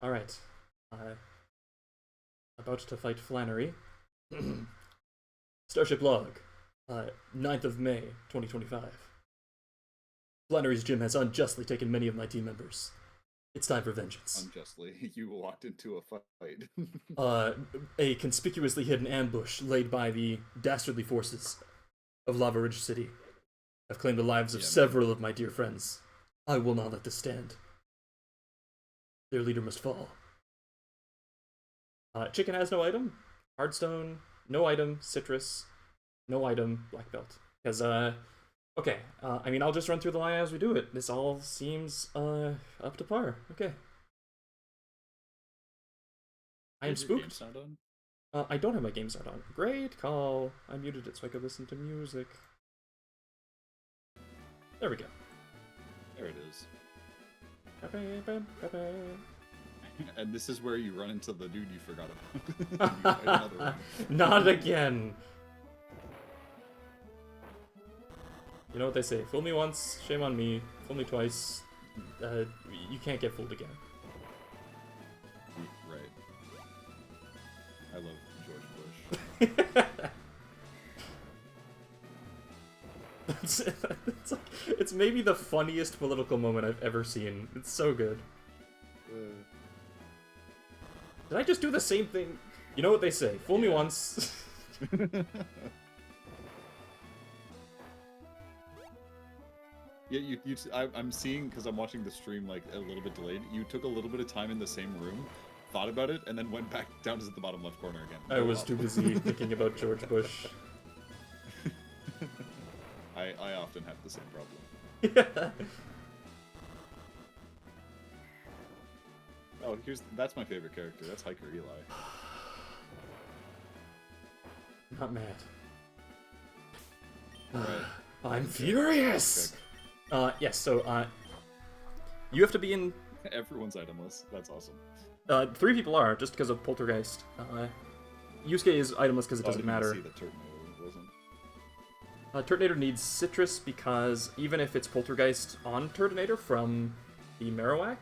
Alright. About to fight Flannery. Starship log. 9th of May, 2025. Flannery's gym has unjustly taken many of my team members. It's time for vengeance. Unjustly, you walked into a fight. A conspicuously hidden ambush laid by the dastardly forces of Lava Ridge City have claimed the lives of several of my dear friends. I will not let this stand. Their leader must fall. Chicken has no item. Hardstone, no item. Citrus, no item. Black belt. Because, okay. I mean, I'll just run through the line as we do it. This all seems, up to par. Okay. I am spooked. I don't have my game sound on. Great call. I muted it so I could listen to music. There we go. There it is. And this is where you run into the dude you forgot about. Not again. You know what they say, fool me once, shame on me, fool me twice, you can't get fooled again. Right. I love George Bush. It's maybe the funniest political moment I've ever seen. It's so good. Did I just do the same thing? You know what they say, fool me once. Yeah, I'm seeing, because I'm watching the stream like a little bit delayed, you took a little bit of time in the same room, thought about it, and then went back down to the bottom left corner again. I was too busy thinking about George Bush. I often have the same problem. Yeah. Oh, that's my favorite character. That's Hiker Eli. Not mad. Right. I'm furious! Yes, so, you have to be in... Everyone's itemless. That's awesome. 3 people are, just because of Poltergeist. Yusuke is itemless because it doesn't matter. See the Turtinator wasn't. Turtinator needs Citrus because even if it's Poltergeist on Turtinator from the Marowak,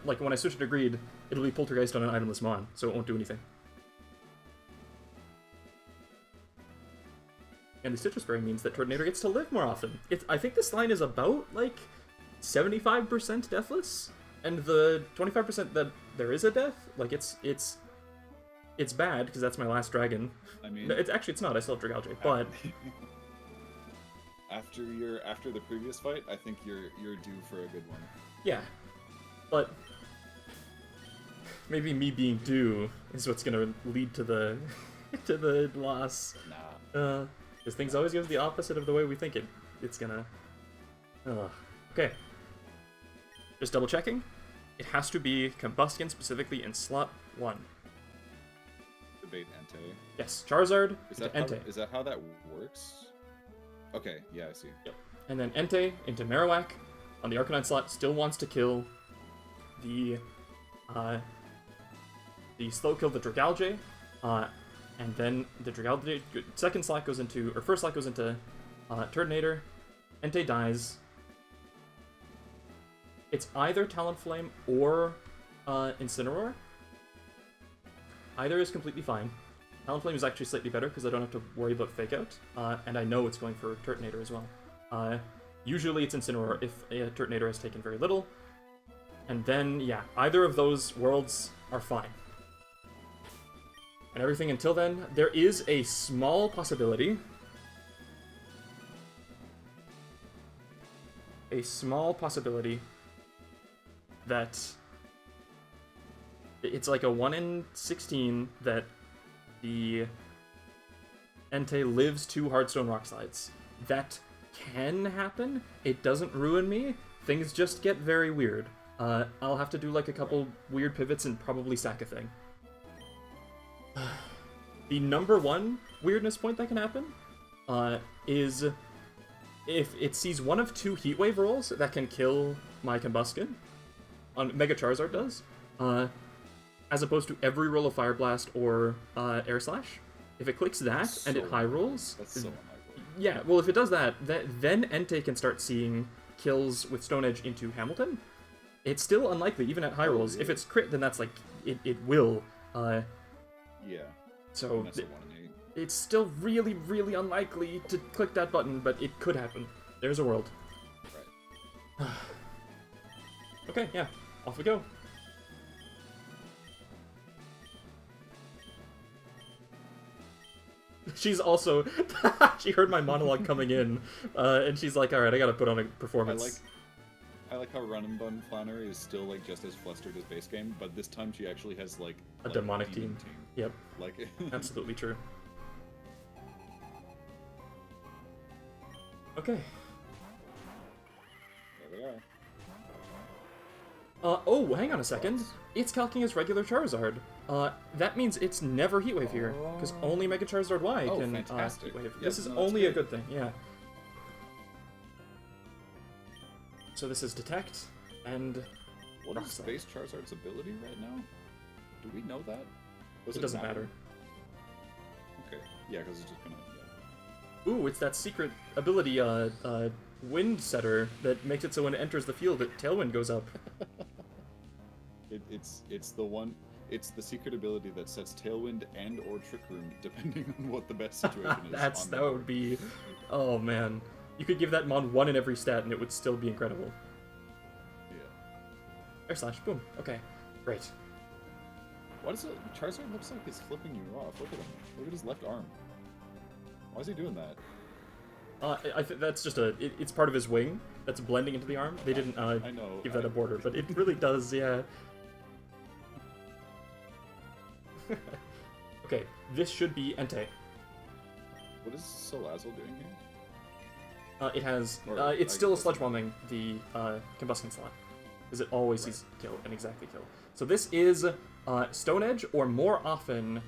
like when I switch to Greed, it'll be Poltergeist on an itemless Mon, so it won't do anything. And the Citrus Berry means that Turtinator gets to live more often. I think this line is about, like, 75% deathless, and the 25% that there is a death, like, it's bad, because that's my last dragon. I mean... It's not, I still have Dragalge, but... After the previous fight, I think you're due for a good one. Yeah, but maybe me being due is what's gonna lead to the to the loss. Nah. Because things always go the opposite of the way we think it's gonna. Okay. Just double checking. It has to be Combustion specifically in slot 1. Debate Entei. Yes, Charizard Is into that Entei. Is that how that works? Okay, yeah, I see. Yep. And then Entei into Marowak on the Arcanine slot still wants to kill the slow kill the Dragalge, and then the Dragalge second slot goes into, or first slot goes into Turtonator. Entei dies. It's either Talonflame or Incineroar. Either is completely fine. Talonflame is actually slightly better because I don't have to worry about Fake Out, and I know it's going for Turtonator as well. Usually it's Incineroar if a Turtonator has taken very little. And then, yeah, either of those worlds are fine. And everything until then, there is a small possibility. A small possibility that it's like a 1 in 16 that the Entei lives 2 Hardstone Rock Slides. That can happen. It doesn't ruin me. Things just get very weird. I'll have to do like a couple weird pivots and probably sack a thing. The number 1 weirdness point that can happen is if it sees one of 2 Heatwave rolls that can kill my Combustion. Mega Charizard does. As opposed to every roll of Fire Blast or Air Slash. If it clicks that and it high rolls... That's so unlikely. Yeah, well, if it does that, then Entei can start seeing kills with Stone Edge into Hamilton. It's still unlikely, even at high rolls. really? If it's crit, then that's like, it will. Yeah. So That's a 1 in 8. it's still really, really unlikely to click that button, but it could happen. There's a world. Right. Okay, yeah, off we go. She's also, she heard my monologue coming in, and she's like, alright, I gotta put on a performance. I like how Run and Bun Flannery is still like just as flustered as base game, but this time she actually has like A demonic team. Yep, Like absolutely true. Okay. There they are. Oh, hang on a second. It's calcing as regular Charizard. That means it's never Heat Wave here, because only Mega Charizard Y Oh, can fantastic. Heat Wave. Yeah, This is no, that's only a good. good thing, yeah. So this is Detect, and What Rock is Slide. base Charizard's ability right now? Do we know that? It doesn't matter. Okay. Yeah, because it's just gonna. Yeah. Ooh, it's that secret ability, Wind Setter, that makes it so when it enters the field, Tailwind goes up. It's the one. It's the secret ability that sets Tailwind and or Trick Room depending on what the best situation is. That would be... Oh, man. You could give that mon 1 in every stat and it would still be incredible. Yeah. Air Slash, boom. Okay, great. What is it? Charizard looks like he's flipping you off. Look at him. Look at his left arm. Why is he doing that? I think that's just it's part of his wing that's blending into the arm. They didn't I know. give that a border, but it really does, yeah. Okay, this should be Entei. What is Salazzle doing here? It has, Or, it's I still guess- sludge bombing the combustion slot, because it always sees kill and exactly kill. So this is Stone Edge, or more often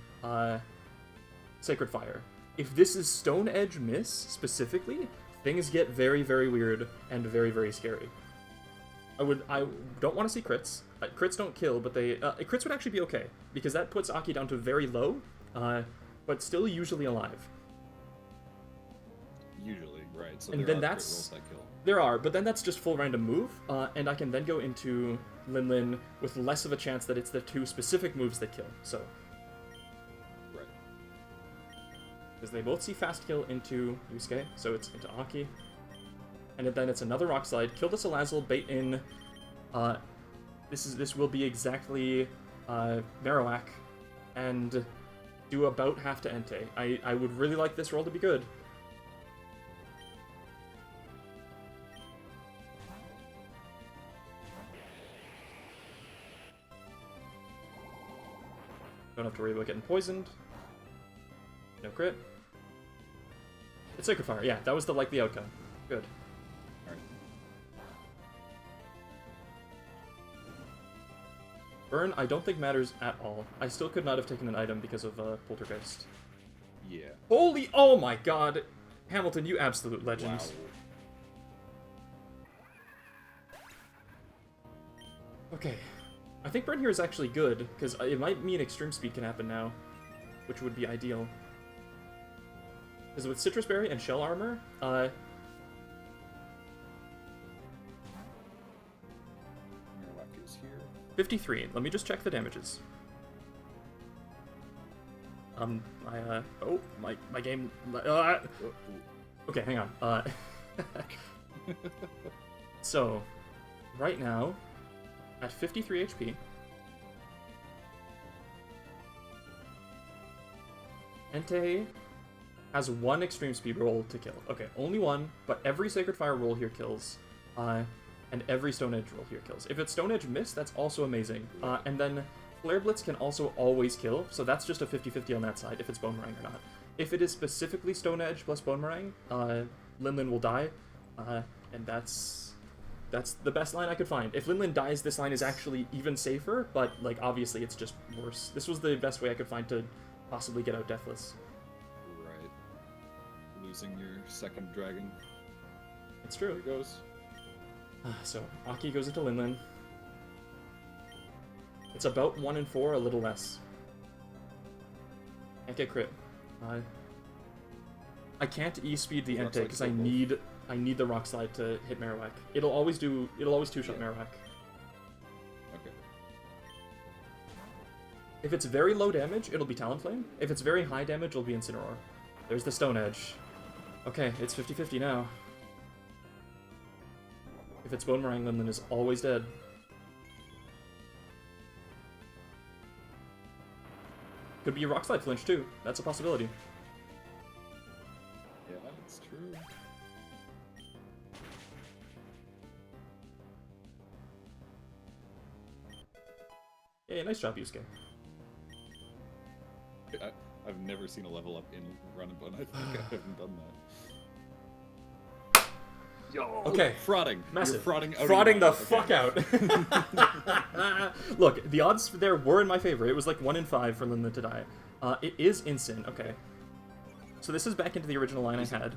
Sacred Fire. If this is Stone Edge Miss specifically, things get very, very weird and very, very scary. I don't want to see crits. Crits don't kill, but they crits would actually be okay because that puts Aki down to very low, but still usually alive. Usually, right. So And there then are crit that's- rolls that kill. There are, but then that's just full random move, and I can then go into Lin Lin with less of a chance that it's the two specific moves that kill. So, Right. because they both see fast kill into Yusuke, so it's into Aki, and then it's another Rock Slide. Kill the Salazzle, bait in. This will be exactly Marowak, and do about half to Entei. I would really like this roll to be good. Don't have to worry about getting poisoned. No crit. It's Sacred Fire. Yeah, that was the likely outcome. Good. Alright. Burn, I don't think matters at all. I still could not have taken an item because of Poltergeist. Yeah. Holy, oh my god! Hamilton, you absolute legend. Wow. Okay. I think burn here is actually good, because it might mean extreme speed can happen now, which would be ideal. Because with Citrus Berry and Shell Armor, Marowak is here. 53. Let me just check the damages. Oh, my game... Oh, Okay, hang on. So, right now, at 53 HP, Entei has one extreme speed roll to kill. Okay, only one, but every Sacred Fire roll here kills, and every Stone Edge roll here kills. If it's Stone Edge miss, that's also amazing. And then Flare Blitz can also always kill, so that's just a 50-50 on that side, if it's Bone Meringue or not. If it is specifically Stone Edge plus Bone Meringue, Lin Lin will die, and that's the best line I could find. If Lin Lin dies, this line is actually even safer, but, like, obviously it's just worse. This was the best way I could find to possibly get out Deathless. Right. Losing your second dragon. It's There true. it goes. So, Aki goes into Lin Lin. It's about 1 in 4, a little less. Can't get crit. I can't E-speed the Rock Entei Slide because I kill both. need the Rock Slide to hit Marowak. It'll always two-shot Yeah. Marowak. If it's very low damage, it'll be Talonflame. If it's very high damage, it'll be Incineroar. There's the Stone Edge. Okay, it's 50-50 now. If it's Bone Meringue, then is always dead. Could be a Rock Slide flinch too. That's a possibility. Yeah, that's true. Yeah, nice job, Yusuke. I've never seen a level up in Run and Bun. I think I haven't done that. Yo, okay. Frauding. Massive. You're frauding out. Frauding the fuck out. Look, the odds there were in my favor. It was like 1 in 5 for Linlin to die. It is Incin. Okay. So this is back into the original line I had.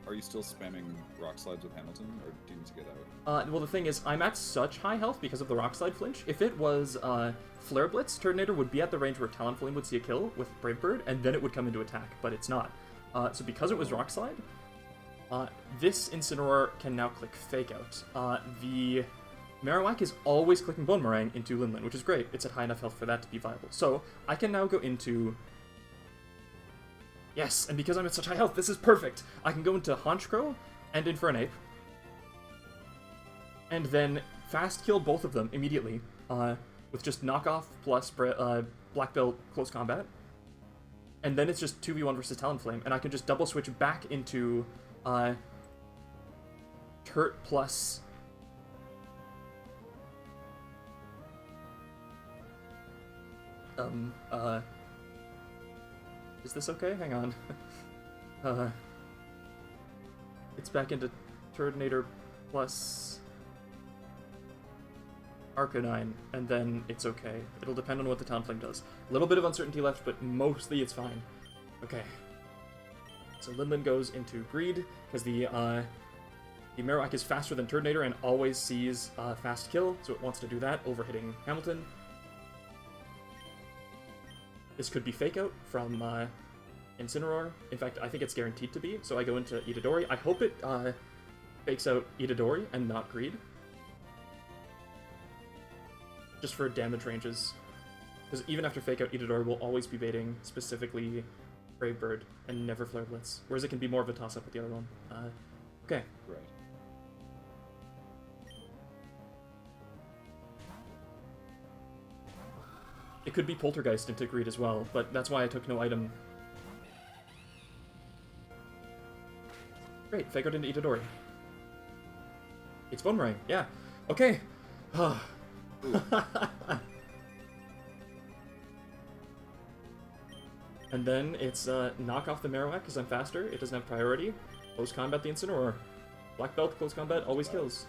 Are you still spamming Rock Slides with Hamilton, or do you need to get out? Well, the thing is, I'm at such high health because of the Rock Slide flinch. If it was Flare Blitz, Turtonator would be at the range where Talonflame would see a kill with Brave Bird, and then it would come into attack, but it's not. So because it was Rock Slide, this Incineroar can now click Fake Out. The Marowak is always clicking Bone Meringue into Linlin, which is great. It's at high enough health for that to be viable. So I can now go into... Yes, and because I'm at such high health, this is perfect! I can go into Honchkrow and Infernape, and then fast kill both of them immediately, with just knockoff plus Black Belt close combat. And then it's just 2v1 versus Talonflame, and I can just double switch back into Turt plus... Is this okay? Hang on. It's back into Turtonator plus Arcanine, and then it's okay. It'll depend on what the Talonflame does. A little bit of uncertainty left, but mostly it's fine. Okay. So Linlin goes into Greed, because the Marowak is faster than Turtonator and always sees fast kill, so it wants to do that over hitting Hamilton. This could be Fake Out from Incineroar. In fact, I think it's guaranteed to be, so I go into Itadori. I hope it fakes out Itadori and not Greed. Just for damage ranges. Because even after Fake Out, Itadori will always be baiting specifically Brave Bird and never Flare Blitz. Whereas it can be more of a toss-up with the other one. Okay. Right. It could be Poltergeist into Greed as well, but that's why I took no item. Great, Fake Out into Itadori. It's Bone Meringue, yeah. Okay. And then it's knock off the Marowak because I'm faster. It doesn't have priority. Close combat the Incineroar. Black Belt, close combat, always kills.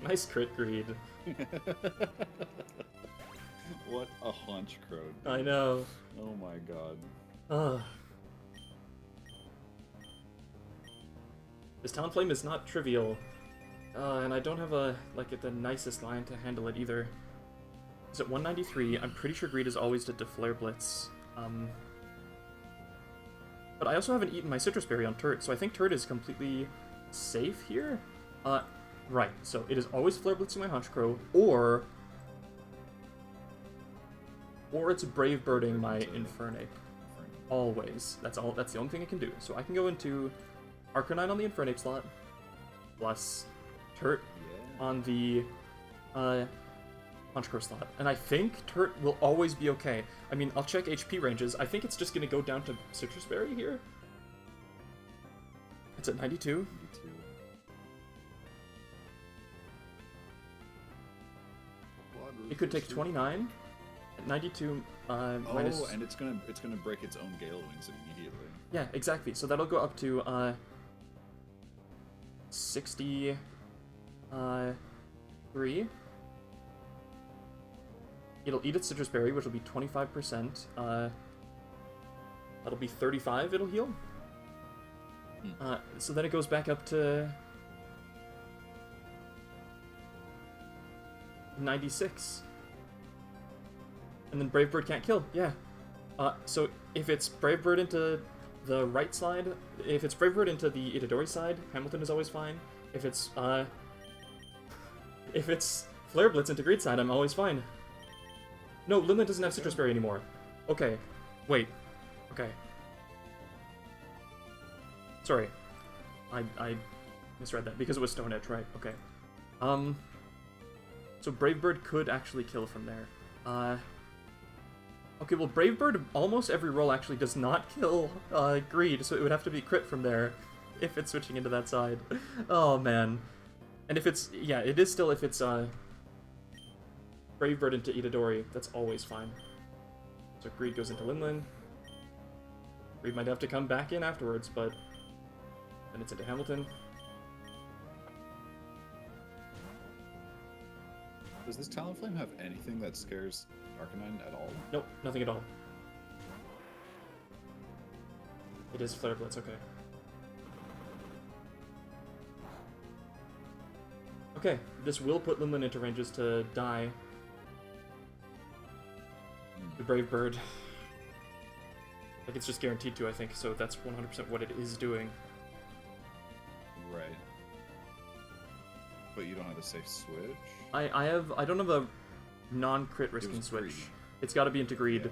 Nice crit Greed. What a Honchkrow. I know. Oh my god. This Talonflame is not trivial. And I don't have the nicest line to handle it either. It's at 193. I'm pretty sure Greed is always to Flare Blitz. But I also haven't eaten my Citrus Berry on Turt, so I think Turt is completely safe here. Right, so it is always Flare Blitzing my Honchkrow, or it's Brave Birding my Infernape. Always. That's the only thing it can do. So I can go into Arcanine on the Infernape slot, plus Turt on the Honchkrow slot. And I think Turt will always be okay. I mean, I'll check HP ranges. I think it's just going to go down to Citrus Berry here. It's at 92. It could take 29 at 92 minus... Oh, and it's gonna break its own Gale Wings immediately. Yeah, exactly. So that'll go up to 63. It'll eat its Citrus Berry, which will be 25%. That'll be 35. It'll heal. So then it goes back up to 96. And then Brave Bird can't kill, yeah. So if it's Brave Bird into the right side, if it's Brave Bird into the Itadori side, Hamilton is always fine. If it's Flare Blitz into Greed side, I'm always fine. No, Linlin doesn't have Citrus Berry anymore. Okay. Wait. Okay. Sorry. I misread that because it was Stone Edge, right? Okay. So Brave Bird could actually kill from there. Okay, well, Brave Bird, almost every roll actually does not kill Greed, so it would have to be crit from there if it's switching into that side. Oh, man. And if it's, yeah, it is still if it's Brave Bird into Itadori, that's always fine. So Greed goes into Linlin. Greed might have to come back in afterwards, but then it's into Hamilton. Does this Talonflame have anything that scares Arcanine at all? Nope, nothing at all. It is Flare Blitz, okay. Okay, this will put Linlin into ranges to die. The Brave Bird. Like, it's just guaranteed to, I think, so that's 100% what it is doing. Right. But you don't have a safe switch? I don't have a non-crit risking switch. Greed. It's gotta be into Greed.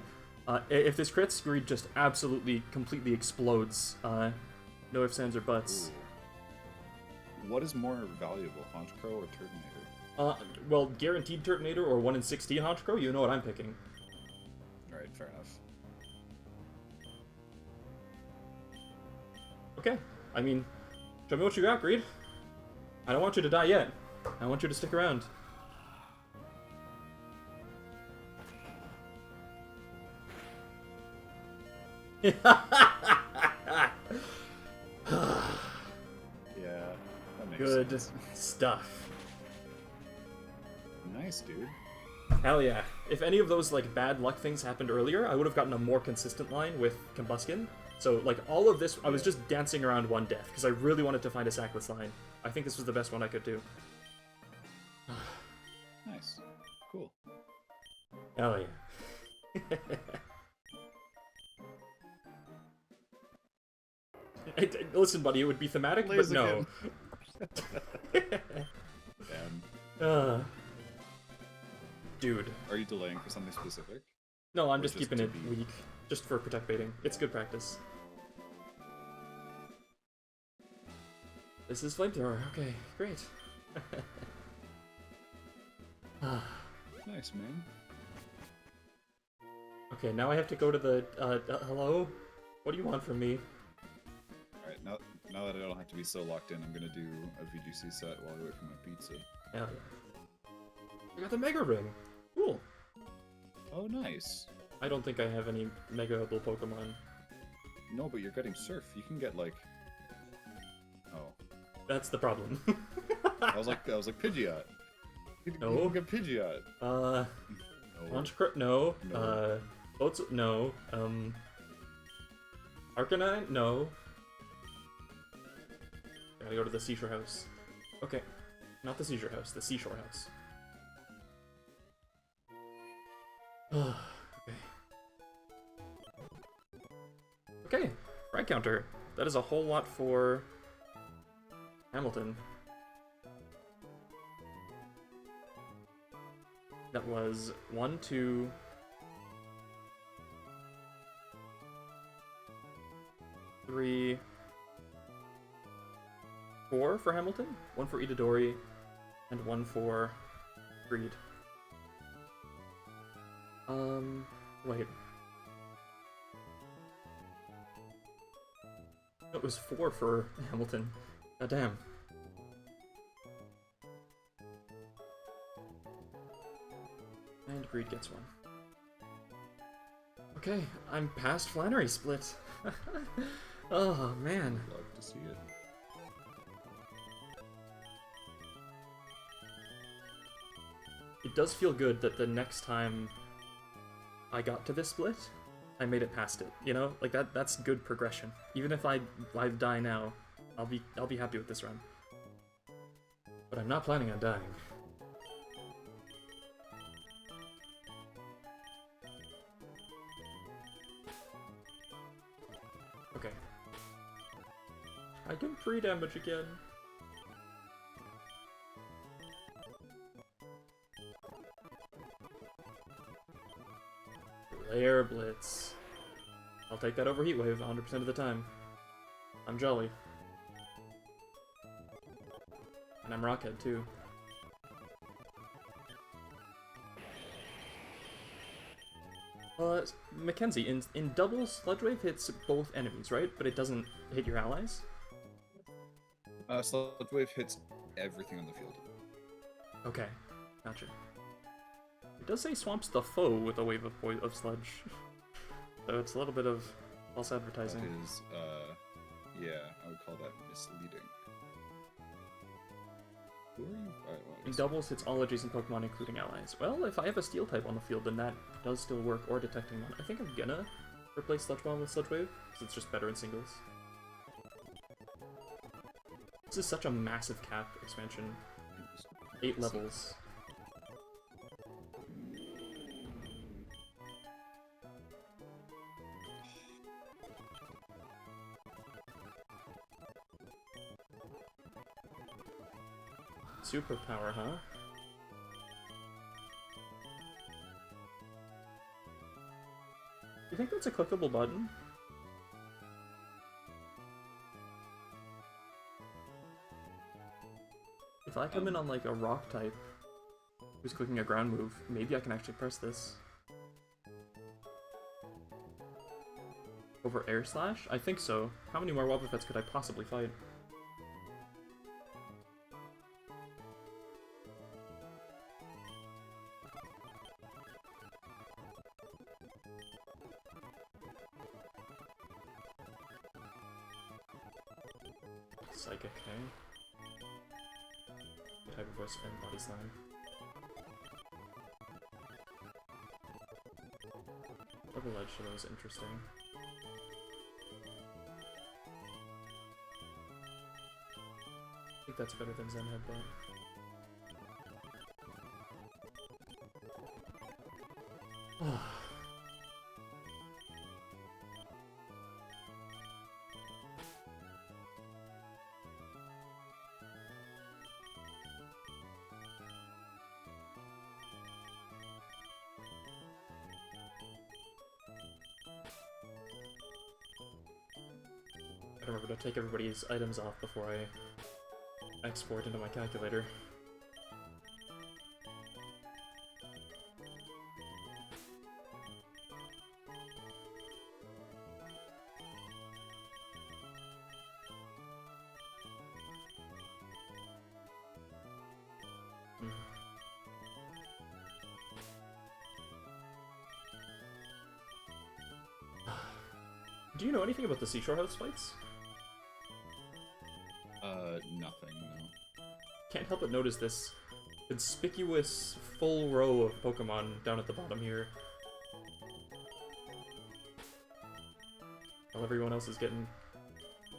Yeah. If this crits, Greed just absolutely, completely explodes. No ifs, ands, or buts. Ooh. What is more valuable, Honchkrow or Turtonator? Well, guaranteed Turtonator or 1 in 16 Honchkrow, you know what I'm picking. Alright, fair enough. Okay, I mean, show me what you got, Greed. I don't want you to die yet. I want you to stick around. Yeah, that makes Good sense. stuff. Nice, dude. Hell yeah. If any of those, like, bad luck things happened earlier, I would have gotten a more consistent line with Combuskin. So, like, all of this, I was just dancing around one death, because I really wanted to find a sackless line. I think this was the best one I could do. Nice. Cool. Hell yeah. Listen, buddy, it would be thematic, but no. Damn. Dude. Are you delaying for something specific? No, I'm Or just just keeping to it be- weak. Just for protect baiting. It's good practice. This is Flamethrower. Okay, great. Nice, man. Okay, now I have to go to the, hello? What do you want from me? Alright, now that I don't have to be so locked in, I'm gonna do a VGC set while I wait for my pizza. Hell yeah. I got the Mega Ring! Cool. Oh, nice. I don't think I have any Mega-able Pokemon. No, but you're getting Surf. You can get, like... Oh. That's the problem. I was like Pidgeot. You No. can get Pidgeot. No. No. Boats, no. Arcanine, no. Gotta go to the Seashore House. Okay. Not the Seashore House, the Seashore House. Okay. Okay, frag counter. That is a whole lot for Hamilton. That was 1, 2... 3... 4 for Hamilton, 1 for Itadori, and 1 for Greed. Wait. It was 4 for Hamilton. God damn. And Greed gets 1. Okay, I'm past Flannery Split. Oh, man. Love to see it. It does feel good that the next time I got to this split, I made it past it. You know, like that's good progression. Even if I die now, I'll be happy with this run. But I'm not planning on dying. I can pre-damage again. Flare Blitz. I'll take that over Heat Wave 100% of the time. I'm jolly. And I'm Rockhead too. Mackenzie, in doubles, Sludge Wave hits both enemies, right? But it doesn't hit your allies? Sludge Wave hits everything on the field. Okay, gotcha. It does say swamps the foe with a wave of sludge. So it's a little bit of false advertising. That is, yeah, I would call that misleading. Who are you? In doubles, hits all adjacent Pokemon, including allies. Well, if I have a Steel type on the field, then that does still work, or Detecting One. I think I'm gonna replace Sludge Bomb with Sludge Wave, because it's just better in singles. This is such a massive cap expansion. 8 levels. Superpower, huh? You think that's a clickable button? If I come in on like a rock type who's clicking a ground move, maybe I can actually press this. Over Air Slash? I think so. How many more Wobbuffets could I possibly fight? Psychic, okay. Type of voice and body slam. Double edge though is interesting. I think that's better than Zen Headbutt. I remember to take everybody's items off before I export into my calculator. Do you know anything about the Seashore House fights? Nothing, no. Can't help but notice this conspicuous full row of Pokemon down at the bottom here. While everyone else is getting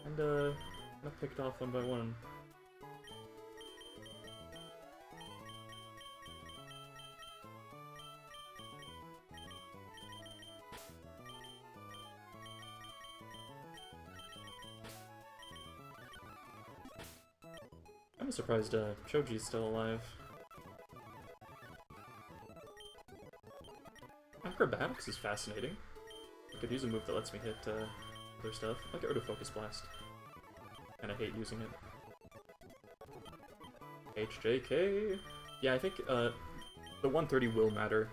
kinda picked off one by one. I'm surprised Choji's still alive. Acrobatics is fascinating. I could use a move that lets me hit other stuff. I'll get rid of Focus Blast. And I hate using it. HJK! Yeah, I think the 130 will matter.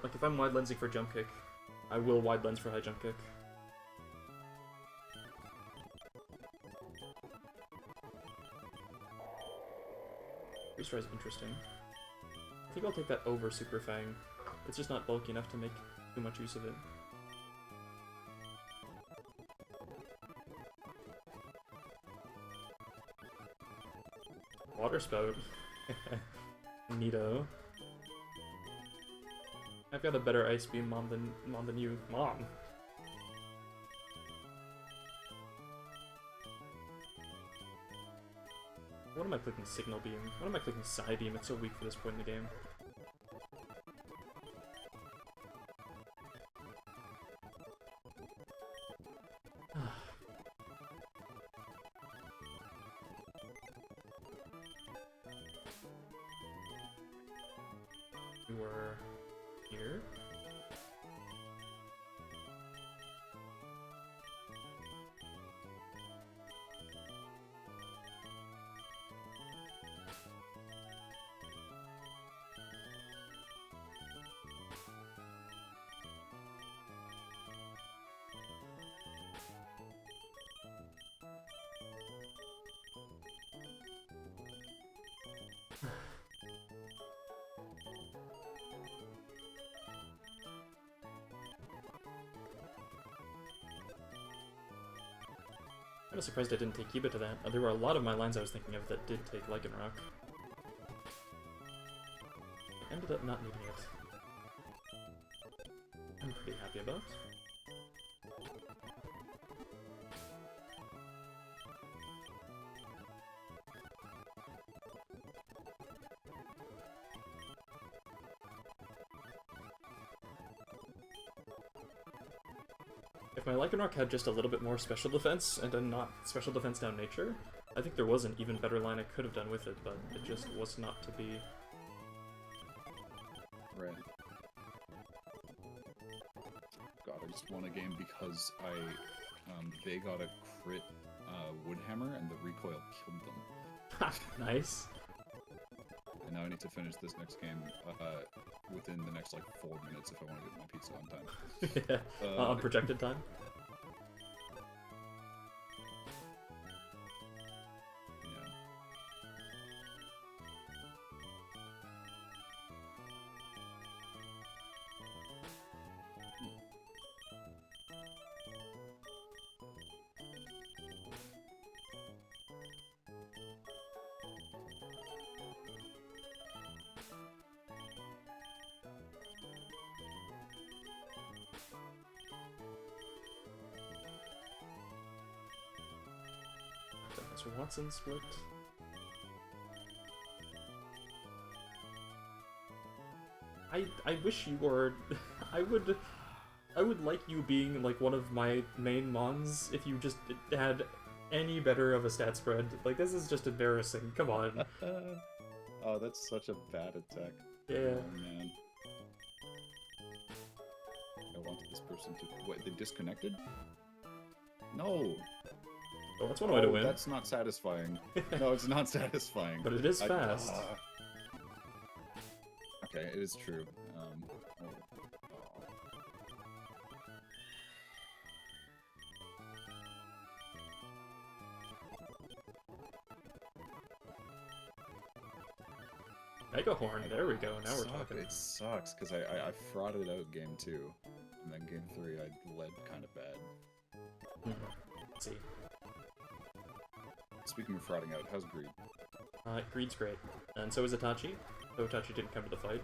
Like, if I'm wide lensing for Jump Kick, I will wide lens for High Jump Kick. Freeze is interesting. I think I'll take that over Super Fang. It's just not bulky enough to make too much use of it. Water Spout. Neato. I've got a better Ice Beam mom than you. Mom! What am I clicking Signal Beam? What am I clicking Psy Beam? It's so weak for this point in the game. we were here. I'm surprised I didn't take Kiba to that. There were a lot of my lines I was thinking of that did take Lycanroc. I ended up not needing it. I'm pretty happy about. If my Lycanroc had just a little bit more special defense and then not special defense down nature, I think there was an even better line I could have done with it, but it just was not to be. Right. God, I just won a game because they got a crit Woodhammer and the recoil killed them. Ha! Nice. And now I need to finish this next game within the next like 4 minutes if I want to get my pizza on time. Yeah. On projected time. Yeah. That's Watson split. I wish you were. I would like you being like one of my main mons if you just had any better of a stat spread. Like, this is just embarrassing. Come on. Oh, that's such a bad attack. Yeah. Oh, man. I wanted this person to... What, they disconnected? No! Well, that's one way to win. That's not satisfying. No, it's not satisfying. But it is fast. Okay, it is true. Mega Horn, there we go, now we're talking. It sucks, because I frauded out game 2, and then game 3 I led kind of bad. Let's see. Speaking of frauding out, how's Greed? Greed's great. And so is Itachi, though Itachi didn't come to the fight.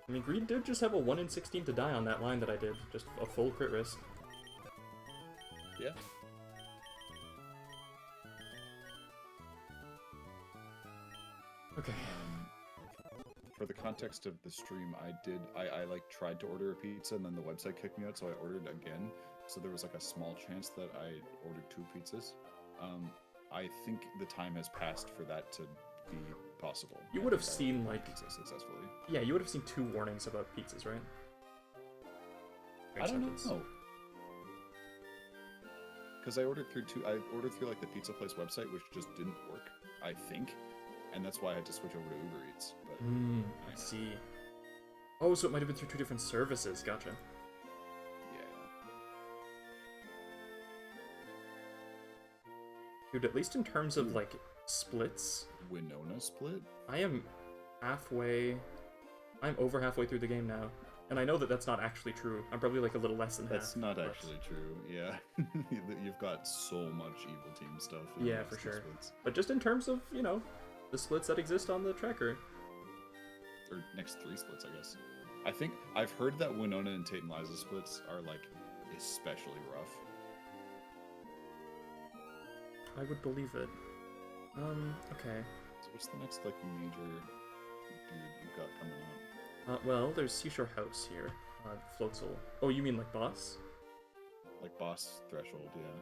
I mean, Greed did just have a 1 in 16 to die on that line that I did, just a full crit risk. Yeah. Okay. For the context of the stream, I like tried to order a pizza and then the website kicked me out, so I ordered again. So there was like a small chance that I ordered 2 pizzas. I think the time has passed for that to be possible. You would have seen like pizza successfully. Yeah, you would have seen 2 warnings about pizzas, right? I don't know. Because I ordered through like the pizza place website, which just didn't work, I think. And that's why I had to switch over to Uber Eats. But I see. Oh, so it might have been through 2 different services. Gotcha. Yeah. Dude, at least in terms of like splits, Winona split? I am halfway. I'm over halfway through the game now, and I know that that's not actually true. I'm probably like a little less than half. That's not actually true. Yeah, you've got so much evil team stuff. Yeah, for sure. Splits. But just in terms of the splits that exist on the tracker. Or next 3 splits, I guess. I think I've heard that Winona and Tate and Liza splits are like especially rough. I would believe it. Okay. So what's the next like major dude you've got coming up? Well, there's Seashore House here. Floatzel. Oh, you mean like boss? Like boss threshold, yeah.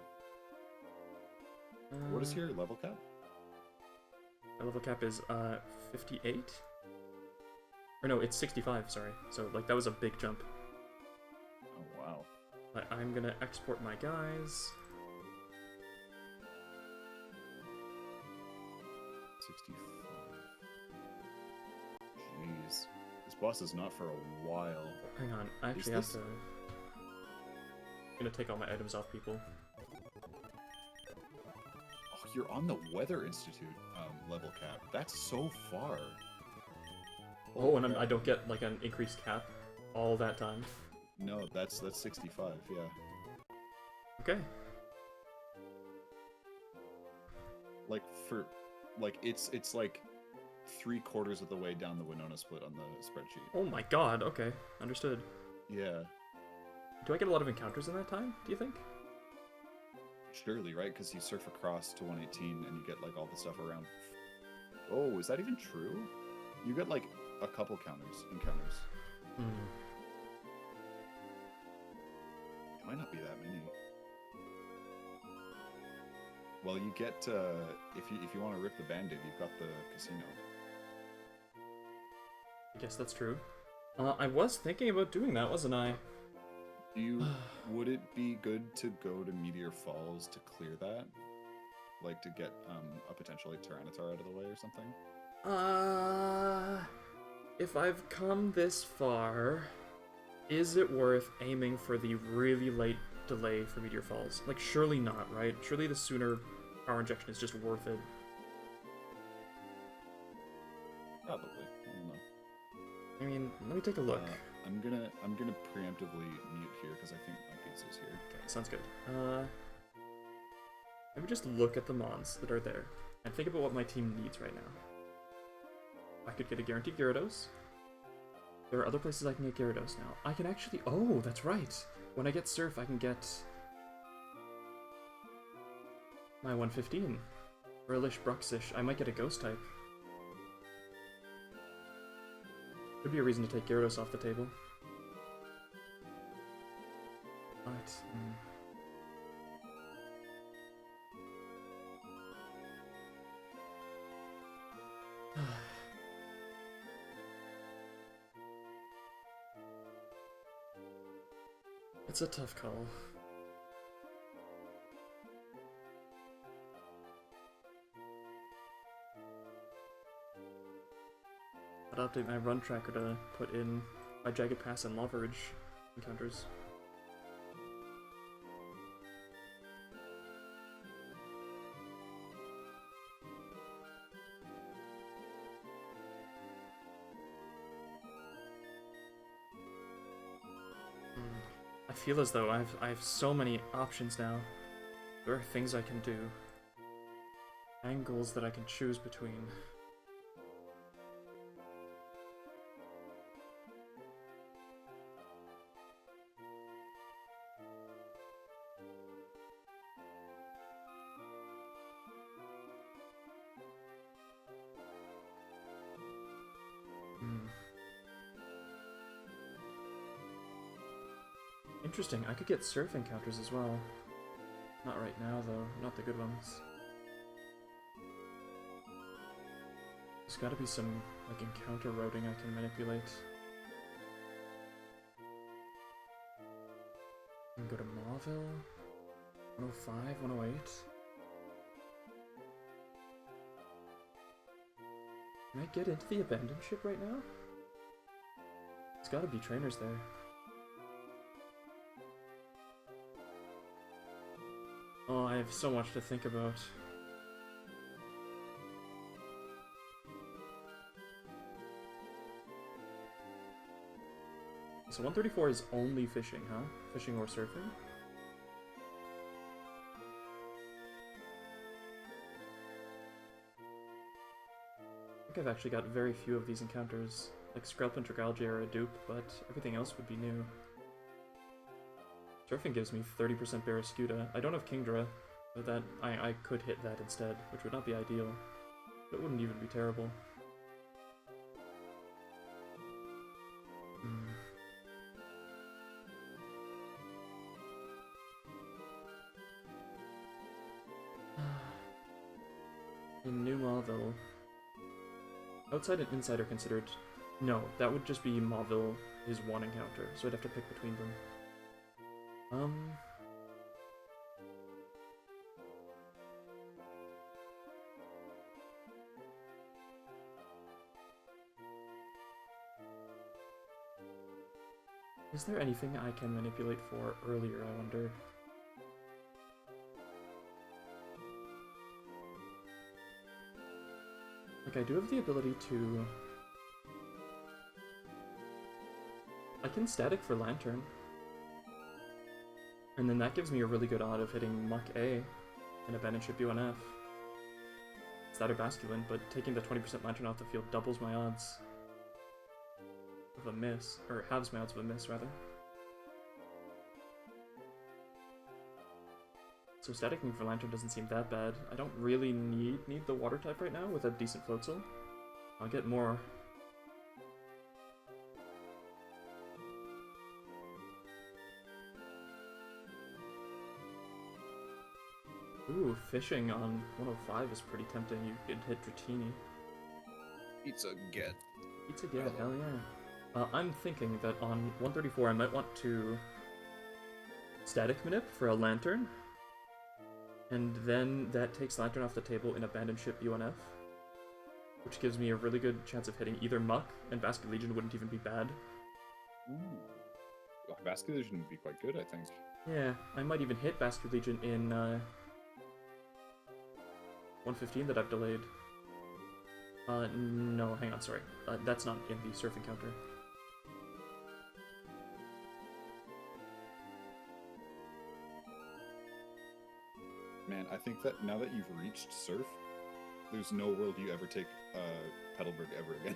What is your level cap? My level cap is 58. Or no, it's 65, sorry. So, like, that was a big jump. Oh, wow. But I'm gonna export my guys. 65. Jeez. This boss is not for a while. Hang on, I actually have to... I'm gonna take all my items off people. Oh, you're on the Weather Institute level cap. That's so far. Oh, and I don't get, like, an increased cap all that time. No, that's 65, yeah. Okay. Like, it's like 3/4 of the way down the Winona split on the spreadsheet. Oh my god, okay. Understood. Yeah. Do I get a lot of encounters in that time, do you think? Surely, right? Because you surf across to 118 and you get, like, all the stuff around... Oh, is that even true? You get, like, a couple encounters. Hmm. It might not be that many. Well, you get, if you want to rip the Band-Aid, you've got the casino. I guess that's true. I was thinking about doing that, wasn't I? Would it be good to go to Meteor Falls to clear that? Like, to get, a potential, like, Tyranitar out of the way or something? If I've come this far, is it worth aiming for the really late delay for Meteor Falls? Like, surely not, right? Surely the sooner power injection is just worth it. Probably. I don't know. I mean, let me take a look. I'm gonna preemptively mute here because I think my pizza's here. Okay, sounds good. Let me just look at the mons that are there and think about what my team needs right now. I could get a guaranteed Gyarados. There are other places I can get Gyarados now. I can actually... Oh, that's right! When I get Surf, I can get... my 115. Relish, Bruxish. I might get a Ghost type. Could be a reason to take Gyarados off the table. But... It's a tough call. I'd update my run tracker to put in my Jagged Pass and Lava Ridge encounters. I feel as though I have so many options now. There are things I can do. Angles that I can choose between. Interesting, I could get surf encounters as well. Not right now, though. Not the good ones. There's gotta be some, like, encounter routing I can manipulate. I can go to Mauville. 105, 108. Can I get into the abandoned ship right now? There's gotta be trainers there. Oh, I have so much to think about. So 134 is only fishing, huh? Fishing or surfing? I think I've actually got very few of these encounters. Like Skrelp and Dragalge are a dupe, but everything else would be new. Surfing gives me 30% Barraskewda. I don't have Kingdra, but that I could hit that instead, which would not be ideal. But it wouldn't even be terrible. In New Mauville, outside and inside are considered No, that would just be Mauville, his one encounter, so I'd have to pick between them. Is there anything I can manipulate for earlier, I wonder? Like, I do have the ability to... I can static for Lantern. And then that gives me a really good odd of hitting Muck A and Abandoned Ship UNF. It's that or Basculin, but taking the 20% Lantern off the field doubles my odds of a miss, or halves my odds of a miss, rather. So staticking for Lantern doesn't seem that bad. I don't really need the Water type right now with a decent Floatzel. I'll get more. Ooh, fishing on 105 is pretty tempting. You could hit Dratini. Pizza get. Pizza get, hell yeah. I'm thinking that on 134 I might want to static manip for a Lantern. And then that takes Lantern off the table in Abandoned Ship UNF. Which gives me a really good chance of hitting either Muck, and Basket Legion wouldn't even be bad. Ooh. Well, Basket Legion would be quite good, I think. Yeah, I might even hit Basket Legion in 115 that I've delayed. No, hang on, sorry. That's not in the surf encounter. Man, I think that now that you've reached surf, there's no world you ever take Petalburg ever again.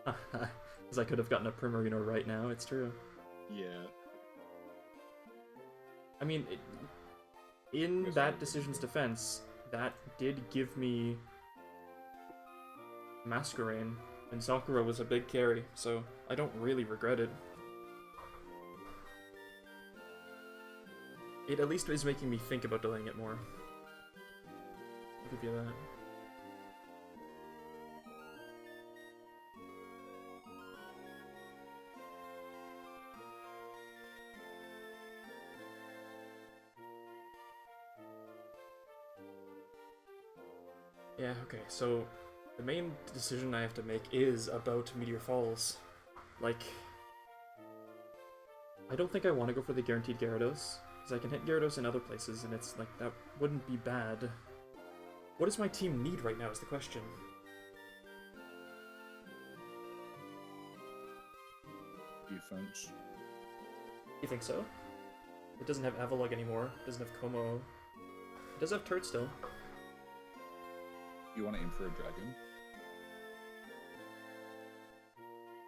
Because I could have gotten a Primarino right now, it's true. Yeah. I mean, in that decision's defense, that did give me Masquerain, and Sakura was a big carry, so I don't really regret it. It at least is making me think about delaying it more. I'll give you that. Yeah, okay, so the main decision I have to make is about Meteor Falls. Like, I don't think I want to go for the guaranteed Gyarados, because I can hit Gyarados in other places, and it's like, that wouldn't be bad. What does my team need right now is the question. Defense. You think so? It doesn't have Avalugg anymore, it doesn't have Como. It does have Turt still. You want to aim for a dragon?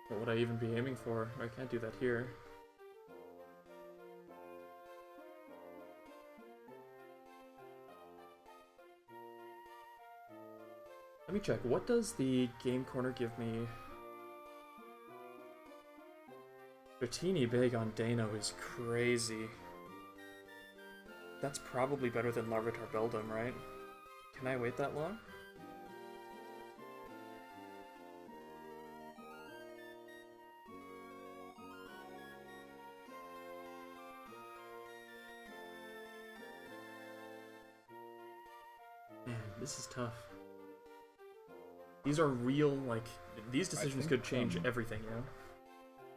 What would I even be aiming for? I can't do that here. Let me check. What does the game corner give me? Dratini big on Dano is crazy. That's probably better than Larvitar Beldum, right? Can I wait that long? Man, this is tough. These are real, like, these decisions could change everything, you know?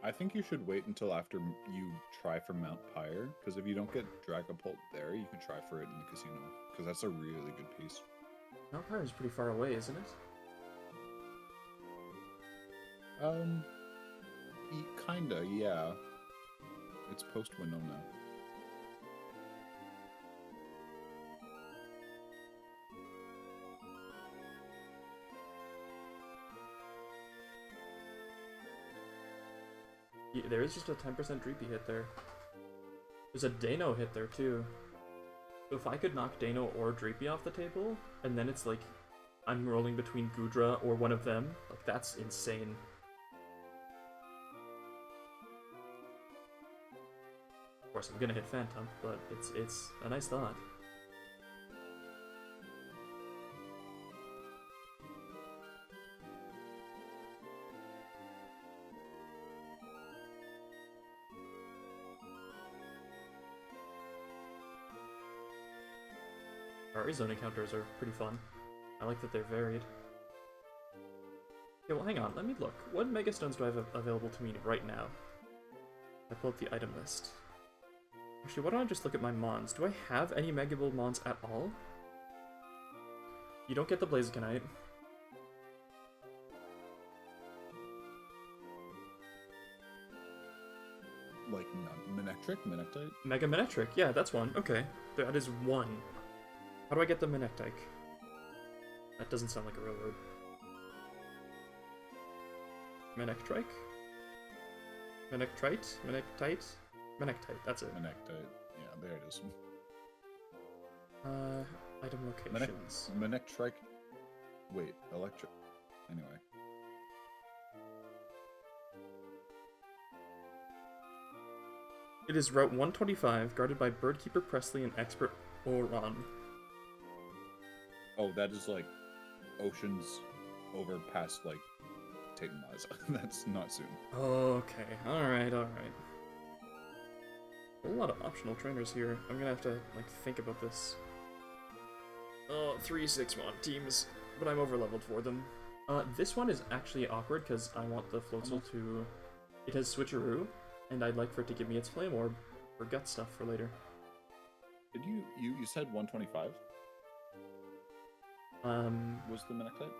I think you should wait until after you try for Mount Pyre, because if you don't get Dragapult there, you can try for it in the casino, because that's a really good piece. Mount Pyre is pretty far away, isn't it? Kinda, yeah. It's post-Winona. Yeah, there is just a 10% Dreepy hit there. There's a Dano hit there too. So if I could knock Dano or Dreepy off the table, and then it's like I'm rolling between Gudra or one of them, like that's insane. Of course, I'm gonna hit Phantom, but it's a nice thought. Ferrari Zone encounters are pretty fun. I like that they're varied. Okay, well hang on, let me look. What Mega Stones do I have available to me right now? I pull up the item list. Actually, why don't I just look at my Mons? Do I have any Mega Build Mons at all? You don't get the Blazikenite. Like Manectric? Manectite? Mega Manectric, yeah, that's one. Okay, that is one. How do I get the Manectite? That doesn't sound like a real word. Manectrike? Manectrite? Manectite? Manectite, that's it. Manectite. Yeah, there it is. Item locations. Manectric. Wait, electric. Anyway. It is Route 125, guarded by Birdkeeper Presley and Expert Oron. Oh, that is like oceans over past like Titan Plaza. That's not soon. Okay, alright. A whole lot of optional trainers here. I'm gonna have to, like, think about this. Oh, 3 6-mon teams, but I'm overleveled for them. This one is actually awkward, because I want the Floatzel to... It has Switcheroo, and I'd like for it to give me its Flame Orb for gut stuff for later. Did you said 125? Was the Manectite?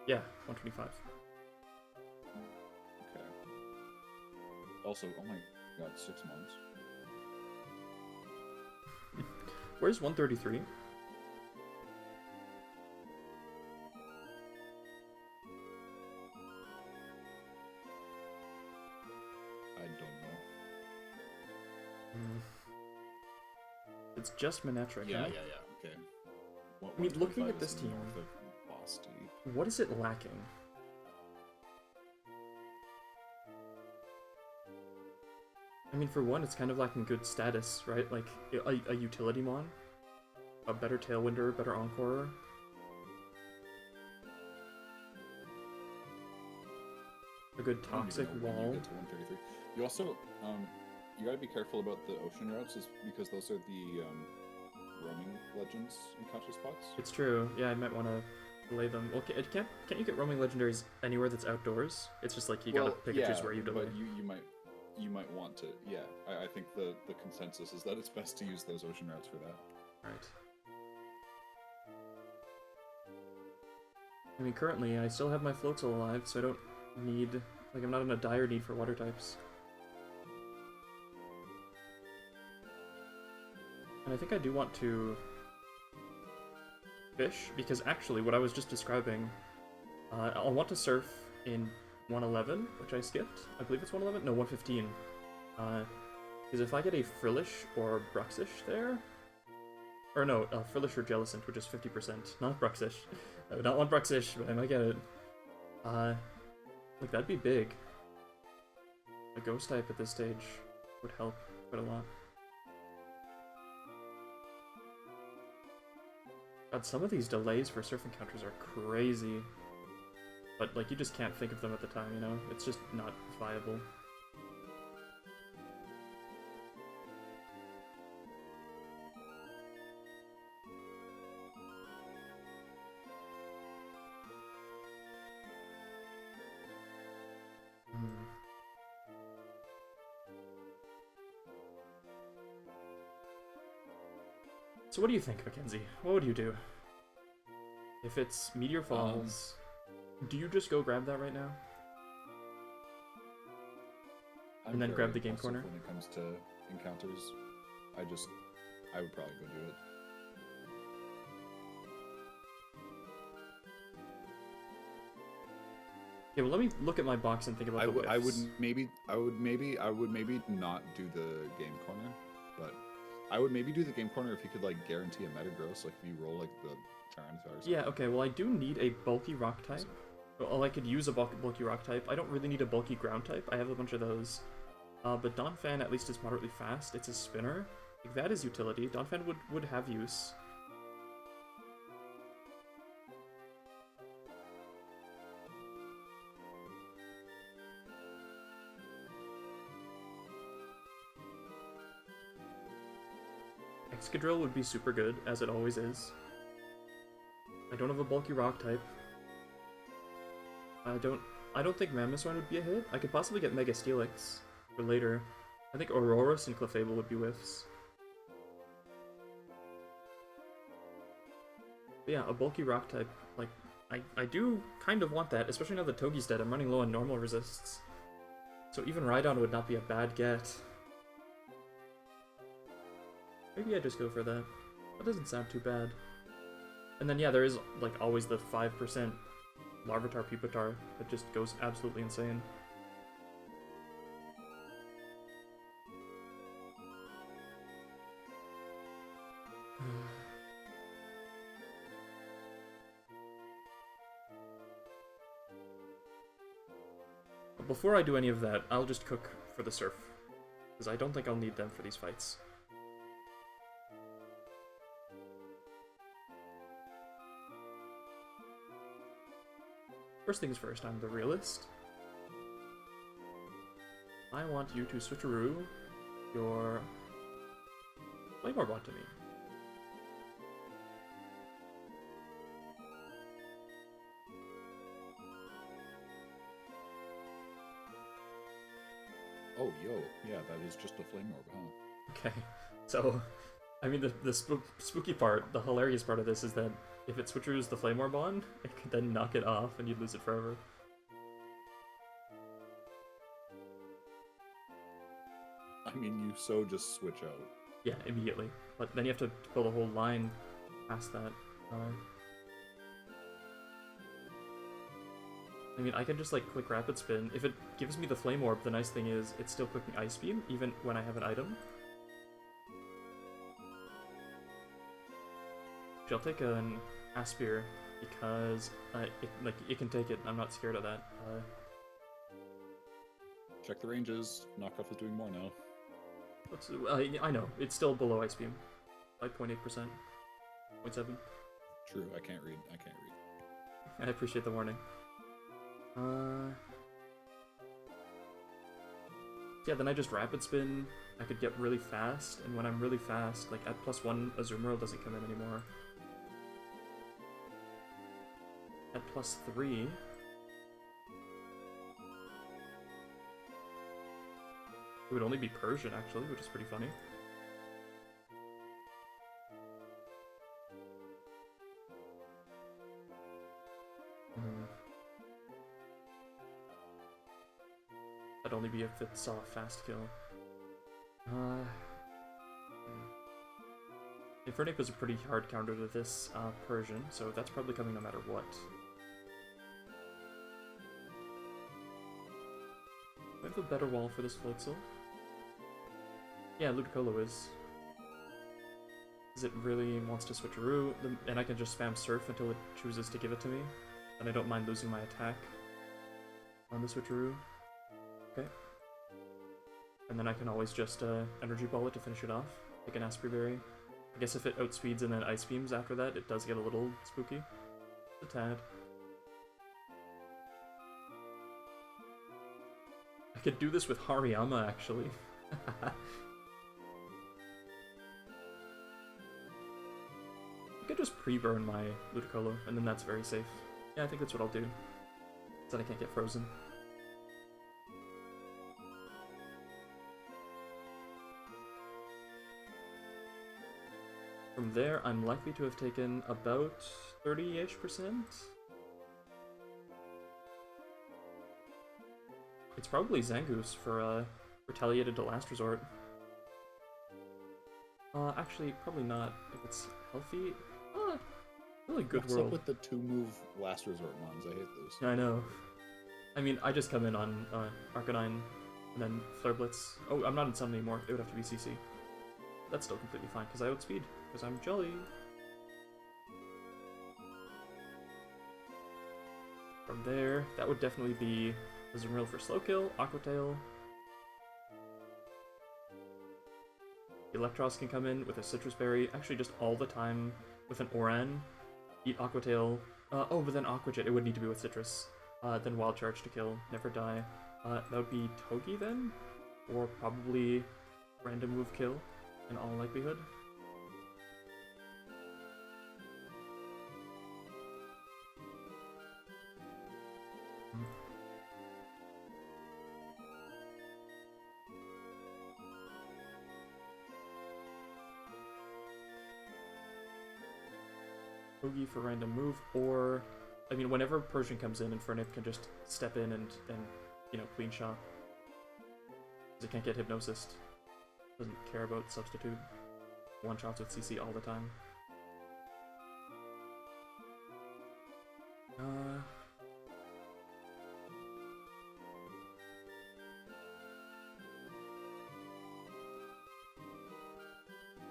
Yeah, 125. Okay. Also, oh my god, 6 months. Where's 133? I don't know. It's just Manectric, Yeah, huh? yeah, okay. I mean, looking at this team, north of Boston. what is it lacking? I mean, for one, it's kind of lacking good status, right? Like, a utility mon, a better Tailwinder, better Encorer. A good I don't Toxic even know when Wall. you get to 133. You also, you gotta be careful about the ocean routes, is because those are the roaming legends encounter spots. It's true. Yeah, I might want to delay them. Okay, can't you get roaming legendaries anywhere that's outdoors? It's just like you gotta pick and choose where you delay. But you might want to. Yeah, I think the consensus is that it's best to use those ocean routes for that. Right. I mean, currently I still have my Floatzel alive, so I don't need, like, I'm not in a dire need for water types. And I think I do want to fish, because actually what I was just describing, I'll want to surf in 111, which I skipped. I believe it's 111? No, 115. Because if I get a Frillish or Bruxish there, or no, Frillish or Jellicent, which is 50%, not Bruxish. I would not want Bruxish, but I might get it. Like, that'd be big. A Ghost type at this stage would help quite a lot. God, some of these delays for surf encounters are crazy. But, like, you just can't think of them at the time, you know? It's just not viable. So what do you think, Mackenzie? What would you do? If it's Meteor Falls, do you just go grab that right now? And then grab the game corner? When it comes to encounters, I would probably go do it. Yeah, well, let me look at my box and think about the I would whiffs. maybe not do the game corner, but I would maybe do the game corner if you could, like, guarantee a Metagross, like if you roll, like, the Tyranitar or something. Yeah, okay, well, I do need a bulky rock type. Well, I could use a bulky rock type. I don't really need a bulky ground type. I have a bunch of those. But Donphan at least is moderately fast. It's a spinner. Like, that is utility. Donphan would have use. Excadrill would be super good, as it always is. I don't have a bulky rock type. I don't think Mamoswine would be a hit. I could possibly get Mega Steelix for later. I think Aurorus and Clefable would be whiffs. But yeah, a bulky rock type, like, I do kind of want that, especially now that Togi's dead. I'm running low on normal resists. So even Rhydon would not be a bad get. Maybe I just go for that. That doesn't sound too bad. And then yeah, there is like always the 5% Larvitar Pupitar that just goes absolutely insane. Before I do any of that, I'll just cook for the Surf, because I don't think I'll need them for these fights. First things first, I'm the realist. I want you to switcheroo your Flameorbon to me. Oh, yo, yeah, that is just a Flame Orb, huh? Okay, so, I mean, the spooky part, the hilarious part of this is that if it switches the Flameorbon, it could then knock it off and you'd lose it forever. I mean, you so just switch out. Yeah, immediately. But then you have to build a whole line past that. I mean, I can just, like, click Rapid Spin. If it gives me the Flame Orb, the nice thing is it's still clicking Ice Beam, even when I have an item. Actually, I'll take an Aspir, because it can take it. I'm not scared of that. Check the ranges. Knockoff is doing more now. I know. It's still below Ice Beam. By 0.8%. 0.7. True, I can't read. I appreciate the warning. Yeah, then I just Rapid Spin. I could get really fast, and when I'm really fast, like at +1, Azumarill doesn't come in anymore. At +3... it would only be Persian, actually, which is pretty funny. That'd only be if it saw a fast kill. Infernape is a pretty hard counter to this Persian, so that's probably coming no matter what. Do I have a better wall for this Floatzel? Yeah, Ludicolo is. Because it really wants to switcheroo, and I can just spam Surf until it chooses to give it to me. And I don't mind losing my attack on the switcheroo. Okay. And then I can always just Energy Ball it to finish it off. Like an Aspir Berry. I guess if it outspeeds and then Ice Beams after that, it does get a little spooky. A tad. I could do this with Hariyama, actually. I could just pre-burn my Ludicolo, and then that's very safe. Yeah, I think that's what I'll do. So that I can't get frozen. From there, I'm likely to have taken about 30-ish%. It's probably Zangoose for Retaliated to Last Resort. Actually, probably not. If it's healthy, really good What's world. up with the 2-move Last Resort mons? I hate those. I know. I mean, I just come in on Arcanine and then Flare Blitz. Oh, I'm not in Sun anymore. It would have to be CC. That's still completely fine because I outspeed because I'm Jelly. From there, that would definitely be Azumarill for slow kill, Aqua Tail. Electros can come in with a Citrus Berry, actually just all the time with an Oran. Eat Aqua Tail. Oh, but then Aqua Jet, it would need to be with Citrus. Then Wild Charge to kill, never die. That would be Togi then? Or probably Random Move Kill, in all likelihood. Boogie for random move, or I mean, whenever Persian comes in, Infernip can just step in and you know, clean shot. Because it can't get Hypnosis. Doesn't care about substitute. One shots with CC all the time.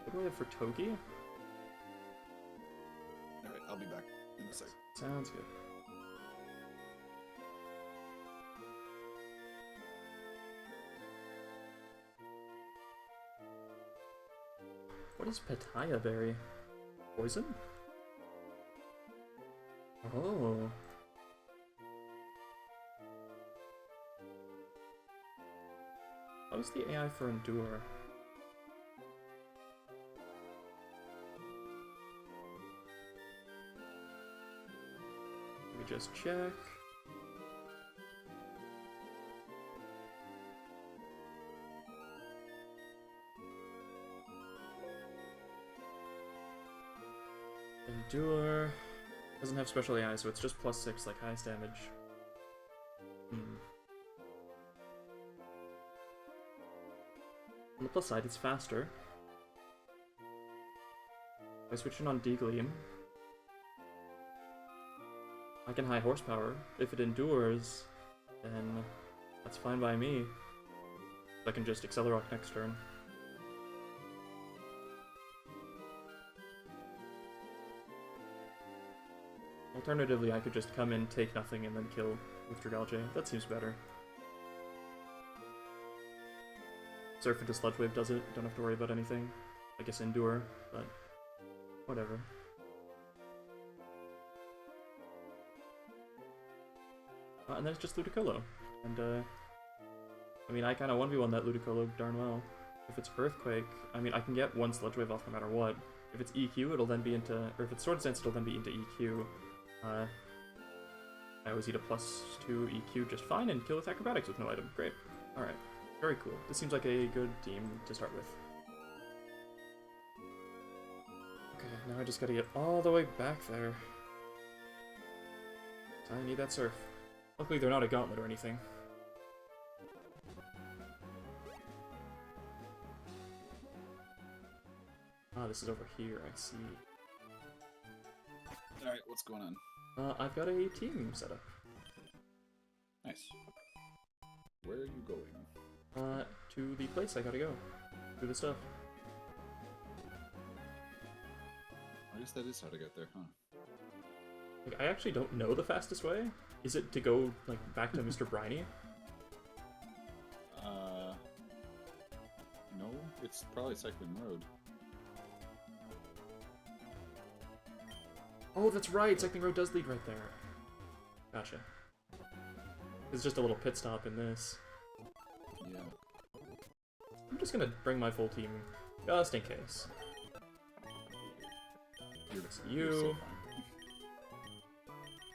What do I have for Togi? Alright, I'll be back in a sec. Sounds good. What is Pitaya Berry? Poison? Oh. How is the AI for Endure? Let me just check. Endure doesn't have special AI, so it's just +6 like highest damage. On the plus side, it's faster. By switching on Degleam, I can high horsepower. If it endures, then that's fine by me. I can just Accelerock next turn. Alternatively, I could just come in, take nothing, and then kill with Dragalge. That seems better. Surf into Sludge Wave does it, don't have to worry about anything. I guess Endure, but whatever. And then it's just Ludicolo. And, I mean, I kind of 1v1 that Ludicolo darn well. If it's Earthquake, I mean, I can get one Sludge Wave off no matter what. If it's EQ, it'll then be into... Or if it's Sword Dance, it'll then be into EQ. I always eat a +2 EQ just fine and kill with Acrobatics with no item. Great. Alright. Very cool. This seems like a good team to start with. Okay, now I just gotta get all the way back there. I need that surf. Luckily they're not a gauntlet or anything. Ah, this is over here, I see. Alright, what's going on? I've got a team set up. Nice. Where are you going? To the place I gotta go. Do the stuff. I guess that is how to get there, huh? Like, I actually don't know the fastest way. Is it to go, like, back to Mr. Briny? No, it's probably Cycling Road. Oh, that's right! Cycling Road does lead right there. Gotcha. It's just a little pit stop in this. Yeah. I'm just gonna bring my full team, just in case. You're so fine.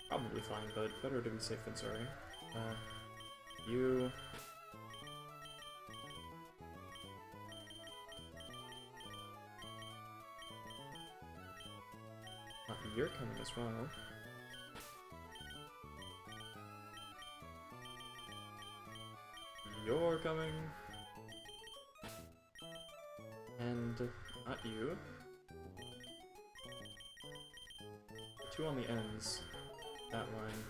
Probably fine, but better to be safe than sorry. You... You're coming as well. You're coming. And not you. 2 on the ends. That line.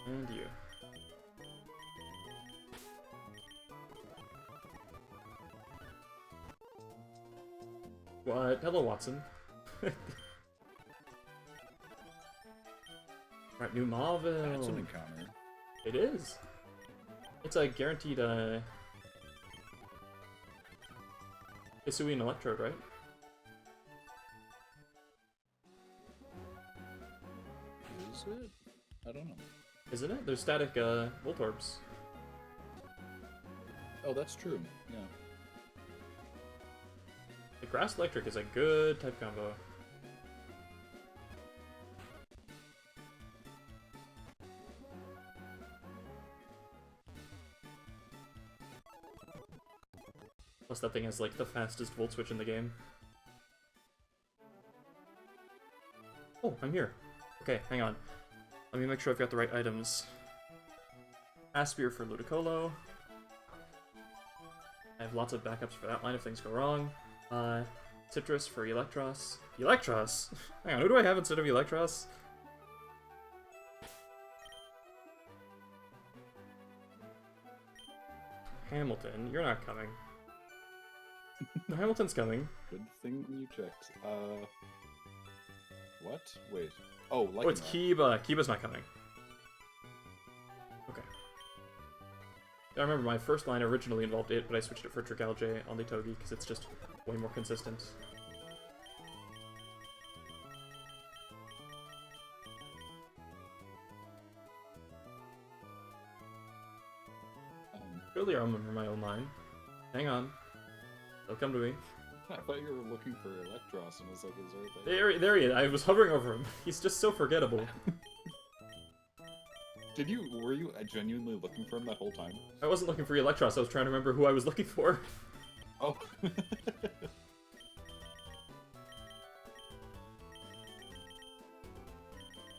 And you. What? Hello, Watson. Right, new Marvel. That's an encounter. It is. It's a guaranteed, Hisuian Electrode, right? Is it? I don't know. Isn't it? There's static, Voltorbs. Oh, that's true. Yeah. The Grass Electric is a good type combo. Plus that thing has like the fastest volt switch in the game. Oh, I'm here. Okay, hang on. Let me make sure I've got the right items. Aspir for Ludicolo. I have lots of backups for that line if things go wrong. Citrus for Electros. Electros? Hang on, who do I have instead of Electros? Hamilton, you're not coming. No, Hamilton's coming. Good thing you checked. What? Wait. Oh, oh, it's Kiba. Kiba's not coming. Okay. I remember my first line originally involved it, but I switched it for Dragalge on the Togi because it's just way more consistent. Surely I remember my own line. Hang on. They'll come to me. I thought you were looking for Electros, and I was like, is there... There he is. I was hovering over him. He's just so forgettable. Were you genuinely looking for him that whole time? I wasn't looking for Electros, I was trying to remember who I was looking for. Oh.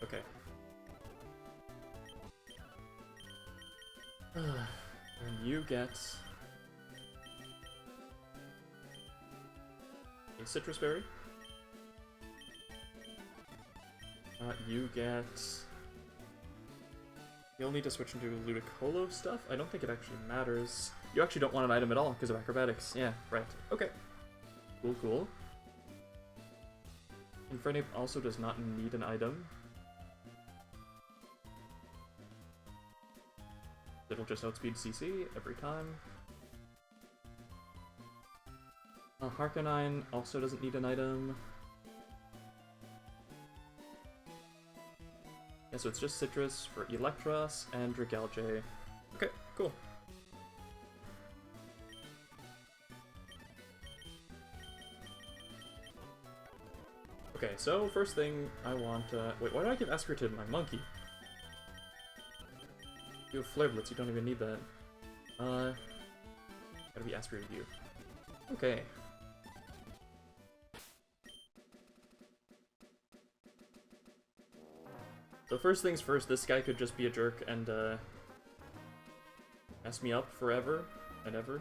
Okay. And you get... a Citrus Berry. You get... You'll need to switch into Ludicolo stuff. I don't think it actually matters. You actually don't want an item at all because of acrobatics. Yeah, right. Okay. Cool, cool. Infernape also does not need an item. It'll just outspeed CC every time. Harkonine also doesn't need an item. Yeah, so it's just Citrus for Electros and Dragalge. Okay, cool. Okay, so first thing I want... wait, why do I give Aspir to my monkey? You have Flare Blitz, you don't even need that. Gotta be Aspir to you. Okay. So first things first, this guy could just be a jerk and, mess me up forever and ever.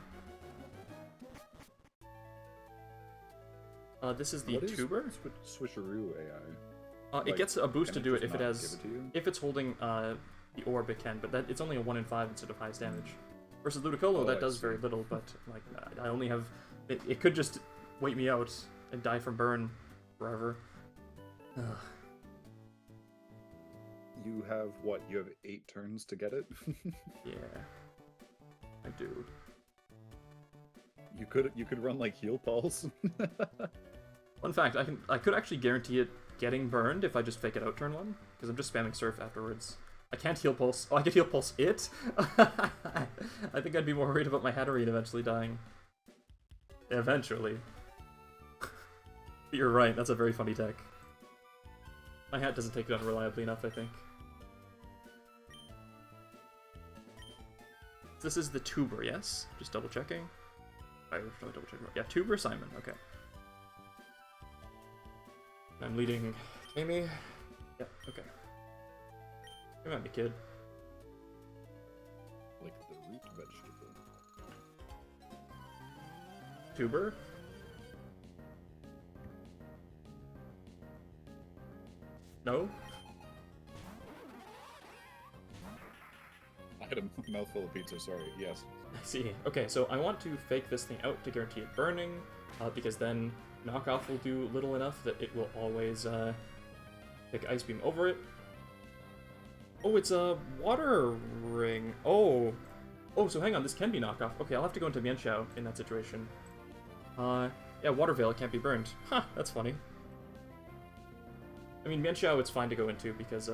This is the tuber. Switcheroo AI? It gets a boost to do it if it has... Give it to you? If it's holding, the orb, it can, but it's only a 1 in 5 instead of highest damage. Versus Ludicolo, that does very little, but, like, I only have... It could just wait me out and die from burn forever. Ugh. You have, what, you have 8 turns to get it? Yeah. I do. You could run, like, Heal Pulse. Fun fact, I could actually guarantee it getting burned if I just fake it out turn 1, because I'm just spamming Surf afterwards. I can't Heal Pulse. Oh, I could Heal Pulse it? I think I'd be more worried about my Hatterene eventually dying. Eventually. But you're right, that's a very funny tech. My hat doesn't take it unreliably enough, I think. This is the tuber, yes? Just double checking. I was really double checking. Yeah, tuber Simon, okay. I'm leading Amy. Yeah, okay. Come at me, kid. Like the root vegetable. Tuber? No? I had a mouthful of pizza, sorry, yes. I see. Okay, so I want to fake this thing out to guarantee it burning, because then knockoff will do little enough that it will always pick Ice Beam over it. Oh, it's a water ring. Oh. Oh, so hang on, this can be knockoff. Okay, I'll have to go into Mienshao in that situation. Yeah, Water Veil can't be burned. Huh, that's funny. I mean, Mienshao it's fine to go into because,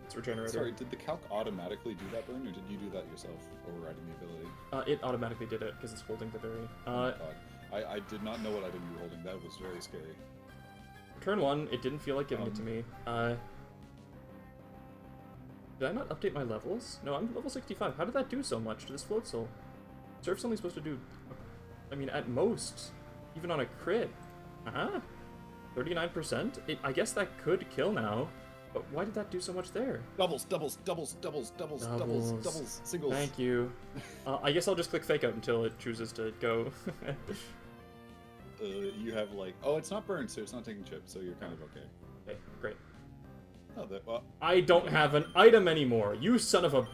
it's regenerative. Sorry, did the calc automatically do that burn, or did you do that yourself, overriding the ability? It automatically did it because it's holding the berry. Oh my God. I did not know what item you were holding. That was very scary. Turn 1, it didn't feel like giving it to me. Did I not update my levels? No, I'm level 65. How did that do so much to this Float Soul? Surf's only supposed to do... I mean, at most, even on a crit. 39%? I guess that could kill now. But why did that do so much there? Doubles, doubles, doubles, doubles, doubles, doubles, doubles, singles. Thank you. I guess I'll just click fake out until it chooses to go. You have like, oh, it's not burned, so it's not taking chips, so you're kind of okay. Okay, great. Oh, well. I don't have an item anymore. You son of a.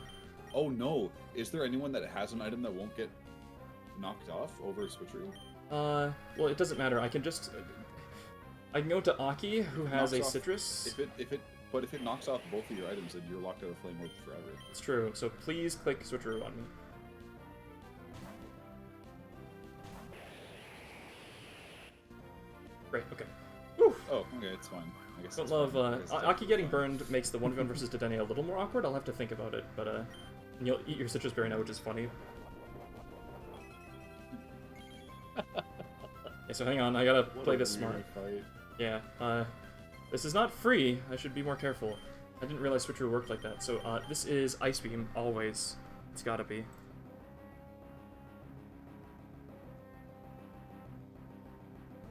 Oh no! Is there anyone that has an item that won't get knocked off over switchery? Well, it doesn't matter. I can just. I can go to Aki, who has a citrus. But if it knocks off both of your items, then you're locked out of Flame Orb forever. It's true. So please click switcheroo on me. Great. Okay. Whew. Oh, okay, it's fine. I guess. Don't love. Aki getting burned makes the 1v1 versus Dedenne a little more awkward. I'll have to think about it, but and you'll eat your citrus berry now, which is funny. Okay, so hang on. I gotta play this smart. Fight. Yeah. This is not free. I should be more careful. I didn't realize switcheroo worked like that. So this is Ice Beam always. It's gotta be.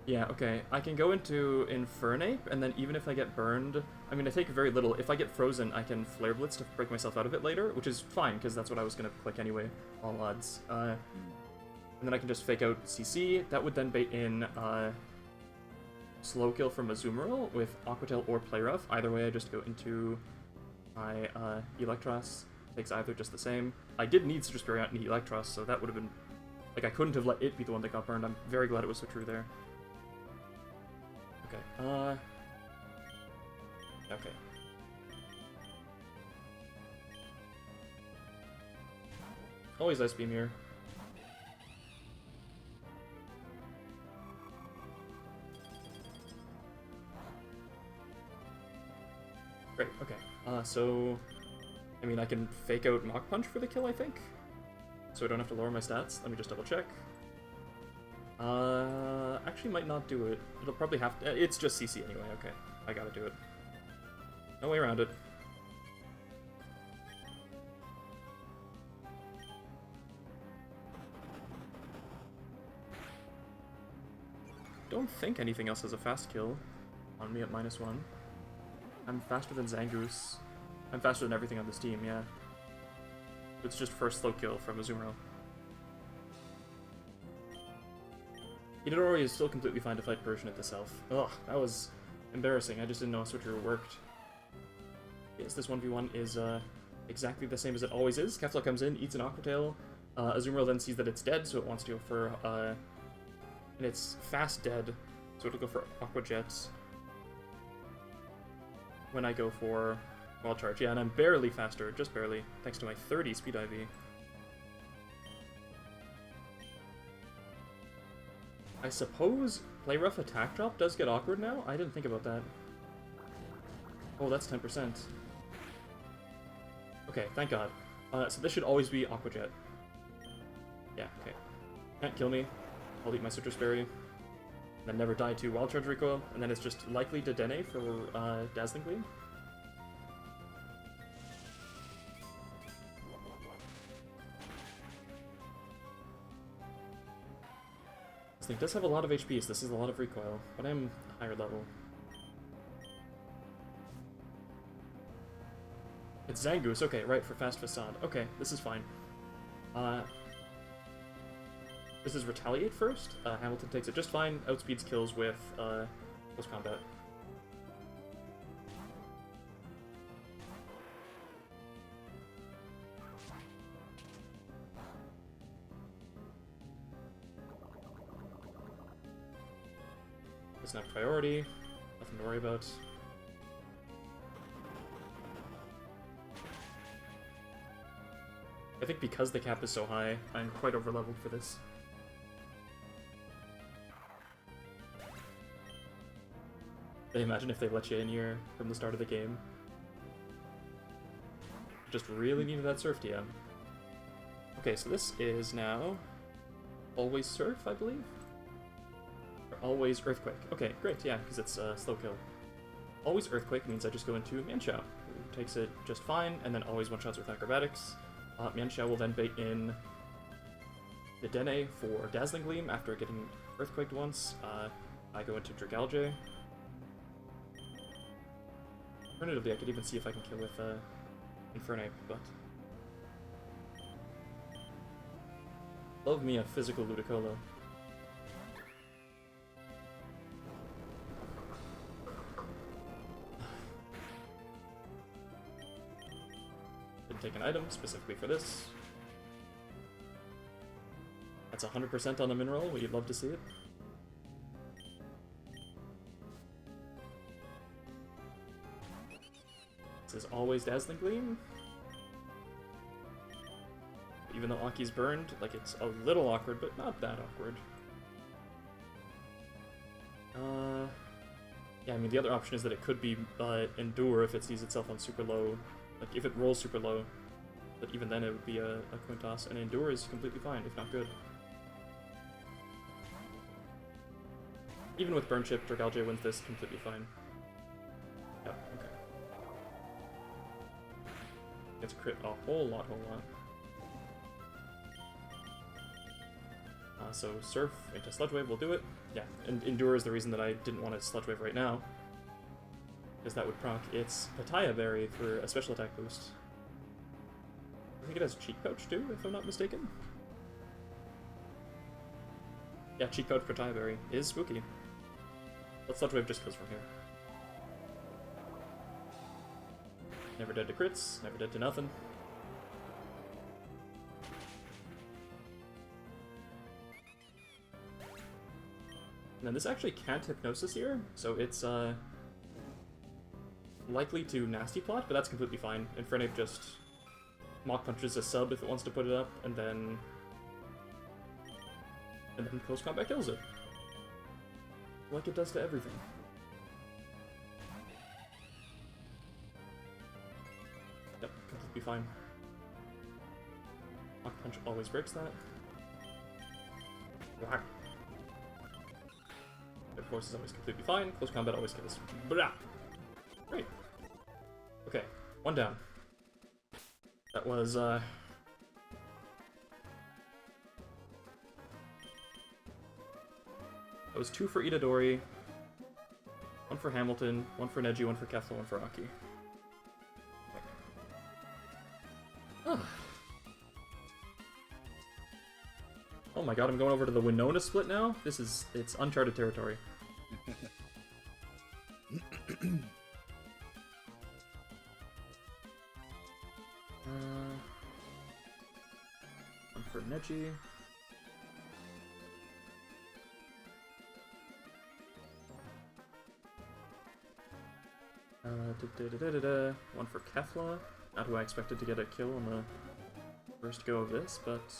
Yeah, okay. I can go into Infernape, and then even if I get burned, I mean, I take very little. If I get frozen, I can Flare Blitz to break myself out of it later, which is fine, because that's what I was going to click anyway, all odds. And then I can just fake out CC. That would then bait in Slow Kill from Azumarill with Aquatail or Play Rough. Either way, I just go into my Electros. Takes either just the same. I did need Citrus Berry out in Electros, so that would have been... Like, I couldn't have let it be the one that got burned. I'm very glad it was Switcheroo there. Okay, okay. Always Ice Beam here. Great, okay. So... I mean, I can fake out Mach Punch for the kill, I think? So I don't have to lower my stats. Let me just double check. Actually might not do it. It'll probably have to... It's just CC anyway, okay. I gotta do it. No way around it. Don't think anything else has a fast kill on me at -1. I'm faster than Zangoose. I'm faster than everything on this team, yeah. It's just first slow kill from Azumarill. Itadori is still completely fine to fight Persian at the self. Ugh, that was embarrassing. I just didn't know a switcher worked. Yes, this 1v1 is exactly the same as it always is. Kefla comes in, eats an Aquatail. Azumarill then sees that it's dead, so it wants to go for... and it's fast dead, so it'll go for Aqua Jet when I go for Wild Charge. Yeah, and I'm barely faster, just barely, thanks to my 30 Speed IV. I suppose Play Rough attack drop does get awkward now? I didn't think about that. Oh, that's 10%. Okay, thank God. So this should always be Aqua Jet. Yeah, okay. Can't kill me. I'll eat my Citrus Berry. And then never die to Wild Charge Recoil. And then it's just likely Dedenne for Dazzling Gleam. This thing does have a lot of HP, so this is a lot of recoil, but I'm higher level. It's Zangoose, okay, right, for Fast Facade. Okay, this is fine. This is Retaliate first. Hamilton takes it just fine, outspeeds kills with close combat. It's not priority, nothing to worry about. I think because the cap is so high, I'm quite overleveled for this. They imagine if they let you in here from the start of the game. Just really needed that Surf TM. Okay, so this is now always Surf, I believe? Always Earthquake. Okay, great, yeah, because it's slow kill. Always Earthquake means I just go into Mienshao, who takes it just fine, and then always one-shots with Acrobatics. Mienshao will then bait in Dedenne for Dazzling Gleam after getting Earthquaked once. I go into Dragalge. Alternatively, I could even see if I can kill with Infernape, but... Love me a physical Ludicolo. Didn't take an item specifically for this. That's 100% on the mineral, we'd love to see it. This is always Dazzling Gleam. Even though Aki's burned, like, it's a little awkward, but not that awkward. Yeah, I mean, the other option is that it could be Endure if it sees itself on super low. Like, if it rolls super low, but even then it would be a coin toss, and Endure is completely fine, if not good. Even with Burn Chip, Dragalge wins this completely fine. Yep, okay. Gets crit a whole lot. So Surf into Sludge Wave will do it. Yeah, and Endure is the reason that I didn't want to Sludge Wave right now. Because that would proc its Papaya Berry for a special attack boost. I think it has Cheat Pouch too, if I'm not mistaken. Yeah, Cheat Pouch Papaya Berry is spooky. But Sludge Wave just goes from here. Never dead to crits, never dead to nothing. And then this actually can't Hypnosis here, so it's likely to Nasty Plot, but that's completely fine. Infernape just Mach Punches a sub if it wants to put it up, and then Close Combat kills it. Like it does to everything. Yep, completely fine. Mach Punch always breaks that. Whack. Of course, is always completely fine. Close Combat always kills. Blah! Great. Okay, one down. That was, That was 2 for Itadori, 1 for Hamilton, 1 for Neji, 1 for Kefla, 1 for Aki. Oh my god, I'm going over to the Winona split now? It's uncharted territory. One for Neji. One for Kefla. Not who I expected to get a kill on the first go of this, but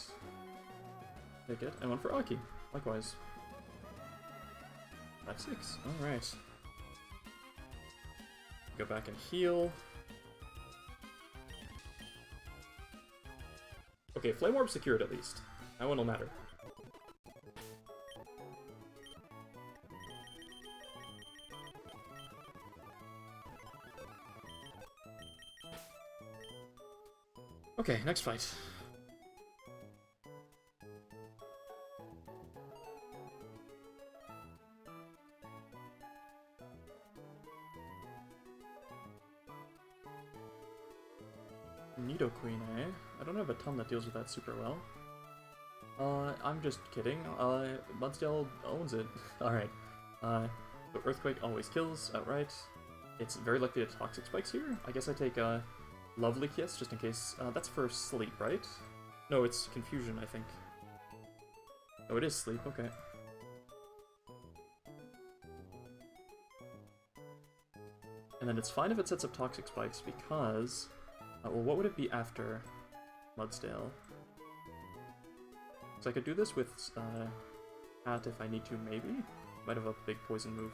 take it. And one for Aki, likewise. 5-6. Alright. Go back and heal. Okay, Flame Orb secured at least. That one will matter. Okay, next fight. Nidoqueen, eh? I don't have a ton that deals with that super well. I'm just kidding. Mudsdale owns it. Alright. So Earthquake always kills outright. It's very likely to Toxic Spikes here. I guess I take Lovely Kiss just in case. That's for sleep, right? No, it's Confusion, I think. Oh, it is sleep, okay. And then it's fine if it sets up Toxic Spikes because... well, what would it be after Mudsdale? So I could do this with Hat if I need to, maybe? Might have a big poison move.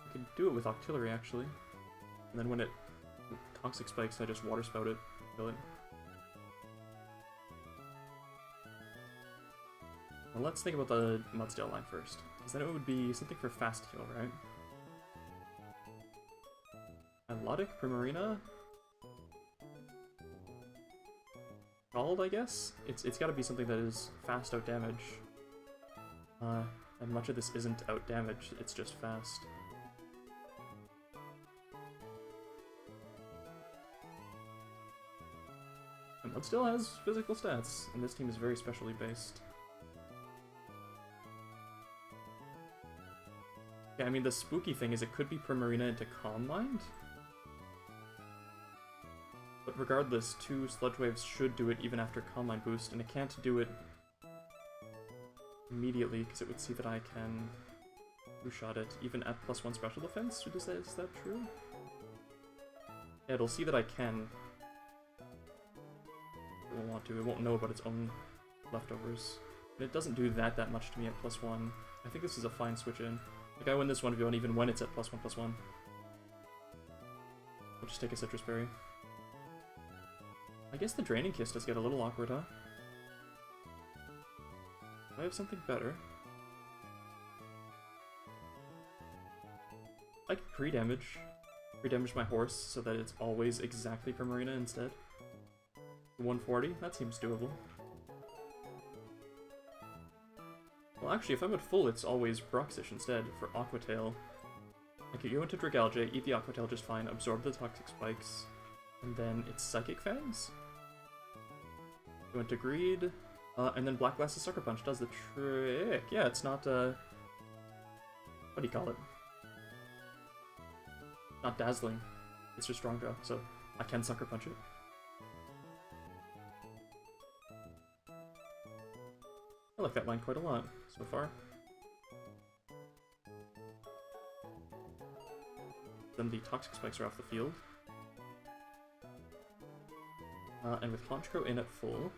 I could do it with Octillery, actually. And then when it Toxic Spikes, I just Water Spout it, kill it. Well, let's think about the Mudsdale line first. Because then it would be something for Fast Heal, right? Melodic Primarina? Scald, I guess? It's gotta be something that is fast out damage. And much of this isn't out damage, it's just fast. And Mud still has physical stats, and this team is very specially based. Yeah, I mean, the spooky thing is it could be Primarina into Calm Mind. But regardless, 2 Sludge Waves should do it even after Calm Mind boost, and it can't do it immediately because it would see that I can two-shot it even at +1 special defense. Is that true? Yeah, it'll see that I can. It won't want to. It won't know about its own leftovers. And it doesn't do that much to me at +1. I think this is a fine switch in. Like, I win this 1v1 even when it's at +1/+1. I'll just take a Citrus Berry. I guess the Draining Kiss does get a little awkward, huh? Do I have something better? I could pre-damage. Pre-damage my horse so that it's always exactly Primarina instead. 140? That seems doable. Well, actually, if I'm at full, it's always Broxish instead for Aqua Tail. I could go into Dragalge, eat the Aqua Tail just fine, absorb the Toxic Spikes, and then it's Psychic Fangs. Go into Greed, and then Black Blast's Sucker Punch does the trick. Yeah, it's not, what do you call it? Not dazzling. It's just Strong Jaw, so I can Sucker Punch it. I like that line quite a lot so far. Then the Toxic Spikes are off the field. And with Honchkrow in at full...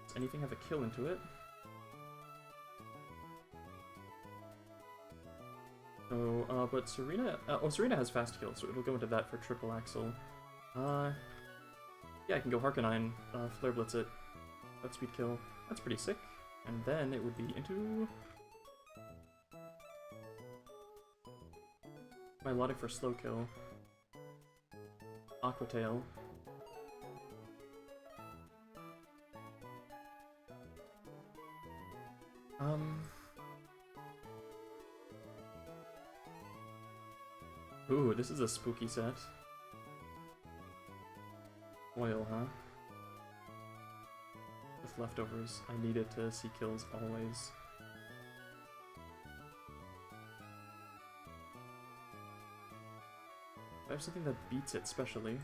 Does anything have a kill into it? No, but Serena... Serena has fast kill, so it'll go into that for Triple Axle. Yeah, I can go Harkonine, Flare Blitz it. Outspeed kill. That's pretty sick. And then it would be into... Milotic for slow kill. Aqua Tail. Ooh, this is a spooky set. Oil, huh? With leftovers. I need it to see kills always. I have something that beats it specially.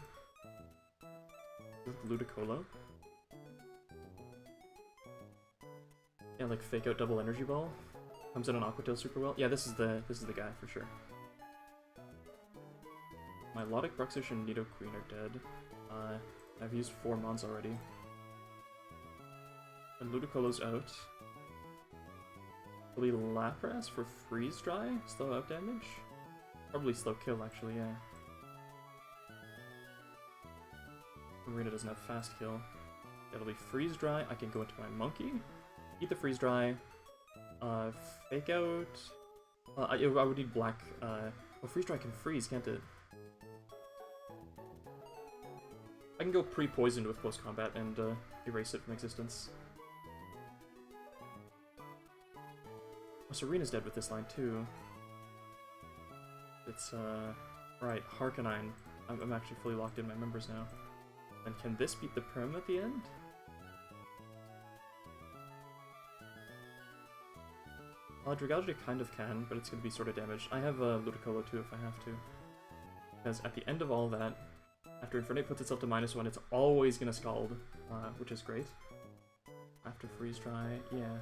Ludicolo. Yeah, like fake out double energy ball. Comes in on Aqua Tail super well. Yeah, this is the guy for sure. Milotic, Bruxish, and Nidoqueen are dead. I've used 4 Mons already. And Ludicolo's out. Will be Lapras for Freeze Dry? Slow out damage? Probably slow kill, actually, yeah. Marina doesn't have fast kill. It'll be Freeze Dry. I can go into my Monkey. Eat the Freeze Dry. Fake out. I would need black. Oh, Freeze Dry can freeze, can't it? I can go pre-poisoned with close combat and erase it from existence. Oh, Serena's dead with this line too. It's right, Harkonine. I'm actually fully locked in my members now. And can this beat the Perm at the end? Dragalge kind of can, but it's going to be sort of damaged. I have Ludicolo too if I have to. Because at the end of all that, after Infernape puts itself to -1, it's always going to Scald, which is great. After Freeze Dry, yeah.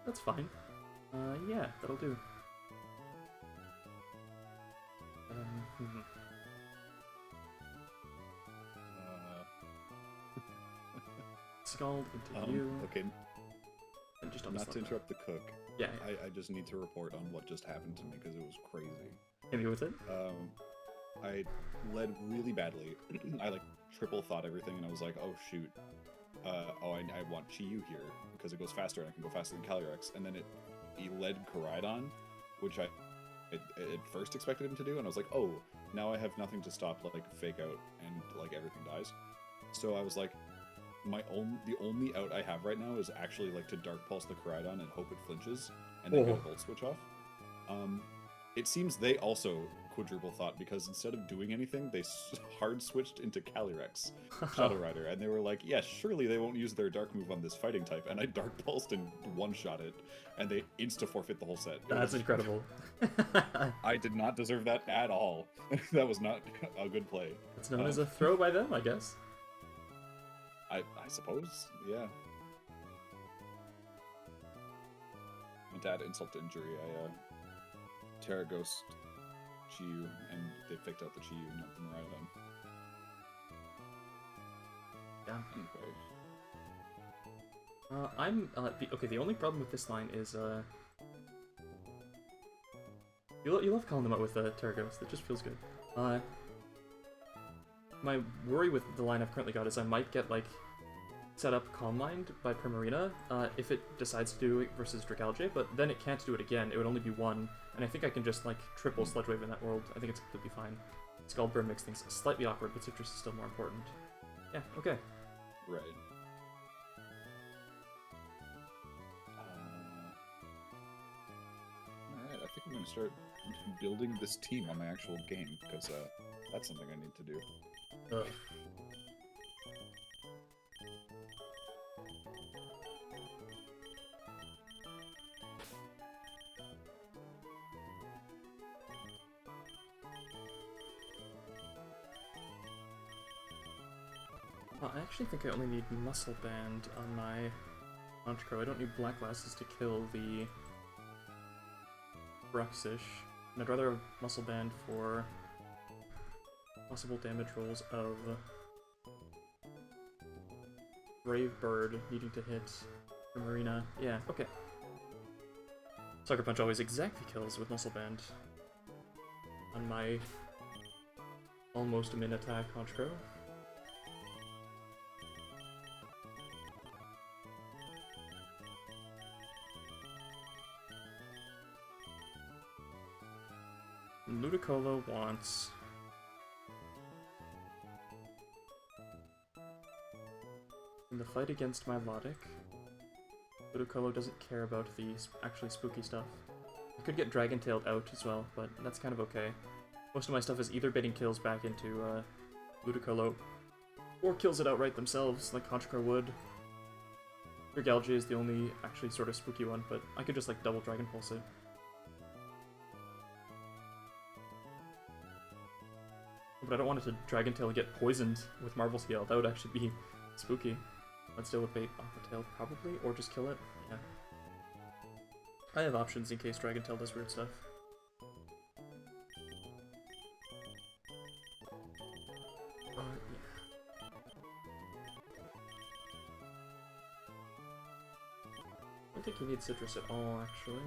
That's fine. Yeah, that'll do. Scald into you. Okay. And just not to interrupt the cook. Yeah. I just need to report on what just happened to me because it was crazy. Hit me with it? I led really badly. I like triple thought everything, and I was like, oh shoot. I want Chi-Yu here because it goes faster and I can go faster than Calyrex. And then he led Koraidon, which I at first expected him to do, and I was like, oh, now I have nothing to stop like fake out and like everything dies. So I was like, the only out I have right now is actually like to Dark Pulse the Koraidon and hope it flinches and then get a Volt Switch off. It seems they also quadruple thought because instead of doing anything, they hard switched into Calyrex, Shadow Rider, and they were like, yeah, surely they won't use their Dark move on this fighting type. And I Dark Pulsed and one-shot it, and they insta-forfeit the whole set. That's incredible. I did not deserve that at all. That was not a good play. It's known as a throw by them, I guess. I suppose, yeah. And to add insult to injury, I Terra Ghost Chi-Yu, and they faked out the Chi-Yu and not the Miraidon. Yeah. Anyway. Okay, the only problem with this line is, you love calling them out with Terra Ghost, it just feels good. My worry with the line I've currently got is I might get, like, set up Calm Mind by Primarina if it decides to do it versus Dragalge, but then it can't do it again, it would only be one, and I think I can just, like, triple Sludge Wave in that world. I think it's completely fine. Scaldburn makes things slightly awkward, but Citrus is still more important. Yeah, okay. Right. Alright, I think I'm going to start building this team on my actual game, because that's something I need to do. Ugh. I actually think I only need Muscle Band on my Honchkrow. I don't need Black Glasses to kill the Bruxish. And I'd rather have Muscle Band for possible damage rolls of Brave Bird needing to hit Marina. Yeah, okay. Sucker Punch always exactly kills with Muscle Band on my almost min attack Honchkrow. Ludicolo wants in the fight against Milotic. Ludicolo doesn't care about the actually spooky stuff. I could get Dragon Tailed out as well, but that's kind of okay. Most of my stuff is either baiting kills back into Ludicolo, or kills it outright themselves, like Honchkrow would. Dragalge is the only actually sort of spooky one, but I could just like double Dragon Pulse it. But I don't want it to Dragon Tail and get poisoned with Marble Scale. That would actually be spooky. I'd still would bait off the tail, probably, or just kill it. Yeah. I have options in case Dragon Tail does weird stuff. Yeah. I don't think you need Citrus at all, actually.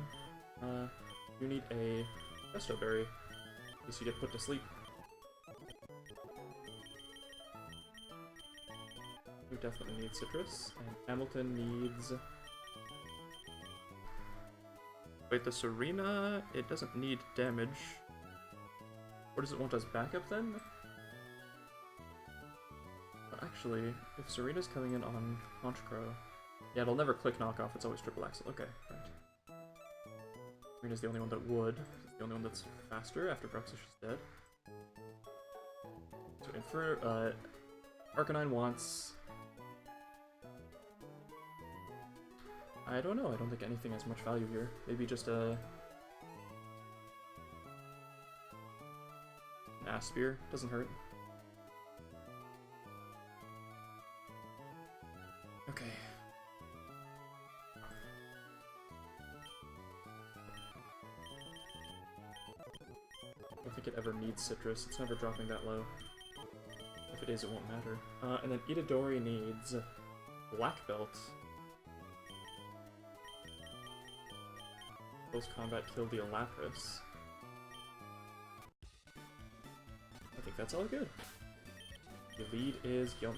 You need a Presto Berry, in case you get put to sleep. You definitely need Citrus, and Hamilton needs... Wait, the Serena, it doesn't need damage. Or does it want as backup then? Actually, if Serena's coming in on Honchkrow... Yeah, it'll never click knockoff, it's always triple axle. Okay, right. Serena's the only one that would. It's the only one that's faster after Bruxish is dead. So Arcanine wants... I don't know, I don't think anything has much value here. Maybe just an Aspire, doesn't hurt. Okay. I don't think it ever needs Citrus, it's never dropping that low. If it is, it won't matter. And then Itadori needs Black Belt. Close combat killed the Lapras. think that's all good. The lead is Yome.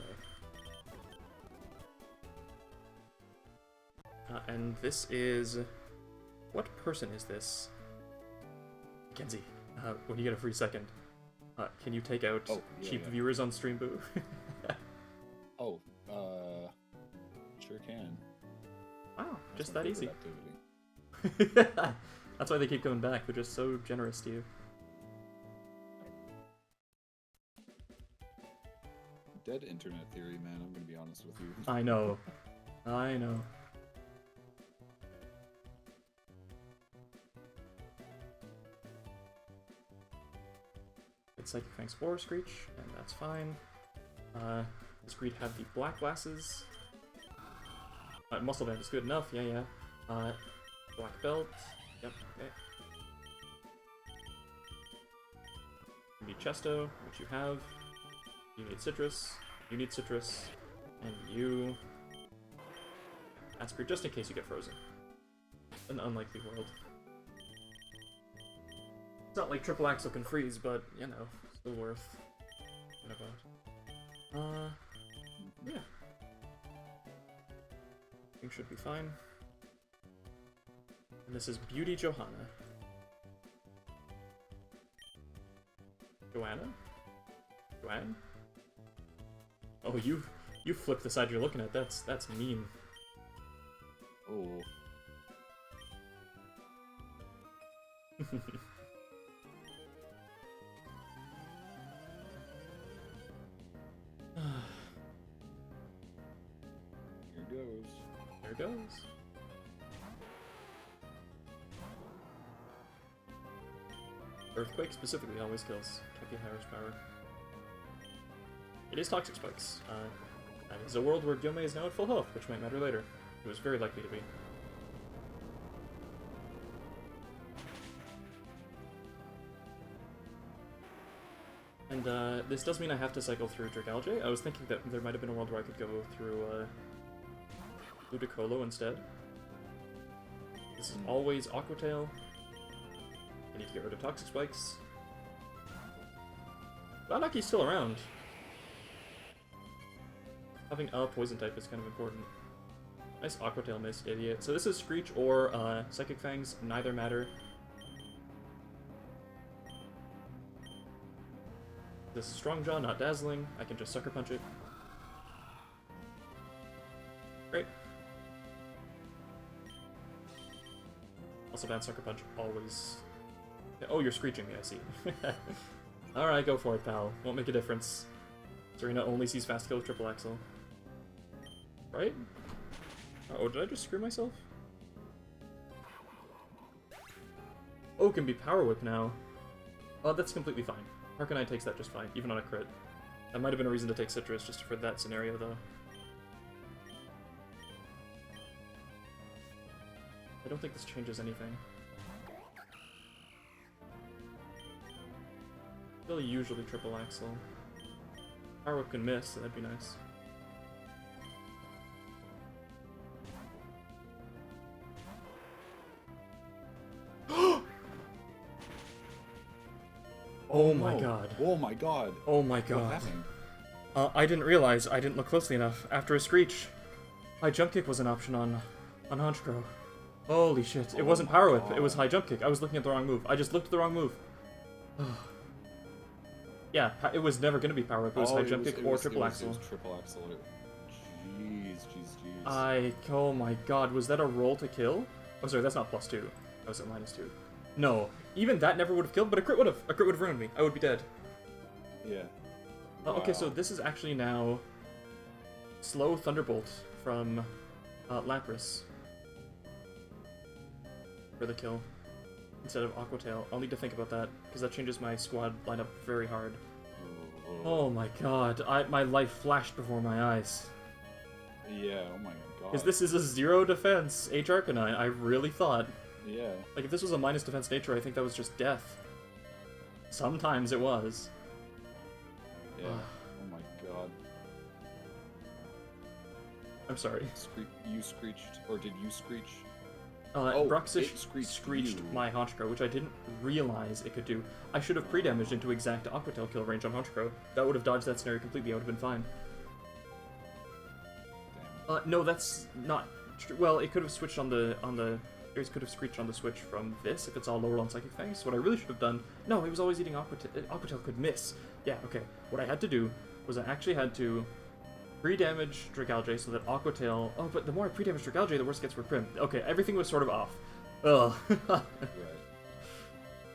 And this is... What person is this? Kenzie, when you get a free second, can you take out cheap viewers on Stream Boo? Sure can. Wow, just that easy. Activity. That's why they keep coming back. They're just so generous to you. Dead internet theory, man. I'm gonna be honest with you. I know. I know. It's Psychic Fangs or Screech, and that's fine. Screech have the black glasses. Muscle Band is good enough, yeah. Black belt, yep, okay. You need Chesto, which you have. You need Citrus, you need Citrus, and you... Aspirate, just in case you get frozen. An unlikely world. It's not like Triple Axle can freeze, but, you know, still worth thinking about. Yeah. Things should be fine. And this is Beauty Johanna. Joanna? Joanne? Oh, you flipped the side you're looking at. That's mean. Oh. There it goes. Earthquake specifically always kills Keki Power. It is Toxic Spikes. That is a world where Gyome is now at full health, which might matter later. It was very likely to be. And this does mean I have to cycle through Dragalge. I was thinking that there might have been a world where I could go through Ludicolo instead. This is always Aquatail. I need to get rid of Toxic Spikes. Banaki's still around. Having a poison type is kind of important. Nice Aquatail miss, idiot. So this is Screech or Psychic Fangs, neither matter. This is Strong Jaw, not Dazzling. I can just Sucker Punch it. Great. Also bad Sucker Punch, always. Oh, you're screeching me, I see. Alright, go for it, pal. Won't make a difference. Serena only sees fast kill with Triple Axle. Right? Oh, did I just screw myself? Oh, it can be Power Whip now. Oh, that's completely fine. Arcanine takes that just fine, even on a crit. That might have been a reason to take Citrus just for that scenario, though. I don't think this changes anything. Still usually Triple Axle. Power Whip can miss, so that'd be nice. Oh my god. Oh my god. Oh my god. What happened? I didn't realize. I didn't look closely enough. After a Screech, High Jump Kick was an option on Honchkrow. Holy shit. It wasn't Power Whip. It was High Jump Kick. I was looking at the wrong move. I just looked at the wrong move. Yeah, it was never going to be Power Whip. It was High Jump Kick or Triple Axle. It was Triple Axle. Jeez. Oh my god. Was that a roll to kill? Oh, sorry, that's not +2. That was at -2. No. Even that never would have killed, but a crit would have. A crit would have ruined me. I would be dead. Yeah. Okay, so this is actually now Slow Thunderbolt from Lapras for the kill instead of Aquatail. I'll need to think about that because that changes my squad lineup very hard. Oh my god, my life flashed before my eyes. Yeah, oh my god. Because this is a 0 defense H Arcanine, I really thought. Yeah. Like, if this was a minus defense nature, I think that was just death. Sometimes it was. Yeah. Oh my god. I'm sorry. You screeched, or did you screech? Bruxish it screeched you. my Honchkrow, which I didn't realize it could do. I should have pre-damaged into exact Aqua Tail kill range on Honchkrow. That would have dodged that scenario completely, I would have been fine. No, that's not true. Well, it could have switched on the... It could have screeched on the switch from this if it's all lower on Psychic Fangs. What I really should have done... No, he was always eating Aqua Tail could miss. Yeah, okay. What I had to do was I actually had to pre-damage Dragalge so that Aqua Tail... Oh, but the more I pre-damage Dragalge, the worse it gets for Prim. Okay, everything was sort of off. Ugh. Right.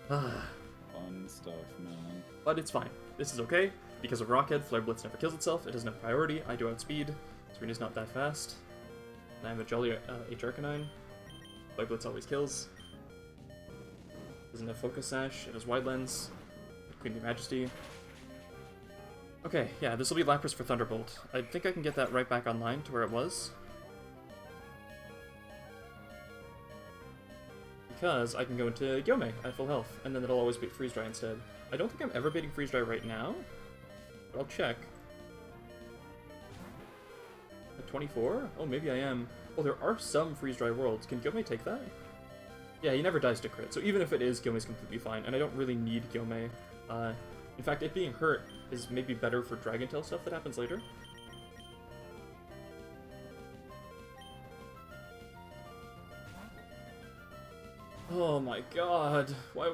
Fun stuff, man. But it's fine. This is okay. Because of Rockhead, Flare Blitz never kills itself. It doesn't have priority. I do outspeed. Serena's not that fast. And I have a Jolly H Arcanine. Flare Blitz always kills. Doesn't have Focus Sash. It has Wide Lens. Queen of Majesty. Okay, yeah, this will be Lapras for Thunderbolt. I think I can get that right back online to where it was. Because I can go into Gyome at full health, and then it'll always beat Freeze Dry instead. I don't think I'm ever beating Freeze Dry right now, but I'll check. At 24? Oh, maybe I am. Oh, there are some Freeze Dry worlds. Can Gyome take that? Yeah, he never dies to crit, so even if it is, Gyome's completely fine, and I don't really need Gyome. In fact, it being hurt is maybe better for Dragon Tail stuff that happens later. Oh my god, why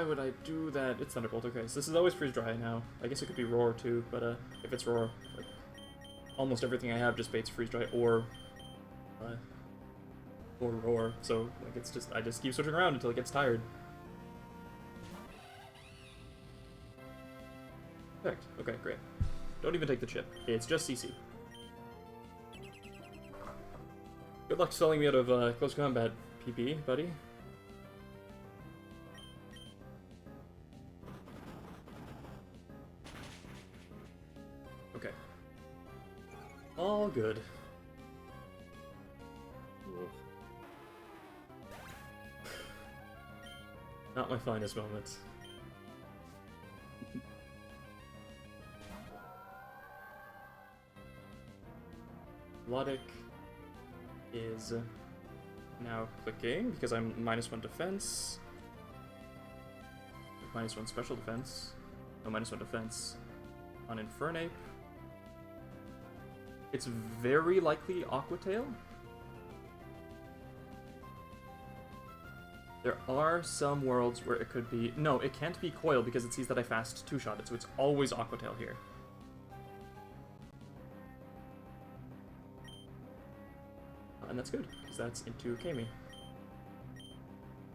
would I do that? It's Thunderbolt, okay, so this is always Freeze Dry now. I guess it could be Roar too, but if it's Roar, like, almost everything I have just baits Freeze Dry or Roar, so like it's just, I just keep switching around until it gets tired. Perfect, okay, great. Don't even take the chip, it's just CC. Good luck selling me out of close combat, PP, buddy. Okay. All good. Not my finest moments. Lodic is now clicking because I'm -1 defense. -1 special defense. No, -1 defense on Infernape. It's very likely Aqua Tail. There are some worlds where it could be... No, it can't be Coil because it sees that I fast two-shot it, so it's always Aqua Tail here. And that's good, because that's into Kami.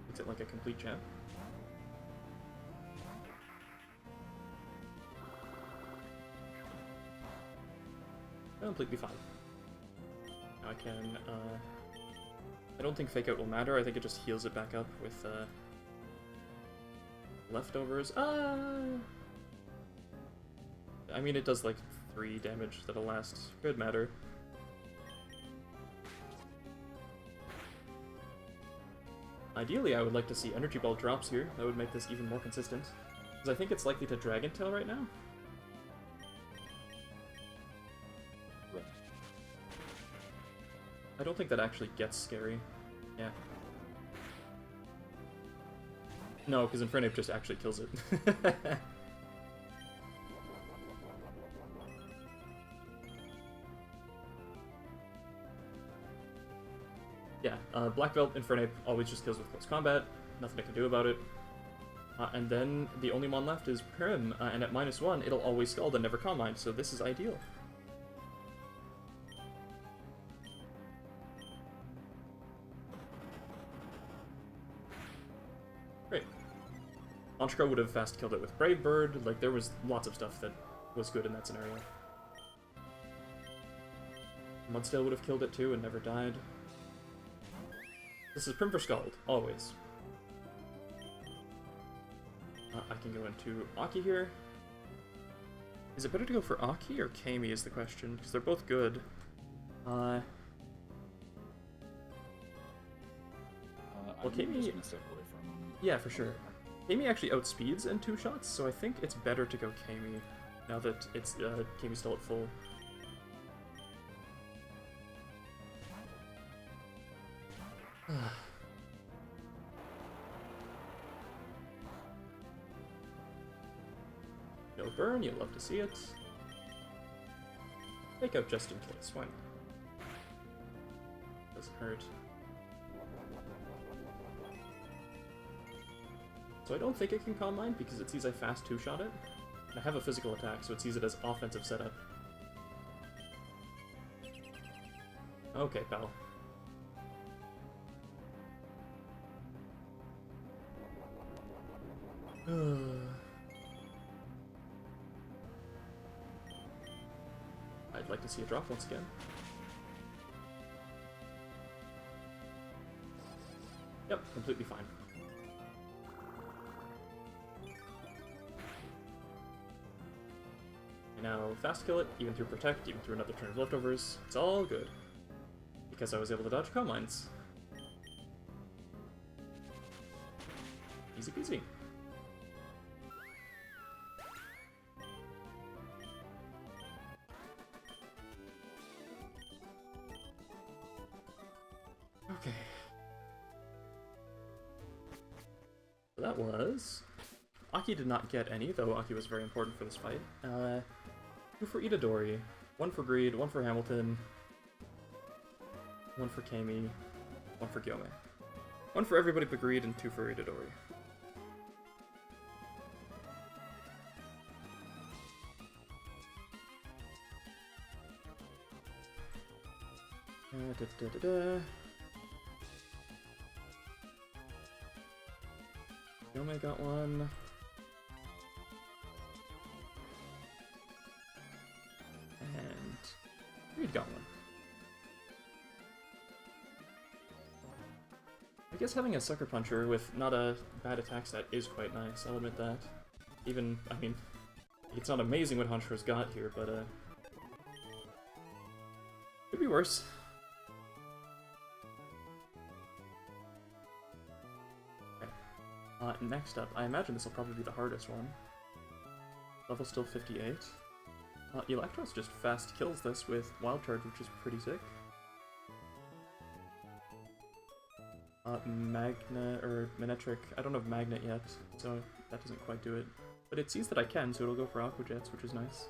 Makes it like a complete champ. Completely fine. Now I can, I don't think Fake Out will matter, I think it just heals it back up with, leftovers. I mean, it does like 3 damage that'll last. Could matter. Ideally, I would like to see Energy Ball drops here. That would make this even more consistent. Because I think it's likely to Dragon Tail right now. Right. I don't think that actually gets scary. Yeah. No, because Infernape just actually kills it. Yeah, Black Belt Infernape always just kills with close combat. Nothing I can do about it. And then the only mon left is Prim, and at -1, it'll always Scald and never Calm Mind, so this is ideal. Great. Honchkrow would have fast killed it with Brave Bird, like there was lots of stuff that was good in that scenario. Mudsdale would have killed it too and never died. This is Prim for Scald, always. I can go into Aki here. Is it better to go for Aki or Kami is the question, because they're both good. Well, I'm Kami... just gonna step away for a moment. Yeah, for sure. Kami actually outspeeds in 2 shots, so I think it's better to go Kami now that it's Kami's still at full. No burn, you'll love to see it. Take out just in case, why not? Doesn't hurt. So I don't think it can Calm Mind because it sees I fast two-shot it. And I have a physical attack, so it sees it as offensive setup. Okay, pal. I'd like to see a drop once again. Yep, completely fine. And now fast kill it, even through Protect, even through another turn of Leftovers. It's all good. Because I was able to dodge Calm Minds. Easy peasy. Okay. So that was... Aki did not get any, though Aki was very important for this fight. 2 for Itadori, 1 for Greed, 1 for Hamilton, 1 for Kami, 1 for Gyome. 1 for everybody but Greed, and 2 for Itadori. Gyome got 1. And Greed got 1. I guess having a Sucker Puncher with not a bad attack stat is quite nice, I'll admit that. Even, I mean, it's not amazing what Honchor's got here, but could be worse. Okay. Next up, I imagine this will probably be the hardest one. Level still 58. Electros just fast kills this with Wild Charge, which is pretty sick. Magnet, or Manetric, I don't have Magnet yet, so that doesn't quite do it. But it sees that I can, so it'll go for Aqua Jets, which is nice.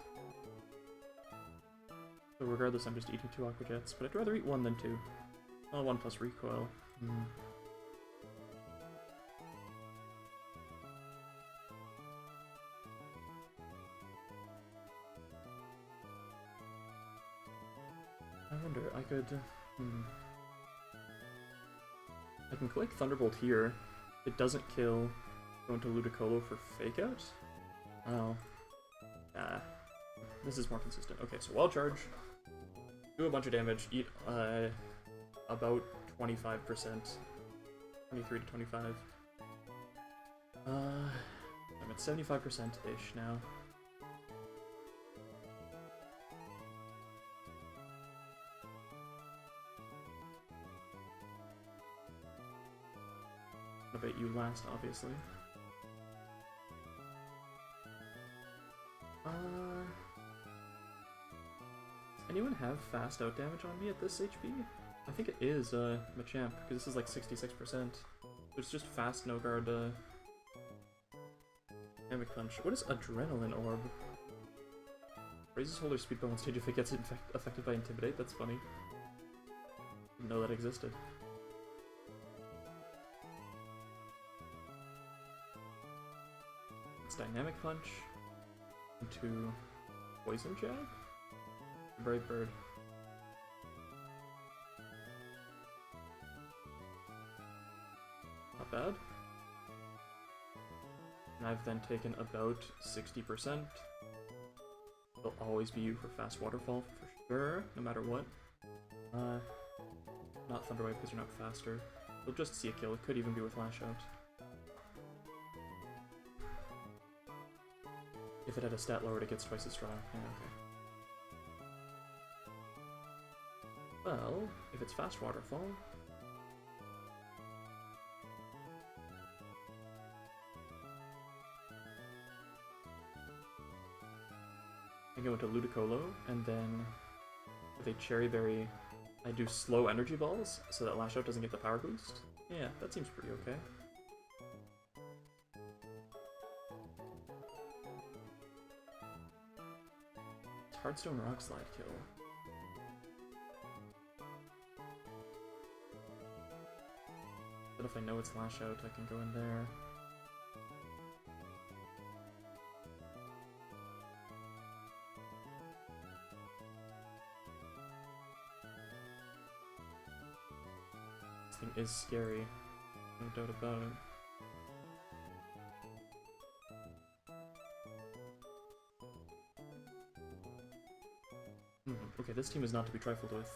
So regardless, I'm just eating 2 Aqua Jets, but I'd rather eat 1 than 2. Oh, 1 plus recoil. I wonder, I could... I can click Thunderbolt here. It doesn't kill. Go into Ludicolo for Fake Out? Oh. This is more consistent. Okay, so Wild Charge. Do a bunch of damage. Eat about 25%. 23 to 25. I'm at 75%-ish now. I bet you last, obviously. Does anyone have fast out damage on me at this HP? I think it is Machamp, because this is like 66%. It's just fast, no guard, Dynamic Punch. What is Adrenaline Orb? Raises holder speed by 1 stage if it gets affected by Intimidate. That's funny. Didn't know that existed. It's Dynamic Punch into Poison Jab? Brave Bird. Not bad. And I've then taken about 60%. There'll always be you for fast waterfall for sure, no matter what. Not Thunder Wave because you're not faster. You'll just see a kill. It could even be with Lash Out. If it had a stat lowered, it gets twice as strong. Yeah, okay. Well, if it's fast waterfall... I go into Ludicolo, and then with a Cherry Berry, I do slow energy balls, so that Lash Out doesn't get the power boost. Yeah, that seems pretty okay. Hardstone Rock Slide kill. But if I know it's Lash Out, I can go in there. This thing is scary, no doubt about it. Okay, this team is not to be trifled with.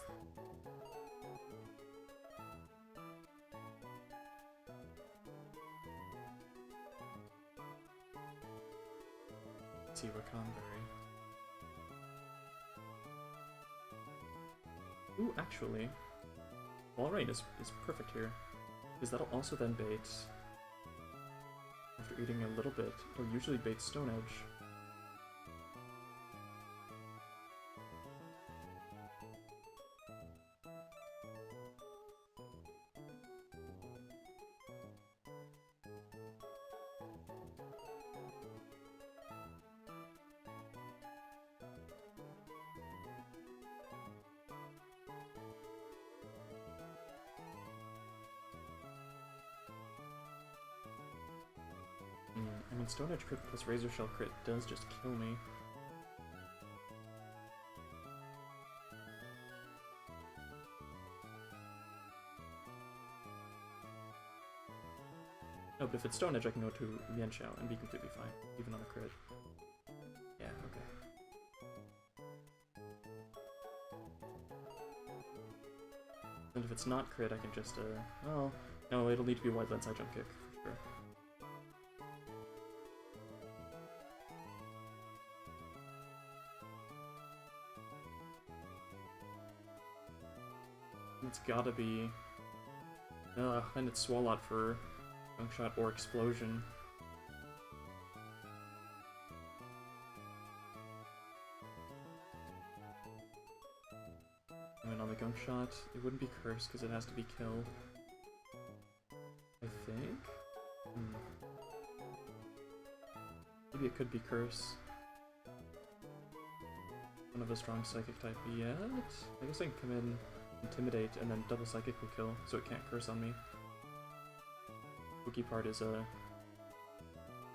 Let's see, Rakanberry. Ooh, actually, Wall Rain is perfect here, because that'll also then bait, after eating a little bit, it'll usually bait Stone Edge. I mean, Stone Edge crit plus Razor Shell crit does just kill me. No, but if it's Stone Edge, I can go to Mienshao and be completely fine, even on a crit. Yeah, okay. And if it's not crit, I can just, well, no, it'll need to be Wide Lens High Jump Kick, for sure. It's gotta be... and it's Swalot for Gunk Shot or Explosion. I mean, on the Gunk Shot, it wouldn't be Curse because it has to be Kill. I think? Maybe it could be Curse. One of a strong Psychic type yet? I guess I can come in, Intimidate, and then double Psychic will kill, so it can't Curse on me. Spooky part is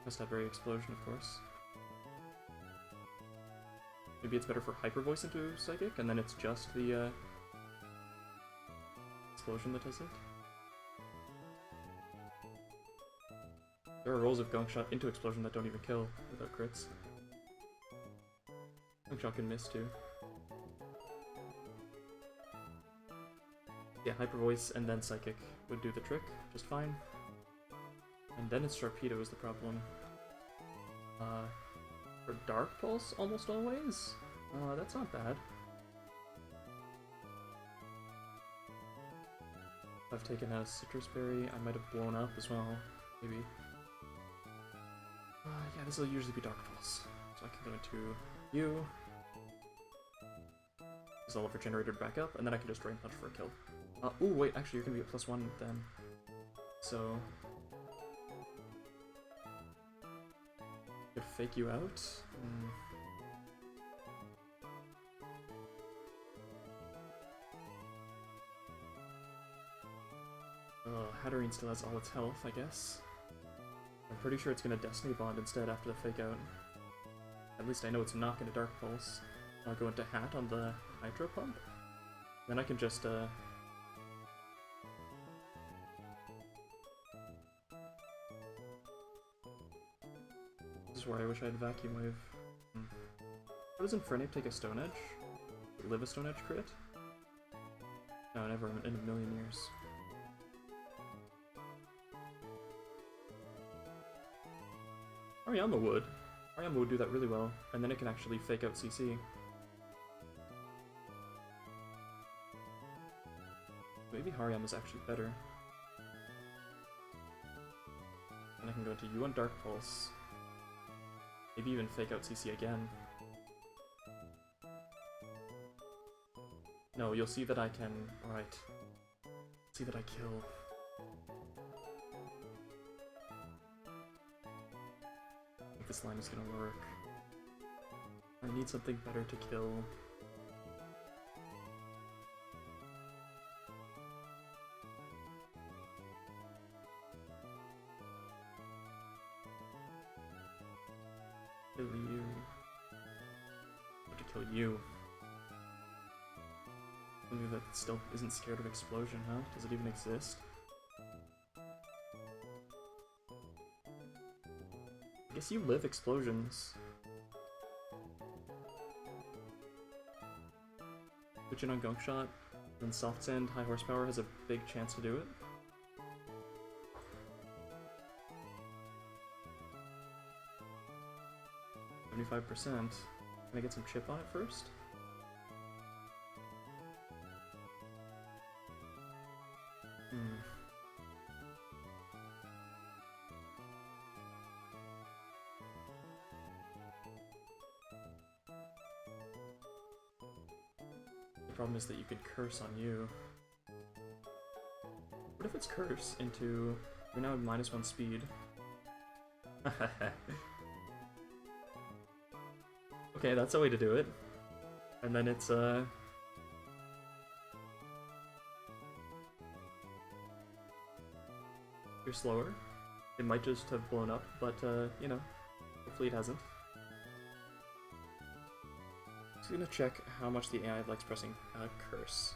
Constabulary Explosion, of course. Maybe it's better for Hyper Voice into Psychic, and then it's just the Explosion that does it. There are rolls of Gunk Shot into Explosion that don't even kill without crits. Gunk Shot can miss too. Yeah, Hyper Voice and then Psychic would do the trick just fine. And then it's Sharpedo is the problem. For Dark Pulse, almost always? That's not bad. If I've taken out a Citrus Berry, I might have blown up as well, maybe. Yeah, this will usually be Dark Pulse. So I can go into you. This all regenerated back up, and then I can just Drain Punch for a kill. Ooh, wait, actually, you're gonna be a +1 then. So... could fake you out? Hatterene still has all its health, I guess. I'm pretty sure it's gonna Destiny Bond instead after the fake out. At least I know it's not gonna Dark Pulse. I'll go into Hat on the Hydro Pump. Then I can just, This is where I wish I had Vacuum Wave. How does Infernape take a Stone Edge? Live a Stone Edge crit? No, never in a million years. Hariyama would. Hariyama would do that really well, and then it can actually fake out CC. Maybe Hariyama's actually better. And I can go into you on Dark Pulse. Maybe even fake out CC again. No, you'll see that I can... right. See that I kill. I think this line is gonna work. I need something better to kill. Kill you. I have to kill you. Something that still isn't scared of explosion, huh? Does it even exist? I guess you live explosions. Switch in on Gunk Shot, then Soft Sand, high horsepower has a big chance to do it. %. Can I get some chip on it first? The problem is that you could curse on you. What if it's curse into... You're now -1 speed. Okay, that's a way to do it. And then it's, you're slower. It might just have blown up, but, you know, hopefully it hasn't. Just gonna check how much the AI likes pressing curse.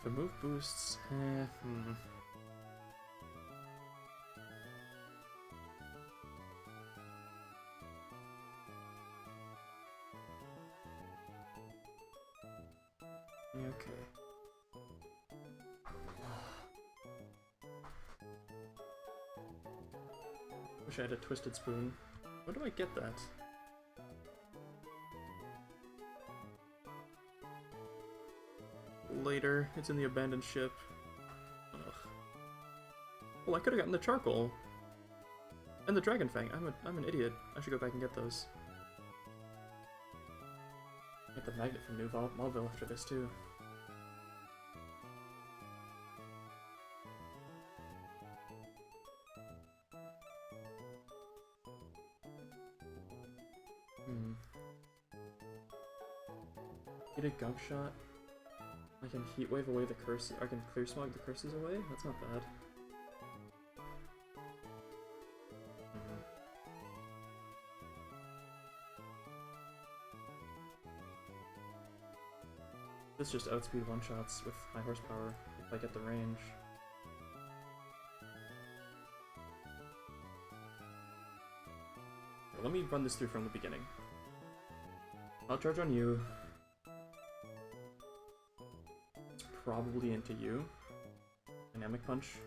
The move boosts, Okay. Wish I had a twisted spoon. Where do I get that? Later. It's in the abandoned ship. Ugh. Oh, I could have gotten the charcoal. And the dragon fang. I'm an idiot. I should go back and get those. Get the magnet from New Malville after this too. Get a gunk shot. I can heat wave away the curse. I can clear smog the curses away. That's not bad. This just outspeed one shots with high horsepower if I get the range. Okay, let me run this through from the beginning. I'll charge on you. Probably into you. Dynamic punch.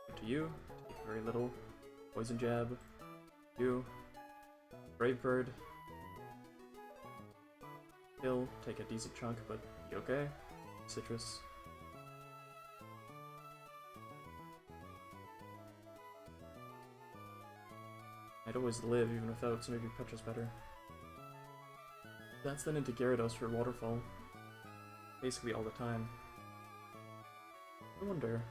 Into you. Take very little. Poison jab. You. Brave bird. Kill. Take a decent chunk, but you okay? Citrus. I'd always live even without, so maybe Petra's better. That's then into Gyarados for Waterfall. Basically all the time. I wonder.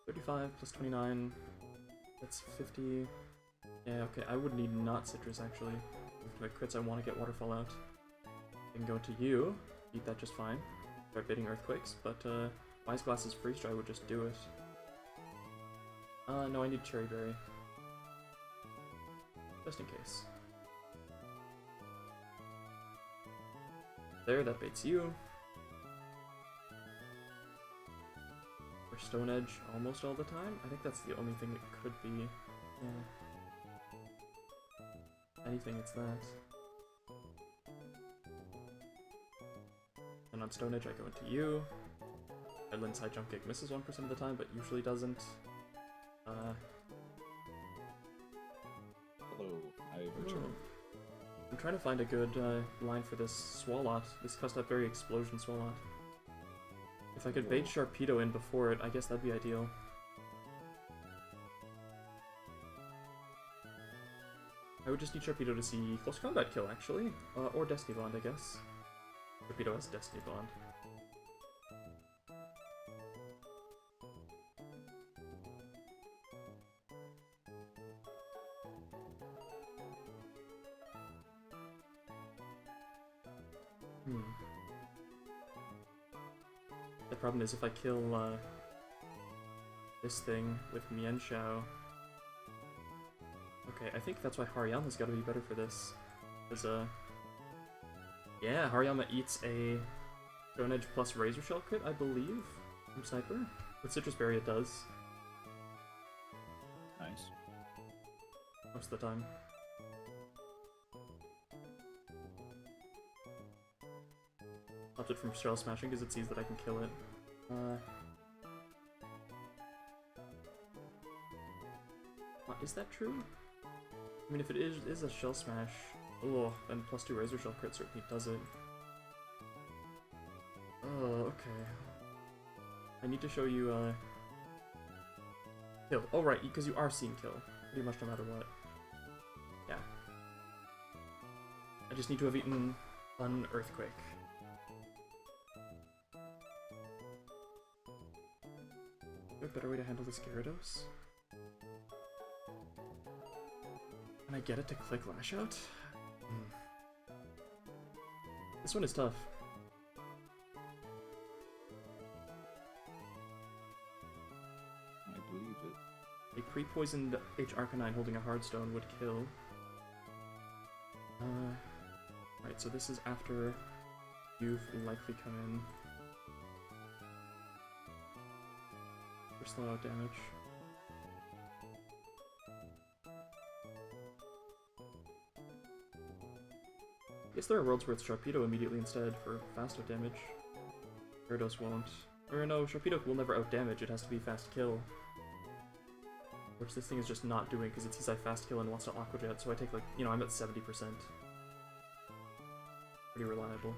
35 plus 29. That's 50. Yeah, okay, I would need not Citrus actually. With my crits, I want to get Waterfall out. I can go to you, beat that just fine. Start bidding Earthquakes, but Wise Glass's Freeze Dry would just do it. No, I need Cherry Berry. Just in case. There, that baits you. For Stone Edge almost all the time? I think that's the only thing it could be. Yeah. Anything, it's that. And on Stone Edge I go into you. Edlin's high jump kick misses 1% of the time, but usually doesn't. Hello, I returned. I'm trying to find a good line for this Swalot, this Custap Berry Explosion Swalot. If I could bait Sharpedo in before it, I guess that'd be ideal. I would just need Sharpedo to see Close Combat kill, actually. Or Destiny Bond, I guess. Sharpedo has Destiny Bond. The problem is if I kill this thing with Mienshao. Okay, I think that's why Hariyama's gotta be better for this. Because, yeah, Hariyama eats a Stone Edge plus Razor Shell crit, I believe, from Sniper. With Citrus Berry it does. Nice. Most of the time. Stopped it from Shell Smashing because it sees that I can kill it. Is that true? I mean, if it is a Shell Smash, oh, then +2 Razor Shell crit certainly does it. Oh, okay. I need to show you, kill. Oh, right, because you are seeing kill, pretty much no matter what. Yeah. I just need to have eaten an Earthquake. Is there a better way to handle this Gyarados? Can I get it to click Lash Out? This one is tough. I believe it. A pre-poisoned H Arcanine holding a Hardstone would kill. Right, so this is after you've likely come in. For slow out damage. I guess there are worlds where it's Sharpedo immediately instead for fast out damage. Gyarados won't. Or no, Sharpedo will never out damage, it has to be fast kill. Which this thing is just not doing because it sees I fast kill and wants to Aqua Jet, so I take like, you know, I'm at 70%. Pretty reliable.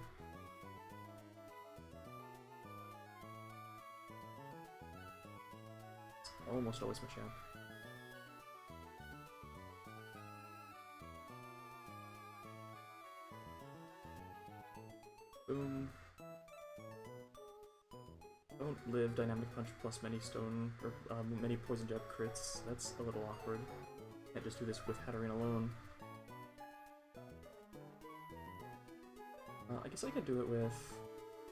It's almost always Machamp. Boom. Don't live Dynamic Punch plus many stone, or many Poison Jab crits. That's a little awkward. Can't just do this with Hatterene alone. I guess I could do it with...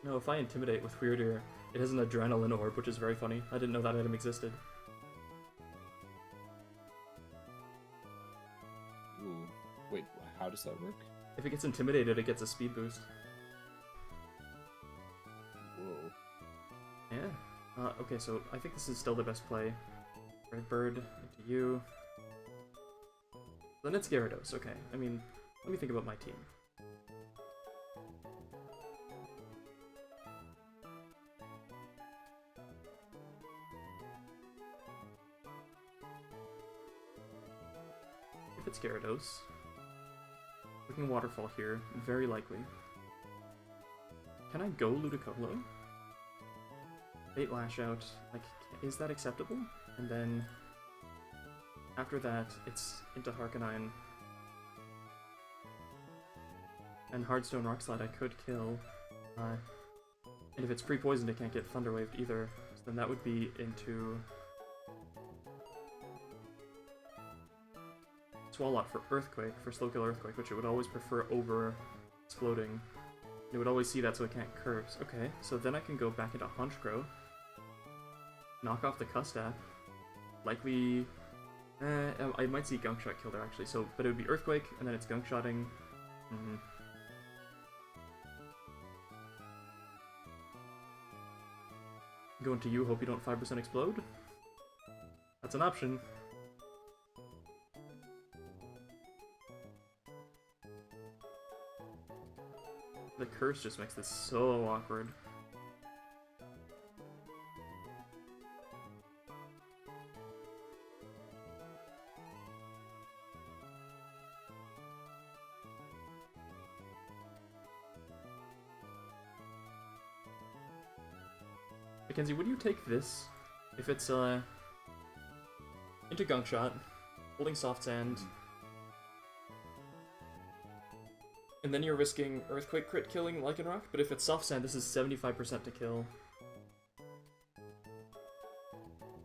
No, if I Intimidate with Weirdeer, it has an Adrenaline Orb, which is very funny. I didn't know that item existed. Ooh. Wait, how does that work? If it gets Intimidated, it gets a speed boost. Whoa. Yeah. Okay, so I think this is still the best play. Red Bird into you. Then it's Gyarados, okay. I mean, let me think about my team. If it's Gyarados, looking Waterfall here, very likely. Can I go Ludicolo? Bait Lash Out, like, is that acceptable? And then, after that, it's into Harkonine. And Hardstone Rock Slide I could kill. And if it's pre-poisoned, it can't get Thunder Waved either. So then that would be into... Swalot for Earthquake, for Slow Kill Earthquake, which it would always prefer over Exploding. It would always see that so it can't Curse. Okay, so then I can go back into Honchkrow. Knock off the Custap. Likely... I might see Gunk Shot kill there actually, so, but it would be Earthquake, and then it's Gunk Shotting. Go into you, hope you don't 5% explode. That's an option. The curse just makes this so awkward. Mackenzie, would you take this if it's into Gunk Shot, holding Soft Sand, and then you're risking Earthquake crit killing Lycanroc? But if it's Soft Sand, this is 75% to kill.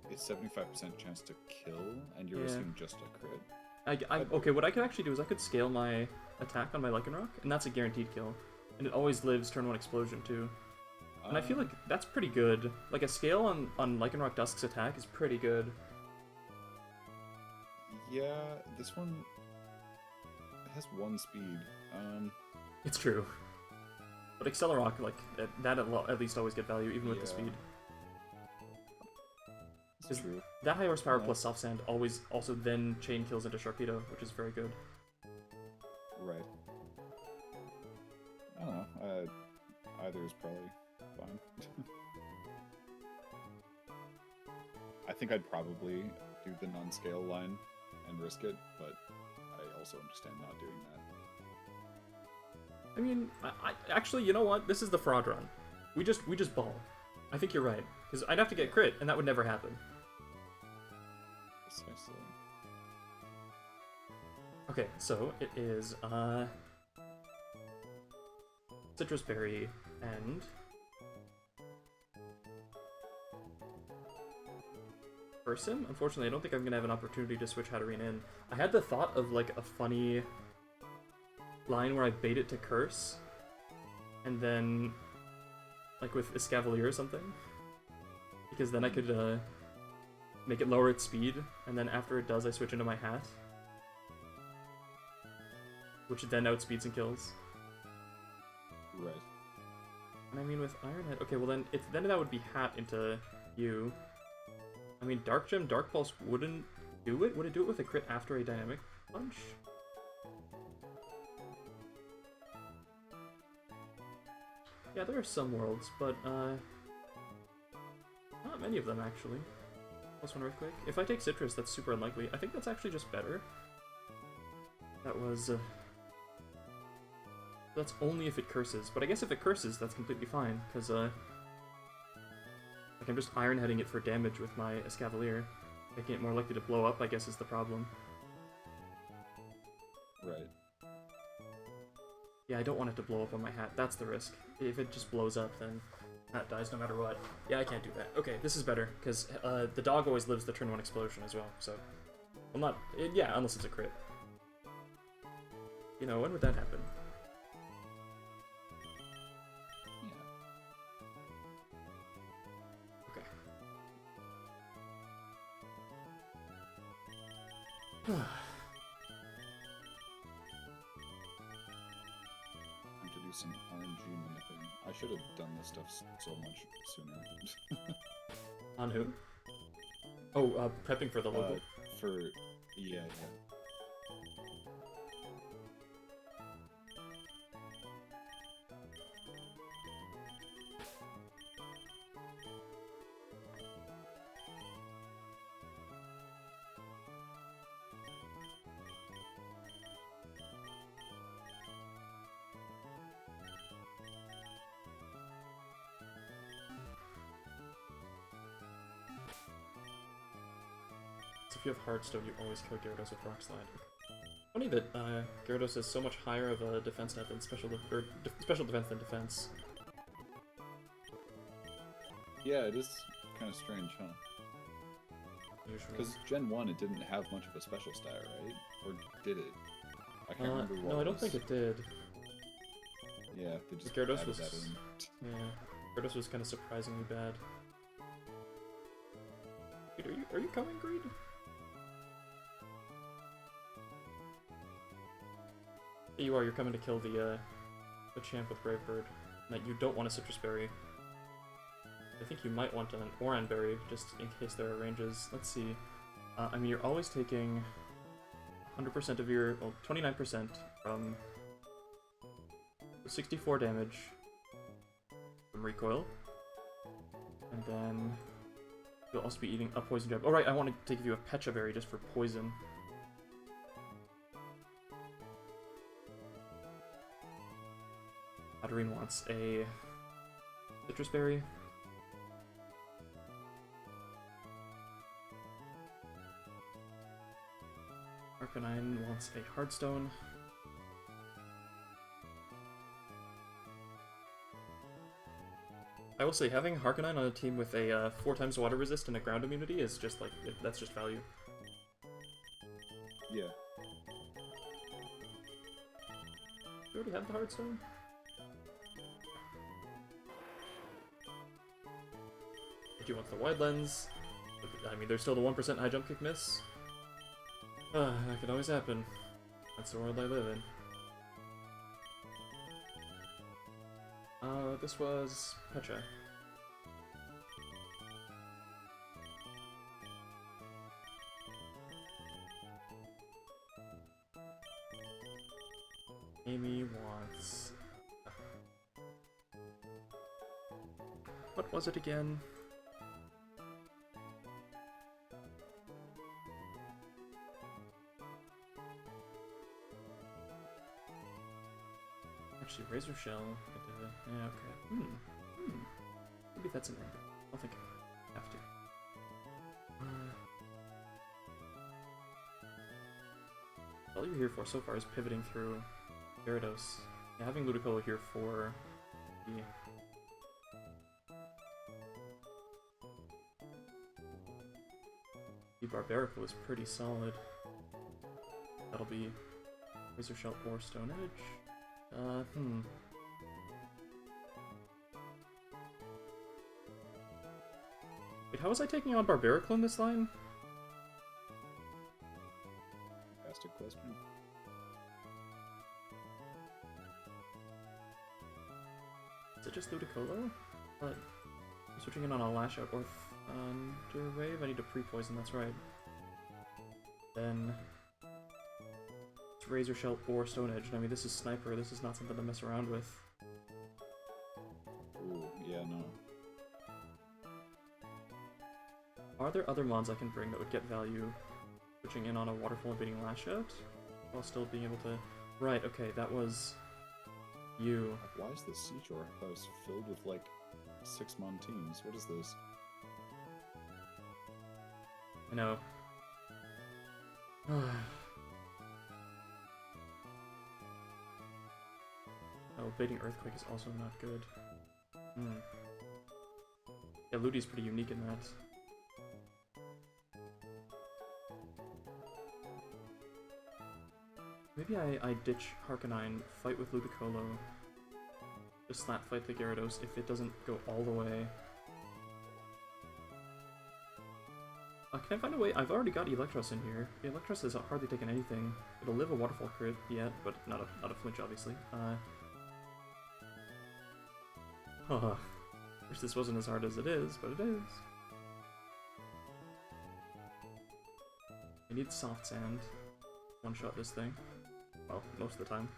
It's 75% chance to kill, and you're risking just a crit. Okay, what I could actually do is I could scale my attack on my Lycanroc, and that's a guaranteed kill. And it always lives turn 1 explosion too. And I feel like that's pretty good. Like a scale on Lycanroc Dusk's attack is pretty good. Yeah, this one has 1 speed. It's true. But Accelerock, like, that at least always get value, even with the speed. It's true. That high horsepower plus Soft Sand always also then chain kills into Sharpedo, which is very good. Right. I don't know. Either is probably fine. I think I'd probably do the non-scale line and risk it, but I also understand not doing that. I mean, I actually, you know what? This is the fraud run. We just ball. I think you're right, because I'd have to get crit, and that would never happen. Precisely. Okay, so it is Citrus Berry and Ursim. Unfortunately, I don't think I'm gonna have an opportunity to switch Hatterene in. I had the thought of like a funny line where I bait it to Curse, and then like with Escavalier or something, because then I could make it lower its speed, and then after it does, I switch into my hat, which then outspeeds and kills. Right. And I mean with Iron Head, okay, well then that would be hat into you. I mean Dark Gem, Dark Pulse wouldn't do it. Would it do it with a crit after a Dynamic Punch? Yeah, there are some worlds, but not many of them actually. Plus 1 Earthquake. If I take Citrus, that's super unlikely. I think that's actually just better. That was that's only if it curses, but I guess if it curses, that's completely fine, because like I'm just Iron Heading it for damage with my Escavalier. Making it more likely to blow up, I guess, is the problem. Right. Yeah, I don't want it to blow up on my hat. That's the risk. If it just blows up, then hat dies no matter what. Yeah, I can't do that. Okay, this is better, because the dog always lives the turn 1 explosion as well, so... Well, not... yeah, unless it's a crit. You know, when would that happen? Yeah. Okay. Some RNG manipulating. I should have done this stuff so much sooner. On who? Oh, prepping for the local. Yeah. If you have Hearthstone, you always kill Gyarados with Rock Slide. Funny that Gyarados is so much higher of a defense net than special defense than defense. Yeah, it is kind of strange, huh? Because Gen 1, it didn't have much of a special stat, right? Or did it? I can't remember what no, I don't think it did. Yeah, they just Gyarados added was that in. Yeah, Gyarados was kind of surprisingly bad. Dude, are you coming, Greed? You are. You're coming to kill the champ with Brave Bird. That you don't want a Citrus Berry. I think you might want an Oran Berry, just in case there are ranges. Let's see. I mean, you're always taking 100% of your... well, 29% from 64 damage from Recoil. And then you'll also be eating a Poison Jab. Oh, right, I want to give you a Pecha Berry just for poison. Hatterene wants a Citrus Berry. Arcanine wants a Heartstone. I will say, having Harkonine on a team with a 4 times water resist and a ground immunity is just like, that's just value. Yeah. You already have the Heartstone? He wants the wide lens. I mean, there's still the 1% high jump kick miss. That could always happen. That's the world I live in. This was Pecha. Amy wants... What was it again? Actually, Razor Shell. Yeah, okay. Maybe that's an end. I don't think I have to. All you're here for so far is pivoting through Gyarados. Yeah, having Ludicolo here for the Barbarical is pretty solid. That'll be Razor Shell or Stone Edge. Wait, how was I taking on Barbarical in this line? Asked a question. Is it just Ludicolo? But I'm switching in on a Lash Out or Thunder Wave? I need to pre-poison, that's right. Then it's Razor Shell or Stone Edge. I mean, this is Sniper, this is not something to mess around with. Ooh, yeah, no. Are there other mons I can bring that would get value switching in on a Waterfall and beating Lash Out? While still being able to... Right, okay, that was... you. Why is the Seashore House filled with, like, 6 mon teams? What is this? I know. Oh, baiting Earthquake is also not good. Yeah, Ludi's pretty unique in that. Maybe I ditch Harkonine, fight with Ludicolo, just slap fight the Gyarados if it doesn't go all the way. Can I find a way? I've already got Electros in here. The Electros has hardly taken anything. It'll live a Waterfall crit yet, but not a flinch, obviously. Wish this wasn't as hard as it is, but it is. I need Soft Sand. One-shot this thing. Well, most of the time.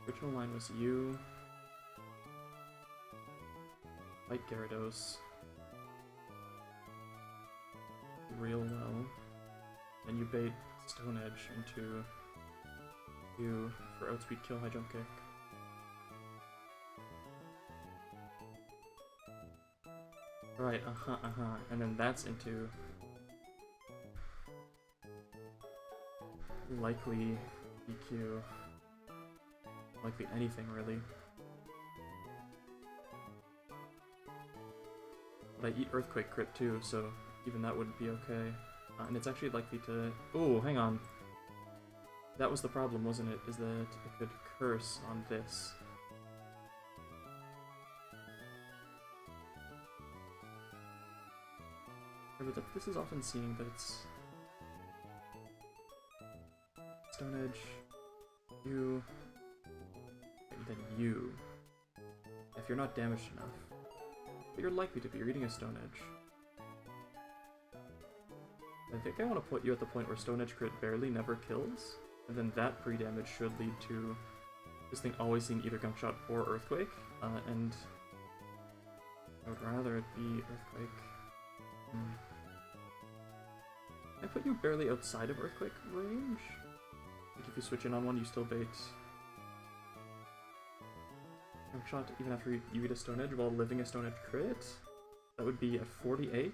Original line was you. Fight Gyarados. Real well. And you bait Stone Edge into you for outspeed kill high jump kick. Right, and then that's into likely EQ. Likely anything, really. But I eat Earthquake crit too, so even that wouldn't be okay. And it's actually likely to... Oh, hang on. That was the problem, wasn't it? Is that it could curse on this. But this is often seen, but it's... Stone Edge, you, and then you. If you're not damaged enough, but you're likely to be, you're eating a Stone Edge. I think I want to put you at the point where Stone Edge crit barely never kills, and then that pre-damage should lead to this thing always seeing either Gunk Shot or Earthquake, and I would rather it be Earthquake. I put you barely outside of Earthquake range. Like if you switch in on one, you still bait Junk shot even after you eat a Stone Edge while living a Stone Edge crit. That would be a 48.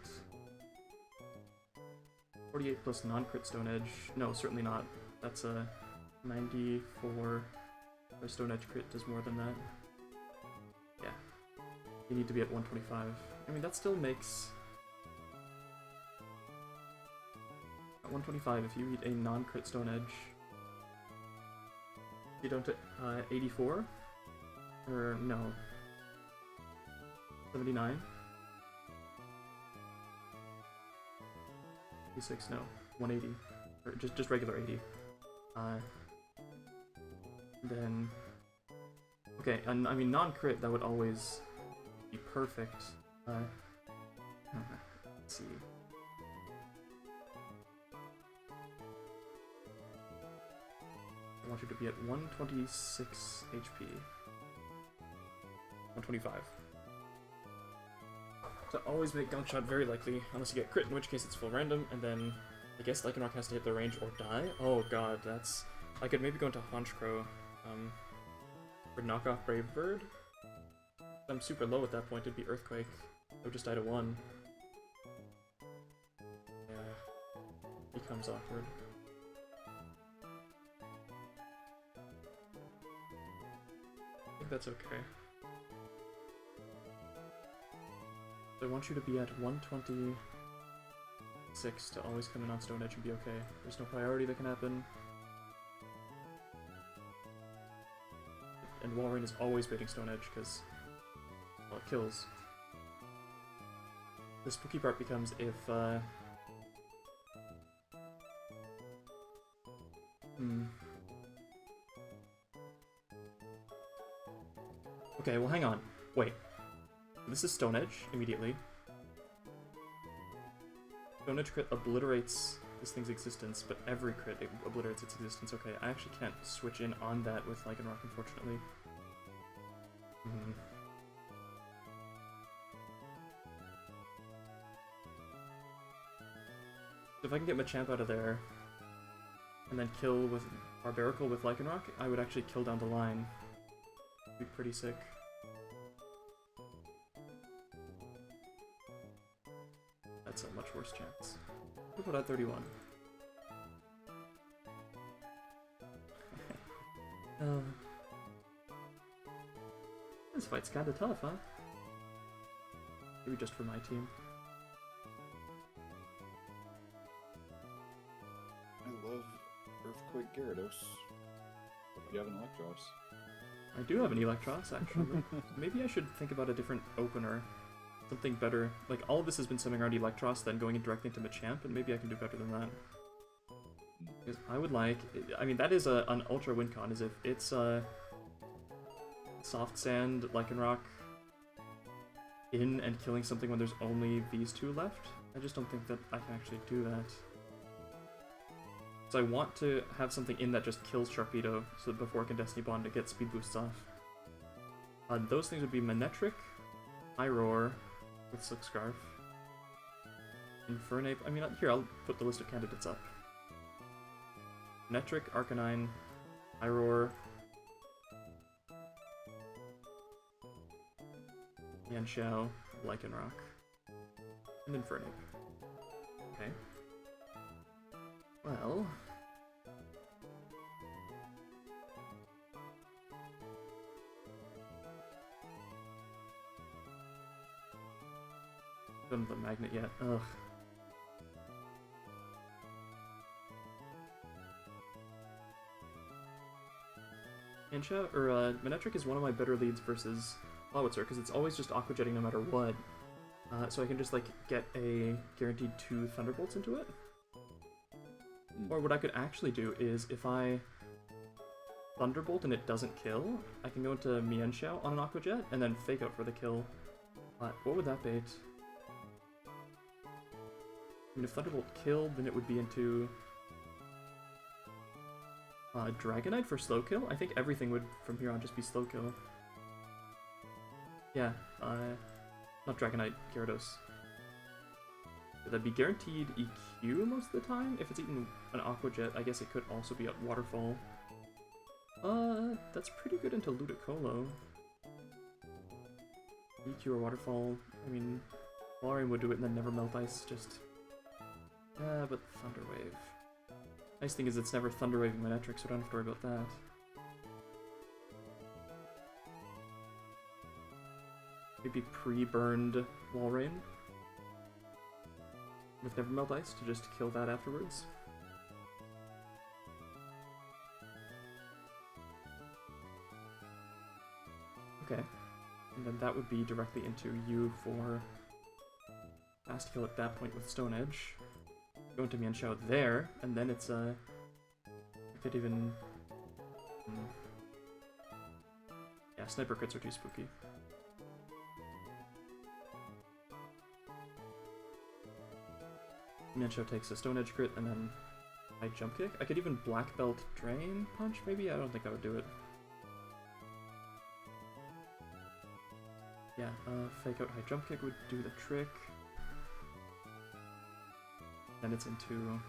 48 plus non-crit Stone Edge. No, certainly not. That's a 94. A Stone Edge crit does more than that. Yeah. You need to be at 125. I mean, that still makes... At 125, if you eat a non-crit Stone Edge, you don't 84? Or no. 79? 86, no. 180. Or just regular 80. Then... Okay, and I mean, non-crit, that would always be perfect. Let's see. I want you to be at 126 HP. 125. So always make Gunk Shot very likely, unless you get crit, in which case it's full random, and then I guess Lycanroc has to hit the range or die? Oh god, that's... I could maybe go into Honchkrow, or knock off Brave Bird. I'm super low at that point, it'd be Earthquake. I would just die to 1. Yeah, becomes awkward. I think that's okay. So I want you to be at 126 to always come in on Stone Edge and be okay. There's no priority that can happen. And Walrein is always baiting Stone Edge because, well, it kills. The spooky part becomes if, Okay, well hang on. Wait. This is Stone Edge, immediately. Stone Edge crit obliterates this thing's existence, but every crit obliterates its existence. Okay, I actually can't switch in on that with Lycanroc, unfortunately. If I can get Machamp out of there, and then kill with Barbaracle with Lycanroc, I would actually kill down the line. It'd be pretty sick. That's a much worse chance. We'll put out 31. This fight's kinda tough, huh? Maybe just for my team. I love Earthquake Gyarados. Hope you have an Electros. I do have an Electros, actually. Maybe I should think about a different opener. Something better. Like, all of this has been swimming around Electros, then going directly into Machamp, and maybe I can do better than that. Because I would like... I mean, that is an Ultra win con, is if it's Soft Sand, Lycanroc in and killing something when there's only these two left. I just don't think that I can actually do that. So I want to have something in that just kills Sharpedo, so that before it can Destiny Bond, it gets speed boosts off. Those things would be Manectric, Iroar, with Silk Scarf, Infernape. I mean, here, I'll put the list of candidates up. Manectric, Arcanine, Iroar, Yanxiao, Lycanroc, and Infernape. Okay. Well... Done the magnet yet. Ugh. Yanxiao, or Manectric is one of my better leads versus Howitzer, because it's always just Aqua Jetting no matter what. So I can just, like, get a guaranteed 2 Thunderbolts into it. Or what I could actually do is, if I Thunderbolt and it doesn't kill, I can go into Mienshao on an Aqua Jet, and then Fake Out for the kill. What would that bait? I mean, if Thunderbolt killed, then it would be into Dragonite for slow kill. I think everything would, from here on, just be slow kill. Yeah, not Dragonite, Gyarados. That'd be guaranteed EQ most of the time. If it's eating an Aqua Jet, I guess it could also be a Waterfall. That's pretty good into Ludicolo. EQ or Waterfall. I mean, Valorian would do it and then never Melt Ice, just... but Thunder Wave. Nice thing is it's never Thunder Waving Manectric, so I don't have to worry about that. Maybe pre-burned Walrein with never Melt Ice to just kill that afterwards. Okay, and then that would be directly into you for fast kill at that point with Stone Edge. Go into Mienshao there, and then it's I could even... Yeah, Sniper crits are too spooky. Mienshao takes a Stone Edge crit, and then I Jump Kick. I could even Black Belt Drain Punch, maybe? I don't think I would do it. Yeah, Fake Out High Jump Kick would do the trick. Then it's into...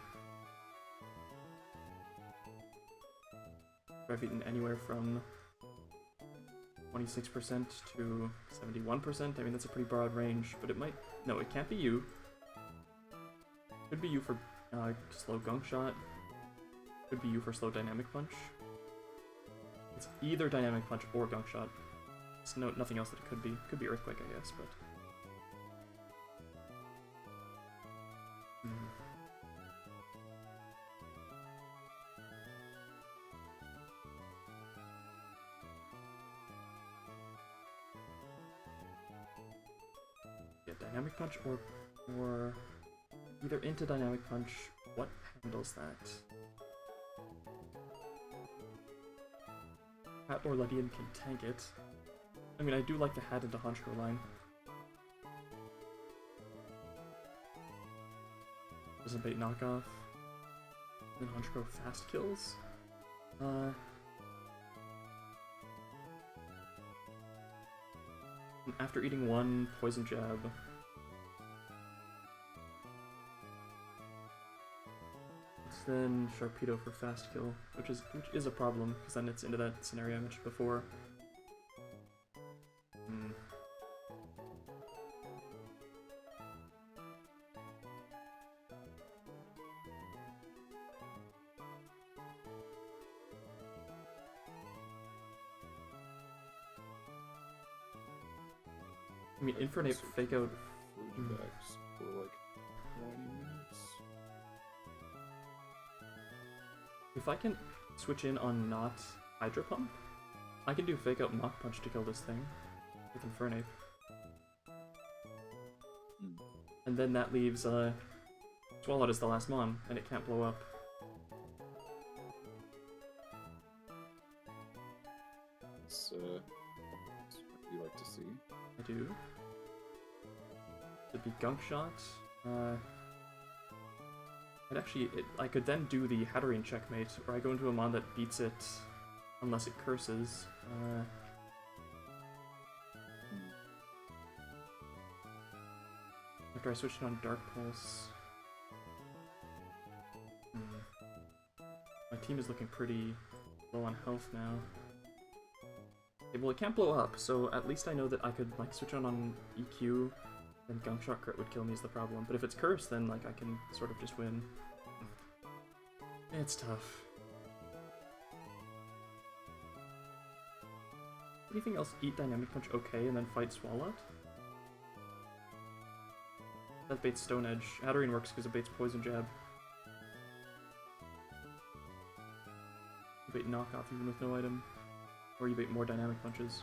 I've eaten anywhere from 26% to 71%. I mean, that's a pretty broad range, but it might... No, it can't be you. Could be you for slow Gunk Shot. Could be you for slow Dynamic Punch. It's either Dynamic Punch or Gunk Shot. It's nothing else that it could be. Could be Earthquake, I guess, but... Yeah, Dynamic Punch or either into Dynamic Punch. What handles that? Hat or Ledian can tank it. I mean, I do like the Hat into Honchkrow line. Doesn't bait knockoff. Then Honchkrow fast kills. After eating one Poison Jab. Then Sharpedo for fast kill, which is a problem, because then it's into that scenario I mentioned before. I mean, Infernape Fake Out... Flashbacks for like 20 minutes. If I can switch in on not Hydro Pump, I can do Fake Out Mach Punch to kill this thing with Infernape. And then that leaves Swalot as the last Mon, and it can't blow up. That's what you like to see. I do. It'd be Gunk Shot. I could then do the Hatterene Checkmate, where I go into a Mon that beats it unless it curses. After I switched on Dark Pulse. My team is looking pretty low on health now. Okay, well, it can't blow up, so at least I know that I could like switch on EQ, then Gunk Shot crit would kill me is the problem. But if it's cursed, then like I can sort of just win. It's tough. Anything else eat Dynamic Punch okay and then fight Swalot? That baits Stone Edge. Hatterene works because it baits Poison Jab. You bait knockoff even with no item. Or you bait more Dynamic Punches.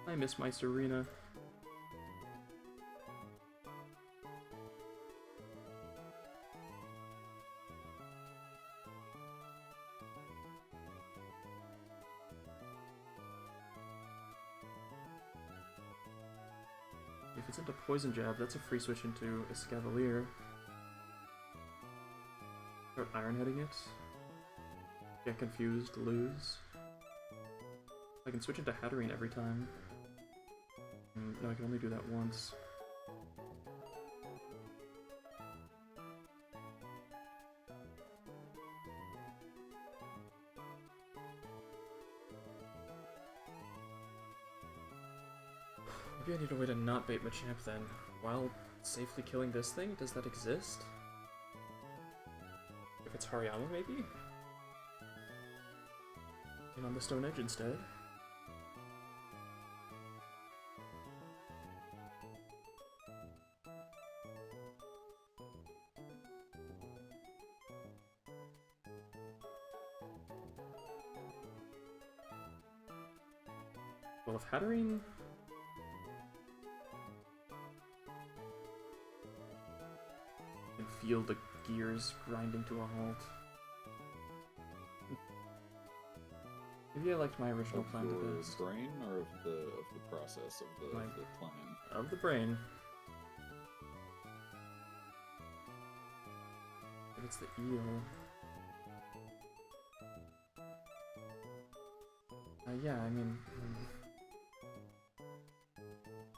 I miss my Serena. If it's into Poison Jab, that's a free switch into Escavalier. Start Iron Heading it. Get confused, lose. I can switch into Hatterene every time. No, I can only do that once. Maybe I need a way to not bait Machamp then. While safely killing this thing? Does that exist? If it's Hariyama, maybe? And on the Stone Edge instead. Well, if Hatterene... can feel the gears grinding to a halt. Maybe I liked my original plan the best. Of your brain or of the process of the plan? Of the brain. If it's the eel. Yeah, I mean...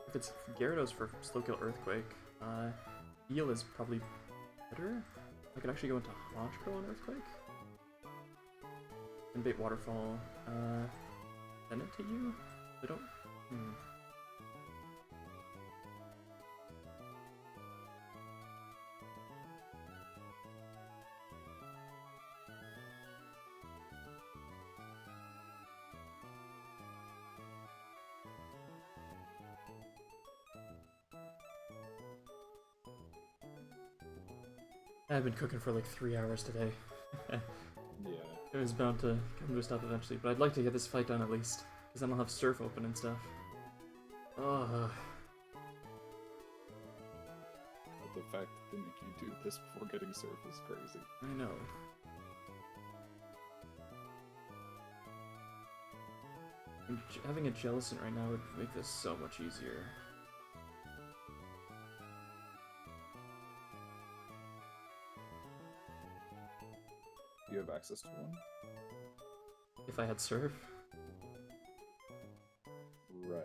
if it's Gyarados for slow kill Earthquake, eel is probably better. I could actually go into Honchkrow on Earthquake. And bait Waterfall. Send it to you? I don't... I've been cooking for like 3 hours today. Yeah. It was bound to come to a stop eventually, but I'd like to get this fight done at least, because then I'll have Surf open and stuff. Oh. The fact that they make you do this before getting Surf is crazy. I know. And having a Jellicent right now would make this so much easier. Do you have access to one? If I had Surf? Right.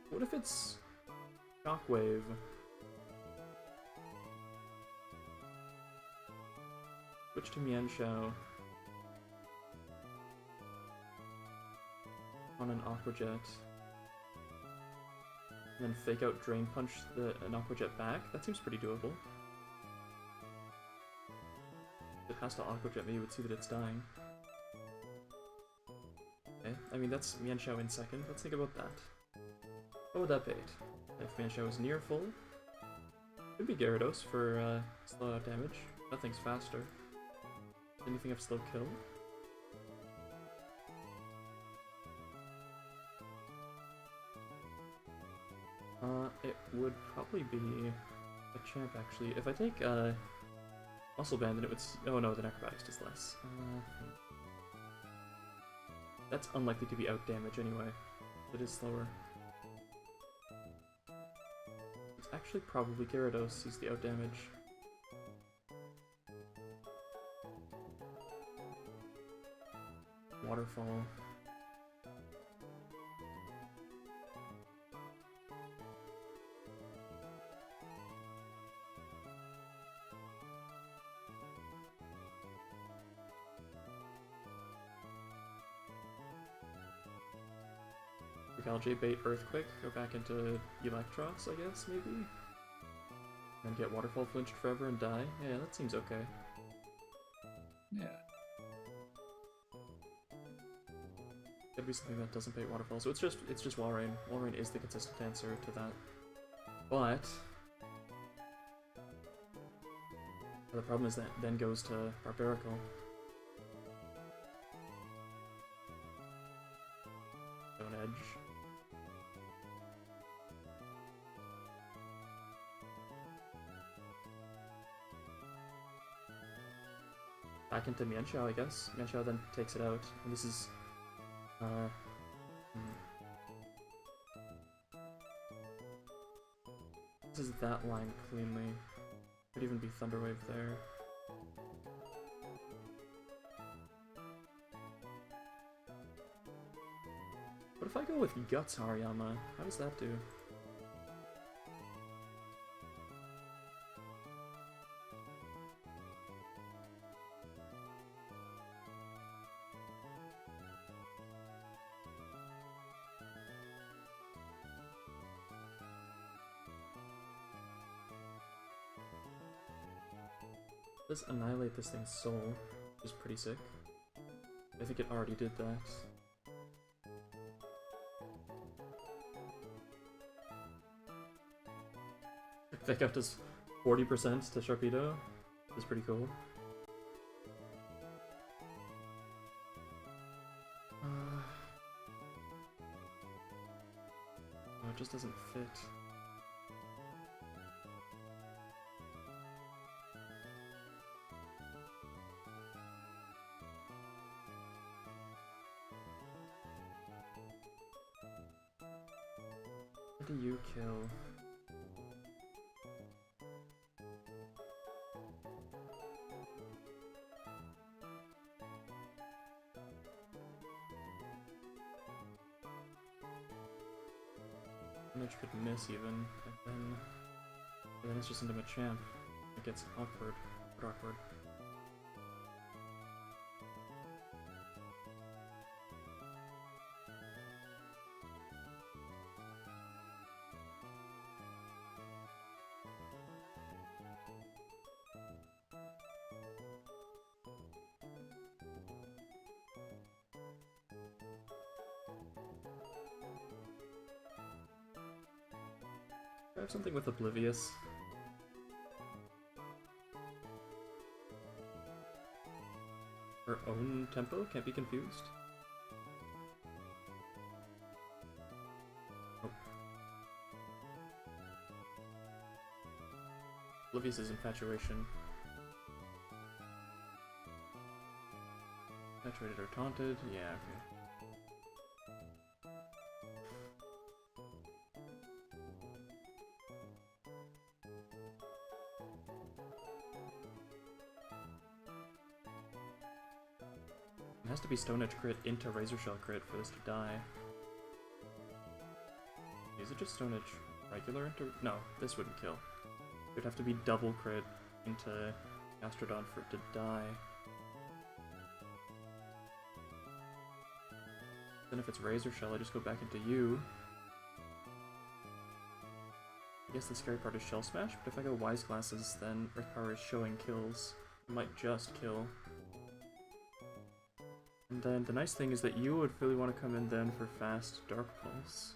What if it's Shockwave? Switch to Mienshao on an Aqua Jet. And then fake out Drain Punch an Aqua Jet back? That seems pretty doable. If it has to Aqua Jet, maybe you would see that it's dying. Okay, I mean that's Mienshao in second. Let's think about that. What would that bait? If Mienshao is near full? Could be Gyarados for slow out damage. Nothing's faster. Anything of slow kill? It would probably be a champ actually. If I take Muscle Band, then it would. Oh no, then Acrobatics does less. That's unlikely to be out damage anyway. It is slower. It's actually probably Gyarados. He's the out damage. Waterfall. Algae bait Earthquake, go back into Electros, I guess, maybe? And get Waterfall flinched forever and die? Yeah, that seems okay. Yeah. Gotta be something that doesn't bait Waterfall, so it's just Walrein. Walrein is the consistent answer to that. But the problem is that then goes to Barbarical. Stone Edge. Back into Mienshao, I guess. Mienshao then takes it out, and this is this is that line cleanly. Could even be Thunderwave there. What if I go with Guts Hariyama? How does that do? does annihilate this thing's soul, which is pretty sick. I think it already did that. Fake out does 40% to Sharpedo. That's pretty cool. Oh, it just doesn't fit. What do you kill? Which could miss even, and then it's just into Machamp. It gets awkward. Awkward. I have something with Oblivious. Her own tempo can't be confused. Oh. Oblivious is Infatuation. Infatuated or taunted? Yeah, okay. It has to be Stone Edge crit into Razor Shell crit for this to die. Is it just Stone Edge regular into... No, this wouldn't kill. It would have to be double crit into Gastrodon for it to die. Then if it's Razor Shell, I just go back into you. I guess the scary part is Shell Smash, but if I go Wise Glasses, then Earth Power is showing kills. It might just kill. And then the nice thing is that you would really want to come in then for fast Dark Pulse.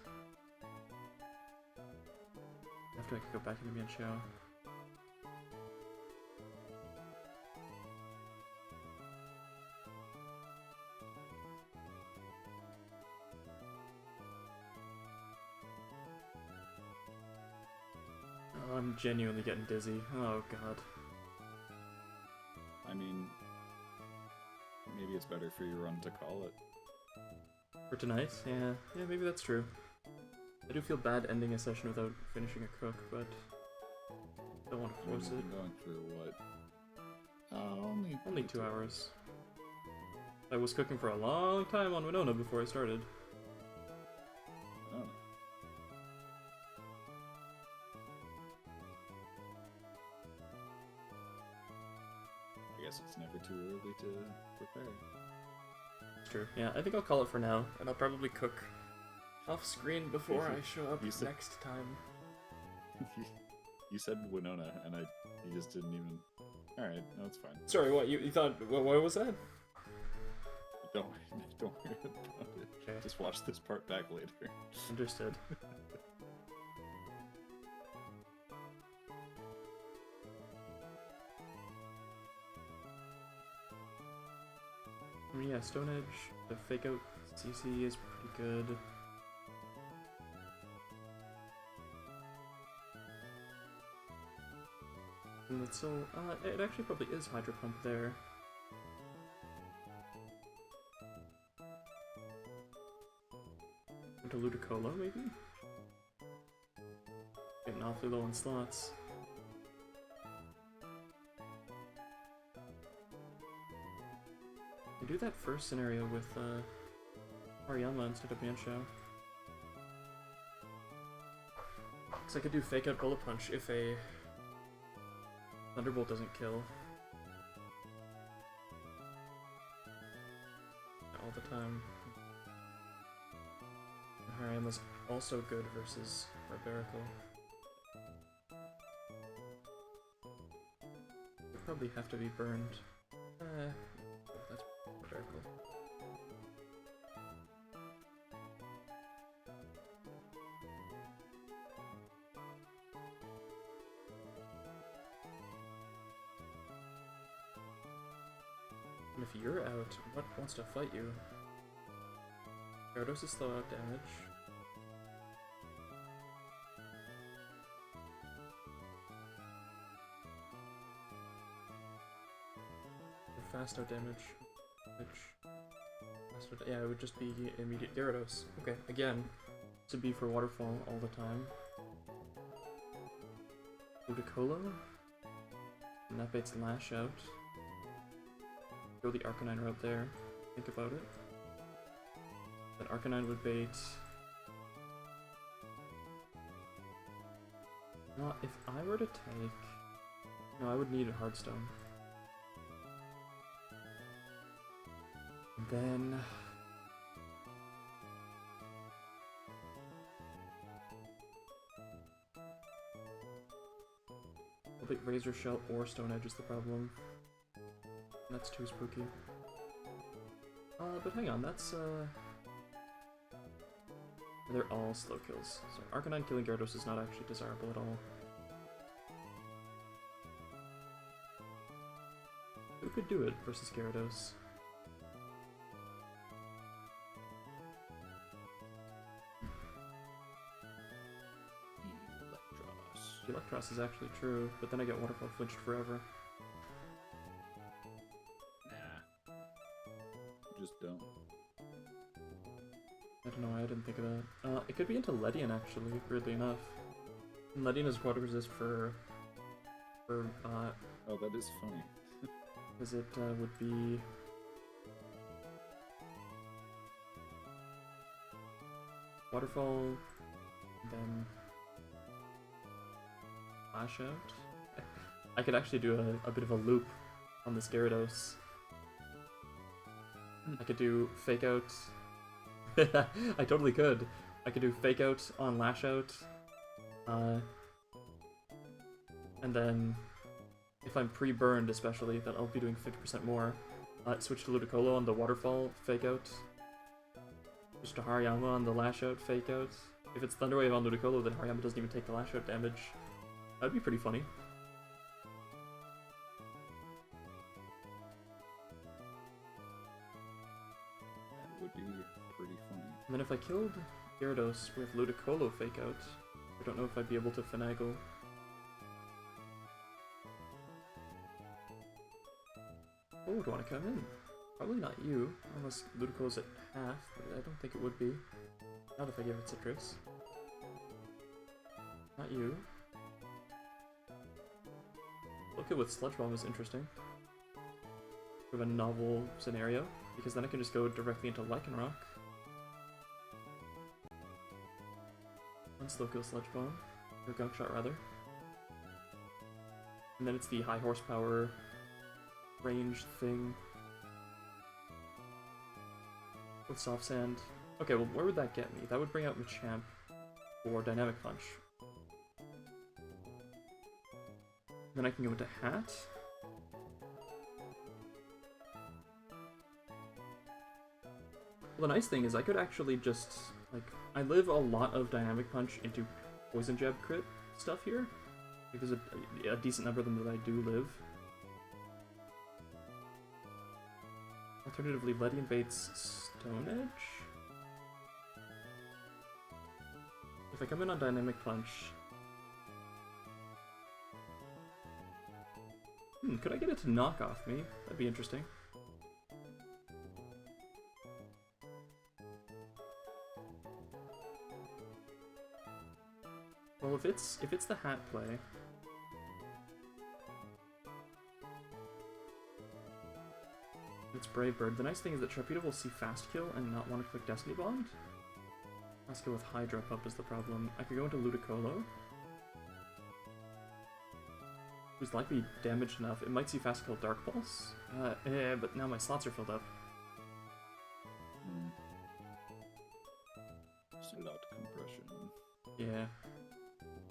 After I could go back into Mienshao. Oh, I'm genuinely getting dizzy. Oh god. I mean, maybe it's better for your run to call it. For tonight? Yeah, maybe that's true. I do feel bad ending a session without finishing a cook, but don't want to force it. Going through what? Only 2 hours. I was cooking for a long time on Winona before I started. Oh. I guess it's never too early to prepare. It's true. Yeah, I think I'll call it for now, and I'll probably cook off screen before I show up next time. You said Winona, and you just didn't even... Alright, no, it's fine. Sorry, what? You thought... What was that? Don't worry about it. Okay. Just watch this part back later. Understood. I mean, yeah, Stone Edge, the fake out CC is pretty good. And it's still, it actually probably is Hydro Pump there. Into Ludicolo, maybe? Getting awfully low on slots. I do that first scenario with, Ariella instead of Mienshao. Because I could do Fake Out Bullet Punch if a Thunderbolt doesn't kill. All the time. Hariyama's also good versus Barbarical. probably have to be burned. That's very cool. And if you're out, what wants to fight you? Gyarados is slow out damage. Or fast out damage. Yeah, it would just be immediate Gyarados. Okay, again, to be for Waterfall all the time. Ludicolo. And that baits Lash out. Go the Arcanine route there. Think about it. That Arcanine would bait. Now, if I were to take. No, I would need a Hearthstone. Then. I'll bait Razor Shell or Stone Edge is the problem. That's too spooky. But hang on, that's, they're all slow kills. So Arcanine killing Gyarados is not actually desirable at all. Who could do it versus Gyarados? Electros is actually true, but then I get Waterfall flinched forever. Just don't. I don't know why I didn't think of that. It could be into Ledian actually, weirdly enough. And Ledian is water resist for oh, that is funny. because it would be Waterfall, then Lash out. I could actually do a bit of a loop on this Gyarados. I could do Fake Out. I totally could. I could do Fake Out on Lash Out. And then, if I'm pre-burned especially, then I'll be doing 50% more. Switch to Ludicolo on the Waterfall, Fake Out. Switch to Hariyama on the Lash Out, Fake Out. If it's Thunder Wave on Ludicolo, then Hariyama doesn't even take the Lash Out damage. That'd be pretty funny. Would be pretty funny. And then if I killed Gyarados with Ludicolo Fake Out, I don't know if I'd be able to finagle. Who would want to come in? Probably not you, unless Ludicolo's at half, but I don't think it would be. Not if I give it Citrus. Not you. Look at with Sludge Bomb is interesting. Sort of a novel scenario, because then I can just go directly into Lycanroc. One slow kill Sludge Bomb, or Gunk Shot rather. And then it's the high horsepower range thing with Soft Sand. Okay, well where would that get me? That would bring out Machamp for Dynamic Punch. Then I can go into Hat. Well, the nice thing is I could actually just, like, I live a lot of Dynamic Punch into Poison Jab crit stuff here, because a decent number of them that I do live. Alternatively, Ledian baits Stone Edge? If I come in on Dynamic Punch... could I get it to knock off me? That'd be interesting. Well, if it's the Hat play, it's Brave Bird. The nice thing is that Sharpedo will see Fast Kill and not want to click Destiny Bond. Fast Kill with Hydra Pump is the problem. I could go into Ludicolo, who's likely damaged enough. It might see Fast Kill Dark Pulse, but now my slots are filled up. Slot compression. Yeah.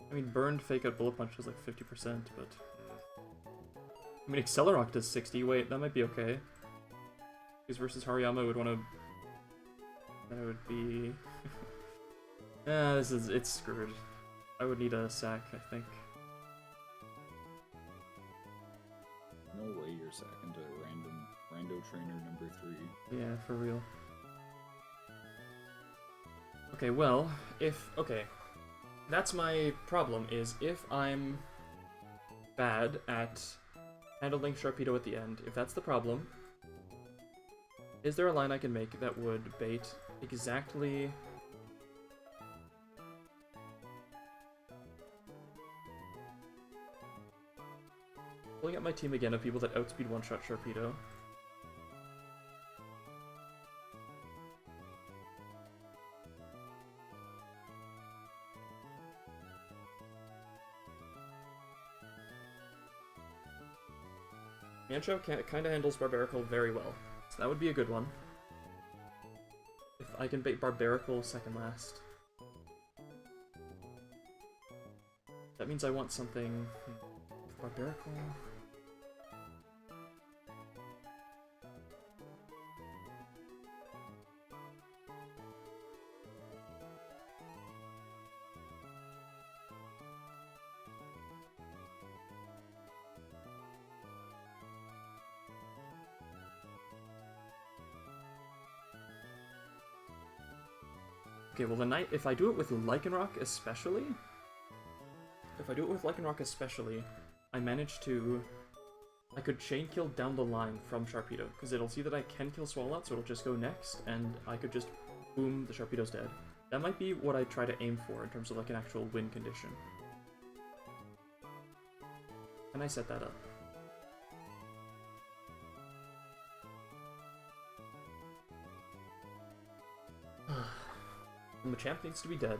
I mean, burned Fake Out Bullet Punch is like 50%, but... I mean, Accelerock does 60. Wait, that might be okay. Because versus Hariyama would want to... That would be... it's screwed. I would need a sack, I think. No way you're sacking to rando trainer number 3. Yeah, for real. Okay, well, okay. That's my problem, is if I'm bad at handling Sharpedo at the end, if that's the problem, is there a line I can make that would bait exactly... Pulling up my team again of people that outspeed one-shot Sharpedo. Mancho kind of handles Barbarical very well, so that would be a good one. If I can bait Barbarical second last. That means I want something... Barbarical... Okay, well if I do it with Lycanroc especially, I manage to... I could chain kill down the line from Sharpedo, because it'll see that I can kill Swallow, so it'll just go next, and I could just boom, the Sharpedo's dead. That might be what I try to aim for in terms of like an actual win condition. Can I set that up? The Machamp needs to be dead,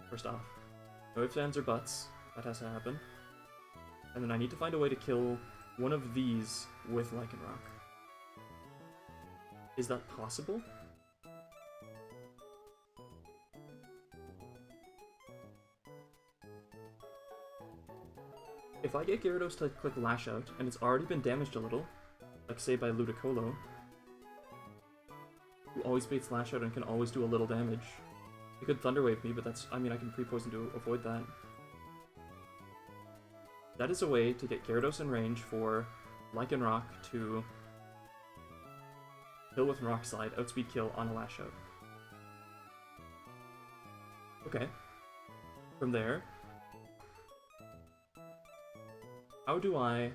first off. No ifs, ands, or buts. That has to happen. And then I need to find a way to kill one of these with Lycanroc. Is that possible? If I get Gyarados to click Lash Out, and it's already been damaged a little, like say by Ludicolo, who always baits Lash Out and can always do a little damage. It could Thunder Wave me, but that's... I mean, I can pre-poison to avoid that. That is a way to get Gyarados in range for Lycanroc to kill with Rock Slide, outspeed kill on a Lash Out. Okay. From there, how do I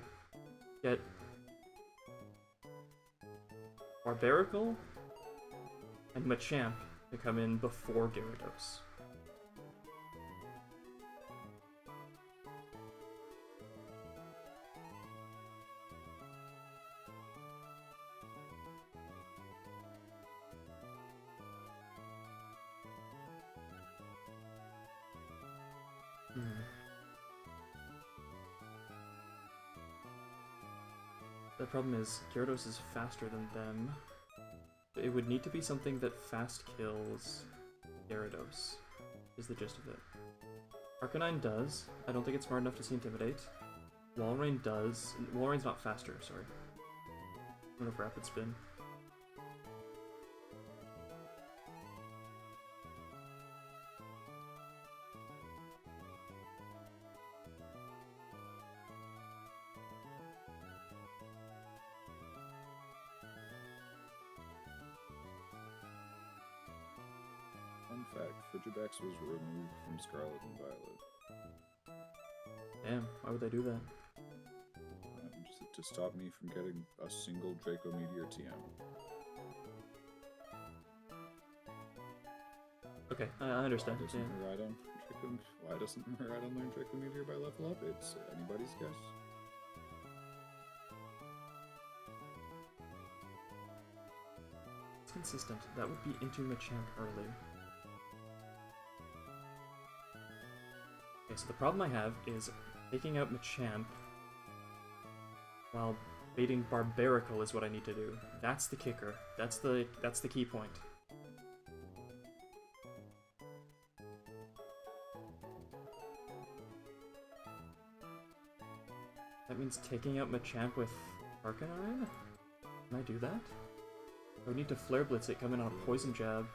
get Barbarical and Machamp to come in before Gyarados? The problem is, Gyarados is faster than them. It would need to be something that fast kills Gyarados, is the gist of it. Arcanine does. I don't think it's smart enough to see Intimidate. Walrein does. Walrein's not faster, sorry. I don't have Rapid Spin. Fun fact, Frigidex was removed from Scarlet and Violet. Damn, why would they do that? Just to stop me from getting a single Draco Meteor TM. Okay, I understand. Why doesn't Miraidon learn Draco Meteor by level up? It's anybody's guess. It's consistent. That would be into Machamp early. Okay, so the problem I have is taking out Machamp while baiting Barbarical is what I need to do. That's the kicker. That's the key point. That means taking out Machamp with Arcanine? Can I do that? I would need to Flare Blitz it, come in on a Poison Jab.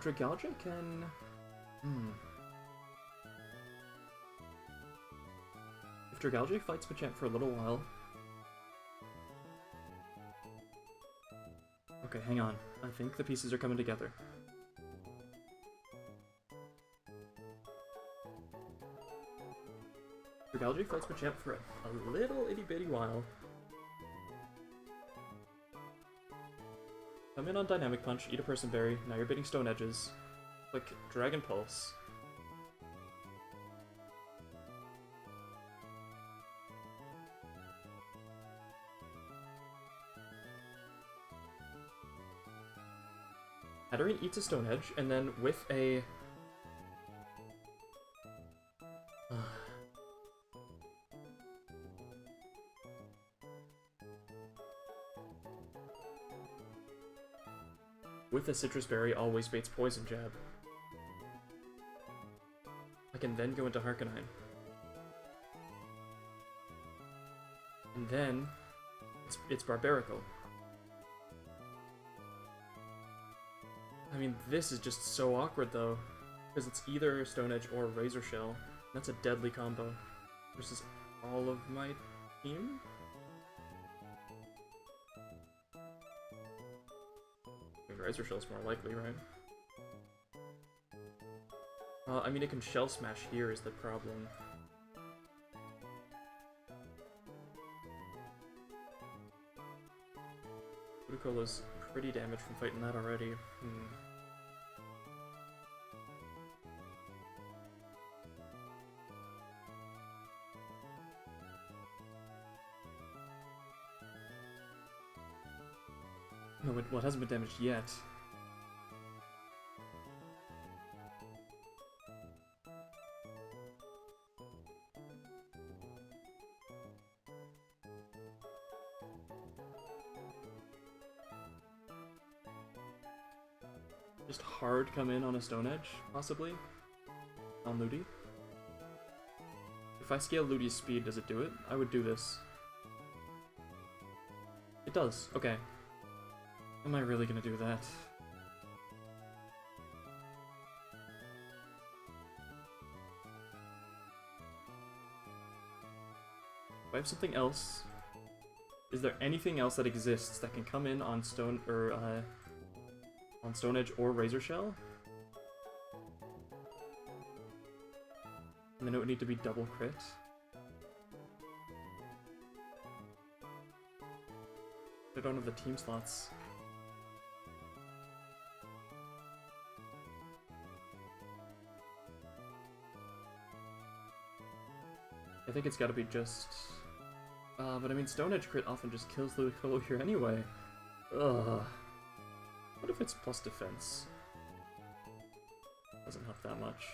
Dragalge can... If Dragalge fights Machamp for a little while... Okay, hang on. I think the pieces are coming together. Dragalge fights Machamp for a little itty-bitty while. Come in on Dynamic Punch, eat a Person Berry, now you're bidding Stone Edges. Click Dragon Pulse. Hatterene eats a Stone Edge, and then with a... with a Citrus Berry, always baits Poison Jab. I can then go into Harkonine. And then, it's Barbarical. I mean, this is just so awkward though, because it's either Stone Edge or Razor Shell. That's a deadly combo versus all of my team? Razor Shell's more likely, right? I mean, it can Shell Smash here is the problem. Ludicola's pretty damaged from fighting that already. No, well, it hasn't been damaged yet. Just hard come in on a Stone Edge, possibly? On Ludi? If I scale Ludi's speed, does it do it? I would do this. It does, okay. Am I really gonna do that? Do I have something else? Is there anything else that exists that can come in on Stone Edge or Razor Shell? And then it would need to be double crit. I don't have the team slots. I think it's gotta be just... but I mean, Stone Edge crit often just kills Ludicolo here anyway. Ugh. What if it's plus defense? Doesn't help that much.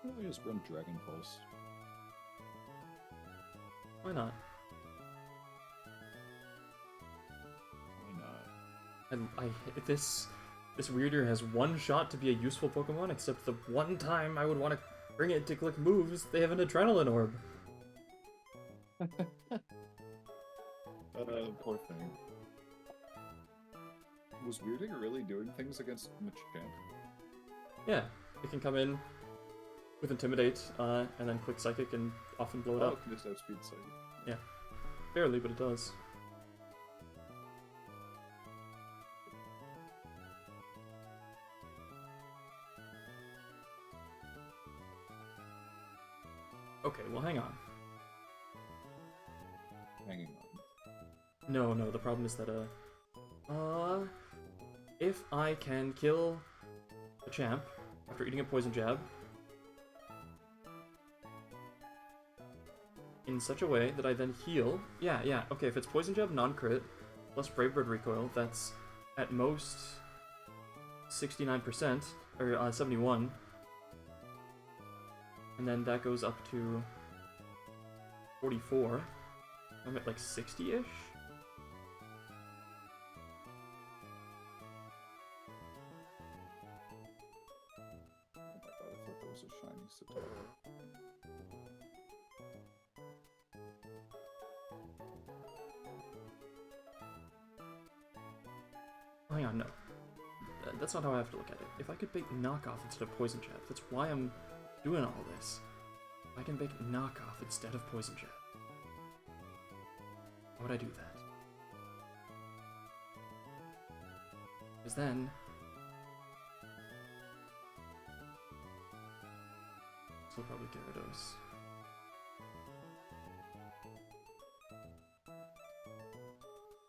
Why don't we just run Dragon Pulse? Why not? Why not? This Weirder has one shot to be a useful Pokemon, except the one time I would want to bring it to click moves, they have an Adrenaline Orb. Poor thing. Was Weirdinger really doing things against Machamp? Yeah, it can come in with Intimidate, and then Quick Psychic and often blow it up. It can just outspeed Psychic. Yeah. Barely, but it does. Okay, well hang on. Hanging on. No, the problem is that, if I can kill a champ after eating a Poison Jab, in such a way that I then heal. Yeah, okay, if it's Poison Jab, non-crit, plus Brave Bird recoil, that's at most 69%, or 71. And then that goes up to 44. I'm at like 60-ish? Oh my god, I thought that was a shiny Satara. Hang on, no. That's not how I have to look at it. If I could bait knockoff instead of Poison Jab, that's why I'm doing all this. I can bait knockoff instead of Poison Jab. Why would I do that? Because then... Still probably Gyarados.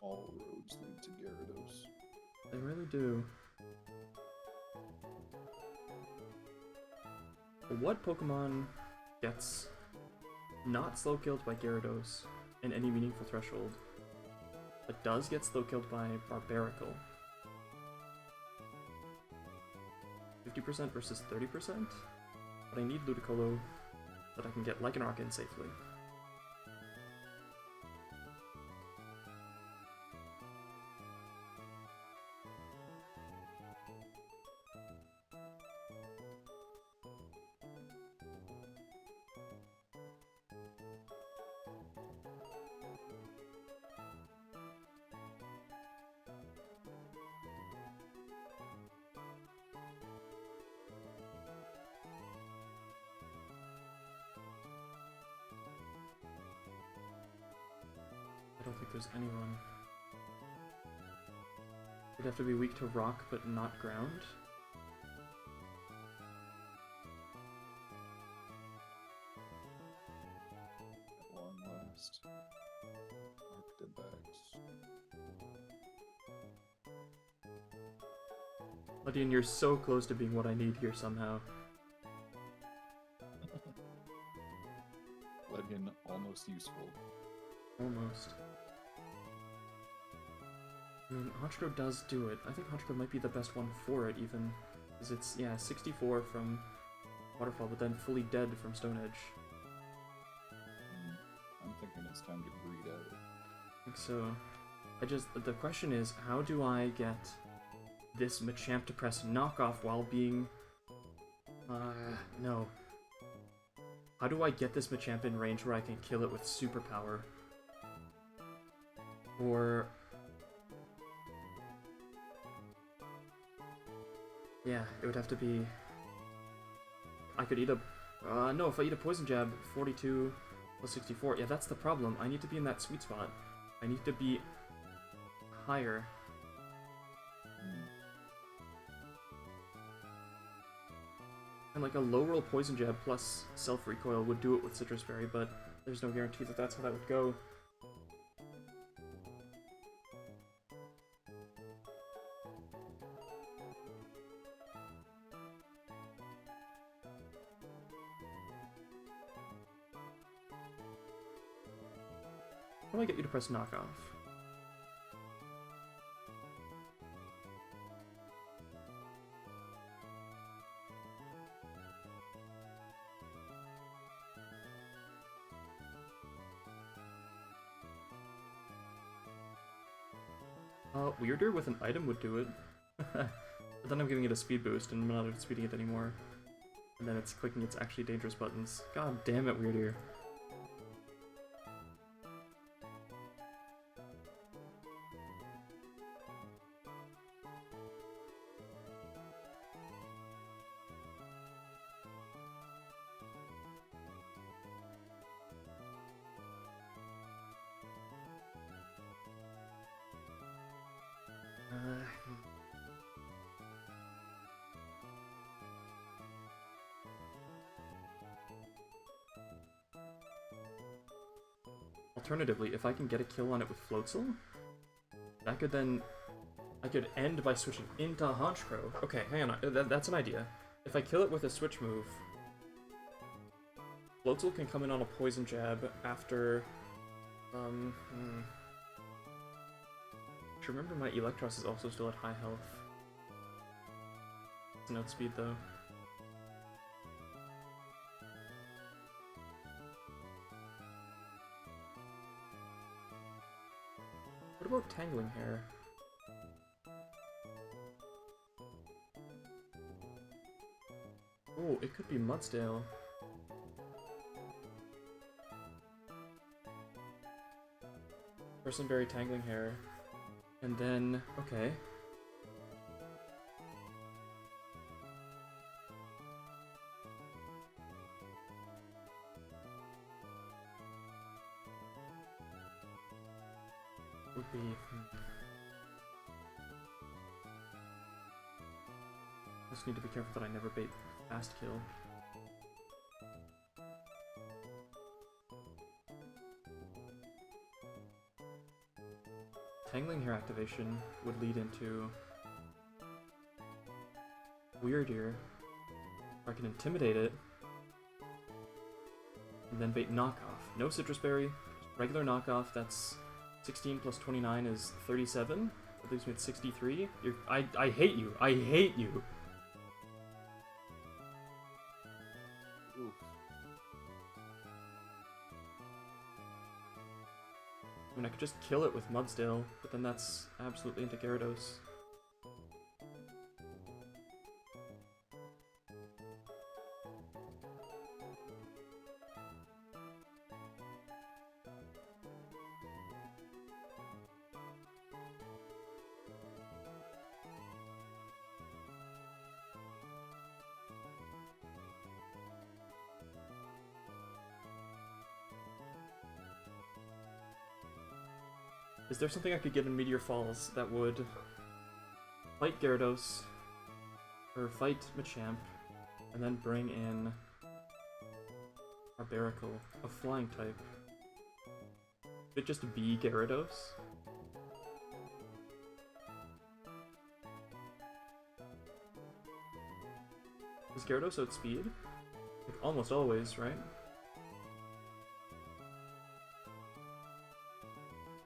All roads lead to Gyarados. They really do. What Pokemon gets not slow killed by Gyarados in any meaningful threshold, but does get slow killed by Barbaracle? 50% versus 30%? But I need Ludicolo that I can get Lycanroc in safely. I don't think there's anyone. You'd have to be weak to rock, but not ground. At long last. Arctibax. Ledian, you're so close to being what I need here somehow. Ledian almost useful. Almost. I mean, Honchkrow does do it. I think Honchkrow might be the best one for it, even. Because it's, yeah, 64 from Waterfall, but then fully dead from Stone Edge. I'm thinking it's time to greed out. I think so. The question is, how do I get this Machamp to press knockoff while being... no. How do I get this Machamp in range where I can kill it with superpower? Or... yeah, it would have to be... I could eat a... no, if I eat a Poison Jab, 42 plus 64, yeah, that's the problem. I need to be in that sweet spot. I need to be higher. And like a low roll Poison Jab plus self recoil would do it with Citrus Berry, but there's no guarantee that that's how that would go. How do I get you to press knockoff? Weirder with an item would do it. But then I'm giving it a speed boost and I'm not speeding it anymore. And then it's clicking its actually dangerous buttons. God damn it, Weirder. Alternatively, if I can get a kill on it with Floatzel, that could then... I could end by switching into Honchkrow. Okay, hang on, that's an idea. If I kill it with a switch move... Floatzel can come in on a poison jab after... Remember my Electros is also still at high health. It's an outspeed though. What about Tangling Hair? Oh, it could be Mudsdale. Personberry Tangling Hair. And then, okay. Would be... I just need to be careful that I never bait fast kill. Tangling Hair activation would lead into Weird Ear, where I can intimidate it, and then bait knockoff. No Citrus Berry, regular knockoff, that's 16 plus 29 is 37. That leaves me at 63. I hate you. I hate you. Oof. I mean, I could just kill it with Mudsdale, but then that's absolutely into Gyarados. Is there something I could get in Meteor Falls that would fight Gyarados, or fight Machamp, and then bring in Arbaracle, a flying type? Could it just be Gyarados? Is Gyarados outspeed? Like, almost always, right?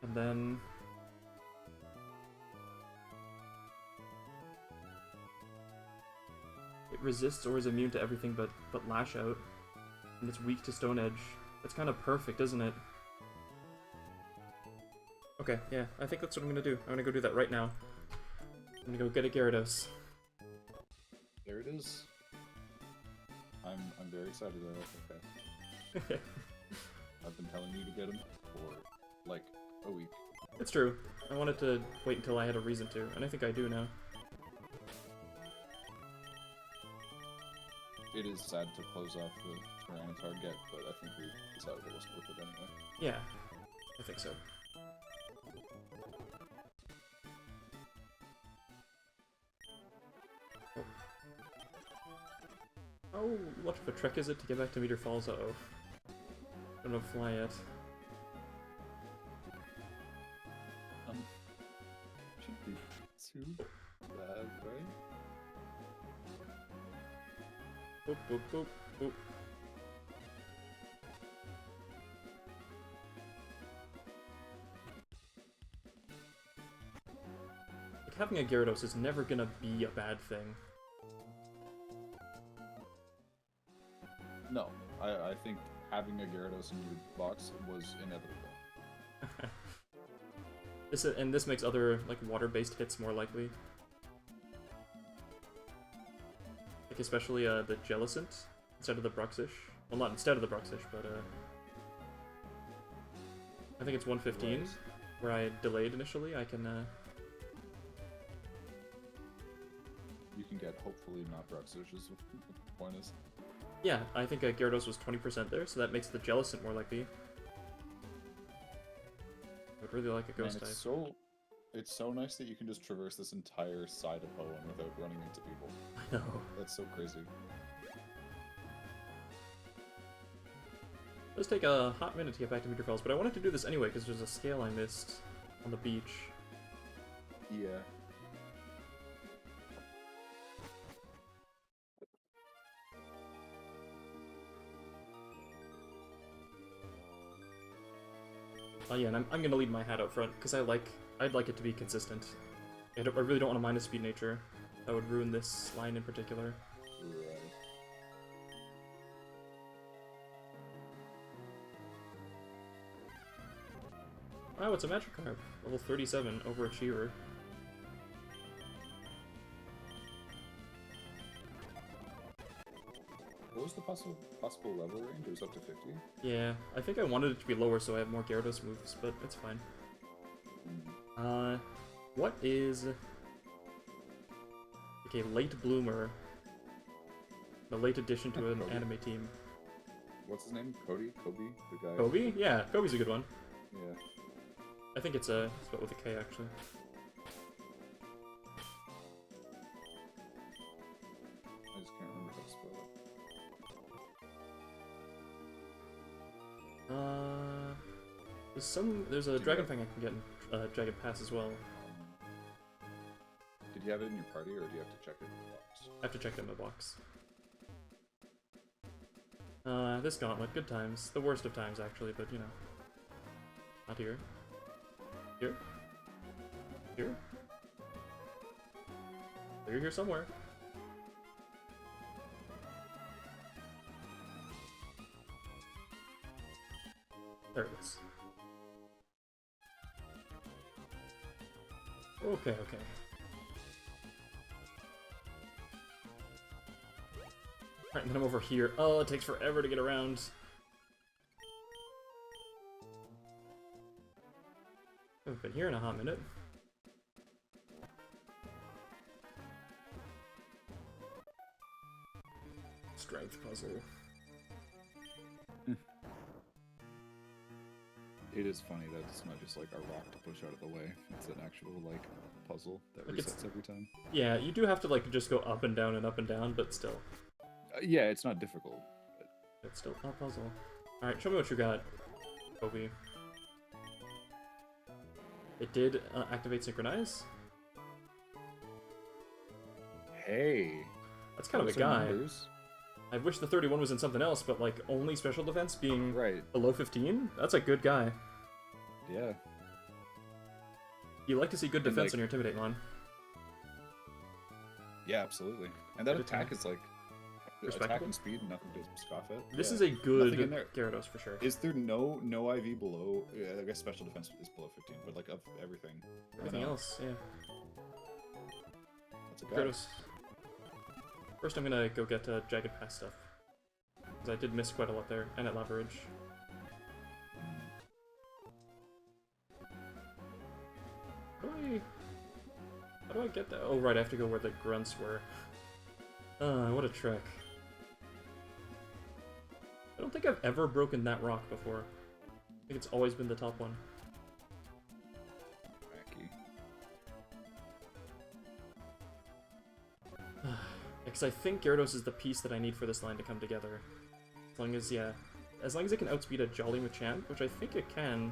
And then... it resists or is immune to everything but Lash Out. And it's weak to Stone Edge. That's kind of perfect, isn't it? Okay, yeah, I think that's what I'm gonna do. I'm gonna go do that right now. I'm gonna go get a Gyarados. There it is. I'm very excited that that's okay. I've been telling you to get him for like a week. It's true. I wanted to wait until I had a reason to, and I think I do now. It is sad to close off the Tyranitar get, but I think we decided it wasn't worth it anyway. Yeah, I think so. Oh, what of a trek is it to get back to Meteor Falls? Uh-oh. Don't know fly yet. Should be too bad, right? Boop, boop, boop, boop. Like, having a Gyarados is never gonna be a bad thing. No, I think having a Gyarados in your box was inevitable. This makes other like water-based hits more likely. Like especially the Jellicent instead of the Bruxish. Well, not instead of the Bruxish, but I think it's 115 Right. where I delayed initially. I can You can get hopefully not Bruxish is what the point is. yeah, I think Gyarados was 20% there, so that makes the Jellicent more likely. I would really like a Man, Ghost type. it's so nice that you can just traverse this entire side of Hoenn without running into people. I know. That's so crazy. It does take a hot minute to get back to Meteor Falls, but I wanted to do this anyway because there's a scale I missed on the beach. Yeah. Yeah, and I'm gonna lead my hat out front because I'd like it to be consistent. I really don't want to minus speed nature. That would ruin this line in particular. Right. Wow, it's a Magikarp. Level 37, Overachiever. What was the possible level range? It was up to 50? Yeah, I think I wanted it to be lower so I have more Gyarados moves, but it's fine. What is... Okay, late bloomer. The late addition to an anime team. What's his name? Cody? Kobe? The guy? Kobe? Yeah, Kobe's a good one. Yeah. I think it's spelled with a K, actually. I just can't remember how to spell it. There's a Dragon Fang I can get in Jagged Pass as well. Did you have it in your party, or do you have to check it in the box? I have to check it in the box. This gauntlet, good times. The worst of times, actually, but you know. Not here. Here? Here? You're here somewhere. There it is. Okay, okay. Alright, and then I'm over here. Oh, it takes forever to get around. I haven't been here in a hot minute. Strength puzzle. It is funny that it's not just like a rock to push out of the way. It's an actual like puzzle that Like resets every time. Yeah, you do have to like just go up and down, but still. Yeah, it's not difficult. But... It's still a puzzle. Alright, show me what you got, Kobe. It did activate Synchronize. Hey! That's kind of a guy. I wish the 31 was in something else, but like only special defense being below 15? That's a good guy. Yeah. You like to see good defense on your Intimidate Mon. Yeah, absolutely. And that attack is like attack and speed, nothing to scoff at. This is a good Gyarados for sure. Is there no IV below? I guess special defense is below 15, but like of everything. Everything else, yeah. That's a guy. Gyarados. First, I'm gonna go get Jagged Pass stuff. Because I did miss quite a lot there, and at Lava Ridge. How do I get that? Oh, right, I have to go where the grunts were. What a trick. I don't think I've ever broken that rock before. I think it's always been the top one. Because I think Gyarados is the piece that I need for this line to come together. As long as, yeah, as long as it can outspeed a Jolly Machamp, which I think it can.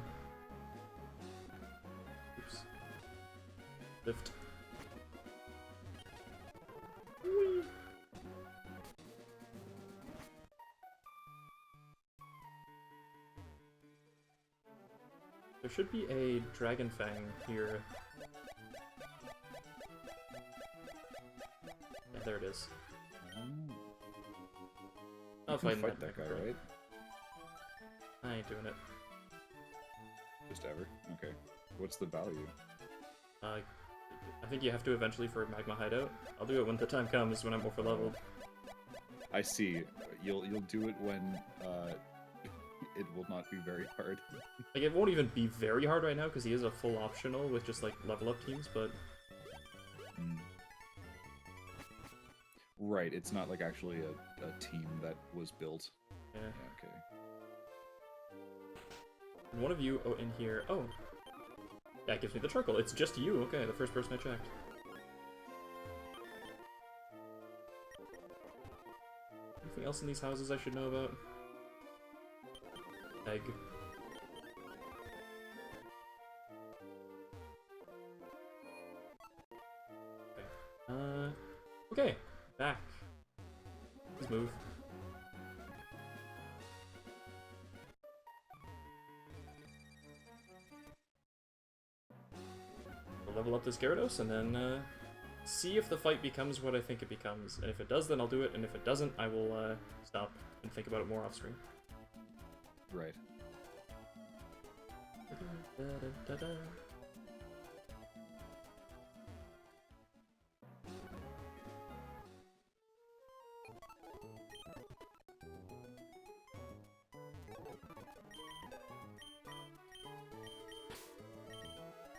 Oops. Lift. Whee! There should be a Dragon Fang here. Yeah, there it is. I'll fight that guy, right? I ain't doing it. Just ever? Okay. What's the value? I think you have to eventually for Magma Hideout. I'll do it when the time comes, when I'm over leveled. I see. You'll do it when it will not be very hard. Like, it won't even be very hard right now, because he is a full optional with just, like, level up teams, but... Right, it's not, like, actually a team that was built. Yeah. Okay. And one of you in here... Oh! That gives me the charcoal. It's just you. Okay, the first person I checked. Anything else in these houses I should know about? Egg. Okay. Okay. Back. Please move. level up this Gyarados and then see if the fight becomes what I think it becomes. And if it does, then I'll do it. And if it doesn't, I will stop and think about it more off stream. Right.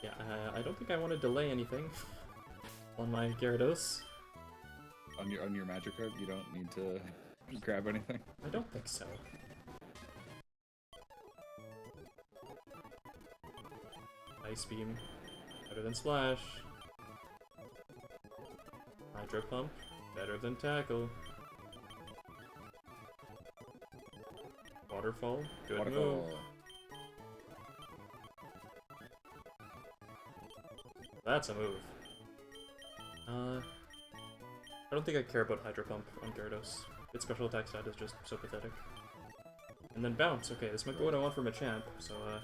Yeah, I don't think I want to delay anything on my Gyarados. On your magic card, you don't need to grab anything. I don't think so. Ice Beam, better than Splash. Hydro Pump, better than Tackle. Waterfall, good move. That's a move. I don't think I care about Hydro Pump on Gyarados. Its special attack stat is just so pathetic. And then Bounce. Okay, this might be what I want from a champ, so I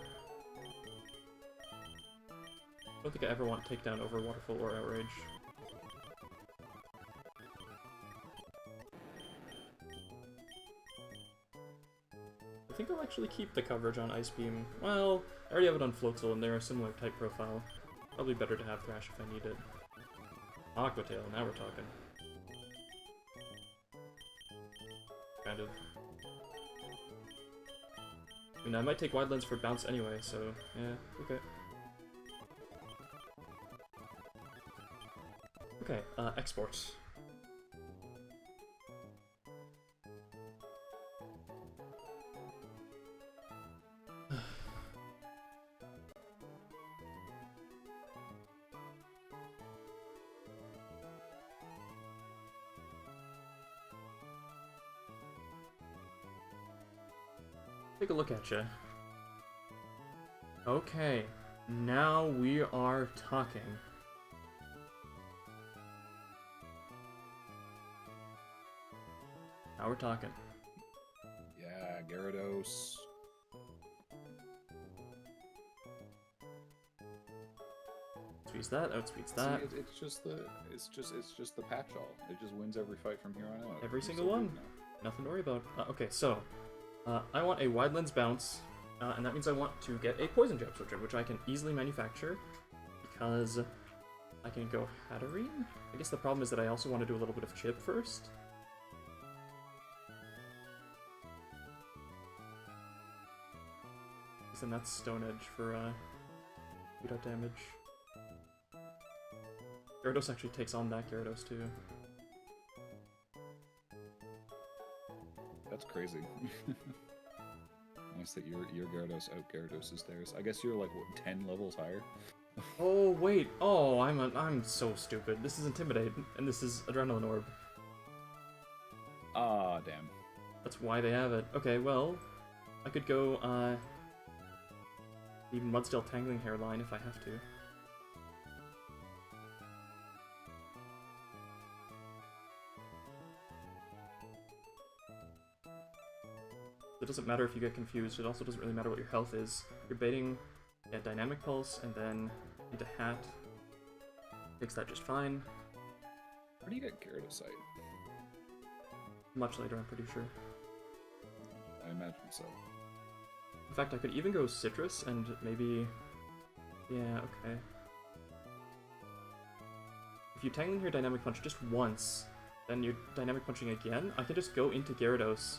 don't think I ever want Takedown over Waterfall or Outrage. I think I'll actually keep the coverage on Ice Beam. Well, I already have it on Floatzel and they're a similar type profile. Probably better to have Thrash if I need it. Aqua Tail, now we're talking. Kind of. I mean, I might take Wide Lens for Bounce anyway, so yeah, okay. Okay, export. Take a look at you. Okay, now we are talking. Now we're talking. Yeah, Gyarados. Outspeeds that, outspeeds that. See, it's just the patch all. It just wins every fight from here on out. Every single one. Nothing to worry about. Okay, so I want a Wide Lens Bounce, and that means I want to get a Poison Jab Switcher, which I can easily manufacture because I can go Hatterene. I guess the problem is that I also want to do a little bit of Chip first. And that's Stone Edge for beat out damage. Gyarados actually takes on that Gyarados too. That's crazy. Nice that your Gyarados out Gyarados theirs. I guess you're like what, 10 levels higher. Oh wait, oh I'm so stupid. This is Intimidate, and this is Adrenaline Orb. Ah, damn. That's why they have it. Okay, well, I could go the Mudsteel Tangling Hairline if I have to. It doesn't matter if you get confused, it also doesn't really matter what your health is. You're baiting Dynamic Pulse and then into Hat. Takes that just fine. Where do you get Gyarados Sight? Much later, I'm pretty sure. I imagine so. In fact, I could even go Citrus and maybe... Yeah, okay. If you Tangling Hair Dynamic Punch just once, then you're Dynamic Punching again, I can just go into Gyarados.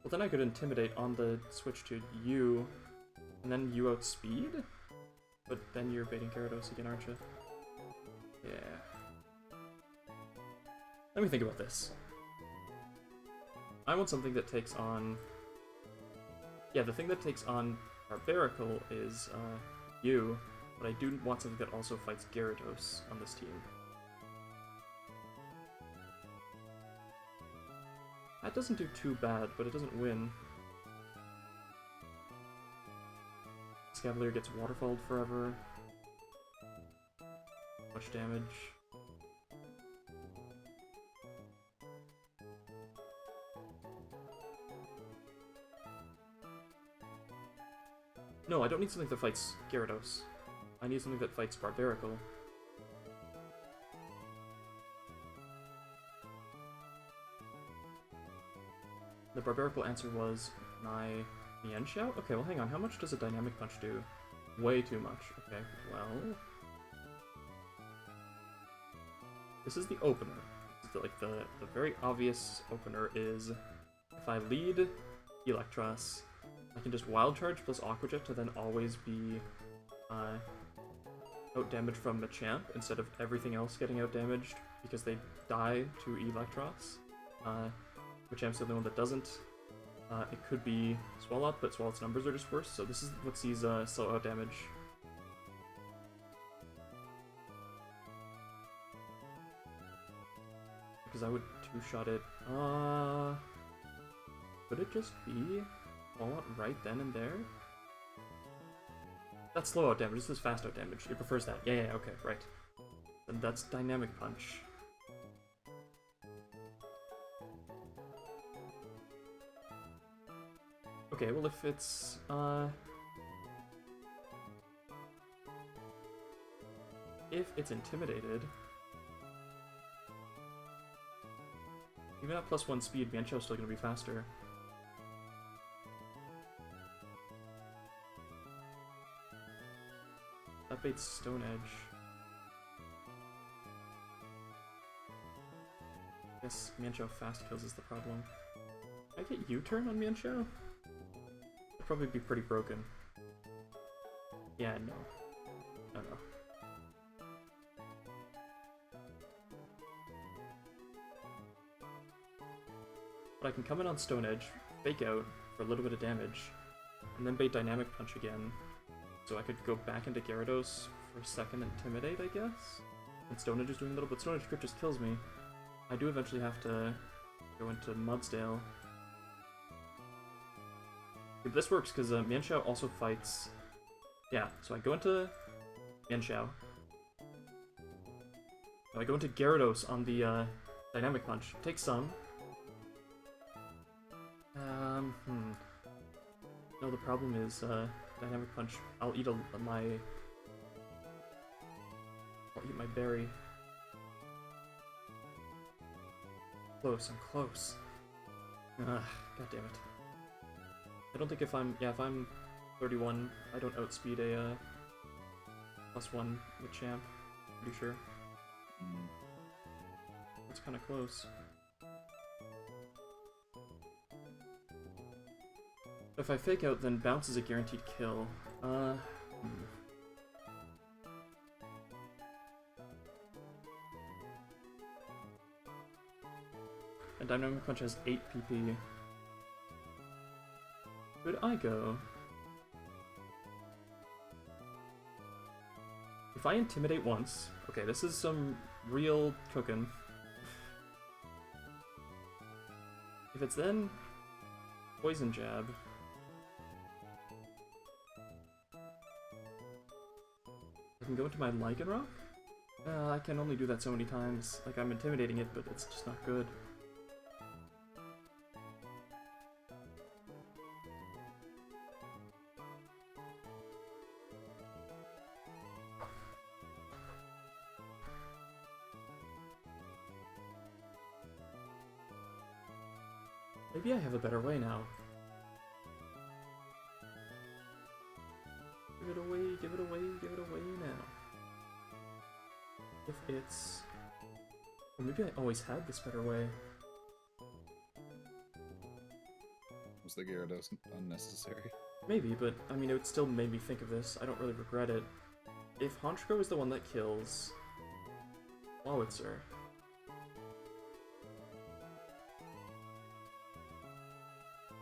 Well, then I could Intimidate on the switch to you, and then you outspeed? But then you're baiting Gyarados again, aren't you? Yeah. Let me think about this. I want something that takes on... Yeah, the thing that takes on Barbaracle is you, but I do want something that also fights Gyarados on this team. That doesn't do too bad, but it doesn't win. Scavalier gets waterfalled forever. Much damage. No, I don't need something that fights Gyarados. I need something that fights Barbaracle. The Barbaracle answer was my Mienshao? Okay, well hang on, how much does a Dynamic Punch do? Way too much. Okay, well... This is the opener. Like, the very obvious opener is, if I lead Electros, I can just Wild Charge plus Aqua Jet to then always be out-damaged from Machamp, instead of everything else getting out-damaged, because they die to Electros. Machamp's the only one that doesn't. It could be Swalot, but Swalot's numbers are just worse, so this is what sees slow out-damage. Because I would two-shot it. Could it just be Swalot right then and there? That's slow out damage, this is fast out damage. It prefers that. Yeah, okay, right. Then that's Dynamic Punch. Okay, well if it's, if it's intimidated... Even at +1 speed, Mienshao still gonna be faster. That baits Stone Edge. Guess Mienshao fast kills is the problem. Can I get U-turn on Mienshao? It'd probably be pretty broken. Yeah, no. No. But I can come in on Stone Edge, fake out for a little bit of damage, and then bait Dynamic Punch again. So I could go back into Gyarados for a second Intimidate, I guess? And Stone Edge is doing a little, but Stone Edge crit just kills me. I do eventually have to go into Mudsdale. If this works, because Mienshao also fights... Yeah, so I go into Mienshao. I go into Gyarados on the Dynamic Punch. Take some. No, the problem is, Dynamic Punch. I'll eat my berry. Close, I'm close. God damn it. I don't think if I'm 31, I don't outspeed a +1 with Champ. Pretty sure. That's kind of close. If I fake out, then bounce is a guaranteed kill. And Dynamic Punch has 8 PP. Could I go? If I Intimidate once... Okay, this is some real cooking. If it's then Poison Jab... I can go into my Lycanroc? I can only do that so many times. Like, I'm intimidating it, but it's just not good. Maybe I have a better way now. Give it away, give it away, give it away now. If it's... Or maybe I always had this better way. Was the Gyarados unnecessary? Maybe, but I mean, it would still make me think of this. I don't really regret it. If Honchkrow is the one that kills Wowitzer,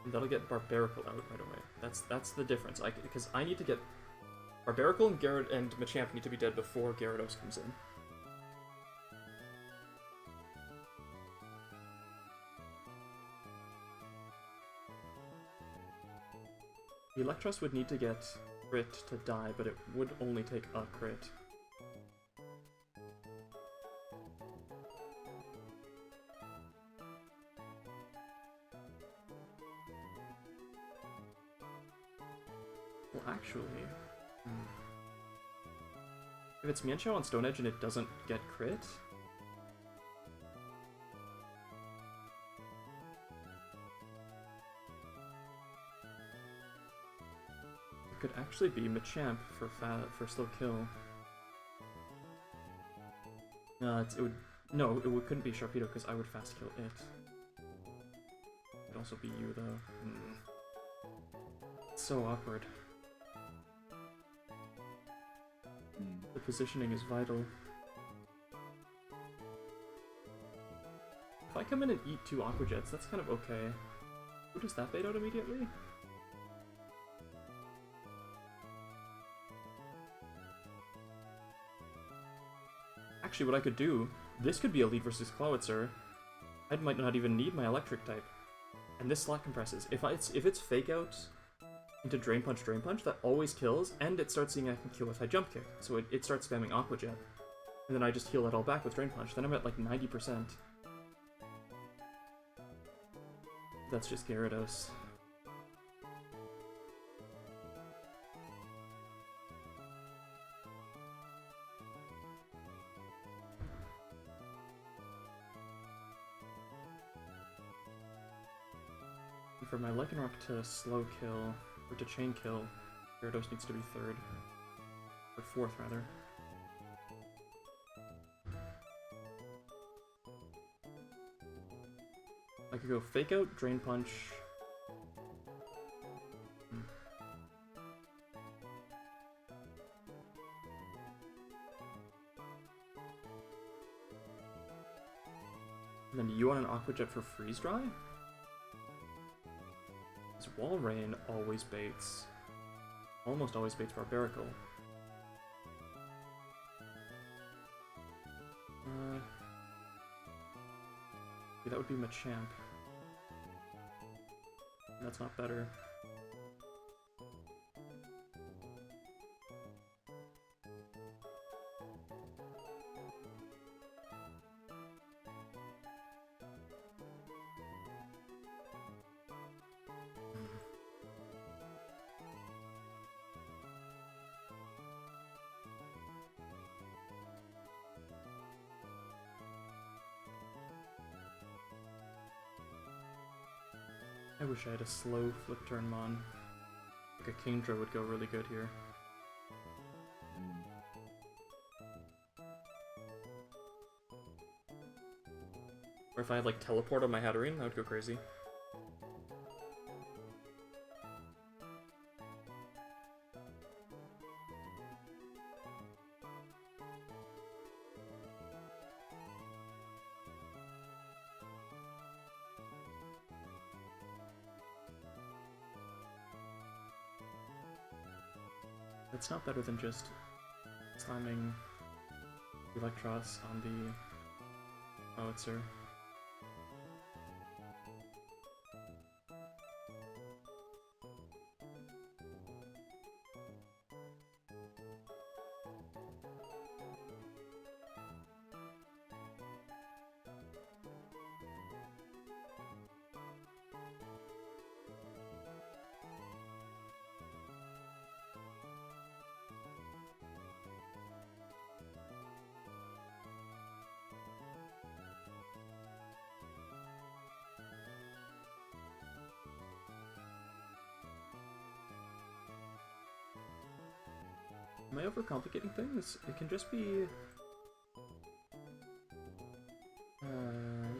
and that'll get Barbaracle out right away. That's the difference. Because I need to get Barbaracle and Machamp need to be dead before Gyarados comes in. Electros would need to get crit to die, but it would only take a crit. Well, actually... If it's Mienshao on Stone Edge and it doesn't get crit... It could actually be Machamp for slow kill. It would... No, couldn't be Sharpedo because I would fast kill it. It could also be you though. It's so awkward. The positioning is vital. If I come in and eat 2 Aqua Jets, that's kind of okay. Who does that bait out immediately? Actually, what I could do, this could be a lead versus Clawitzer. I might not even need my electric type. And this slot compresses. If it's fake out into Drain Punch, that always kills, and it starts seeing I can kill with my jump kick. So it starts spamming Aqua Jet. And then I just heal it all back with Drain Punch. Then I'm at like 90%. That's just Gyarados. For my Lycanroc to slow kill, or to chain kill, Gyarados needs to be 3rd. Or 4th, rather. I could go Fake Out, Drain Punch... And then you want an Aqua Jet for Freeze Dry? Wall Rain always baits. Almost always baits Barbaracle. Yeah, that would be Machamp. That's not better. I wish I had a slow flip turn Mon. Like a Kingdra would go really good here. Or if I had like teleport on my Hatterene, that would go crazy. It's not better than just slamming Electros on the Howitzer. Am I overcomplicating things? It can just be...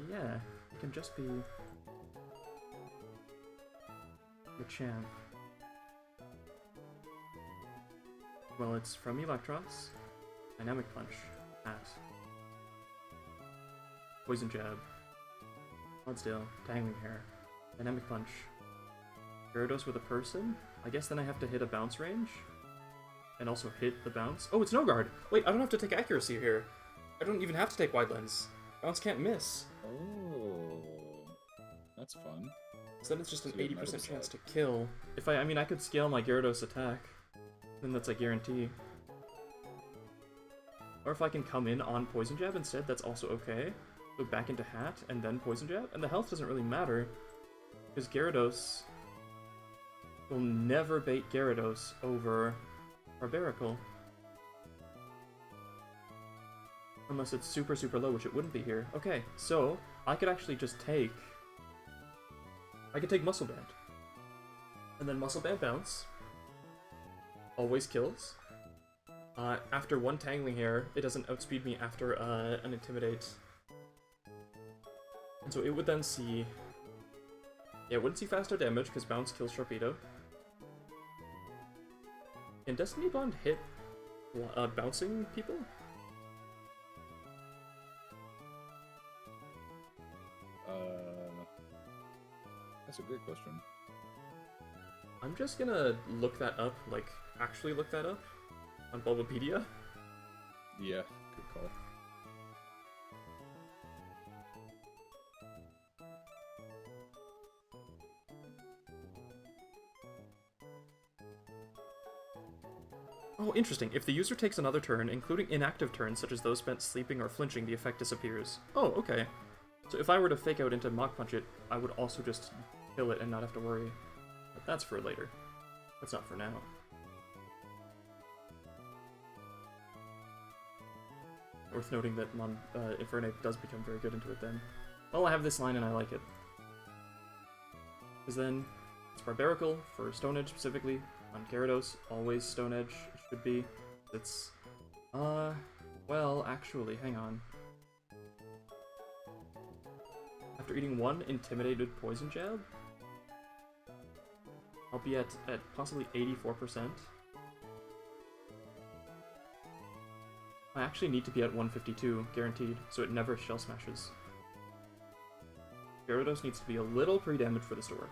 yeah. It can just be... Machamp. Well, it's from Electros. Dynamic Punch. Hat. Poison Jab. Clodsdale. Tangling Hair. Dynamic Punch. Gyarados with a person? I guess then I have to hit a bounce range? And also hit the bounce. Oh, it's no guard. Wait, I don't have to take accuracy here. I don't even have to take wide lens. Bounce can't miss. Oh, that's fun. So then it's just an 80% chance to kill. If I mean, I could scale my Gyarados attack. Then that's a guarantee. Or if I can come in on Poison Jab instead, that's also okay. Go back into Hat and then Poison Jab. And the health doesn't really matter. Because Gyarados will never bait Gyarados over Barbaracle. Unless it's super, super low, which it wouldn't be here. Okay, so I could actually just take... I could take Muscle Band. And then Muscle Band Bounce. Always kills. After one Tangling Hair, it doesn't outspeed me after an Intimidate. And so it would then see... Yeah, it wouldn't see faster damage, because Bounce kills Sharpedo. Can Destiny Bond hit bouncing people? That's a great question. I'm just gonna look that up, like, actually look that up on Bulbapedia. Yeah, good call. Oh, interesting. If the user takes another turn, including inactive turns such as those spent sleeping or flinching, the effect disappears. Oh, okay. So if I were to fake out into Mach Punch it, I would also just kill it and not have to worry. But that's for later. That's not for now. Worth noting that Infernape does become very good into it then. Well, I have this line and I like it. Because then, it's Barbaracle for Stone Edge specifically. On Gyarados, always Stone Edge, it should be. It's... well, actually, hang on. After eating one Intimidated Poison Jab, I'll be at possibly 84%. I actually need to be at 152, guaranteed, so it never Shell Smashes. Gyarados needs to be a little pre-damaged for this to work.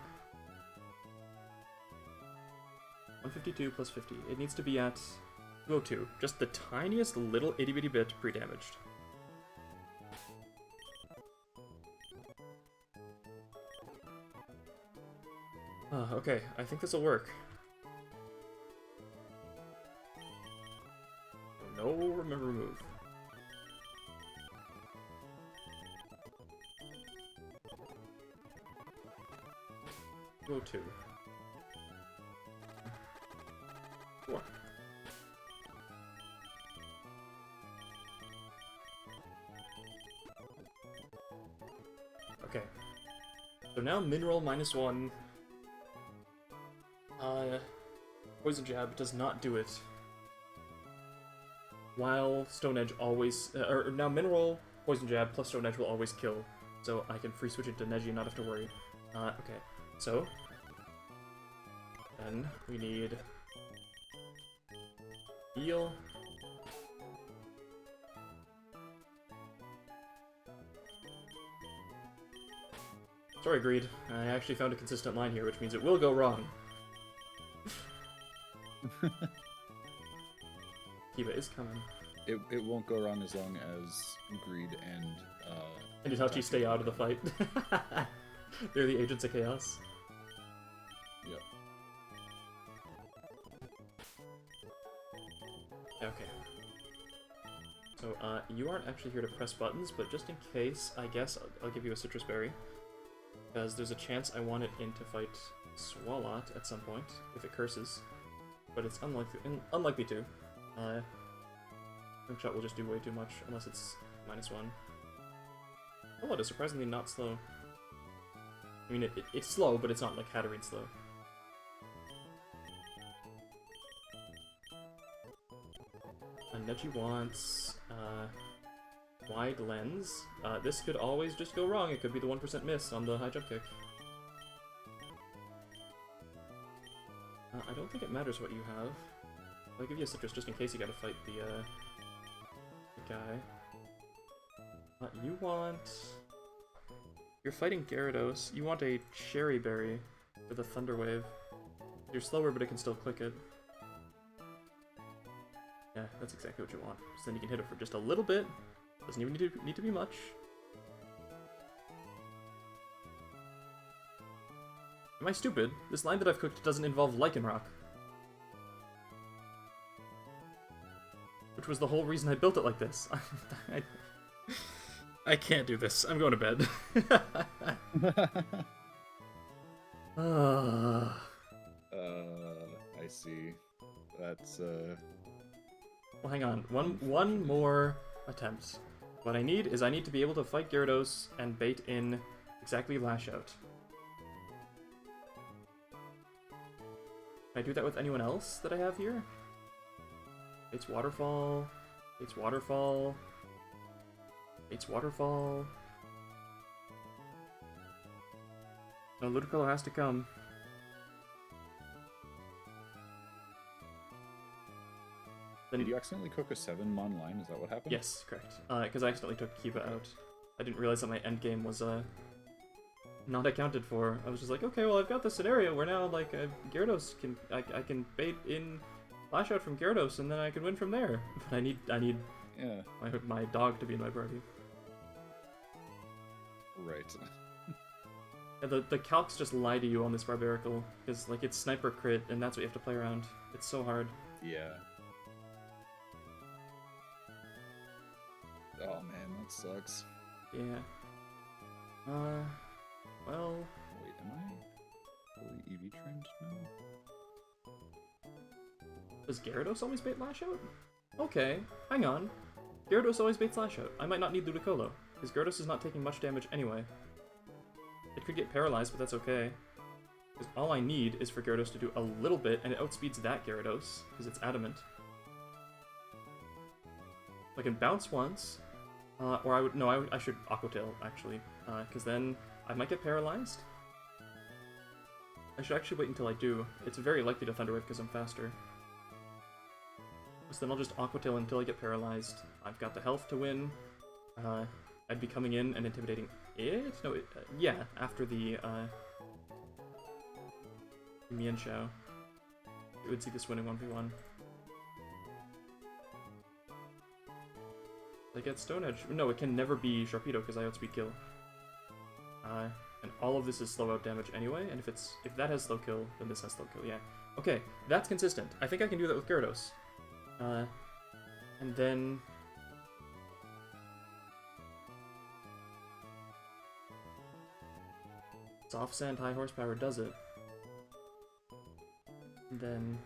152 plus 50. It needs to be at 202, just the tiniest little itty-bitty bit pre-damaged. Okay, I think this will work. No remember move. Go 2. 4. Okay. So now Mineral -1. Poison Jab does not do it. While Stone Edge always... or now Mineral, Poison Jab, plus Stone Edge will always kill. So I can free switch it to Neji and not have to worry. Okay. So... then we need... Heal. Sorry, Greed. I actually found a consistent line here, which means it will go wrong. Kiba is coming. It won't go wrong as long as Greed and Itachi stay out of the fight. They're the agents of chaos. Yep. Okay. So, you aren't actually here to press buttons, but just in case, I guess I'll give you a Citrus Berry. Because there's a chance I want it in to fight Swalot at some point, if it curses. But it's unlikely to. Quick Shot will just do way too much, unless it's -1. Oh, it is surprisingly not slow. I mean, it's slow, but it's not like Hatterene slow. Neji wants Wide Lens. This could always just go wrong. It could be the 1% miss on the high jump kick. I don't think it matters what you have. I'll give you a Citrus just in case you gotta fight the guy. You want... You're fighting Gyarados. You want a Cherry Berry with a Thunder Wave. You're slower, but it can still click it. Yeah, that's exactly what you want. So then you can hit it for just a little bit. Doesn't even need to be much. Am I stupid? This line that I've cooked doesn't involve Lycanroc. Which was the whole reason I built it like this. I can't do this. I'm going to bed. see. That's Well, hang on. One more attempt. What I need to be able to fight Gyarados and bait in exactly Lash Out. Can I do that with anyone else that I have here? It's Waterfall. It's Waterfall. It's Waterfall. No, Ludicolo has to come. Then, did you accidentally cook a 7-mon line? Is that what happened? yes, correct. Because I accidentally took Kiba out. I didn't realize that my endgame was not accounted for. I was just like, okay, well, I've got this scenario where now, like, Gyarados can... I can bait in Lash Out from Gyarados, and then I can win from there. But I need Yeah. my dog to be in my party. Right. Yeah, the calcs just lie to you on this Barbarical, because, like, it's Sniper Crit, and that's what you have to play around. It's so hard. Yeah. Oh man, that sucks. Yeah. Well... Wait, am I fully EV trained now? Does Gyarados always bait Lash Out? Okay, hang on. Gyarados always baits Lash Out. I might not need Ludicolo, because Gyarados is not taking much damage anyway. It could get paralyzed, but that's okay. Because all I need is for Gyarados to do a little bit, and it outspeeds that Gyarados, because it's adamant. I can bounce once, or I would... No, I should Aqua Tail, actually, because then I might get paralyzed. I should actually wait until I do. It's very likely to Thunder Wave because I'm faster. So then I'll just Aqua Tail until I get paralyzed. I've got the health to win. I'd be coming in and intimidating it? No, yeah, after the Mienshao. It would see this winning 1v1. I get Stone Edge. No, it can never be Sharpedo because I outspeed kill. And all of this is slow out damage anyway, and if that has slow kill, then this has slow kill, yeah. Okay, that's consistent. I think I can do that with Gyarados. And then... Soft Sand High Horsepower does it. And then...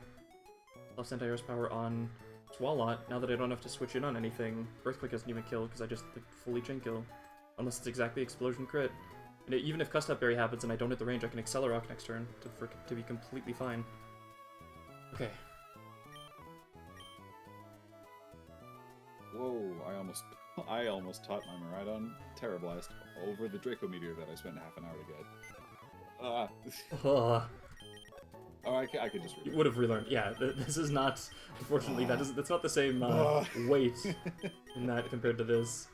Soft Sand High Horsepower on Swalot, now that I don't have to switch in on anything. Earthquake doesn't even kill, because I just like, fully chain kill. Unless it's exactly Explosion Crit. And even if Custap Berry happens and I don't hit the range, I can Accelerock next turn to be completely fine. Okay. Whoa, I almost taught my Miraidon Terra Blast over the Draco Meteor that I spent half an hour to get. Oh, I could just You would have relearned. Yeah, this is not... Unfortunately, that's not the same weight in that compared to this.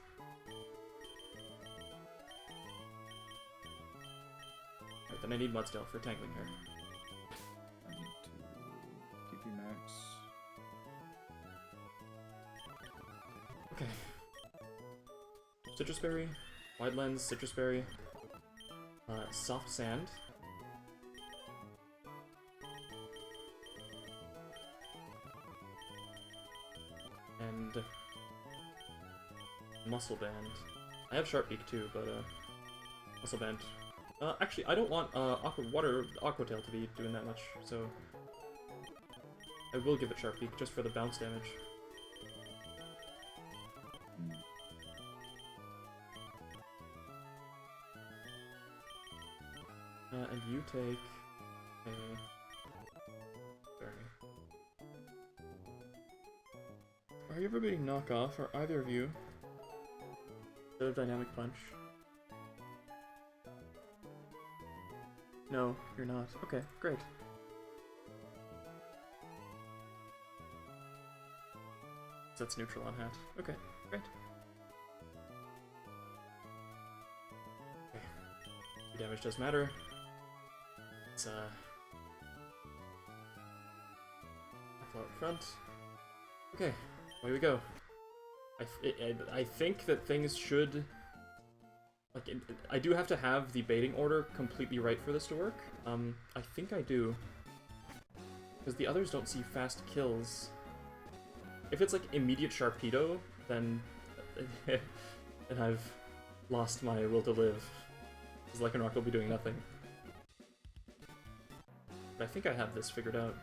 Right, then I need Mudstail for Tangling her. I need to TP max. Okay. Citrus Berry, Wide Lens, Citrus Berry, Soft Sand. And Muscle Band. I have Sharp Beak too, but Muscle Band. Actually, I don't want Aqua Tail to be doing that much, so I will give it Sharp Beak just for the bounce damage. And you take a berry. Are you ever being knockoff, or either of you? Instead of Dynamic Punch? No, you're not. Okay, great. So that's neutral on Hat. Okay, great. Okay. Your damage does matter. It's flow up front. Okay, away we go. I think that things should... Like, I do have to have the baiting order completely right for this to work. I think I do. Because the others don't see fast kills. If it's like immediate Sharpedo, then I've lost my will to live. Because Lycanroc will be doing nothing. But I think I have this figured out.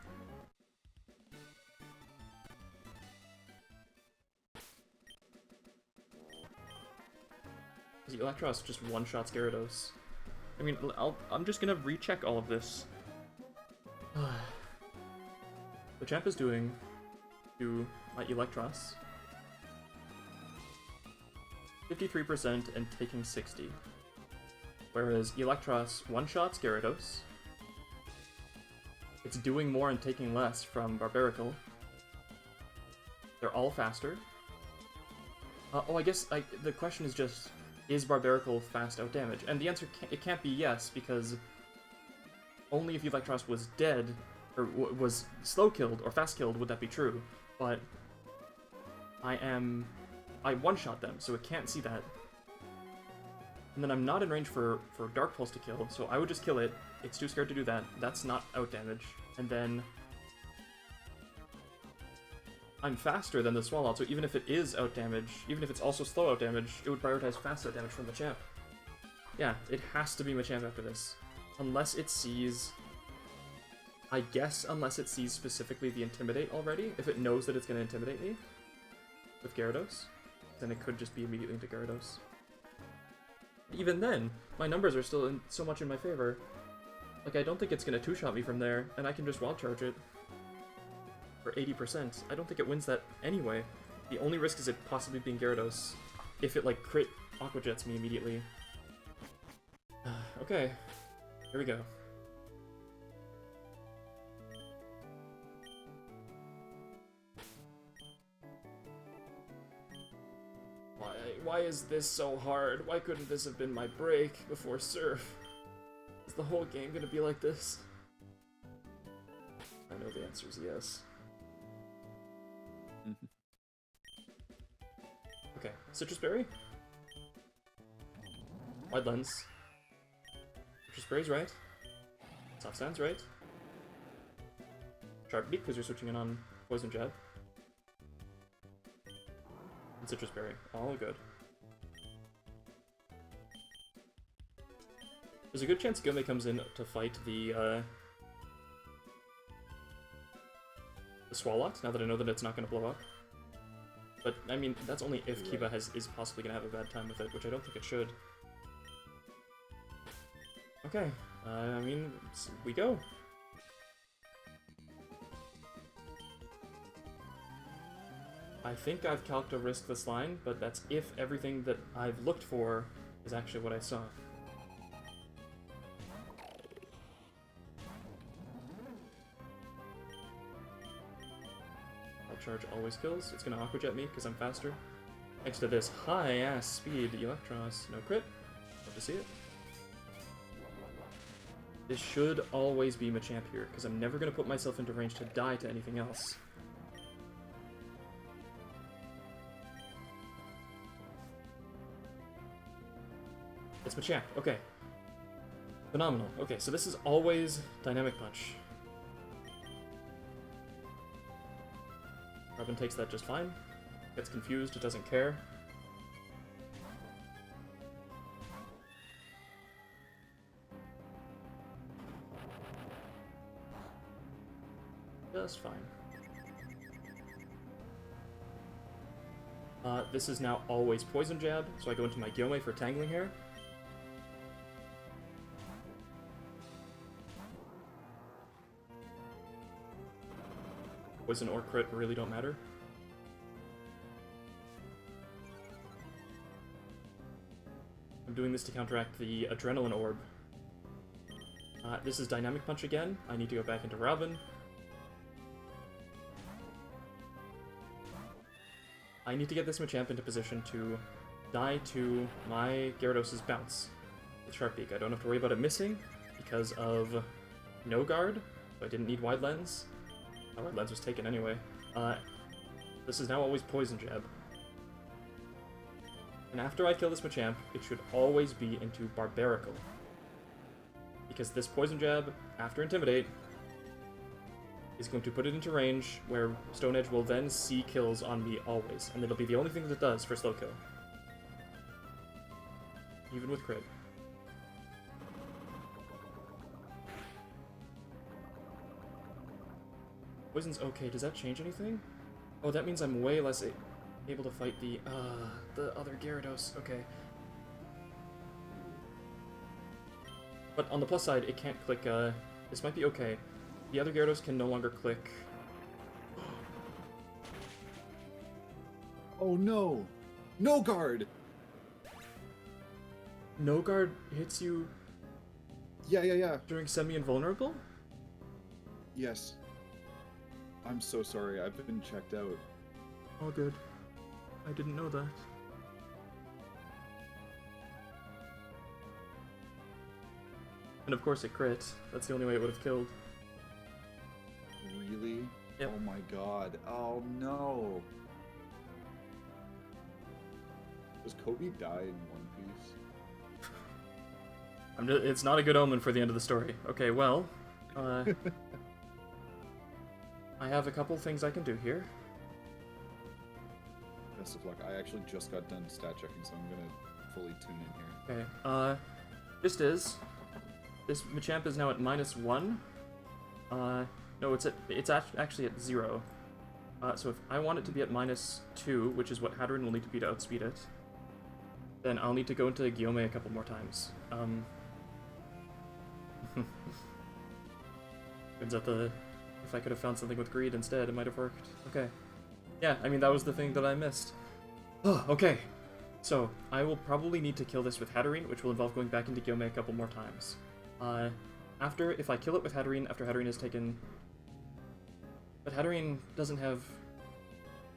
Electros just one-shots Gyarados. I mean, I'm just gonna recheck all of this. The champ is doing to my Electros 53% and taking 60. Whereas Electros one-shots Gyarados. It's doing more and taking less from Barbaracle. They're all faster. I guess the question is just, is Barbaracle fast out damage? And the answer it can't be yes, because only if Electros was dead, or was slow killed or fast killed would that be true. But I one-shot them, so it can't see that. And then I'm not in range for Dark Pulse to kill, so I would just kill it. It's too scared to do that. That's not out damage. And then I'm faster than the Swallow, so even if it is out damage, even if it's also slow out damage, it would prioritize fast out damage from Machamp. Yeah, it has to be Machamp after this. Unless it sees... I guess unless it sees specifically the Intimidate already, if it knows that it's going to Intimidate me with Gyarados, then it could just be immediately into Gyarados. Even then, my numbers are still so much in my favor. Like, I don't think it's going to two-shot me from there, and I can just Wild Charge it for 80%. I don't think it wins that anyway. The only risk is it possibly being Gyarados if it, like, crit Aqua Jets me immediately. Okay, here we go. Why is this so hard? Why couldn't this have been my break before Surf? Is the whole game gonna be like this? I know the answer is yes. Okay, Citrus Berry. Wide Lens. Citrus Berry's right. Soft Sand's right. Sharp Beak, because you're switching in on Poison Jab. And Citrus Berry. All good. There's a good chance Gome comes in to fight the Swalot, now that I know that it's not going to blow up. But, I mean, that's only if Kiba is possibly going to have a bad time with it, which I don't think it should. Okay, I mean, we go. I think I've calced a risk this line, but that's if everything that I've looked for is actually what I saw. Charge always kills. It's gonna Aqua Jet me because I'm faster. Thanks to this high-ass speed Electros. No crit. Love to see it. This should always be Machamp here, because I'm never gonna put myself into range to die to anything else. It's Machamp. Okay. Phenomenal. Okay, so this is always Dynamic Punch. Robin takes that just fine. Gets confused, it doesn't care. Just fine. This is now always Poison Jab, so I go into my Gyome for Tangling Hair. Poison or crit really don't matter. I'm doing this to counteract the Adrenaline Orb. This is Dynamic Punch again. I need to go back into Robin. I need to get this Machamp into position to die to my Gyarados' Bounce with Sharp Beak. I don't have to worry about it missing because of no guard, so I didn't need Wide Lens. My Wide Lens was taken anyway. This is now always Poison Jab. And after I kill this Machamp, it should always be into Barbaracle. Because this Poison Jab, after Intimidate, is going to put it into range where Stone Edge will then see kills on me always. And it'll be the only thing that it does for slow kill. Even with crit. Poison's okay. Does that change anything? Oh, that means I'm way less able to fight the other Gyarados. Okay. But on the plus side, it can't click, this might be okay. The other Gyarados can no longer click. Oh no! No guard! No guard hits you Yeah. during semi-invulnerable? Yes. I'm so sorry, I've been checked out. Oh, good. I didn't know that. And of course it crit. That's the only way it would have killed. Really? Yep. Oh my god. Oh no. Does Kobe die in One Piece? It's not a good omen for the end of the story. Okay, well, I have a couple things I can do here. Best of luck. I actually just got done stat checking, so I'm gonna fully tune in here. Okay, this Machamp is now at -1. No, it's actually at 0. So if I want it to be at -2, which is what Hatterene will need to be to outspeed it, then I'll need to go into Guillaume a couple more times. Turns out if I could have found something with Greed instead, it might have worked. Okay. Yeah, I mean, that was the thing that I missed. Oh, okay. So, I will probably need to kill this with Hatterene, which will involve going back into Guillaume a couple more times. If I kill it with Hatterene, after Hatterene is taken... But Hatterene doesn't have...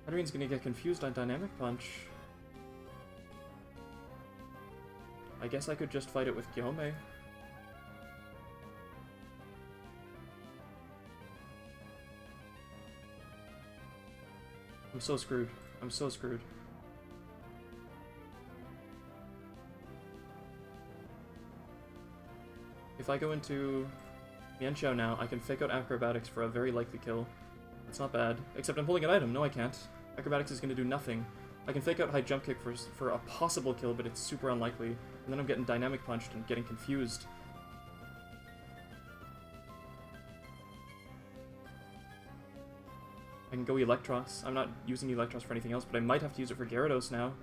Hatterene's gonna get confused on Dynamic Punch. I guess I could just fight it with Guillaume. I'm so screwed. I'm so screwed. If I go into Mienshao now, I can fake out Acrobatics for a very likely kill. That's not bad. Except I'm pulling an item. No, I can't. Acrobatics is going to do nothing. I can fake out High Jump Kick for a possible kill, but it's super unlikely. And then I'm getting Dynamic Punched and getting confused. I can go Electros. I'm not using Electros for anything else, but I might have to use it for Gyarados now.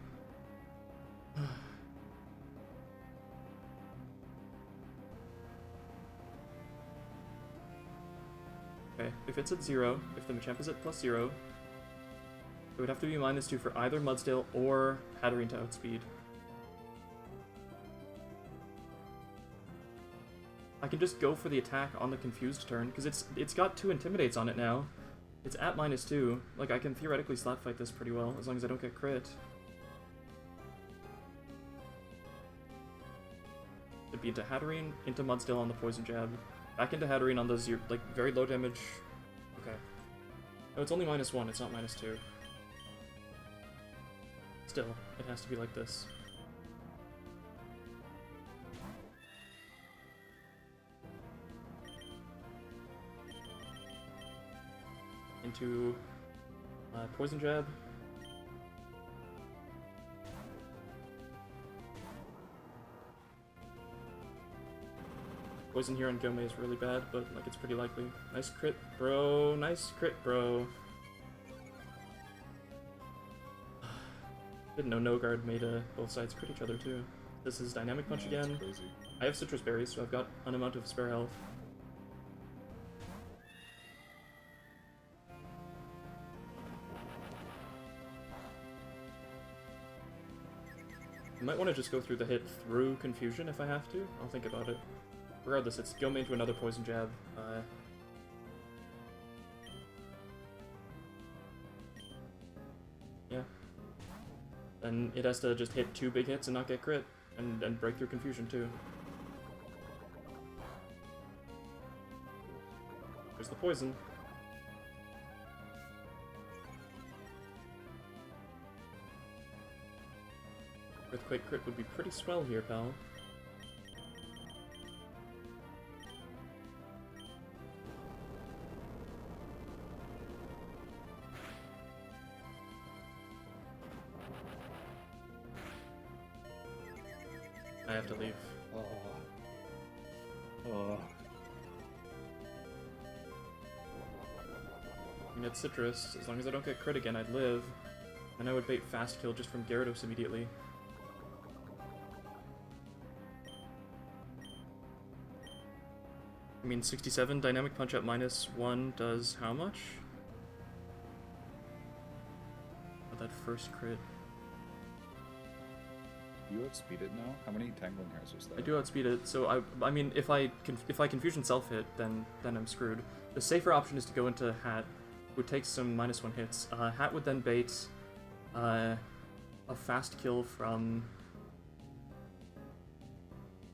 Okay, if it's at 0, if the Machamp is at +0, it would have to be -2 for either Mudsdale or Hatterene to outspeed. I can just go for the attack on the confused turn, because it's got 2 Intimidates on it now. It's at -2. Like, I can theoretically slap fight this pretty well, as long as I don't get crit. It'd be into Hatterene, into Mudsdale on the Poison Jab, back into Hatterene on the very low damage. Okay. No, it's only -1, it's not -2. Still, it has to be like this. Into Poison Jab. Poison here on Gome is really bad, but like it's pretty likely. Nice crit, bro. Nice crit, bro. Didn't know No Guard made both sides crit each other too. This is Dynamic Punch again. Crazy. I have Citrus Berries, so I've got an amount of spare health. I might want to just go through the hit through Confusion if I have to. I'll think about it. Regardless, it's Guillaume into another Poison Jab. Yeah. And it has to just hit 2 big hits and not get crit. And break through Confusion too. There's the poison. Earthquake crit would be pretty swell here, pal. I have to leave. Oh. I mean, it's Citrus. As long as I don't get crit again, I'd live. And I would bait Fast Kill just from Gyarados immediately. I mean, 67 dynamic punch at -1 does how much? Oh, that first crit. You outspeed it now? How many tangling hairs was there? I do outspeed it, so I mean, if I confusion self hit, then I'm screwed. The safer option is to go into Hat, who takes some -1 hits. Hat would then bait a fast kill from.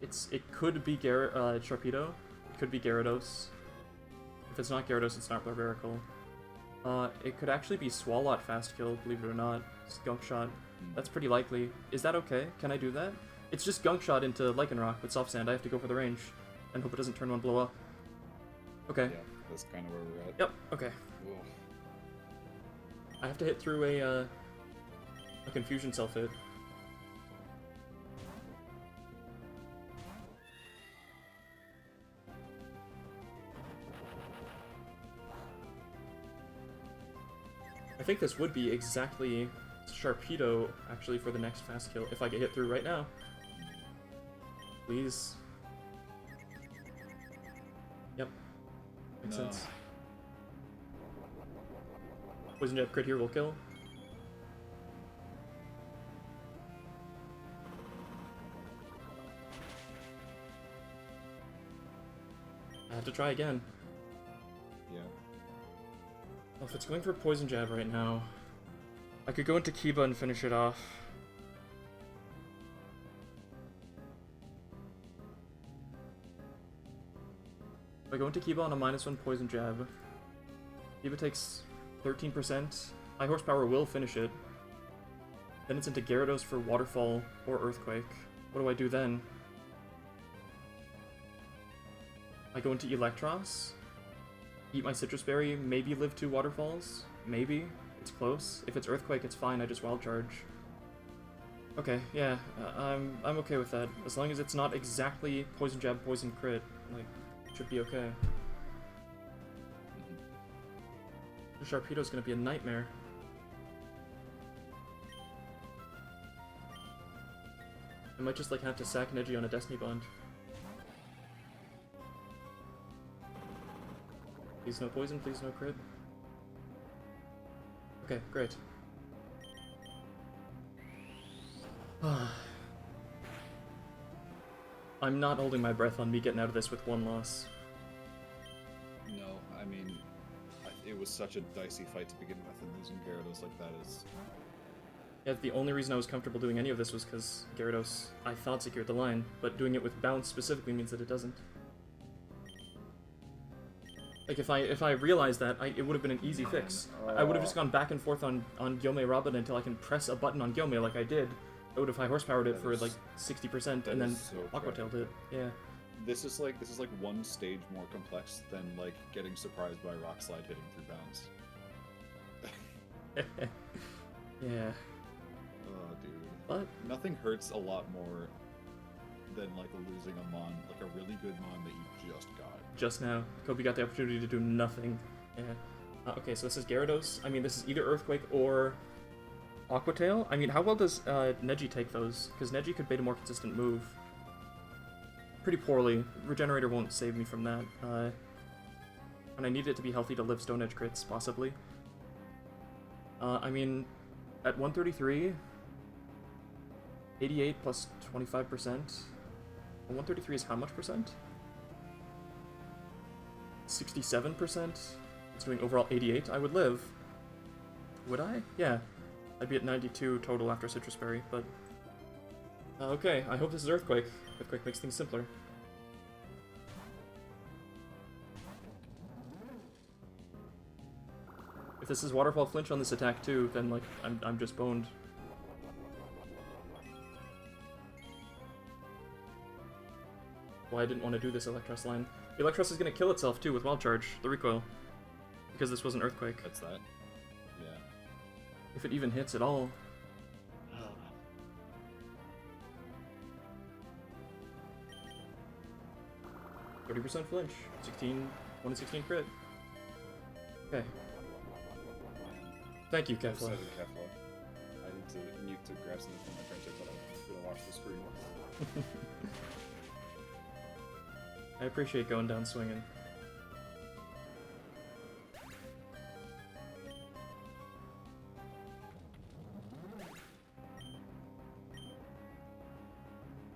It could be Sharpedo. It could be Gyarados. If it's not Gyarados, it's not Barbarical. It could actually be Swalot fast kill, believe it or not. Skunk Shot. That's pretty likely. Is that okay? Can I do that? It's just Gunk Shot into Lycanroc with Soft Sand. I have to go for the range and hope it doesn't turn one blow up. Okay. Yeah, that's kind of where we're at. Yep, okay. Ugh. I have to hit through a Confusion Self-Hit. I think this would be exactly Sharpedo, actually, for the next fast kill, if I get hit through right now. Please. Yep. Makes sense. Poison Jab crit here will kill. I have to try again. Yeah. Well, if it's going for Poison Jab right now, I could go into Kiba and finish it off. If I go into Kiba on a -1 Poison Jab, Kiba takes 13%. High Horsepower will finish it. Then it's into Gyarados for Waterfall or Earthquake. What do I do then? I go into Electros, eat my Citrus Berry, maybe live 2 Waterfalls, maybe. It's close. If it's Earthquake, it's fine, I just Wild Charge. Okay, yeah, I'm okay with that. As long as it's not exactly Poison Jab, Poison Crit, like, it should be okay. Sharpedo's gonna be a nightmare. I might just, like, have to sack Neji on a Destiny Bond. Please no poison, please no crit. Okay, great. I'm not holding my breath on me getting out of this with 1 loss. No, I mean, it was such a dicey fight to begin with, and losing Gyarados like that is... Yeah, the only reason I was comfortable doing any of this was because Gyarados, I thought, secured the line, but doing it with Bounce specifically means that it doesn't. Like, if I realized that, it would have been an easy fix. I would have just gone back and forth on Gyome Rabbids until I can press a button on Gyome like I did. I would have high horsepowered it for like 60% and then Aqua Tailed it. Yeah. This is like 1 stage more complex than like getting surprised by Rock Slide hitting through Bounce. Yeah. Oh, dude. But nothing hurts a lot more than like losing a Mon, like a really good Mon that you just got. Just now, Kobe got the opportunity to do nothing. Yeah. Okay, so this is Gyarados. I mean, this is either Earthquake or Aqua Tail. I mean, how well does Neji take those? Because Neji could bait a more consistent move. Pretty poorly. Regenerator won't save me from that. And I need it to be healthy to live Stone Edge crits, possibly. I mean, at 133, 88 plus 25%. 133 is how much percent? 67%? It's doing overall 88. I would live. Would I? Yeah. I'd be at 92 total after Citrus Berry, but... okay, I hope this is Earthquake. Earthquake makes things simpler. If this is Waterfall Flinch on this attack too, then like, I'm just boned. Why I didn't want to do this Electros line. The Electros is going to kill itself too with Wild Charge, the recoil. Because this was an Earthquake. That's that. Yeah. If it even hits at all. 30% flinch. 1 in 16 crit. Okay. Thank you, Kefla. I need to mute to grab something from my friendship, but I'm gonna watch the screen. I appreciate going down swinging.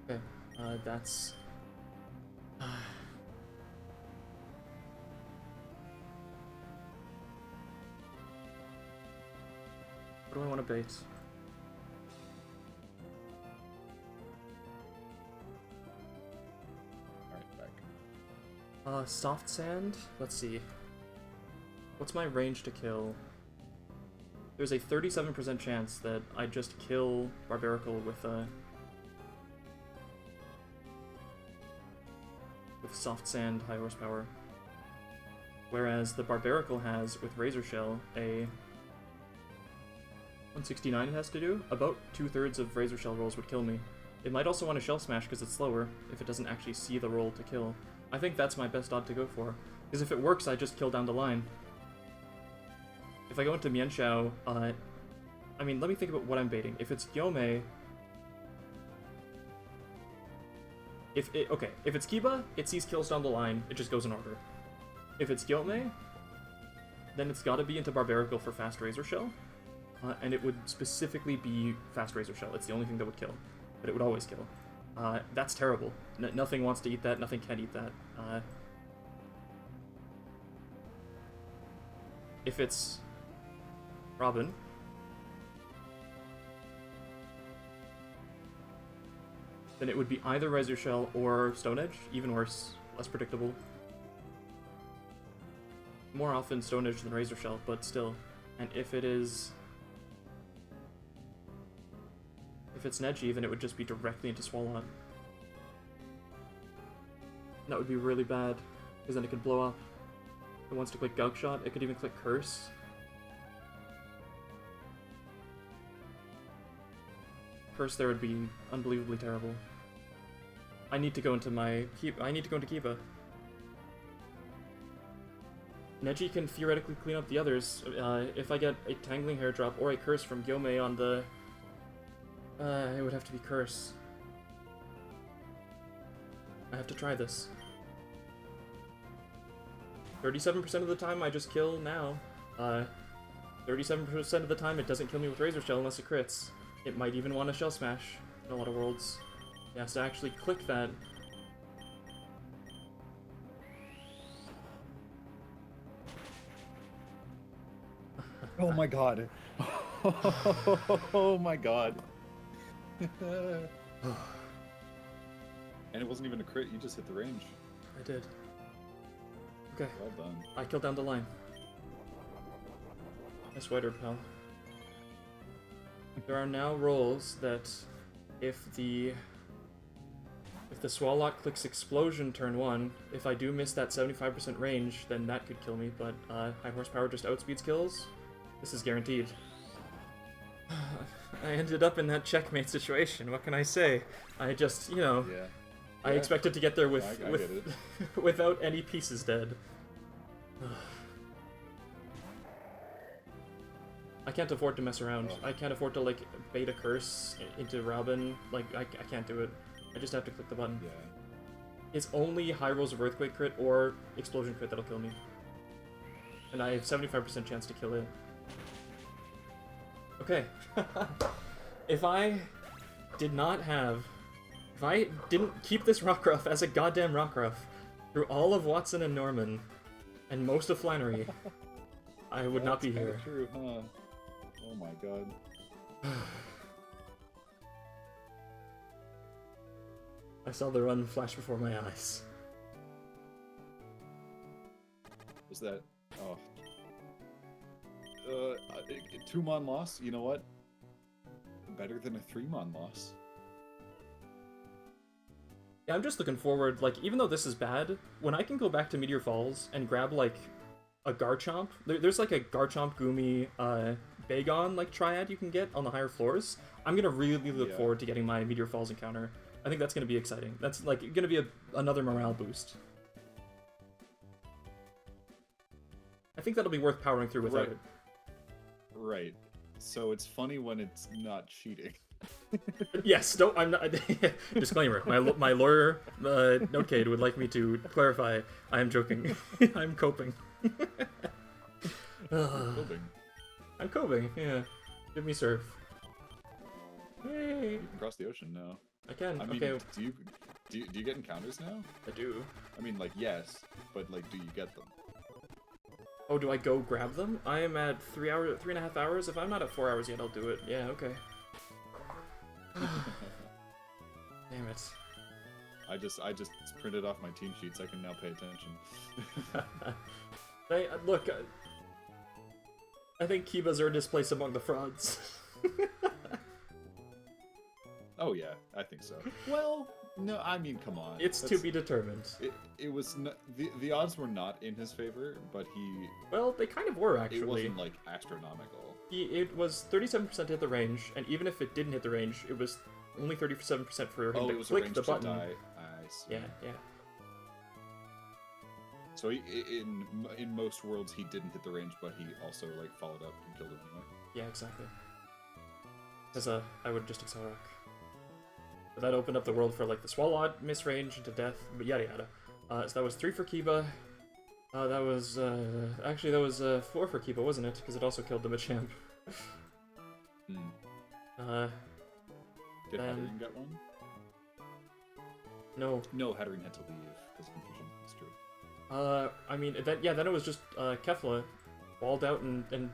Okay, that's... What do I want to bait? Alright, back. Soft sand? Let's see. What's my range to kill? There's a 37% chance that I just kill Barbarical with soft sand, high horsepower. Whereas the Barbarical has, with Razor Shell, a 169 it has to do. About 2/3 of Razor Shell rolls would kill me. It might also want to Shell Smash because it's slower, if it doesn't actually see the roll to kill. I think that's my best odd to go for. Because if it works, I just kill down the line. If I go into Mienshao, I mean, let me think about what I'm baiting. If it's Gyome... If it's Kiba, it sees kills down the line, it just goes in order. If it's Gyome, then it's gotta be into Barbarical for fast Razor Shell. And it would specifically be fast Razor Shell. It's the only thing that would kill. But it would always kill. That's terrible. Nothing wants to eat that, nothing can eat that. If it's Robin, then it would be either Razor Shell or Stone Edge, even worse, less predictable. More often Stone Edge than Razor Shell, but still. And if it's Neji, then it would just be directly into Swalot. That would be really bad, because then it could blow up. It wants to click Gug Shot, it could even click Curse. Curse there would be unbelievably terrible. I need to go into Kiba. Neji can theoretically clean up the others. If I get a Tangling Hair Drop or a Curse from Gyome on the... it would have to be Curse. I have to try this. 37% of the time I just kill now. 37% of the time it doesn't kill me with Razor Shell unless it crits. It might even want to Shell Smash in a lot of worlds. It has to actually click that. Oh my god. Oh my god. And it wasn't even a crit, you just hit the range. I did. Okay. Well done. I killed down the line. Nice whiter, pal. There are now rolls that if the Swalot clicks Explosion turn 1, if I do miss that 75% range, then that could kill me, but high horsepower just outspeeds kills. This is guaranteed. I ended up in that checkmate situation, what can I say? I just, you know, Yeah. I expected to get there with, I get it. without any pieces dead. I can't afford to mess around. I can't afford to, like, bait a Curse into Robin. Like, I can't do it. I just have to click the button. Yeah. It's only High Rolls of Earthquake crit or Explosion crit that'll kill me. And I have 75% chance to kill it. Okay. If I didn't keep this Rockruff as a goddamn Rockruff through all of Watson and Norman, and most of Flannery, I would not be here. That's true, huh? Oh my god. I saw the run flash before my eyes. Is that... oh. 2-mon loss? You know what? Better than a 3-mon loss. Yeah, I'm just looking forward, like, even though this is bad, when I can go back to Meteor Falls and grab, like, a Garchomp, there's, like, a Garchomp, Goomy, Bagon, like, triad you can get on the higher floors, I'm gonna really look forward to getting my Meteor Falls encounter. I think that's gonna be exciting. That's, like, gonna be another morale boost. I think that'll be worth powering through without it. Right. So it's funny when it's not cheating. Yes, no, I'm not. Disclaimer: my lawyer, Notecade, would like me to clarify. I am joking. I'm coping. Coping. I'm coping. Yeah, give me surf. Yay! You can cross the ocean now. I can. I mean, Okay, do you get encounters now? I do. I mean, like, yes, but like, do you get them? Oh, do I go grab them? I am at 3.5 hours. If I'm not at 4 hours yet, I'll do it. Yeah, okay. Damn it. I just printed off my team sheets. I can now pay attention. Look, I think Kiba's earned his place among the frauds. Oh yeah, I think so. Well, no, I mean, come on. It's to be determined. It was the odds were not in his favor, but Well, they kind of were actually. It wasn't like astronomical. It was 37% hit the range, and even if it didn't hit the range, it was only 37% for him to click the button. Die. I see. Yeah, yeah. So in most worlds he didn't hit the range, but he also like followed up and killed him anyway. Yeah, exactly. Because I would just accelerate. But that opened up the world for like the Swallow miss range into death, but yada yada. So that was 3 for Kiba. That was actually that was 4 for Kiba, wasn't it? Because it also killed the Machamp. Did Hattering get one? No. No, Hattering had to leave because of confusion. That's true. I mean, then it was just Kefla walled out and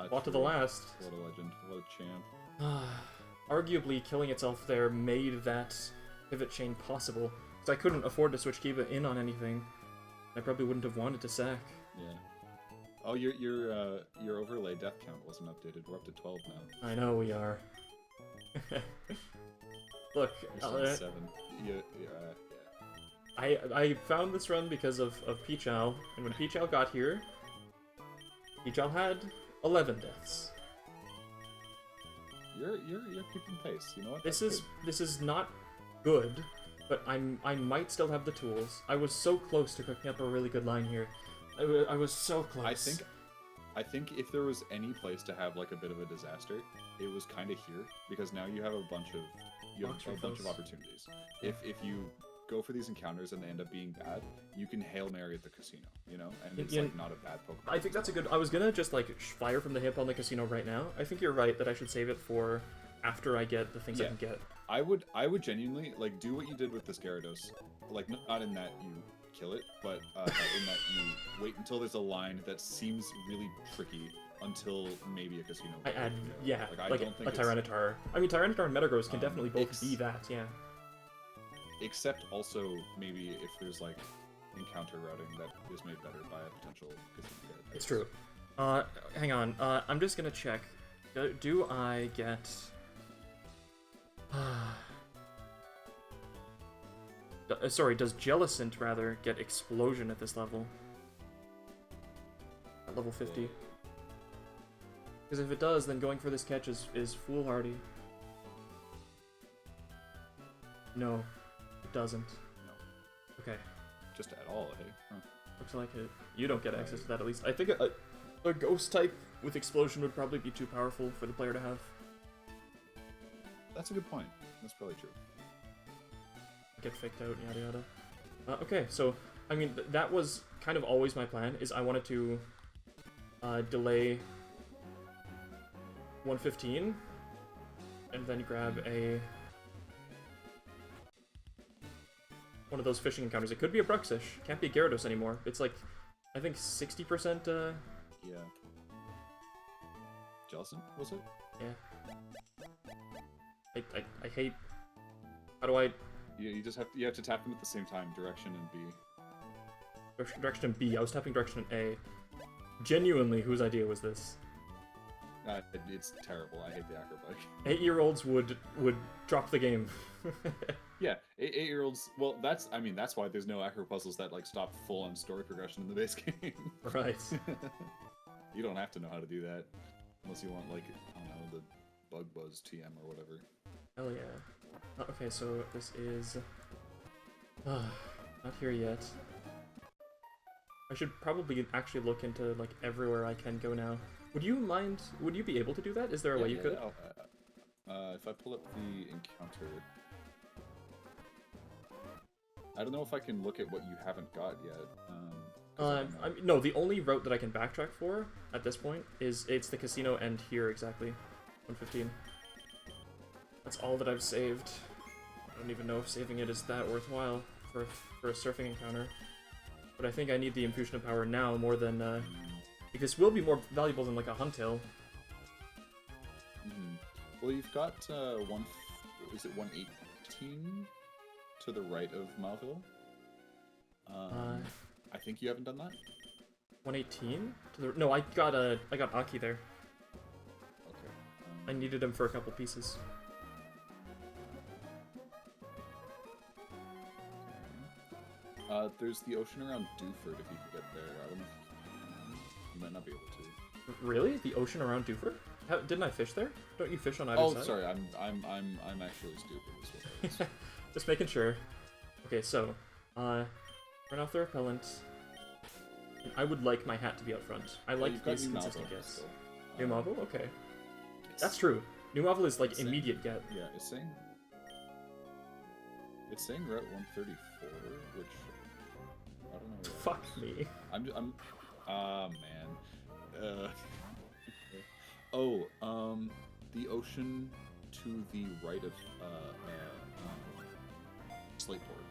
fought to the last. What a legend! What a champ! Arguably, killing itself there made that pivot chain possible. Because I couldn't afford to switch Kiba in on anything. I probably wouldn't have wanted to sack. Yeah. Oh, your overlay death count wasn't updated. We're up to 12 now. I know we are. Look, You're 7. Yeah. I found this run because of Pichal, and when Pichal got here, Pichal had 11 deaths. You're keeping pace. You know what? This is not good, but I might still have the tools. I was so close to cooking up a really good line here. I was so close. I think if there was any place to have like a bit of a disaster, it was kind of here, because now you have a bunch of opportunities. If you go for these encounters and they end up being bad, you can Hail Mary at the casino, you know, and it's like not a bad Pokemon. I think that's a good. I was gonna just like fire from the hip on the casino right now. I think you're right that I should save it for after I get the things I can get. I would genuinely like do what you did with this Gyarados, like not in that you kill it, but in that you wait until there's a line that seems really tricky until maybe a casino. I add, yeah, like, like a Tyranitar. I mean, Tyranitar and Metagross can definitely both be that, yeah. Except also maybe if there's like encounter routing that is made better by a potential casino. It's true. Hang on. I'm just gonna check. Do I get? Sorry, does Jellicent rather get Explosion at this level? At level 50. Because if it does, then going for this catch is foolhardy. No, it doesn't. No. Okay. Just at all, hey? Huh. Looks like it. You don't get access to that at least. I think a Ghost type with Explosion would probably be too powerful for the player to have. That's a good point. That's probably true. Get faked out, yada yada. Okay, so, I mean, that was kind of always my plan, is I wanted to delay 115 and then grab one of those fishing encounters. It could be a Bruxish, can't be a Gyarados anymore. It's like, I think 60%, Yeah. Jellicent, was it? Yeah. I hate... How do I... You have to tap them at the same time, direction and B. Direction and B. I was tapping direction and A. Genuinely, whose idea was this? It's terrible. I hate the Acro Bike. 8-year-olds would drop the game. Yeah, 8-year-olds. Well, that's why there's no Acro puzzles that like stop full-on story progression in the base game. Right. You don't have to know how to do that unless you want like I don't know the Bug Buzz TM or whatever. Hell yeah. Okay, so this is not here yet. I should probably actually look into like everywhere I can go now. Would you mind? Would you be able to do that? Is there a way you could? If I pull up the encounter, I don't know if I can look at what you haven't got yet. 'Cause I don't know. No, the only route that I can backtrack for at this point is it's the casino and here exactly, 115. That's all that I've saved. I don't even know if saving it is that worthwhile for a surfing encounter. But I think I need the infusion of power now more than like, this will be more valuable than like a Huntail. Well, you've got is it 118 to the right of Malville? I think you haven't done that. 118 to the no, I got Aki there. Okay. I needed him for a couple pieces. There's the ocean around Dewford if you could get there. I don't know if you might not be able to. Really? The ocean around Dewford? Didn't I fish there? Don't you fish on either side? Oh, sorry. I'm actually stupid. Is what Just making sure. Okay, so turn off the repellent. I would like my hat to be out front. I like these consistent gets. New Marvel? Okay. That's true. New Marvel is like immediate get. Yeah, it's saying Route 134, which I don't know. Fuck me. Man. The ocean to the right of Slateport.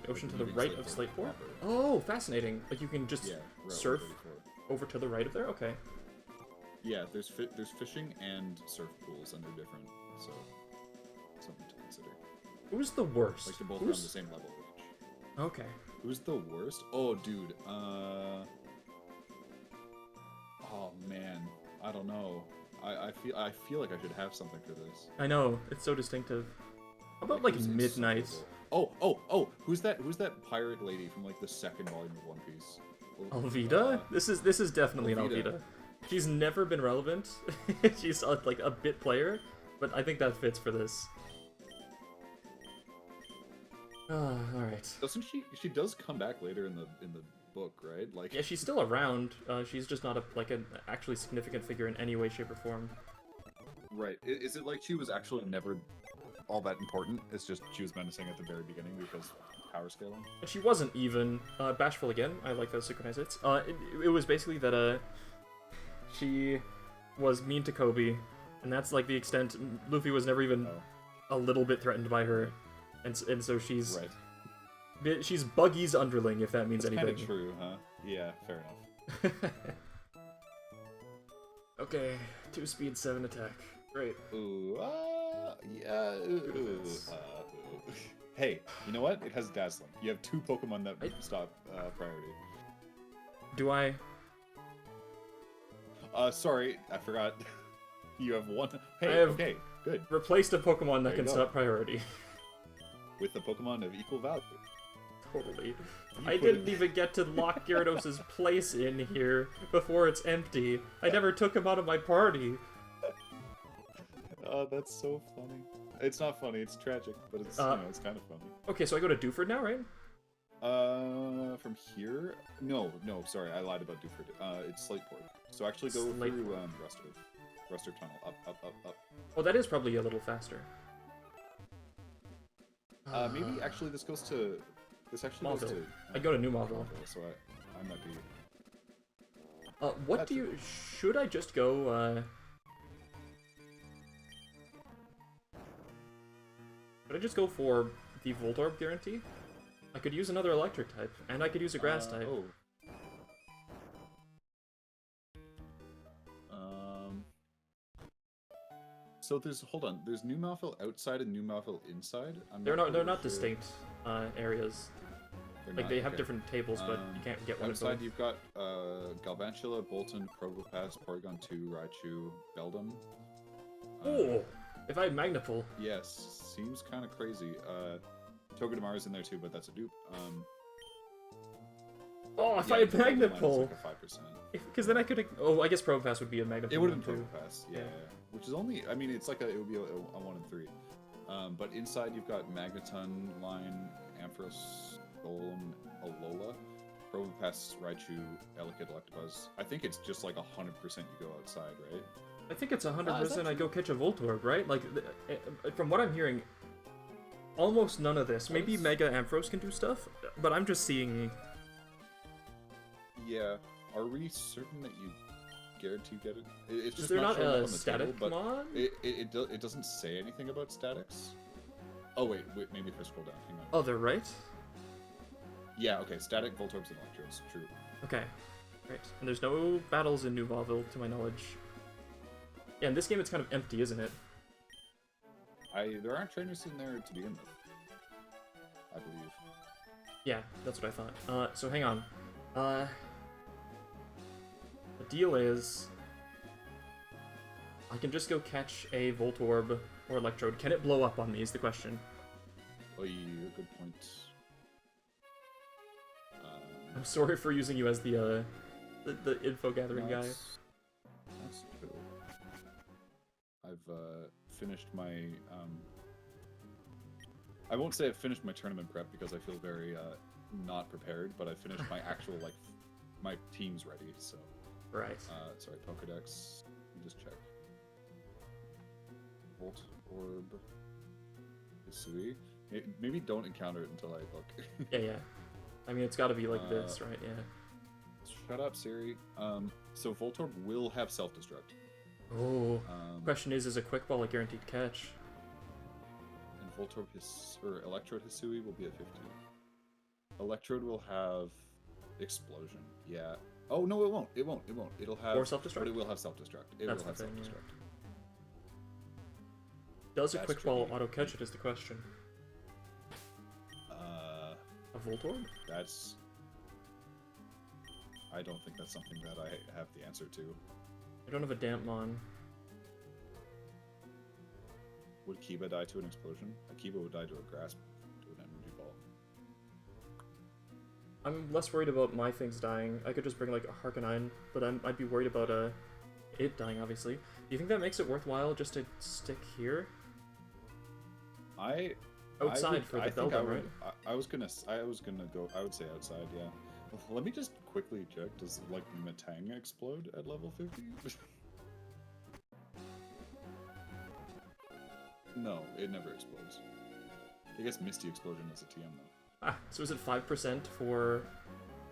The ocean to the right of Slateport? Oh, fascinating. Like you can just surf over to the right of there? Okay. Yeah, there's fishing and surf pools, and they're different, so something to consider. Who's the worst? Like they're both on the same level each. Okay. Who's the worst? Oh, dude. Oh man, I don't know. I feel like I should have something for this. I know, it's so distinctive. How about like Midnight? Oh! Who's that pirate lady from like the second volume of One Piece? Alvida? This is definitely Alvida. an Alvida. She's never been relevant. She's like a bit player, but I think that fits for this. All right. Doesn't she? She does come back later in the book, right? Like. Yeah, she's still around. She's just not an actually significant figure in any way, shape, or form. Right. Is it like she was actually never all that important? It's just she was menacing at the very beginning because power scaling. And she wasn't even bashful again. I like those synchronized hits. It was basically that she was mean to Kobe, and that's like the extent. Luffy was never even a little bit threatened by her, and so she's she's Buggy's underling, if that means anything. Kind of true, huh? Yeah, fair enough. Okay, 2 speed, 7 attack. Great. Ooh, yeah. Hey, you know what? It has Dazzling. You have 2 Pokemon that stop priority. Do I? Sorry, I forgot. You have 1. Hey, okay, good. Replaced a Pokemon that can stop priority. With a Pokemon of equal value. Totally. I didn't even get to lock Gyarados' place in here before it's empty. I never took him out of my party. Oh, that's so funny. It's not funny, it's tragic, but it's it's kind of funny. Okay, so I go to Dewford now, right? From here? No, sorry, I lied about Dewford. It's Slateport. So actually go through Ruster Tunnel. Up. Oh, that is probably a little faster. Maybe actually this goes to... This actually goes to... I go to New Marvel. So I might be... What do you... Should I just go, Should I just go for the Voltorb guarantee? I could use another electric type, and I could use a grass type. Oh. So hold on, there's New Malville outside and New Malville inside? They're not distinct areas. Like they have different tables, but you can't get one outside. You've got Galvantula, Bolton, Probopass, Porygon 2, Raichu, Beldum. Oh, if I had Magniple. Yes, seems kind of crazy. Togedemaru's in there too, but that's a dupe. Oh, if I had Magniple! Like a 5%. Because then I could... Oh, I guess Probopass would be a Magniple. It would have been Probopass, yeah. Which is only... I mean, it's like it would be a 1 in 3. But inside you've got Magneton, Line, Ampharos, Golem, Alola. Probopass, Raichu, Elekid, Electabuzz. I think it's just like 100% you go outside, right? I think it's 100% that I go catch a Voltorb, right? Like, from what I'm hearing, almost none of this. Maybe Mega Ampharos can do stuff, but I'm just seeing... Yeah. Are we certain that you guarantee get it? It's just Is there not showing up a on the static table, mod? but it doesn't say anything about statics. Oh wait, maybe if I scroll down, hang on. Oh, they're right? Yeah, okay, static, Voltorbs, and Electrodes, true. Okay, right. And there's no battles in New Vauville, to my knowledge. Yeah, in this game it's kind of empty, isn't it? There aren't trainers in there to begin with, I believe. Yeah, that's what I thought. So hang on. The deal is... I can just go catch a Voltorb or Electrode. Can it blow up on me is the question. Oh, yeah, good point. I'm sorry for using you as the info gathering guy. That's true. I've finished my I won't say I've finished my tournament prep because I feel very not prepared, but I finished my actual like my team's ready. So Right. Sorry, Pokedex. Let me just check. Volt Orb. Hisui. Maybe don't encounter it until I look. Yeah. I mean, it's got to be like this, right? Yeah. Shut up, Siri. So Voltorb will have self-destruct. Oh. Question is a Quick Ball a guaranteed catch? And Voltorb or Electrode Hisui will be at 15. Electrode will have Explosion. Yeah. Oh no, it won't. It won't. It'll have or self-destruct. But it will have self-destruct. It That's will have the thing, self-destruct. Yeah. Does a That's Quick Ball tricky. auto catch it? Is the question. A Voltorb? That's. I don't think that's something that I have the answer to. I don't have a Dampmon. Would Kiba die to an explosion? A Kiba would die to a grasp, to an energy ball. I'm less worried about my things dying. I could just bring like a Harkonine, but I'd be worried about it dying, obviously. Do you think that makes it worthwhile just to stick here? Outside for the Beldum, right? I was gonna go. I would say outside. Yeah. Let me just quickly check. Does like Metang explode at level 50? No, it never explodes. I guess Misty Explosion is a TM though. Ah, so is it 5% for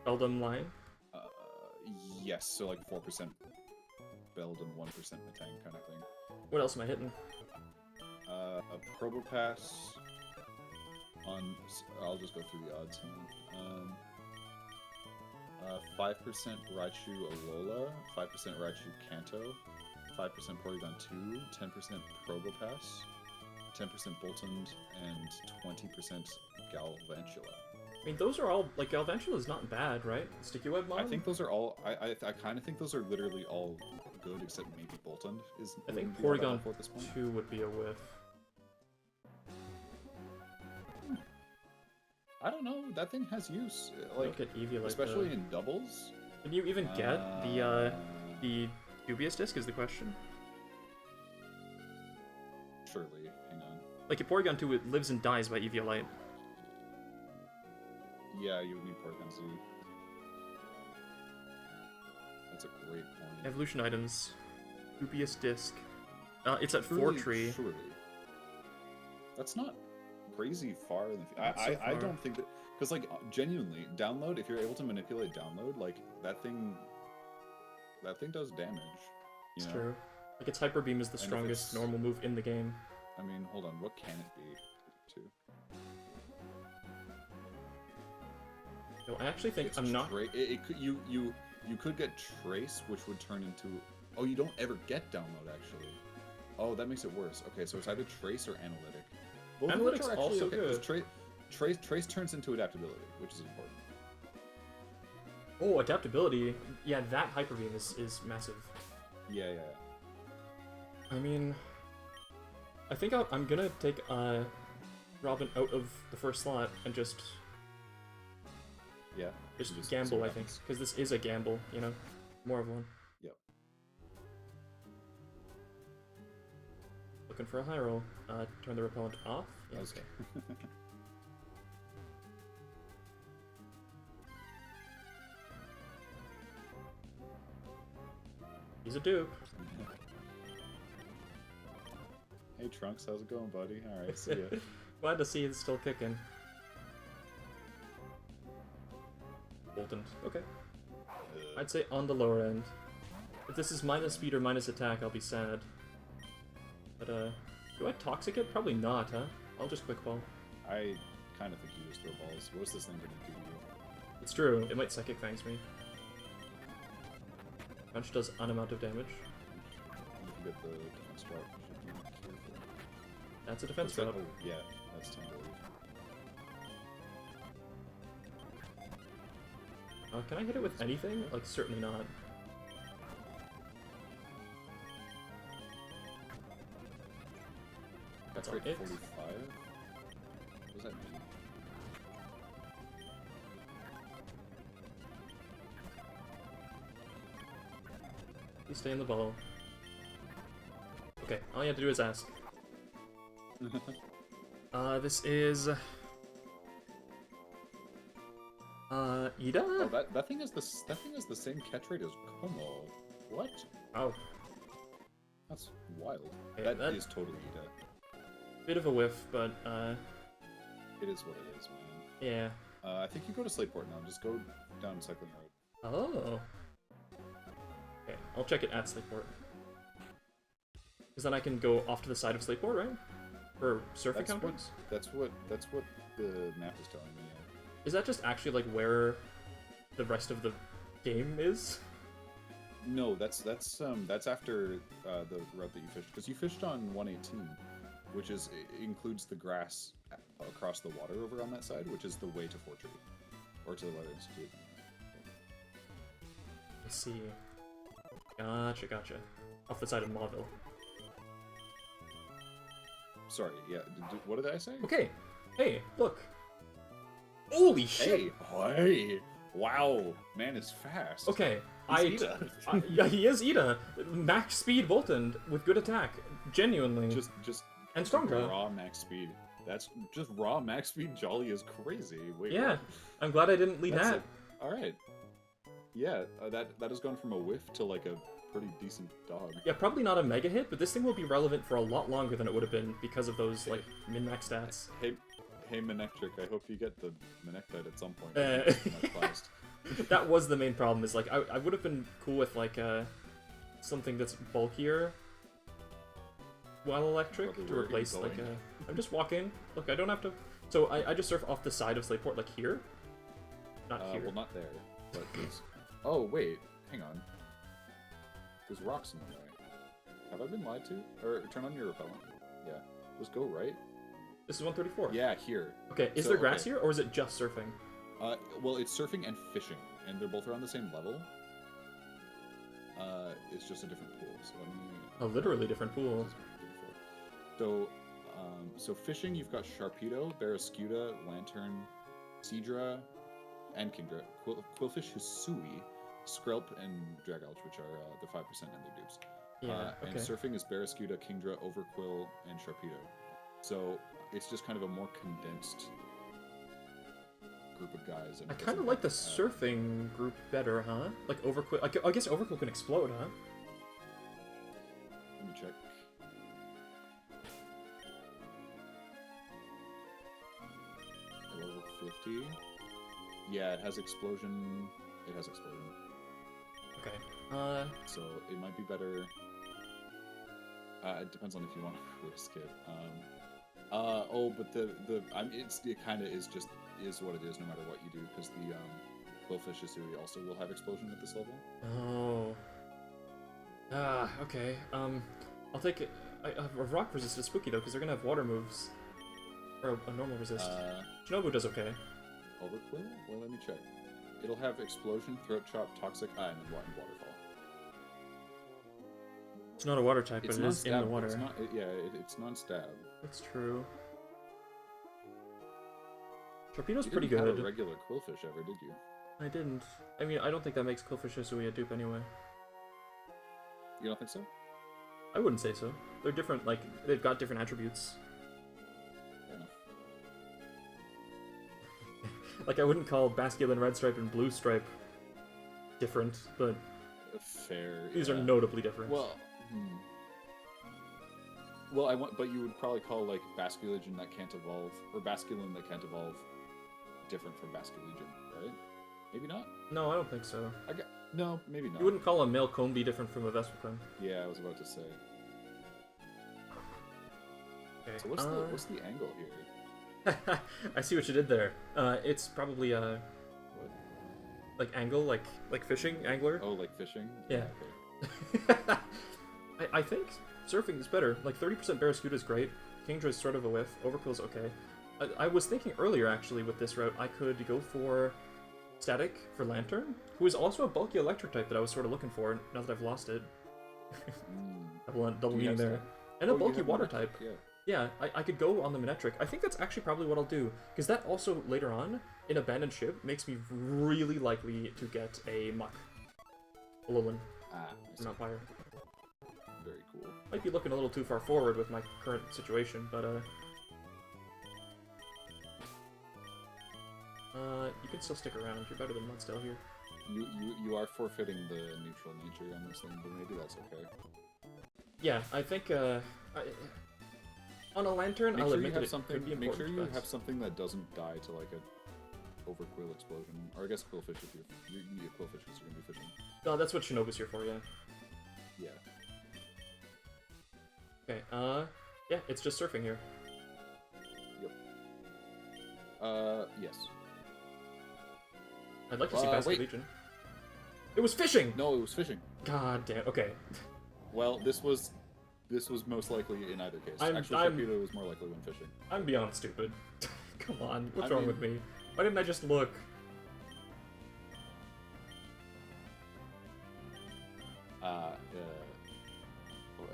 Beldum line? Yes. So like 4% Beld and 1% Metang kind of thing. What else am I hitting? A Probopass on. I'll just go through the odds. 5% Raichu Alola, 5% Raichu Kanto, 5% Porygon 2, 10% Probopass, 10% Boltund, and 20% Galvantula. I mean, those are all, like, Galvantula is not bad, right? Sticky Web mod? I think those are all. I kind of think those are literally all good, except maybe Boltund is. I think would be Porygon at this point. 2 would be a whiff. I don't know. That thing has use, like Look at Eevee, like especially in doubles. Can you even get the Dubious Disc is the question. Surely, hang on. Like, if Porygon 2 it lives and dies by Eviolite. Yeah, you would need Porygon Z. That's a great point. Evolution items. Dubious Disc. It's at 4 tree. Surely. That's not crazy far in the Not so I far. don't think that, because like genuinely download, if you're able to manipulate download, like that thing does damage, you It's know? true. Like, its Hyper Beam is the And if strongest it's- normal move in the game. I mean, hold on, what can it be too? No, I actually think It's I'm not... it could, you could get Trace, which would turn into, oh, you don't ever get download actually. Oh, that makes it worse. Okay, so it's either Trace or Analytic. Both of which Analytic's are actually also okay, 'cause good. Trace turns into adaptability, which is important. Oh, adaptability. Yeah, that Hyper Beam is massive. Yeah. I mean... I think I'm gonna take Robin out of the first slot and just Yeah. Just see gamble, what I think, happens. because this is a gamble, you know? More of one. Yep. Looking for a high roll. Turn the repellent off. Yeah, That was- okay. He's a dupe. Hey Trunks, how's it going, buddy? Alright, see ya. Glad to see he's still kicking. Bolton. Okay. I'd say on the lower end. If this is minus speed or minus attack, I'll be sad. But, do I Toxic it? Probably not, huh? I'll just Quick Ball. I kind of think you just throw balls. What's this thing gonna do to you? It's true, it might Psychic Fangs me. Punch does an amount of damage. You can get the defense drop. Should be careful. That's a defense What's drop. that? Oh, yeah, that's 10 gold. Can I hit it with anything? Like, certainly not. That's all Rate it. 45? What does that mean? Please stay in the ball. Okay, all you have to do is ask. This is... Ida? Oh, that thing is the same catch rate as Como. What? Oh. That's wild. Okay, that is totally Ida. Bit of a whiff, but, It is what it is, man. yeah. I think you go to Slateport now. Just go down Cycling Road. Oh. Okay, I'll check it at Slateport. Because then I can go off to the side of Slateport, right? For surf encounters? That's what the map is telling me. Is that just actually, like, where the rest of the game is? No, that's after the route that you fished, because you fished on 118, which includes the grass across the water over on that side, which is the way to Fortree, or to the Weather Institute. I see. Gotcha. Off the side of Mauville. Sorry, yeah. What did I say? Okay. Hey, look. Holy shit! Hey! Wow, man is fast. Okay, He's Ida. yeah, he is Ida. Max speed Bolton with good attack. Genuinely. Just and strong draw. Raw max speed. That's just raw max speed. Jolly is crazy. Wait. Yeah, what? I'm glad I didn't lead that. All right. Yeah, that has gone from a whiff to like a pretty decent dog. Yeah, probably not a mega hit, but this thing will be relevant for a lot longer than it would have been because of those like min-max stats. Hey Manectric, I hope you get the Manectite at some point. That was the main problem, is like, I would have been cool with like something that's bulkier while electric to replace like I'm just walking. Look, I don't have to... So I just surf off the side of Slateport, like here? Not here. Well, not there, but there's... Oh, wait, hang on. There's rocks in the way. Have I been lied to? Or turn on your repellent. Yeah. Just go right. This is 134. Yeah, here. Okay, is there grass here, or is it just surfing? Well, it's surfing and fishing, and they're both around the same level. It's just a different pool, so let me... A literally different pool. So fishing, you've got Sharpedo, Barraskewda, Lantern, Seadra, and Kingdra. Quillfish, Hisui, Skrelp, and Dragalge, which are the 5% and their dupes. Yeah, And surfing is Barraskewda, Kingdra, Overquill, and Sharpedo. So it's just kind of a more condensed group of guys. And I kind of like the surfing group better, huh? Like Overquill. I guess Overquill can explode, huh? Let me check. Level 50. Yeah, it has explosion. It has explosion. Okay. So it might be better. It depends on if you want to risk it. But it kind of is what it is no matter what you do, because the Quillfish Hisui also will have explosion at this level. Oh. Okay. I'll take it. A rock resist is spooky though, because they're gonna have water moves. Or a normal resist. Shinobu does okay. Overquill? Well, let me check. It'll have explosion, throat chop, toxic, and waterfall. It's not a water type, but it is in the water. It's non-stab. That's true. Torpedo's You pretty didn't good. have a regular Quillfish ever, did you? I didn't. I mean, I don't think that makes Quillfish Hisui a dupe anyway. You don't think so? I wouldn't say so. They're different, like, they've got different attributes. Fair enough. Like, I wouldn't call Basculin Red Stripe and Blue Stripe different, but... Fair. These yeah. are notably different. Well, well, I want, but you would probably call like Basculegion that can't evolve, or Basculin that can't evolve, different from Basculegion, right? Maybe not. No, I don't think so. No, maybe not. You wouldn't call a male Combi different from a Vespiquen. Yeah, I was about to say. Okay. So what's the angle here? I see what you did there. It's probably a What? like angle, like fishing angler. Oh, like fishing? Yeah. Okay. I think surfing is better. Like 30% Barraskewda is great. Kingdra is sort of a whiff. Overquill's okay. I was thinking earlier actually with this route I could go for Static for Lantern, who is also a bulky electric type that I was sort of looking for. Now that I've lost it, double Do you meaning have there, Static? and a Oh, you bulky have water Manectric, type. Yeah. Yeah, I could go on the Manectric. I think that's actually probably what I'll do, because that also, later on, in Abandoned Ship, makes me really likely to get a Muck. Alolan Ah, I see. from Empire. Very cool. Might be looking a little too far forward with my current situation, but, you can still stick around. You're better than Mudstell here. You are forfeiting the neutral nature on this thing, but maybe that's okay. Yeah, I think, on a Lantern, Make I'll sure you admit have that it something. could be Make important, sure you but- have something that doesn't die to like a overquill explosion, or I guess quillfish if you need a quillfish because you're gonna be fishing. No, that's what Shinobu's here for, yeah. Yeah. Okay, yeah, it's just surfing here. Yes. I'd like to see wait. Legion. It was fishing! No, it was fishing. God damn, okay. Well, this was most likely in either case. Actually, torpedo was more likely when fishing. I'm beyond stupid. Come on, what's I wrong mean- with me? Why didn't I just look?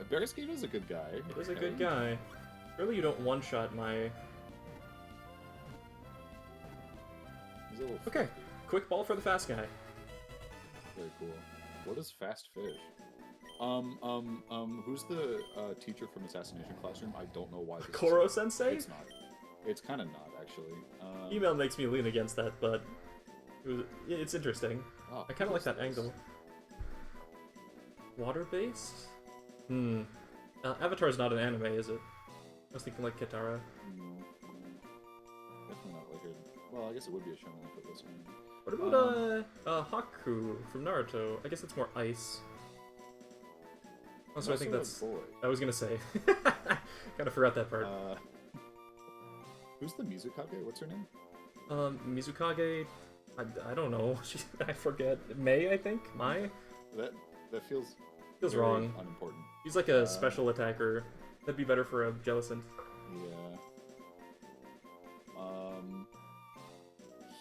Barraskewda is a good guy. He was a good guy. Surely you don't one-shot my... He's a little Okay, frisky. quick ball for the fast guy. Very cool. What is fast fish? Who's the teacher from Assassination Classroom? I don't know why this is- Koro-sensei? It's not. It's kind of not, actually. Email makes me lean against that, but... It's interesting. Oh, I kind of like that who's this? angle. Water-based? Avatar's not an anime, is it? I was thinking like Kitara. No. Definitely not like it. Well, I guess it would be a shonen for this one. What about, Haku from Naruto? I guess it's more ice. Also, I think that's... boy. I was gonna say. Kinda forgot that part. Who's the Mizukage? What's her name? Mizukage... I don't know. I forget. Mei, I think? Mai? That feels Feels very wrong. unimportant. He's like a special attacker. That'd be better for a Jellicent. Yeah.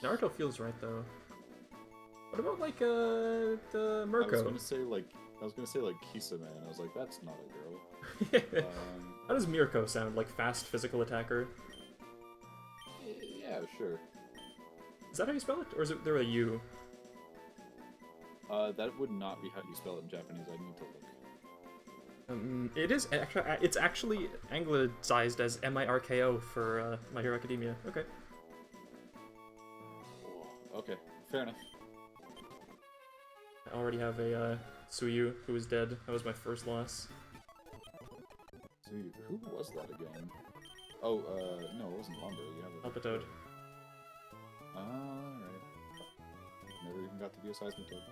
Naruto feels right, though. What about, like, the Mirko? I was gonna say like Kisame, and I was like, that's not a girl. How does Mirko sound? Like fast physical attacker? Yeah, sure. Is that how you spell it? Or is it there a U? That would not be how you spell it in Japanese. I need to look. It is actually. It's actually anglicized as Mirko for My Hero Academia. Okay. Okay, fair enough. I already have a Suyu who is dead. That was my first loss. So who was that again? Oh, no, it wasn't Lumber. You have a Alpatoad. Alright. Never even got to be a Seismitoad.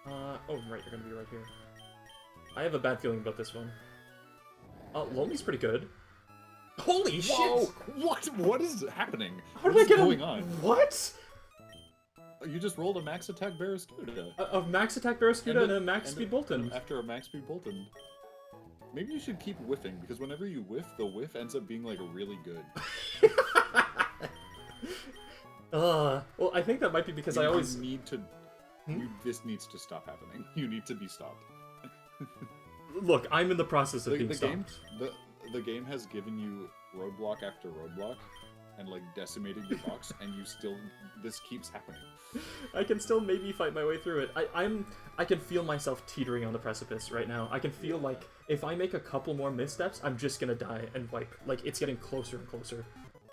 Oh, right, you're gonna be right here. I have a bad feeling about this one. Lonely's pretty good. Holy Whoa! shit! What is happening? How did What I is get going a... on? What? You just rolled a max attack Barraskewda. A max attack Barraskewda and a max speed Bolton. After a max speed Bolton. Maybe you should keep whiffing, because whenever you whiff, the whiff ends up being, like, really good. Well, I think that might be because I always... need to... this needs to stop happening. You need to be stopped. Look, I'm in the process of being the stopped. game, the game has given you roadblock after roadblock, and like decimated your box, and you still... This keeps happening. I can still maybe fight my way through it. I can feel myself teetering on the precipice right now. I can feel like if I make a couple more missteps, I'm just gonna die and wipe. Like, it's getting closer and closer.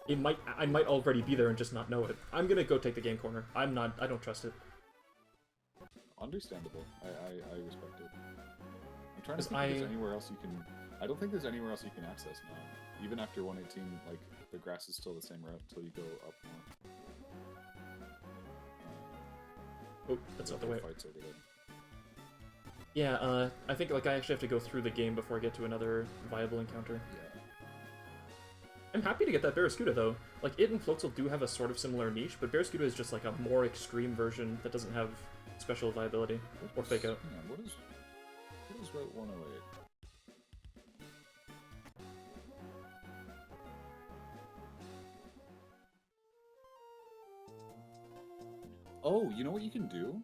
I might already be there and just not know it. I'm gonna go take the game corner. I don't trust it. understandable. I respect it. I'm trying to 'Cause think if there's anywhere else you can. I don't think there's anywhere else you can access now. Even after 118, like the grass is still the same route until you go up more. Oh, that's not the way. Fights over there. Yeah, I think like I actually have to go through the game before I get to another viable encounter. Yeah. I'm happy to get that Barraskewda though. Like it and Floatzel do have a sort of similar niche, but Barraskewda is just like a more extreme version that doesn't have special viability or fake out. Hang on, what is Route 108? Oh, you know what you can do?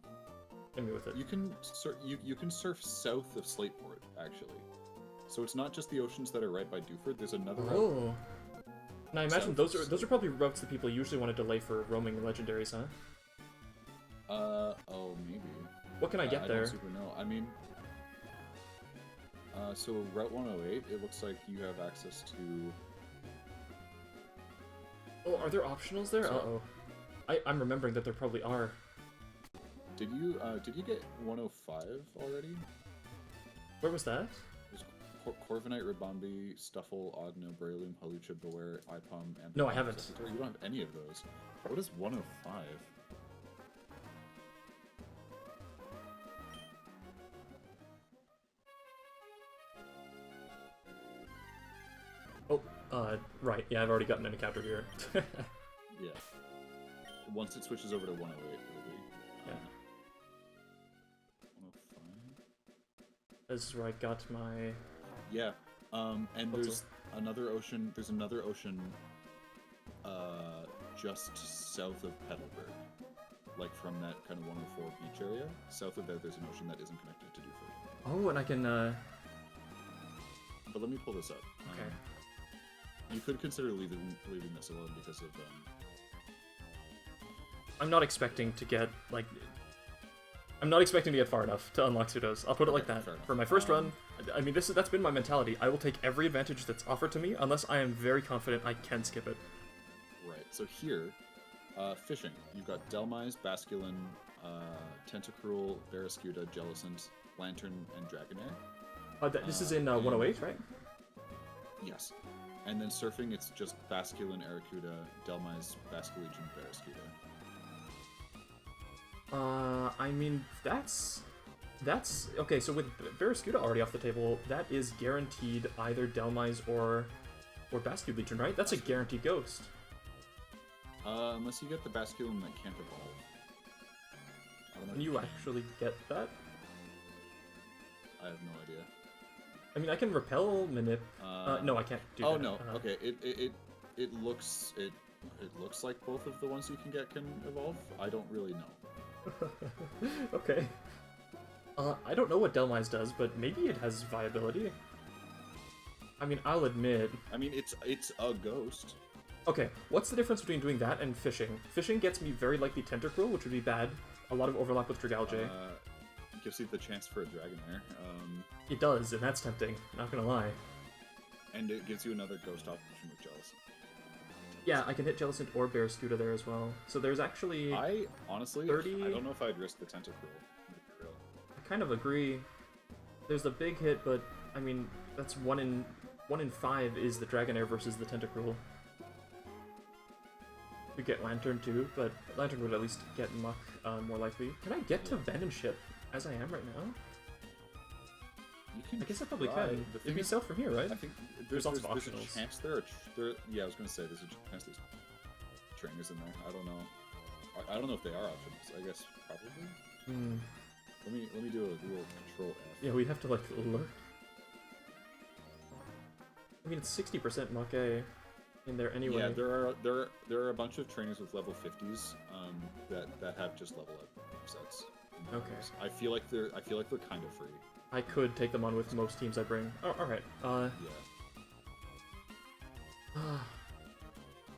Hit me with it. You can you can surf south of Slateport, actually. So it's not just the oceans that are right by Dewford. There's another route. Oh. And I imagine those are probably routes that people usually want to delay for roaming legendaries, huh? Oh, maybe. What can I get there? I don't super know. I mean, so Route 108, it looks like you have access to... Oh, are there optionals there? Uh-oh. I'm remembering that there probably are. Did you get 105 already? Where was that? Corviknight, Rabombi, Stuffle, Ogno, Breloom, Hawlucha, Beware, Ipom, and... No, I haven't. You don't have any of those. What is 105? Oh, right. Yeah, I've already gotten an encounter here. Yeah. Once it switches over to 108, it'll be... Yeah. 105? This is where I got my... Yeah, and there's another ocean, just south of Petalburg. Like from that kind of 104 beach area. South of there, there's an ocean that isn't connected to Dewford. Oh, and I can, But let me pull this up. Okay. You could consider leaving this alone because of, I'm not expecting to get, like... I'm not expecting to get far enough to unlock pseudos. I'll put it like that. For my first run, I mean, that's been my mentality. I will take every advantage that's offered to me, unless I am very confident I can skip it. Right, so here, fishing. You've got Delmise, Basculin, Tentacruel, Barraskewda, Jellicent, Lantern, and Dragonair. This is in 108, right? Yes. And then surfing, it's just Basculin, Arrokuda, Delmise, Basculegion, Barraskewda. I mean, that's... Okay, so with Barraskewda already off the table, that is guaranteed either Delmise or Basculegion, right? That's a guaranteed ghost. Unless you get the Basculin that can't evolve. Can you actually get that? I have no idea. I mean, I can repel Manip. No, I can't do that. Oh no. Okay. It looks like both of the ones you can get can evolve. I don't really know. Okay. I don't know what Delmise does, but maybe it has viability. I mean, I'll admit. I mean, it's a ghost. Okay, what's the difference between doing that and fishing? Fishing gets me very likely Tentacruel, which would be bad. A lot of overlap with Dragalge. Gives you the chance for a Dragonair. It does, and that's tempting, not gonna lie. And it gives you another ghost option with Jellicent. Yeah, I can hit Jellicent or Barraskewda there as well. So there's actually... I honestly, 30... I don't know if I'd risk the Tentacruel. I kind of agree. There's the big hit, but, I mean, that's 1 in 5 is the Dragonair versus the Tentacruel. You get Lantern too, but Lantern would at least get Muck more likely. Can I get to Ven and Ship as I am right now? You can. I guess I probably can. It'd be south from here, right? I think there's lots of there's optionals. A chance yeah, I was gonna say there's a chance there's trainers in there. I don't know. I don't know if they are optionals. I guess probably. Hmm. Let me do a little Control F. Yeah, we'd have to like look. I mean, it's 60% Muck A in there anyway. Yeah, there are a bunch of trainers with level 50s that have just level up sets. Okay. I feel like they're kind of free. I could take them on with most teams I bring. Oh, all right. Yeah.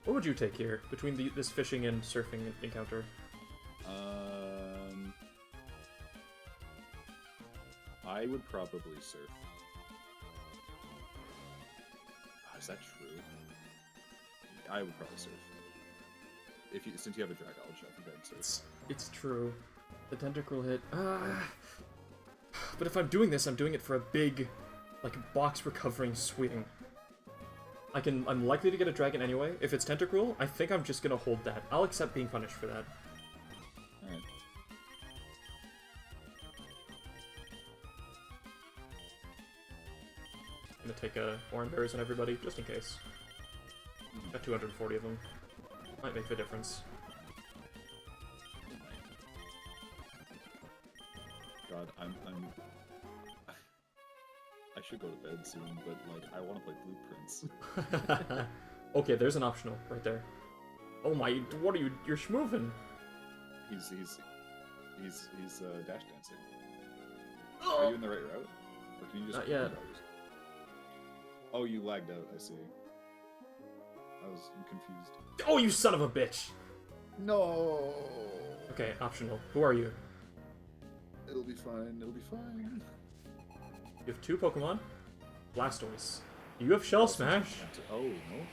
What would you take here between this fishing and surfing encounter? I would probably surf. Oh, is that true? I would probably surf. since you have a drag, I'll jump and search. It's true. The tentacle hit. But if I'm doing this, I'm doing it for a big, like, box recovering swing. I'm likely to get a dragon anyway. If it's Tentacruel, I think I'm just gonna hold that. I'll accept being punished for that. Alright. I'm gonna take orange berries on everybody, just in case. Got 240 of them. Might make the difference. God, I should go to bed soon, but like I want to play Blueprints. Okay, there's an optional right there. Oh my, what are you? You're schmoovin'. He's dash dancing. Are you in the right route? Or can you just? Not yet. Oh, you lagged out. I see. I'm confused. Oh, you son of a bitch! No. Okay, optional. Who are you? It'll be fine. It'll be fine. You have 2 Pokemon. Blastoise. You have Shell Smash. Oh no.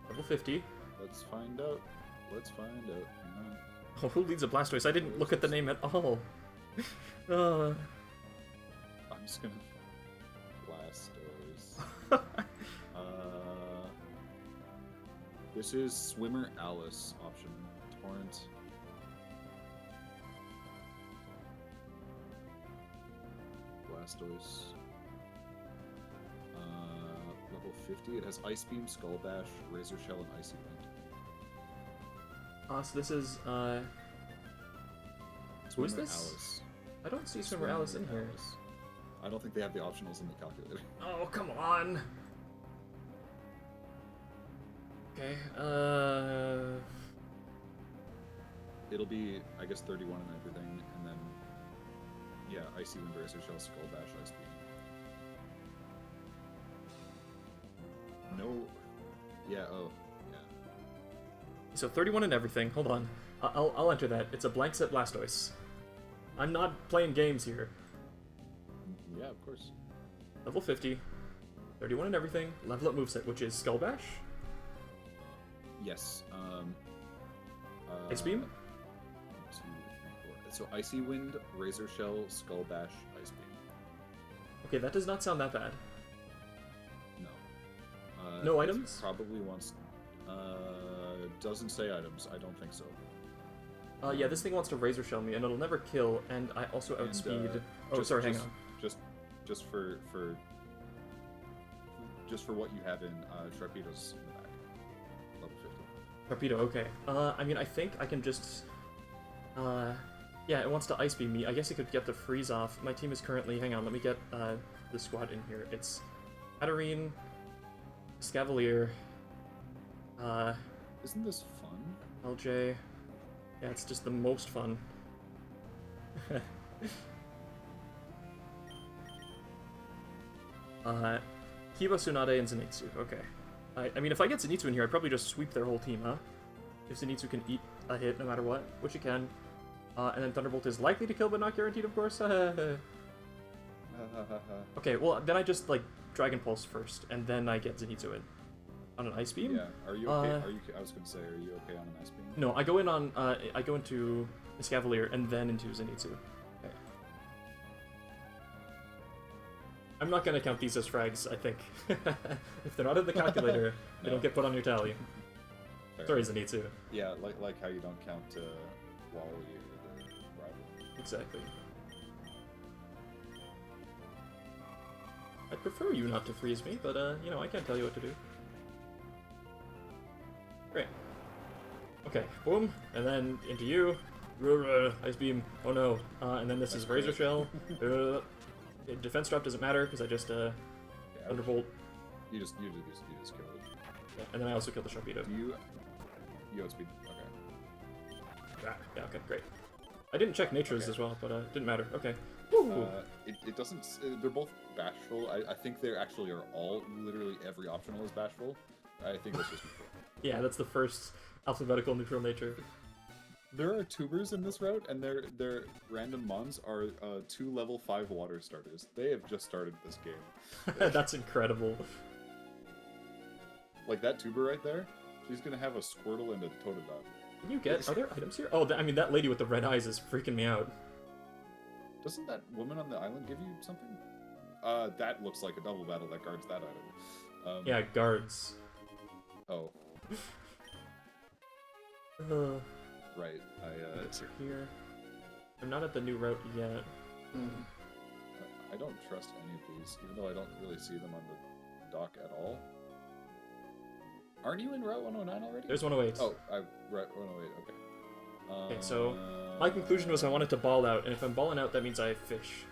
Level 50. Let's find out. Let's find out. Hang on. Oh, who leads a Blastoise? I didn't look at the name at all. I'm just gonna Blastoise. This is Swimmer Alice option. Torrent. Blastoise. Level 50. It has Ice Beam, Skull Bash, Razor Shell, and Icy Wind. So this is, who is this? Alice. I don't see Swimmer Alice in here. Alice. I don't think they have the optionals in the calculator. Oh, come on! Okay, It'll be, I guess, 31 and everything, and then, yeah, Icy Wind, Razor Shell, Skull Bash, Ice Beam. No, yeah, oh, yeah. So 31 and everything. Hold on. I'll enter that. It's a blank set Blastoise. I'm not playing games here. Yeah, of course. Level 50. 31 and everything. Level up moveset, which is Skull Bash. Yes. Ice Beam? 1, 2, 3, 4. So Icy Wind, Razor Shell, Skull Bash, Ice Beam. Okay, that does not sound that bad. No. No it items? Probably wants. Doesn't say items. I don't think so. Yeah, this thing wants to Razor Shell me, and it'll never kill, and I also outspeed... hang on. Just for what you have in Sharpedo's in the back. Level 50. Torpedo, okay. I mean, I think I can just... yeah, it wants to Ice Beam me. I guess it could get the freeze off. My team is currently... Hang on, let me get the squad in here. It's Katarine, Scavalier, Isn't this fun? LJ... Yeah, it's just the most fun. Kiba, Tsunade, and Zenitsu. Okay. I mean, if I get Zenitsu in here, I'd probably just sweep their whole team, huh? If Zenitsu can eat a hit no matter what, which it can. And then Thunderbolt is likely to kill, but not guaranteed, of course. Okay, well, then I just, like, Dragon Pulse first, and then I get Zenitsu in. On an Ice Beam? Yeah. Are you okay? I was gonna say, are you okay on an Ice Beam? No, I go in on, I go into Escavalier and then into Zenitsu. Okay. I'm not gonna count these as frags, I think. If they're not in the calculator, they don't get put on your tally. Fair. Sorry, Zenitsu. Yeah, like how you don't count Wally or the rival. Exactly. I'd prefer you not to freeze me, but, you know, I can't tell you what to do. Great. Okay, boom, and then into you. Ice Beam. Oh no. And then this is Razor Shell. Defense drop doesn't matter because I just Thunderbolt. You just killed it. Yeah, and then I also killed the Sharpedo. You outspeed. Okay. Yeah, okay, great. I didn't check Nature's as well, but it didn't matter. Okay. It doesn't. They're both bashful. I think they actually are all. Literally every optional is bashful. I think that's just. Yeah, that's the first alphabetical neutral nature. There are tubers in this route, and their random mons are 2 level 5 water starters. They have just started this game. That's incredible. Like that tuber right there, She's gonna have a Squirtle and a Totodile. Can you get... Are there items here? Oh, I mean, that lady with the red eyes is freaking me out. Doesn't that woman on the island give you something? That looks like a double battle that guards that item. Yeah, guards. Oh. Right. It's here. I'm not at the new route yet. I don't trust any of these, even though I don't really see them on the dock at all. Aren't you in Route 109 already? There's 108. Oh, Route 108, okay. Okay, so my conclusion was I wanted to ball out, and if I'm balling out, that means I fish.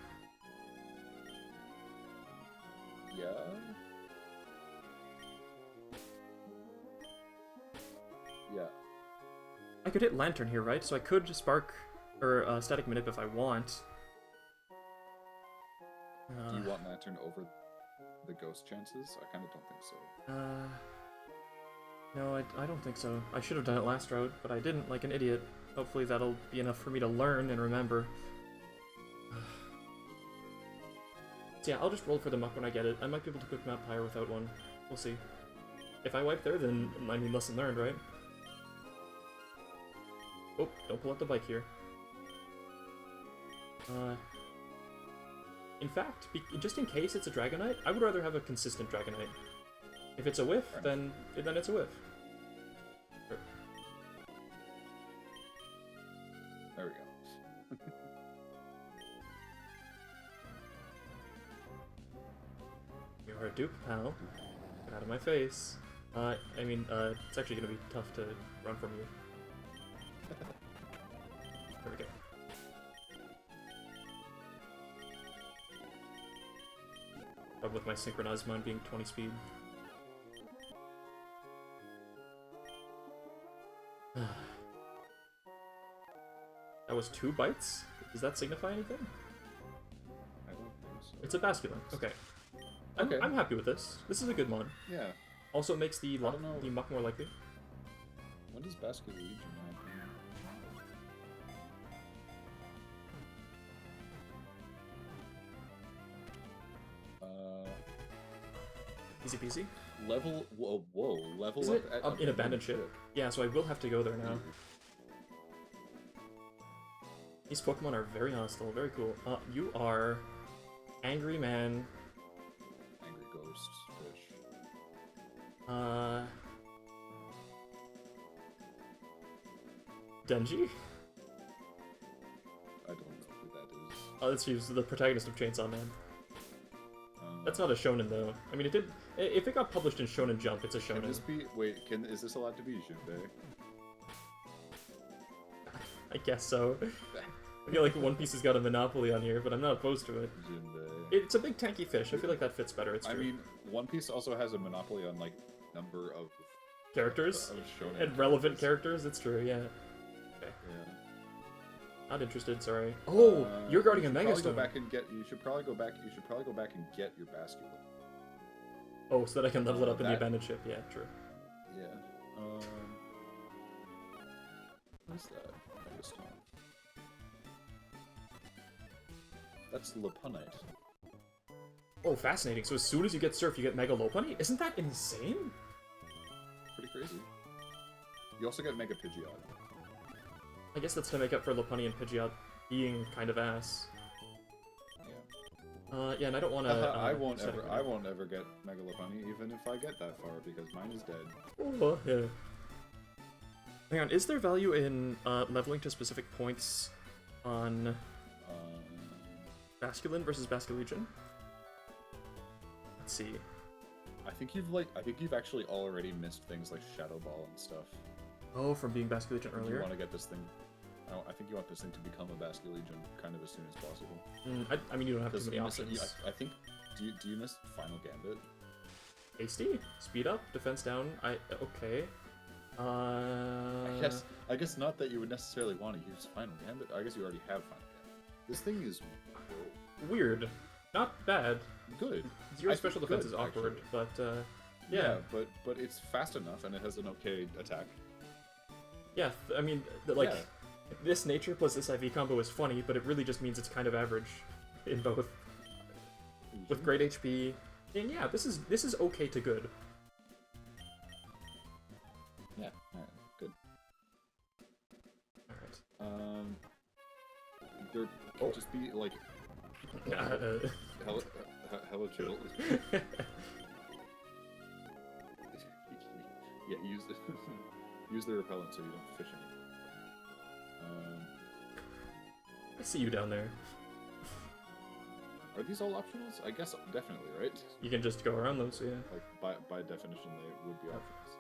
Yeah? Yeah. I could hit Lantern here, right? So I could just Spark, or Static Manip if I want. Do you want Lantern over the Ghost chances? I kind of don't think so. No, I don't think so. I should have done it last route, but I didn't, like an idiot. Hopefully that'll be enough for me to learn and remember. So yeah, I'll just roll for the Muck when I get it. I might be able to quick map higher without one. We'll see. If I wipe there, then, I mean, lesson learned, right? Oh, don't pull out the bike here. In fact, just in case it's a Dragonite, I would rather have a consistent Dragonite. If it's a whiff, then it's a whiff. Sure. There we go. You're a dupe, pal. Get out of my face. I mean, it's actually gonna be tough to run from you. There we go. But with my synchronized mind being 20 speed. That was 2 bites? Does that signify anything? I don't think so. It's a Basculin. Okay. I'm happy with this. This is a good mon. Yeah. Also makes the Muck more likely. When does Basket Legion happen? Easy peasy. Level... Whoa. Level Isn't it up in Abandoned Ship? Yeah, so I will have to go there now. These Pokemon are very hostile. Very cool. You are... Angry Man. Angry Ghost Fish. Denji? I don't know who that is. Oh, that's the protagonist of Chainsaw Man. That's not a shonen though. I mean, it did. If it got published in Shonen Jump, it's a shonen. Can this be? Wait, is this allowed to be Jinbei? I guess so. I feel like One Piece has got a monopoly on here, but I'm not opposed to it. Jinbei. It's a big tanky fish. I feel like that fits better. It's true. I mean, One Piece also has a monopoly on like number of characters shonen and relevant characters. It's true. Yeah. Okay. Yeah. Not interested. Sorry. Oh, you're guarding a You Megastone. should probably go back and get your Basculin. Oh, so that I can level it up in the Abandoned Ship. Yeah, true. Yeah. What's that? Megastone. That's Lopunite. Oh, fascinating. So as soon as you get Surf, you get Mega Lopunny? Isn't that insane? Pretty crazy. You also get Mega Pidgeot. I guess that's to make up for Lopunny and Pidgeot being kind of ass. Yeah. Yeah, and I don't want to. I won't ever get Mega Lopunny, even if I get that far, because mine is dead. Oh, yeah. Hang on, is there value in leveling to specific points on Basculin versus Basculegion? Let's see. I think you've actually already missed things like Shadow Ball and stuff. Oh, from being Basculegion earlier? You want to get this thing... I think you want this thing to become a Basculegion kind of as soon as possible. I mean, you don't have too many options. I think... Do you miss Final Gambit? Hasty? Speed up? Defense down? Okay. I guess not that you would necessarily want to use Final Gambit. I guess you already have Final Gambit. This thing is... weird. Not bad. Good. Zero special defense is awkward, actually. but, yeah, but it's fast enough, and it has an okay attack. Yeah, I mean, this nature plus this IV combo is funny, but it really just means it's kind of average in both. With great HP, and yeah, this is okay to good. there can just be like hella chill. Yeah, use the repellent so you don't fish any. I see you down there. Are these all optionals? I guess definitely, right? You can just go around them, so yeah. Like by definition, they would be optionals.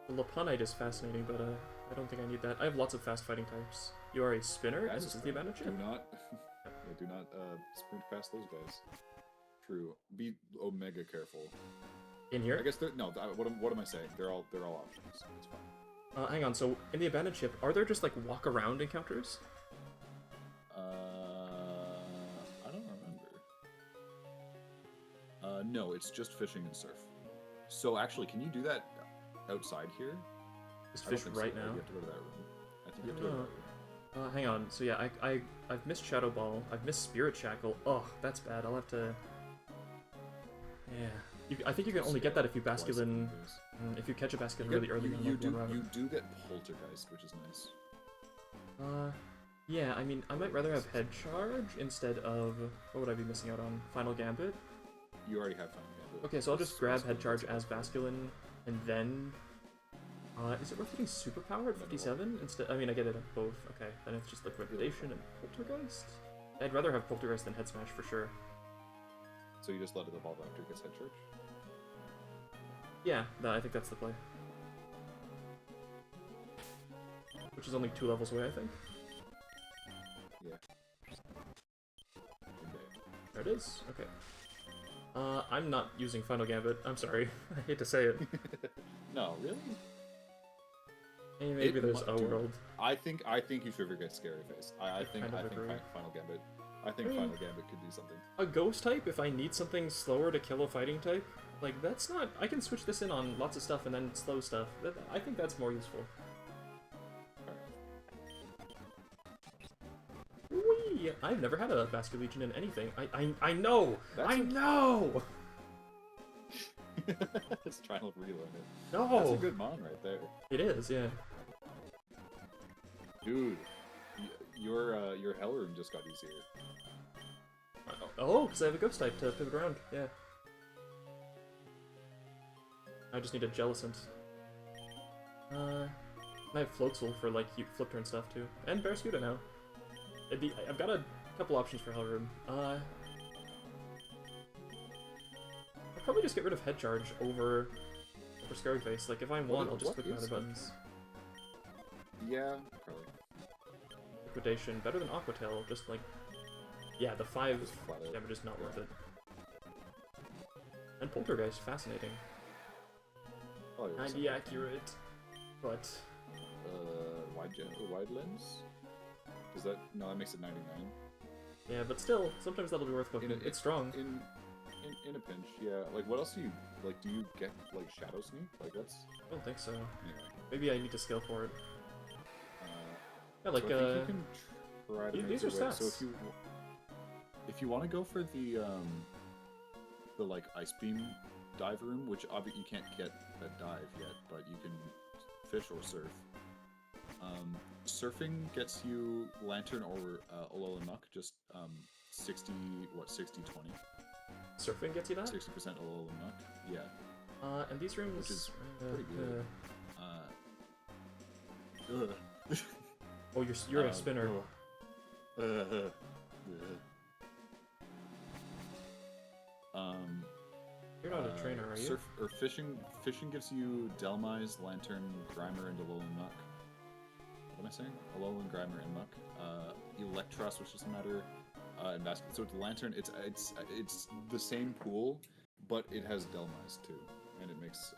The Lapunite is fascinating, but I don't think I need that. I have lots of fast fighting types. You are a spinner, and this is the advantage. Do not, do not sprint past those guys. True. Be omega careful. In here? I guess no. What am I saying? They're all options. It's fine. Hang on. So in the abandoned ship, are there just like walk around encounters? I don't remember. No, it's just fishing and surf. So actually, can you do that outside here? Just fish right now. You have to go to that room. I think you have to go to that room. Hang on. So yeah, I've missed Shadow Ball. I've missed Spirit Shackle. Oh, that's bad. I'll have to. Yeah. I think you can only get that if you basculin. If you catch a basculin really early on. You do get Poltergeist, which is nice. Yeah. I mean, I might rather have Head Charge instead of what would I be missing out on? Final Gambit. You already have Final Gambit. Okay, so I'll just grab Head Charge as basculin, and then. Is it worth getting Superpower at 57 instead? I mean, I get it at both. Okay, then it's just Liquidation and Poltergeist. I'd rather have Poltergeist than Head Smash for sure. So you just let it evolve after it gets Head Charge? Yeah, I think that's the play. Which is only 2 levels away, I think. Yeah. There it is. Okay. I'm not using Final Gambit. I'm sorry. I hate to say it. No, really? Hey, maybe there's a world. I think you should forget Scary Face. I think Final Gambit. I think Final Gambit could do something. A ghost type, if I need something slower to kill a fighting type, like that's not. I can switch this in on lots of stuff and then slow stuff. I think that's more useful. Whee! I've never had a Vascular Legion in anything. I know. I know. Just trying to relearn it. No. That's a good mon right there. It is, yeah. Dude, your Hell Room just got easier. Oh, because I have a ghost type to pivot around. Yeah. I just need a Jellicent. I have Floatzel for like flip turn stuff too, and Barraskewda now. I've got a couple options for Hell Room. I'll probably just get rid of Head Charge over Scary Face. Like if I want, I'll just click my other buttons. Yeah, probably. Liquidation, better than Aqua Tail, just like... Yeah, the 5 damage is not worth it. And Poltergeist, fascinating. 90 accurate, but... Wide lens? Does that... No, that makes it 99. Yeah, but still, sometimes that'll be worth looking. It's strong. In a pinch, yeah. Like, what else do you... Like, do you get, like, Shadow Sneak? Like, that's... I don't think so. Anyway. Maybe I need to scale for it. Yeah, like, so I think you can try to these are stats. So if you want to go for the like Ice Beam dive room, which obviously you can't get that dive yet, but you can fish or surf. Surfing gets you Lantern or Alolan Muck, just 60 20. Surfing gets you that? 60% Alolan Muck, yeah. And these rooms... Which is pretty good. Oh, you're a spinner. You're not a trainer, are you? Surf or fishing. Fishing gives you Delmise, Lantern, Grimer, and Alolan Muck. What am I saying? Alolan, Grimer, and Muck. Electros, which doesn't matter. And Basket. So it's Lantern. It's the same pool, but it has Delmise too, and it makes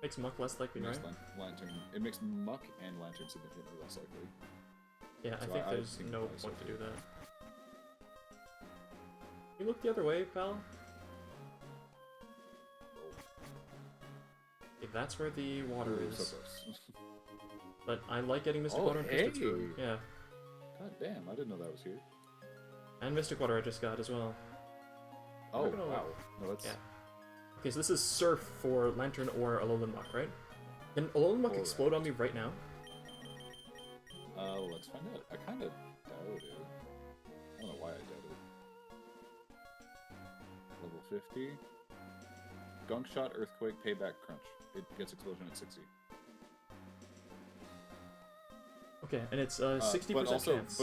makes Muck less likely, right? Lantern. It makes Muck and Lantern significantly less likely. Yeah, so I think there's no point to do that. You look the other way, pal. Okay, that's where the water is. But I like getting Mystic Water and Twisted Spoon. Yeah. God damn, I didn't know that was here. And Mystic Water I just got as well. Oh, wow. No, that's... Yeah. Okay, so this is Surf for Lantern or Alolan Muck, right? Can Alolan Muck explode on me right now? Let's find out. I kind of doubt it. I don't know why I doubt it. Level 50. Gunk Shot, Earthquake, Payback, Crunch. It gets Explosion at 60. Okay, and it's 60% chance.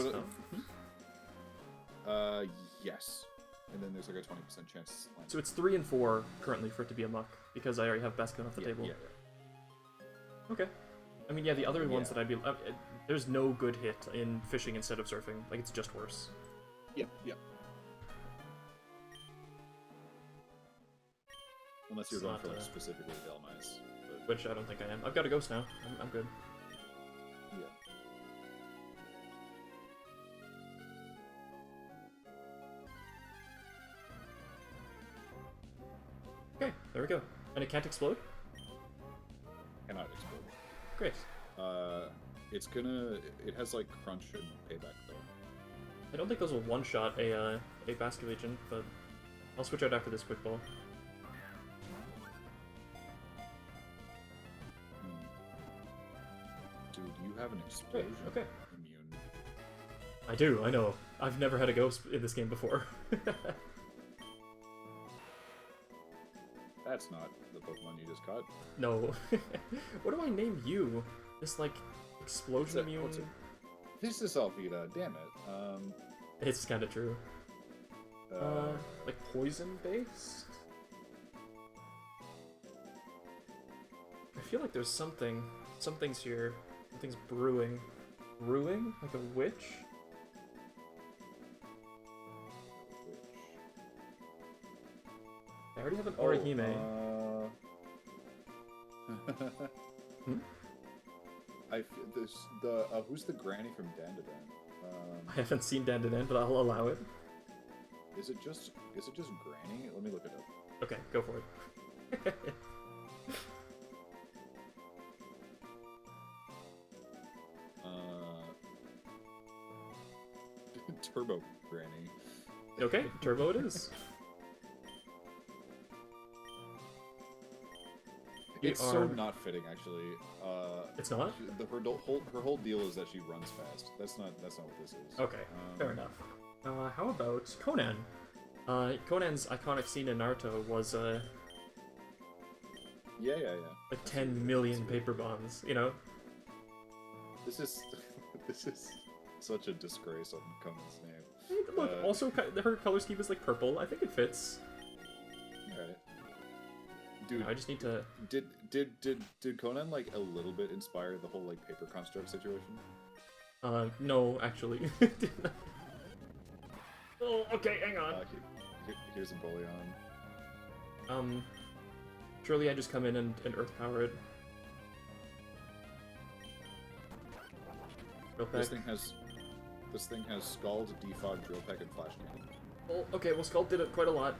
Yes. And then there's like a 20% chance. So it's 3 and 4 currently for it to be a muck, because I already have Baskin off the table. Yeah. Okay. I mean, yeah, the other ones that I'd be... there's no good hit in fishing instead of surfing. Like, it's just worse. Yeah. Unless you're going for specifically Delmice. But... Which I don't think I am. I've got a ghost now. I'm good. Yeah. Okay, there we go. And it can't explode? Cannot explode. Great. It's gonna... It has, like, Crunch and Payback, though. I don't think those will one-shot a Basket Legion, but I'll switch out after this quick ball. Dude, you have an explosion Okay. immune. I do, I know. I've never had a ghost in this game before. That's not the Pokemon you just caught. No. What do I name you? This, like, explosion immune? This is Alvida, damn it. It's kind of true. Like poison-based? I feel like there's something's here. Something's brewing. Brewing? Like a witch? I already have an Orihime. Hmm? Who's the granny from Dandadan? I haven't seen Dandadan, but I'll allow it. Is it just Granny? Let me look it up. Okay, go for it. Turbo Granny. Okay, Turbo it is. It's so not fitting, actually. It's not? Her whole deal is that she runs fast. That's not what this is. Okay, fair enough. How about Conan? Conan's iconic scene in Naruto was Yeah. like 10 million paper bombs. You know. This is such a disgrace on Conan's name. Hey, look, also her color scheme is like purple. I think it fits. Alright. Dude, I just need to. Did Conan like a little bit inspire the whole like paper construct situation? No, actually. Oh, okay, hang on. Here's Empoleon. Surely I just come in and Earth power it. Drill Peck. This thing has Scald, Defog, Drill Peck, and Flash Cannon. Well, okay, well Scald did it quite a lot.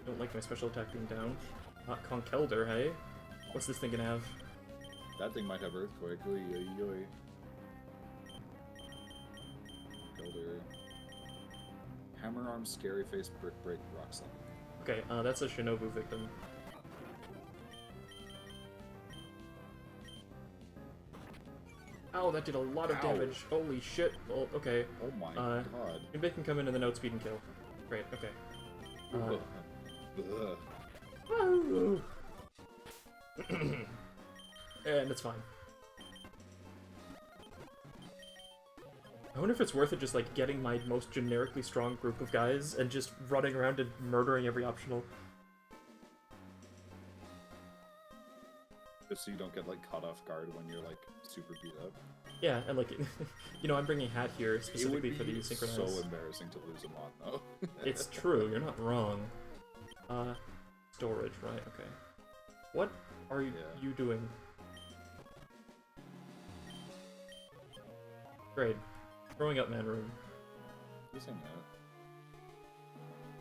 Don't like my special attack being down. Conkelder, hey? What's this thing gonna have? That thing might have Earthquake. Oy, oy, oy. Conkelder. Hammer Arm, Scary Face, Brick Break, Rock Slide. Okay, that's a Shinobu victim. Ow, that did a lot of damage. Holy shit. Well, okay. Oh my god. Maybe they can come in and then outspeed and kill. Great, okay. And it's fine. I wonder if it's worth it just like getting my most generically strong group of guys and just running around and murdering every optional. Just so you don't get like caught off guard when you're like super beat up. Yeah, and like, you know, I'm bringing Hat here specifically for the synchronized. It would be so embarrassing to lose him on though. It's true, you're not wrong. Storage, right, okay. What are you doing? Great. Throwing up man room. He's hanging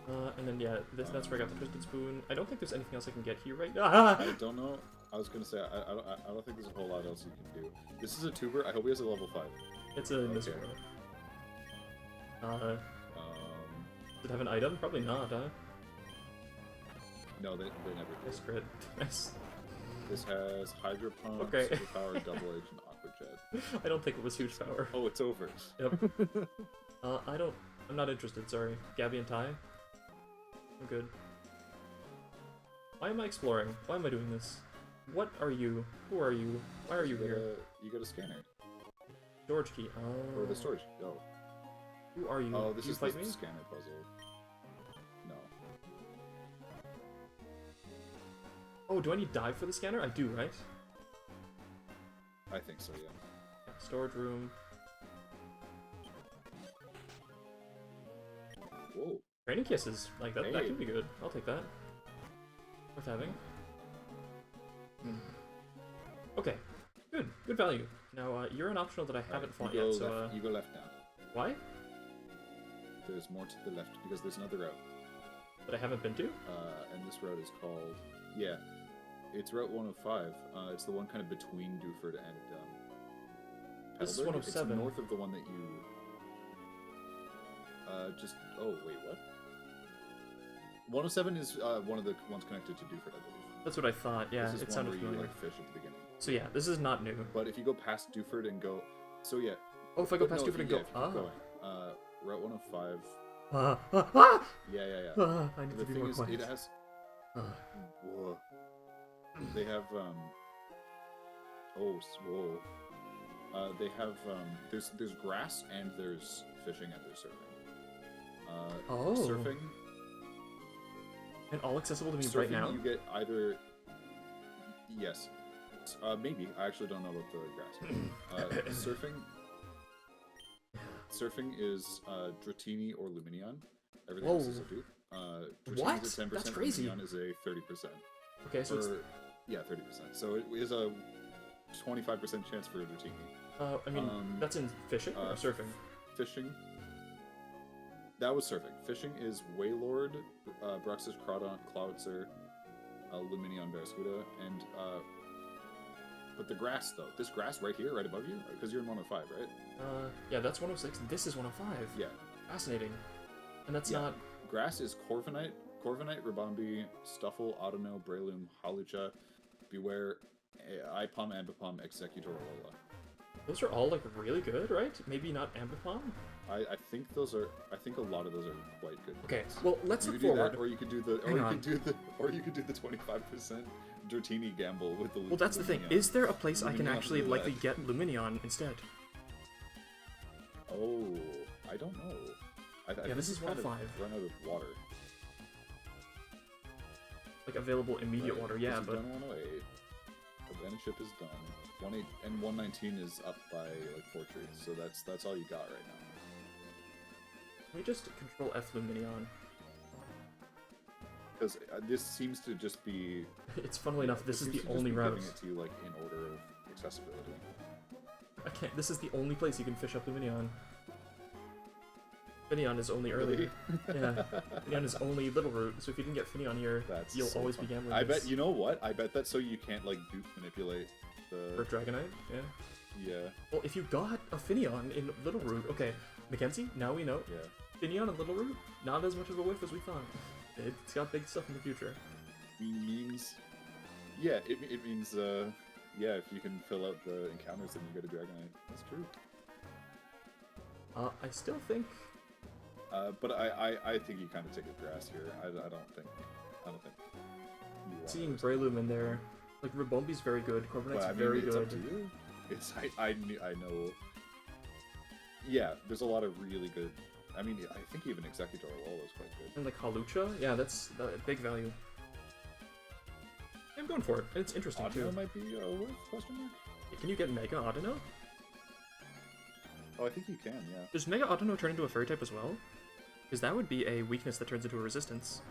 out. And then yeah, that's where I got the Twisted Spoon. I don't think there's anything else I can get here right now. I don't know. I was gonna say I don't think there's a whole lot else you can do. This is a tuber. I hope he has a level 5. It's a Mizora. Does it have an item? Probably not, huh? No, they never do. Nice crit. Nice. This has Hydro Pump, Okay. Superpower, Double Edge, and Aqua Jet. I don't think it was huge power. Oh, it's over. Yep. I'm not interested, sorry. Gabby and Ty? I'm good. Why am I exploring? Why am I doing this? What are you? Who are you? Why are you here? You got a scanner. Storage key. Oh. Or the storage. Oh. Who are you? Oh, this you is fight the me? scanner puzzle. No. Oh, do I need dive for the scanner? I do, right? I think so, yeah. Yeah, storage room. Whoa. Training kisses. Like, that Hey. could be good. I'll take that. Worth having. Okay. Good. Good value. Now, you're an optional that I haven't fought yet, so, You go left now. Why? There's more to the left because there's another route. That I haven't been to? And this route is called... Yeah. It's Route 105. It's the one kind of between Dewford and, This is Heidelberg. 107. It's north of the one that you... Oh, wait, what? 107 is one of the ones connected to Dewford, I believe. That's what I thought, yeah. This is It one sounded where familiar. you, like, fish at the beginning. So yeah, this is not new. But if you go past Dewford and go... So, yeah. Oh, if I go But past no, Dewford and yeah, go... if you keep going. Route 105... Yeah. I need The to be thing more is, quiet. it has... Ah. Whoa. They have, whoa. They have, there's grass and there's fishing and there's surfing. Oh. Surfing... And all accessible to me Surfing, right now? you get either... Yes. Maybe. I actually don't know about the grass. Surfing is Dratini or Luminion. Everything else is a dupe. Dratini What? is a 10%, That's crazy. Luminion is a 30%. Okay, so it's... Yeah, 30%. So it is a 25% chance for Dratini. I mean, that's in fishing or surfing? Fishing. That was surfing. Fishing is Waylord, Bruxus, Cloudser, Luminion, Barraskewda, and but the grass though. This grass right here, right above you, because you're in 105, right? Yeah, that's 106. This is 105. Yeah. Fascinating. And that's Yeah. not... Grass is Corviknight, Rabambi, Stuffle, Autono, Breloom, Halucha, Beware, Ipom, Ambipom, Executor, Alola. Those are all, like, really good, right? Maybe not Ambipom? I think those are. I think a lot of those are quite good. Okay, well, let's You look could do forward. that, or you could do the, Hang on. or you could do the 25% Dratini gamble with the. Well, that's the thing. Luminion. Is there a place I can Luminion actually roulette. likely get Luminion instead? Oh, I don't know. I Yeah, think this is it's kind of 105. Run out of water. Like, available immediate Right, water, yeah, this is but... done 108. Apprenticeship is done. 18 and 119 is up by like 4 trees, so that's all you got right now. Can we just control F Luminion? Because this seems to just be. It's funnily enough, this is it the seems to just only be route. giving it to you like in order of accessibility. I can't. This is the only place you can fish up Luminion. Finion is only earlier. Yeah, Finion is only Little Root, so if you didn't get Finion here, That's you'll so always fun. be gambling. I this. bet you know what? I bet that's so you can't like dupe manipulate For the. Dragonite, yeah. Yeah. Well, if you got a Finion in Little Root, okay, Mackenzie, now we know. Yeah. Finion and Little Root, not as much of a whiff as we thought. It's got big stuff in the future. Means. Yeah, it means yeah, if you can fill out the encounters, then you get a Dragonite. That's true. I still think. But I think you kind of take a grass here. I don't think. You want Seeing it. Breloom in there, like Rabombi's very good, But, Corviknight's I mean, very it's good. up to you. It's I know. Yeah, there's a lot of really good. I mean, I think even Executor Alola is quite good. And like Halucha, yeah, that's big value. I'm going for it. And it's interesting Audino too. might be worth question mark. Can you get Mega Audino? Oh, I think you can. Yeah. Does Mega Audino turn into a Fairy type as well? Because that would be a weakness that turns into a resistance.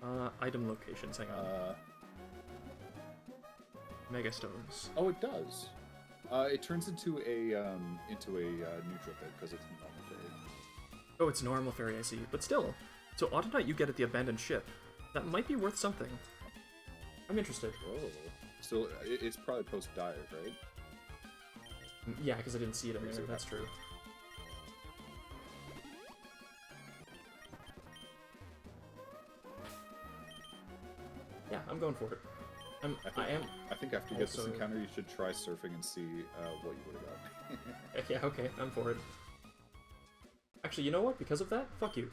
Oh. Item locations, hang on. Mega Stones. Oh, it does. It turns into a neutral bit because it's normal fairy. Oh, it's normal Fairy, I see. But still, so Audinite you get at the abandoned ship. That might be worth something. I'm interested. Oh. So it's probably post dive, right? Yeah, because I didn't see it in there, So that's true. I'm going for it. I think after you get this also- encounter, you should try surfing and see what you would have got. Yeah, okay, I'm for it. Actually, you know what? Because of that, fuck you.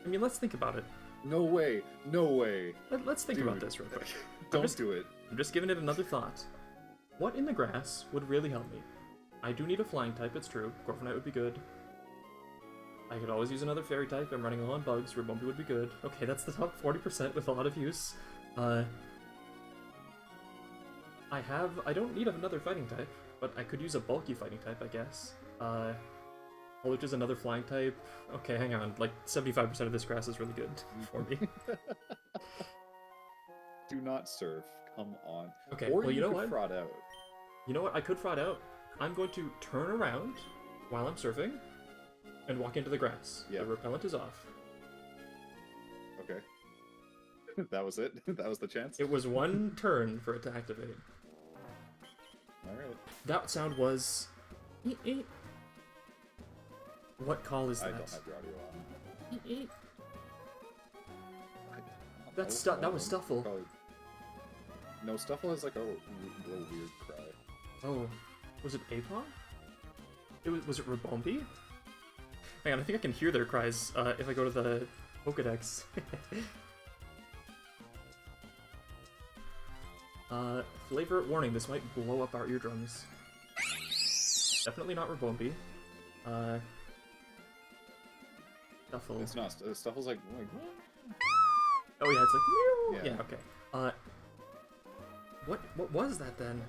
I mean, let's think about it. No way! No way! Let's think Dude. about this real quick. Don't do it. I'm just giving it another thought. What in the grass would really help me? I do need a flying type, it's true. Corviknight would be good. I could always use another fairy type. I'm running low on bugs. Ribombee would be good. Okay, that's the top 40% with a lot of use. I don't need another fighting type, but I could use a bulky fighting type, I guess. Which is another flying type. Okay, hang on. Like, 75% of this grass is really good for me. Do not surf. Come on. Okay, Or well, you know could what? fraud out. You know what? I could fraud out. I'm going to turn around while I'm surfing and walk into the grass. Yeah. The repellent is off. Okay. That was it? That was the chance? It was one turn for it to activate. Alright. That sound was... Eat, eat. What call is that? I don't have your audio on. Eat, eat. That's that was Stuffle. Probably... No, Stuffle has like a real weird cry. Oh, was it Apon? Was it Ribombee? Hang on, I think I can hear their cries if I go to the Pokedex. Flavor warning, this might blow up our eardrums. Definitely not Ribombee. Stuffle. It's not. Stuffle's like Oh yeah, it's like Yeah. yeah, okay. What was that then?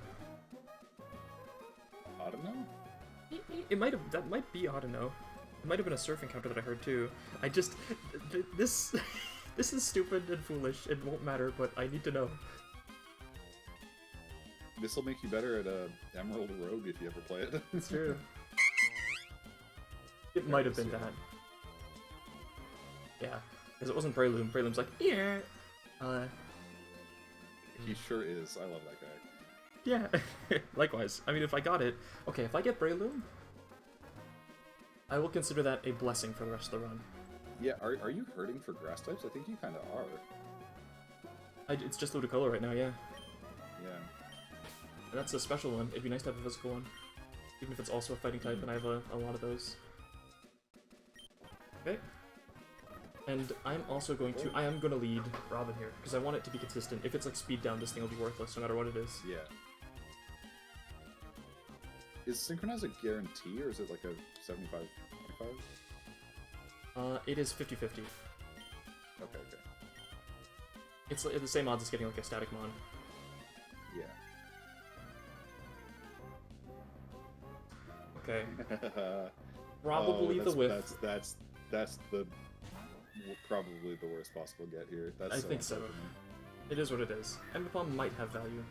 I don't know. It might have, that might be Audino. It might have been a surf encounter that I heard too. I just, this is stupid and foolish. It won't matter, but I need to know. This will make you better at Emerald Rogue if you ever play it. It's true. It might have been that. Yeah, because it wasn't Breloom. Breloom's like, yeah. He sure is. I love that guy. Yeah. Likewise. I mean, if I got it, okay. If I get Breloom, I will consider that a blessing for the rest of the run. Yeah. Are you hurting for grass types? I think you kind of are. It's just Ludicolo right now, yeah. Yeah. And that's a special one. It'd be nice to have a physical one, even if it's also a fighting type, and I have a lot of those. Okay. And I'm also going to... I am going to lead Robin here, because I want it to be consistent. If it's like speed down, this thing will be worthless no matter what it is. Yeah. Is Synchronize a guarantee, or is it like a 75-25? It is 50-50. Okay, okay. It's the same odds as getting like a static mon. Yeah. Okay. Probably oh, the whiff. That's the probably the worst possible get here. That's I think so. unfortunate. It is what it is. Emapalm might have value.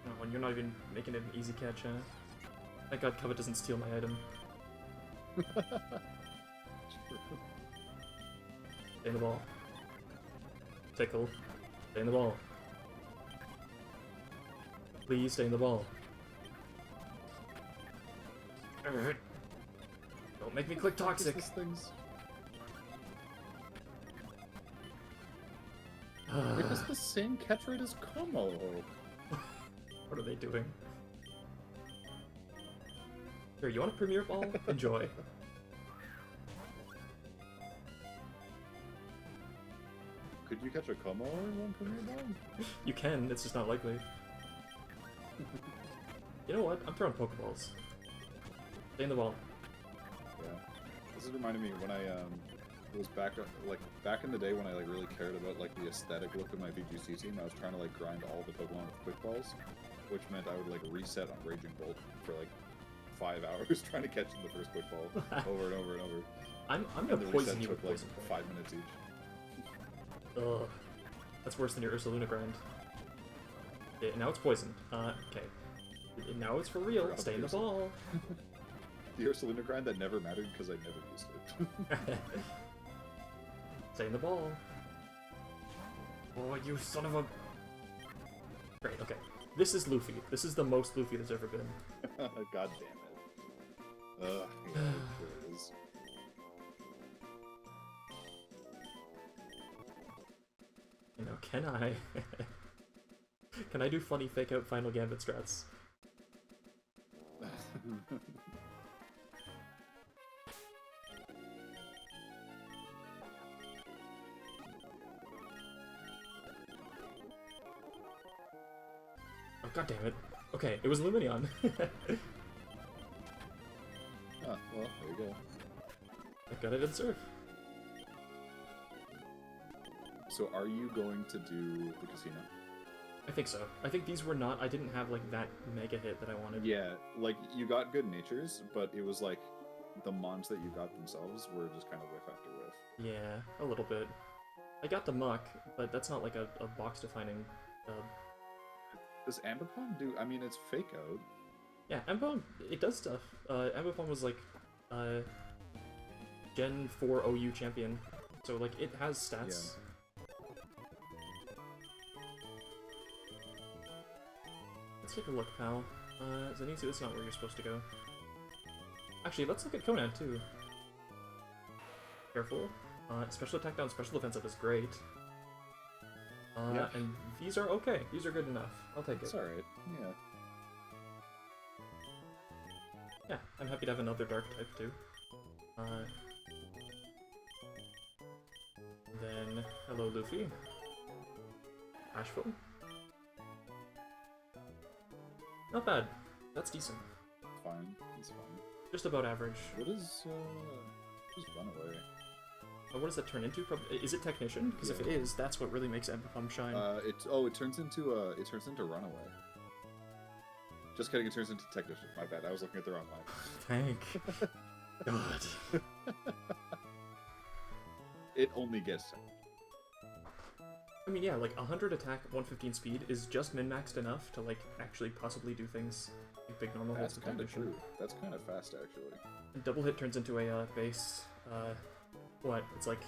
Oh, and you're not even making it an easy catch, huh? Thank God Covet doesn't steal my item. Stay in the ball. Tickle. Stay in the ball. Please stay in the ball. Don't make me click toxic. This thing's... It has the same catch rate as Como. What are they doing? Here, you want a Premier Ball? Enjoy. Could you catch a Como in one Premier Ball? You can, it's just not likely. You know what? I'm throwing Pokeballs. Stay in the ball. Yeah. This is reminding me when I was back in the day when I like really cared about like the aesthetic look of my VGC team. I was trying to like grind all the Pokemon with quick balls, which meant I would like reset on Raging Bolt for like 5 hours trying to catch the first quick ball over and over and over. I'm And gonna the poison reset you with took like poison. 5 minutes each. Ugh. That's worse than your Ursaluna grind. Yeah, now it's poisoned. Okay. Now it's for real. Forgot Stay in the about ball. The Ursaluna grind that never mattered because I never used it. Stay in the ball. Oh, you son of a... Great, okay. This is Luffy. This is the most Luffy there's ever been. God damn it. Yeah, it sure is. Can I? Can I do funny fake out Final Gambit strats? Oh, god damn it. Okay, it was Luminion. Ah, well, there you go. Thank god I didn't serve. So are you going to do the casino? I think so. I think these were not... I didn't have, like, that mega hit that I wanted. Yeah, like, you got good natures, but it was like the mons that you got themselves were just kind of whiff after whiff. Yeah, a little bit. I got the muck, but that's not like a box-defining dub. Does Ambipom do... I mean, it's fake out. Yeah, Ambipom, it does stuff. Ambipom was like, Gen 4 OU champion, so like, it has stats. Yeah. Let's take a look, pal. Zenitsu, that's not where you're supposed to go. Actually, let's look at Conan, too. Careful. Special attack down, special defensive is great. Yeah. And these are okay. These are good enough. I'll take it. It's alright, yeah. Yeah, I'm happy to have another dark type, too. Then, hello, Luffy. Asheville. Not bad. That's decent. Fine, it's fine. Just about average. What is, just Runaway? What does that turn into? Is it Technician? Because if it is, that's what really makes Ambipom shine. It turns into Runaway. Just kidding, it turns into Technician. My bad, I was looking at the wrong line. Thank God. It only gets... I mean, yeah, like 100 attack, 115 speed is just min-maxed enough to, like, actually possibly do things like big normal hits That's with kind of Technician. true. That's kind of fast, actually. And double hit turns into a base, what? It's like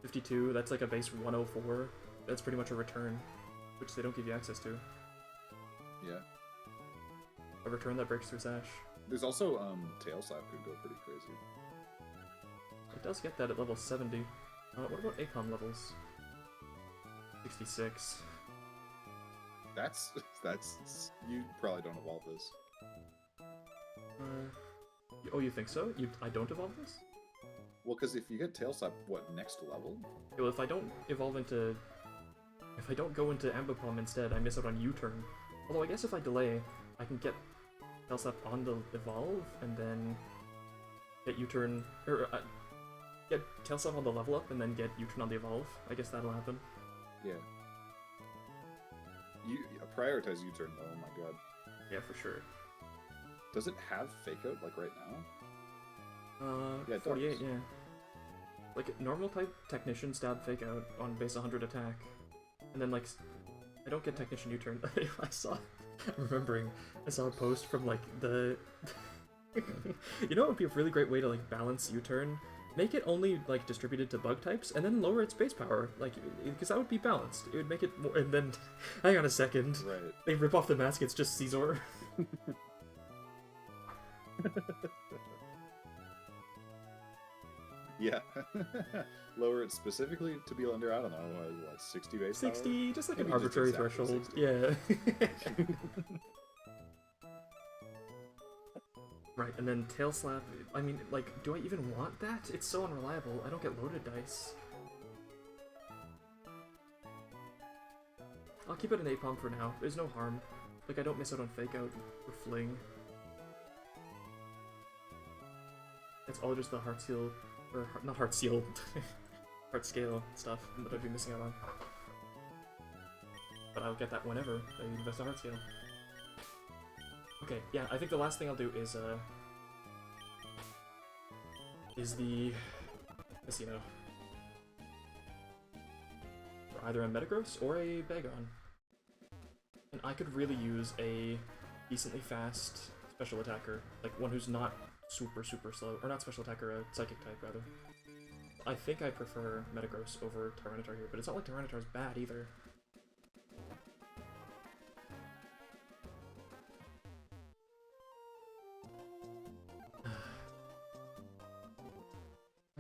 52, that's like a base 104. That's pretty much a return, which they don't give you access to. Yeah. A return that breaks through Sash. There's also, Tail Slap could go pretty crazy. It does get that at level 70. What about ACOM levels? 66. That's... You probably don't evolve this. Oh, you think so? I don't evolve this? Well, because if you get Tail Slap, what, next level? Well, if I don't evolve into... If I don't go into Ambipom instead, I miss out on U-turn. Although I guess if I delay, I can get Tail Slap on the evolve, and then get U-turn... Or, get Tail Slap on the level up, and then get U-turn on the evolve. I guess that'll happen. Yeah. You prioritize U-turn, though, oh my god. Yeah, for sure. Does it have Fake Out, like, right now? Yeah, it 48, does. yeah. Like, normal type Technician stab fake out on base 100 attack. And then, like, I don't get Technician U-turn. I saw a post from, like, the... You know what would be a really great way to, like, balance U-turn? Make it only, like, distributed to bug types, and then lower its base power. Like, because that would be balanced. It would make it more... And then, hang on a second. Right. They rip off the mask, it's just Caesar. Yeah. Lower it specifically to be under, I don't know, what, 60 base 60, power? just like Maybe an just arbitrary exactly threshold. 60. Yeah. Right, and then Tail Slap, I mean, like, do I even want that? It's so unreliable. I don't get loaded dice. I'll keep it an APOM for now. There's no harm. Like, I don't miss out on Fake Out or Fling. It's all just the Heart Seal, or not Heart Seal, Heart Scale stuff that I'd be missing out on. But I'll get that whenever I invest a Heart Scale. Okay, yeah, I think the last thing I'll do is the casino. For either a Metagross or a Bagon. And I could really use a decently fast special attacker, like one who's not super slow, or not special attacker, a psychic type rather. I think I prefer Metagross over Tyranitar here, but it's not like Tyranitar's bad either.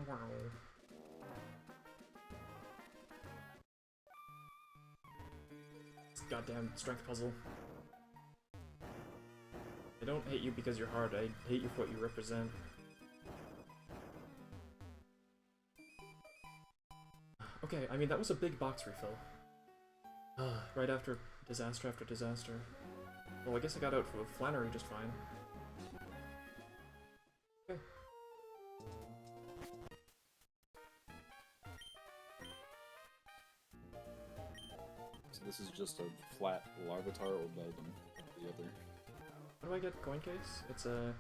Wow. goddamn strength puzzle. I don't hate you because you're hard, I hate you for what you represent. Okay, I mean, that was a big box refill. Right after disaster after disaster. Well, I guess I got out for Flannery just fine. Okay. So this is just a flat Larvitar or Beldum, the other. How do I get coin case? It's a...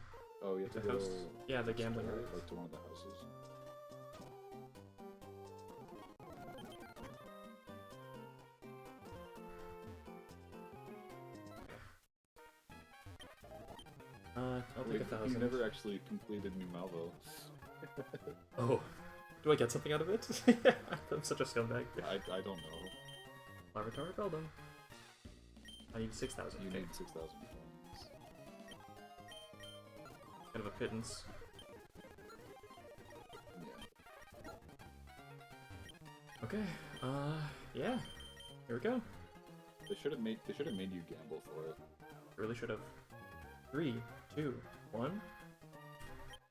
Oh, you have to the go... house. Yeah, the gambling room. Like to one of the houses. I'll take 1,000. You never actually completed New Malvo. Oh. Do I get something out of it? I'm such a scumbag. I don't know. Larvitar or Beldum? I need 6,000. You okay. need 6,000 coins. Kind of a pittance. Yeah. Okay, yeah. Here we go. They should have made you gamble for it. Really should have. 3, 2, 1.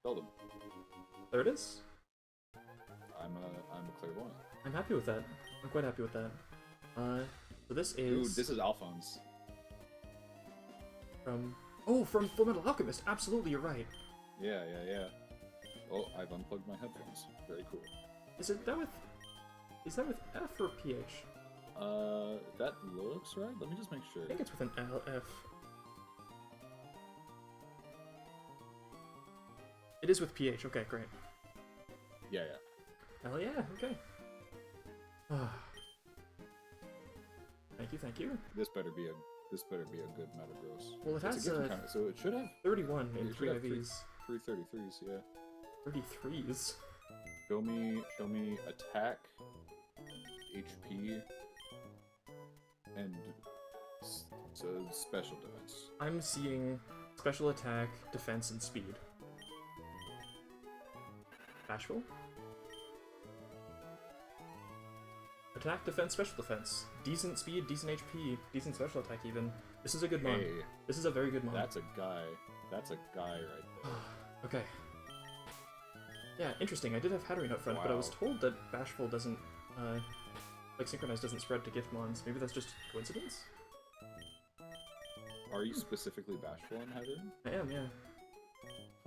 Beldum. There it is. I'm a clairvoyant. I'm happy with that. I'm quite happy with that. So this is... Dude, this is Alphonse. From... Oh, from Fullmetal Alchemist! Absolutely, you're right. Yeah. Oh, I've unplugged my headphones. Very cool. Is that with F or PH? That looks right. Let me just make sure. I think it's with an LF. It is with PH, okay, great. Yeah. Hell yeah, okay. Thank you. This better be a good Metagross. Well, it has so it should have 31 in it 3 should have IVs. 333s, yeah. 33s? Show me attack, HP, and so special defense. I'm seeing special attack, defense, and speed. Bashful? Attack, defense, special defense. Decent speed, decent HP, decent special attack even. This is a good mon. Hey, this is a very good mon. That's a guy right there. Okay. Yeah, interesting. I did have Hatterene up front, but I was told that Bashful doesn't, like Synchronize doesn't spread to gift mons. Maybe that's just coincidence? Are you specifically bashful in Hatterene? I am, yeah.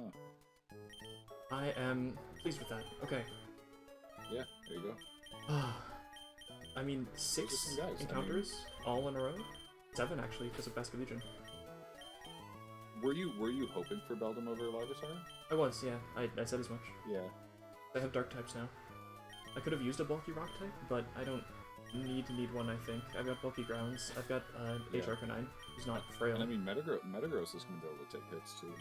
Huh. I am pleased with that. Okay. Yeah, there you go. I mean, 6 encounters all in a row? 7 actually, because of Basket Legion. Were you hoping for Beldum over Larvitar? I was, yeah. I said as much. Yeah. I have dark types now. I could have used a bulky rock type, but I don't need one, I think. I've got bulky grounds. I've got H Arcanine, who's not frail. And I mean, Metagross is going to be able to take hits too.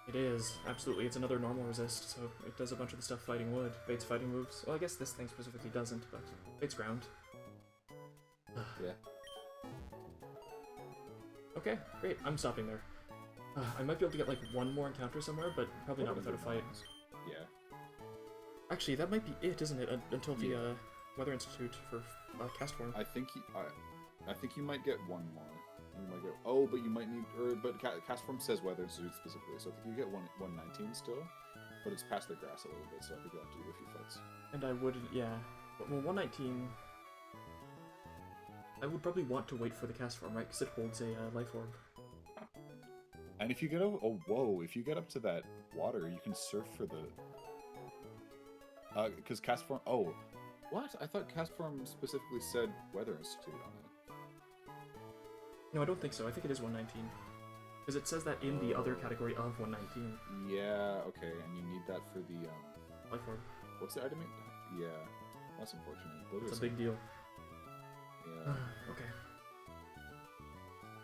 It is, absolutely. It's another normal resist, so it does a bunch of the stuff fighting wood. Bait's fighting moves. Well, I guess this thing specifically doesn't, but Bait's ground. Yeah. Okay, great. I'm stopping there. I might be able to get like one more encounter somewhere, but probably not without a fight. Yeah. Actually, that might be it, isn't it? Until the Weather Institute for cast form. I think you might get one more. You might get but you might need but cast form says Weather Institute specifically, so I think you get 119 still, but it's past the grass a little bit, so I think you'll have to do a few fights. And I would, yeah. Well, 119. I would probably want to wait for the cast form, right? Because it holds a life orb. And if you get if you get up to that water, you can surf for the. Because cast form. Oh, what? I thought cast form specifically said Weather Institute on it. No, I don't think so. I think it is 119. Because it says that in the other category of 119. Yeah. Okay, and you need that for the life orb. What's the item? Yeah, that's unfortunate. It's a big deal. Yeah. Okay.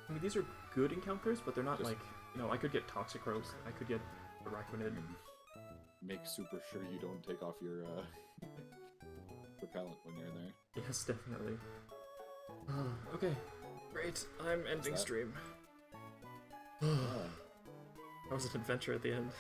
I mean, these are good encounters, but they're not like, you know, I could get Toxicroak, I could get Araquanid. Make super sure you don't take off your repellent when you're there. Yes, definitely. Okay, great. I'm ending stream. That was an adventure at the end.